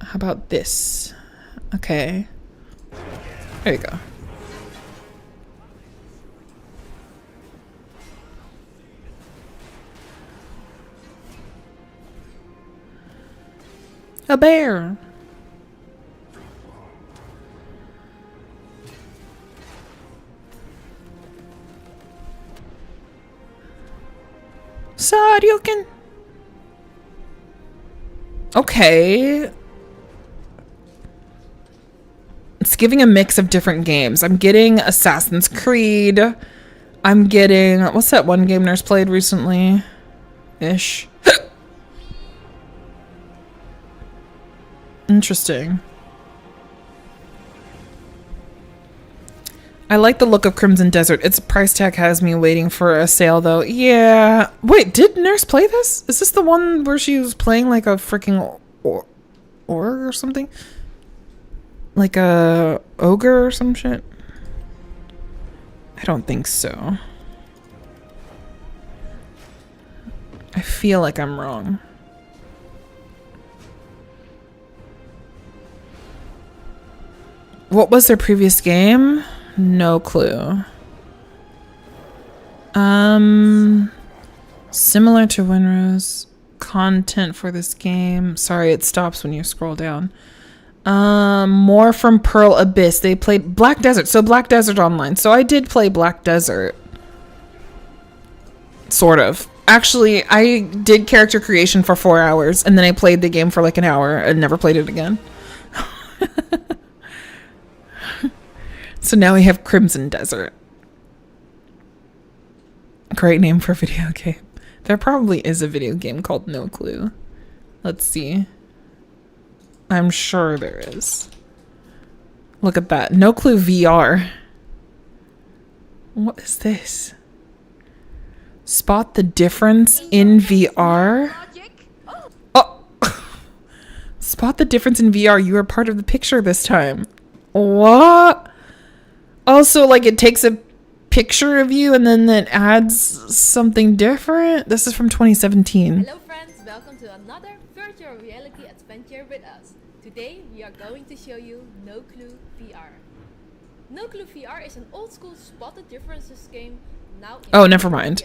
How about this? Okay. There you go. A bear. Saryuken. Okay. It's giving a mix of different games. I'm getting Assassin's Creed. I'm getting... What's that one game Nurse played recently? Ish. Interesting. I like the look of Crimson Desert. Its price tag has me waiting for a sale, though. Yeah. Wait, did Nurse play this? Is this the one where she was playing like a freaking orc or something? Like a ogre or some shit? I don't think so. I feel like I'm wrong. What was their previous game? No clue. Similar to Winrose. Content for this game. Sorry, it stops when you scroll down. More from Pearl Abyss. They played Black Desert. So Black Desert Online. So I did play Black Desert. Sort of. Actually, I did character creation for 4 hours, and then I played the game for like an hour and never played it again. So now we have Crimson Desert. Great name for a video game. There probably is a video game called No Clue. Let's see. I'm sure there is. Look at that. No Clue VR. What is this? Spot the difference in VR? Oh! Spot the difference in VR. You are part of the picture this time. What? Also, like, it takes a picture of you and then it adds something different. This is from 2017. Hello friends, welcome to another virtual reality adventure with us. Today we are going to show you No Clue VR. No Clue VR is an old school spot the differences game now in Oh, never mind.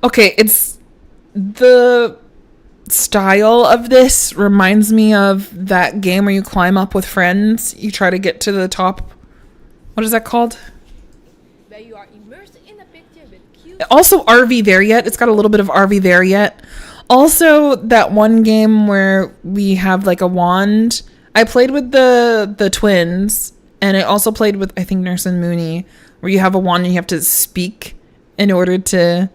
Okay, it's the style of this reminds me of that game where you climb up with friends. You try to get to the top. What is that called? Where you are immersed in a picture with cute... Also RV There Yet. It's got a little bit of RV There Yet. Also that one game where we have like a wand. I played with the twins, and I also played with, I think, Nurse and Mooney, where you have a wand and you have to speak in order to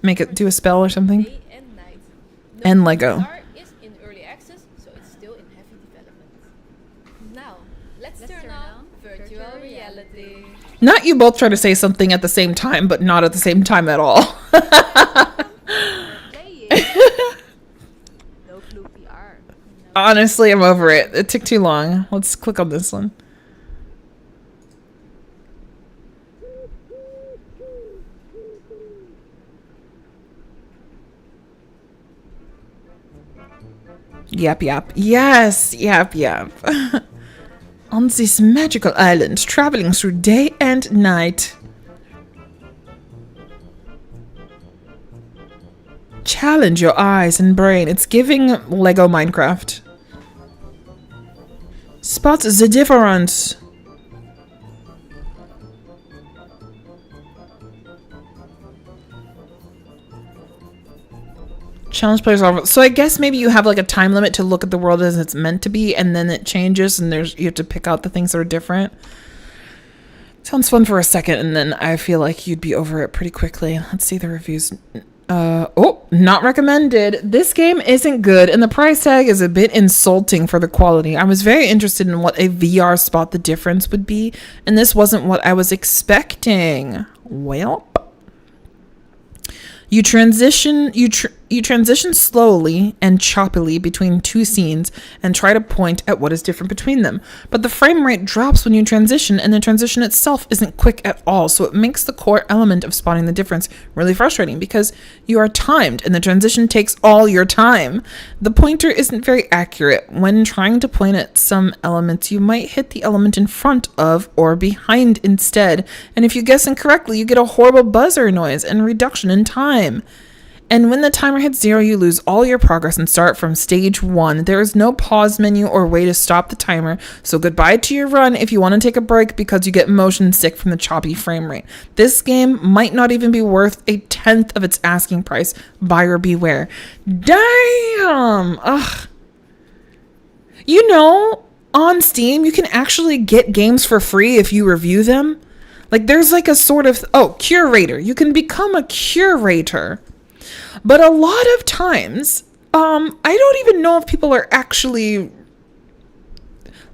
make it do a spell or something. Day and night. No And Clue Lego. VR is in early access, so it's still in heavy development. Now, let's turn on virtual reality. Not you both try to say something at the same time, but not at the same time at all. No Clue VR. Honestly, I'm over it. It took too long. Let's click on this one. Yep. Yes, yep. On this magical island, traveling through day and night. Challenge your eyes and brain. It's giving Lego Minecraft. Spot the difference. Challenge players over. So I guess maybe you have like a time limit to look at the world as it's meant to be, and then it changes, and you have to pick out the things that are different. Sounds fun for a second, and then I feel like you'd be over it pretty quickly. Let's see the reviews. Oh, not recommended. This game isn't good, and the price tag is a bit insulting for the quality. I was very interested in what a VR Spot the Difference would be, and this wasn't what I was expecting. Well, you transition You transition slowly and choppily between two scenes and try to point at what is different between them. But the frame rate drops when you transition, and the transition itself isn't quick at all, so it makes the core element of spotting the difference really frustrating because you are timed and the transition takes all your time. The pointer isn't very accurate. When trying to point at some elements, you might hit the element in front of or behind instead, and if you guess incorrectly, you get a horrible buzzer noise and reduction in time. And when the timer hits 0, you lose all your progress and start from stage 1. There is no pause menu or way to stop the timer, so goodbye to your run if you want to take a break because you get motion sick from the choppy frame rate. This game might not even be worth a tenth of its asking price. Buyer beware. Damn! Ugh. You know, on Steam, you can actually get games for free if you review them. Like, there's like a sort of, curator. You can become a curator. But a lot of times, I don't even know if people are actually,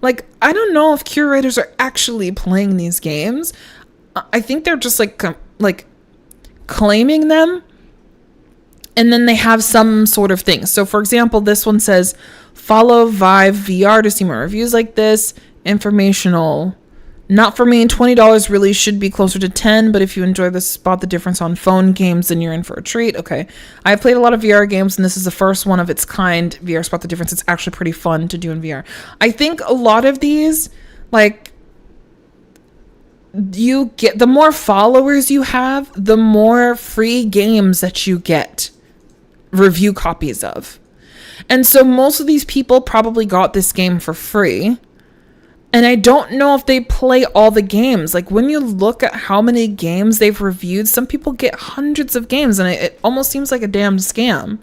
like, I don't know if curators are actually playing these games. I think they're just like claiming them, and then they have some sort of thing. So for example, this one says, follow Vive VR to see more reviews like this, informational. Not for me, $20 really should be closer to 10, but if you enjoy the spot the difference on phone games, then you're in for a treat. Okay, I've played a lot of VR games, and this is the first one of its kind, VR spot the difference. It's actually pretty fun to do in VR. I think a lot of these, like, you get, the more followers you have, the more free games that you get review copies of. And so most of these people probably got this game for free. And I don't know if they play all the games. Like, when you look at how many games they've reviewed, some people get hundreds of games, and it almost seems like a damn scam.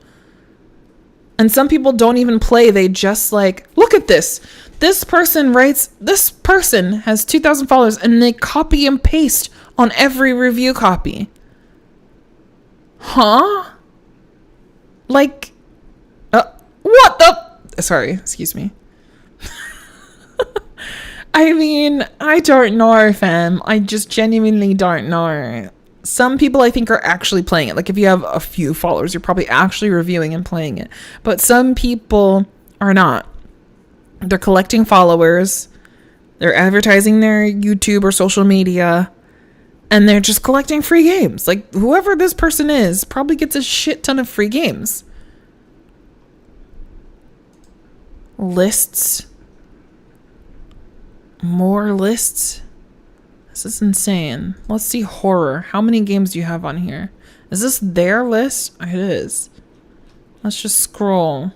And some people don't even play. They just like, look at this. This person writes, this person has 2,000 followers, and they copy and paste on every review copy. Huh? Like, what the? Sorry, excuse me. I mean, I don't know, fam. I just genuinely don't know. Some people I think are actually playing it. Like, if you have a few followers, you're probably actually reviewing and playing it. But some people are not. They're collecting followers. They're advertising their YouTube or social media. And they're just collecting free games. Like, whoever this person is probably gets a shit ton of free games. Lists. More lists. This is insane. Let's see horror. How many games do you have on here? Is this their list? It is. Let's just scroll.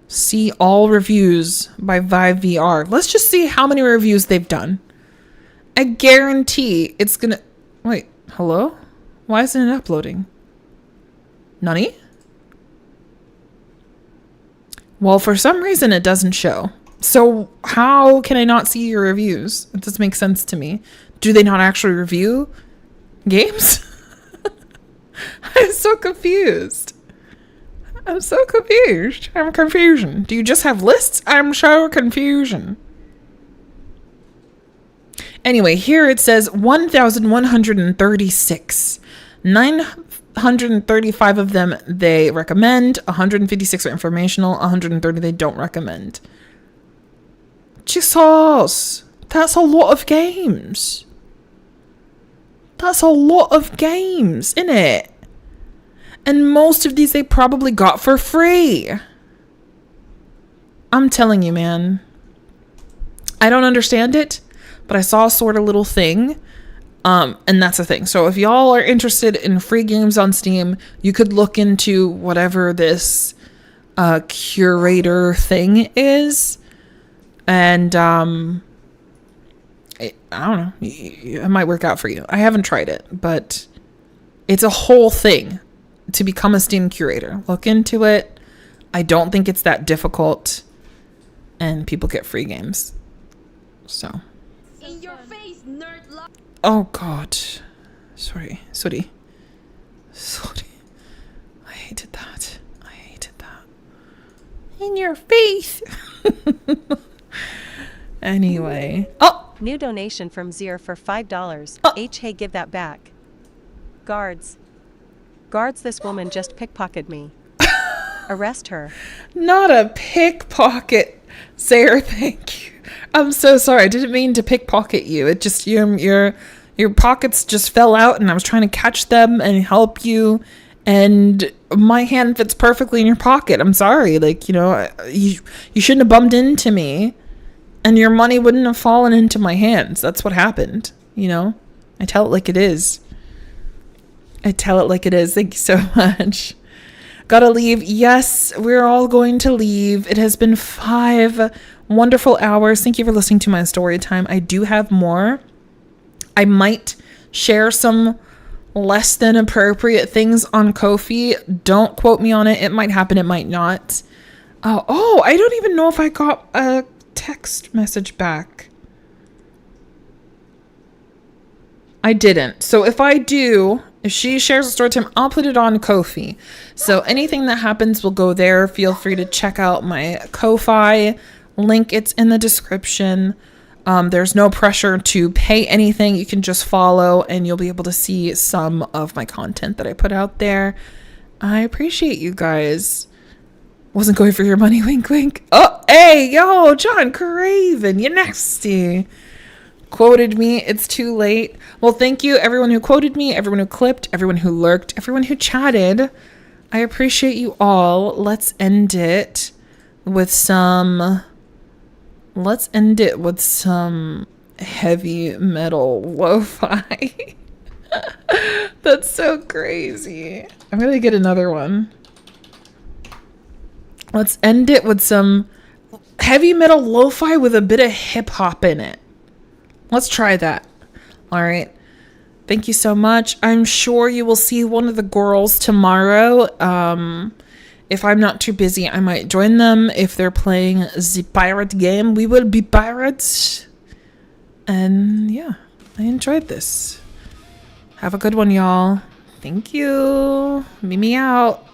See all reviews by Vive VR. Let's just see how many reviews they've done. I guarantee it's gonna... Wait, hello? Why isn't it uploading? Nani? Well, for some reason it doesn't show. So how can I not see your reviews? It doesn't make sense to me. Do they not actually review games? I'm so confused. I'm so confused. I'm confusion. Do you just have lists? I'm so confusion. Anyway, here it says 1,136. 935 of them they recommend. 156 are informational. 130 they don't recommend. Jesus, that's a lot of games. That's a lot of games, innit? And most of these they probably got for free. I'm telling you, man. I don't understand it, but I saw a sort of little thing. And that's the thing. So if y'all are interested in free games on Steam, you could look into whatever this curator thing is. And I don't know, it might work out for you. I haven't tried it, but it's a whole thing to become a Steam curator. Look into it. I don't think it's that difficult, and people get free games. So. In your face, nerd. Oh God, sorry. I hated that. In your face. Anyway. Oh! New donation from Zier for $5. Hey, give that back. Guards, this woman just pickpocketed me. Arrest her. Not a pickpocket. Sarah, thank you. I'm so sorry. I didn't mean to pickpocket you. It just your pockets just fell out and I was trying to catch them and help you, and my hand fits perfectly in your pocket. I'm sorry. Like, you shouldn't have bumped into me and your money wouldn't have fallen into my hands. That's what happened, I tell it like it is. Thank you so much. Gotta leave. Yes, we're all going to leave. It has been 5 wonderful hours. Thank you for listening to my story time. I do have more. I might share some less than appropriate things on Ko-fi. Don't quote me on it. It might happen. It might not. Oh, I don't even know if I got a text message back. I didn't. So if I do, if she shares a story time, I'll put it on Ko-fi. So anything that happens will go there. Feel free to check out my Ko-fi link. It's in the description. There's no pressure to pay anything. You can just follow and you'll be able to see some of my content that I put out there. I appreciate you guys. Wasn't going for your money, wink, wink. Oh, hey, yo, John Craven, you nasty. Quoted me. It's too late. Well, thank you, everyone who quoted me, everyone who clipped, everyone who lurked, everyone who chatted. I appreciate you all. Let's end it with some heavy metal lo-fi. That's so crazy. I'm gonna get another one. Let's end it with some heavy metal lo-fi with a bit of hip hop in it. Let's try that. All right. Thank you so much. I'm sure you will see one of the girls tomorrow. If I'm not too busy, I might join them. If they're playing the pirate game, we will be pirates. And yeah, I enjoyed this. Have a good one, y'all. Thank you. Meet me out.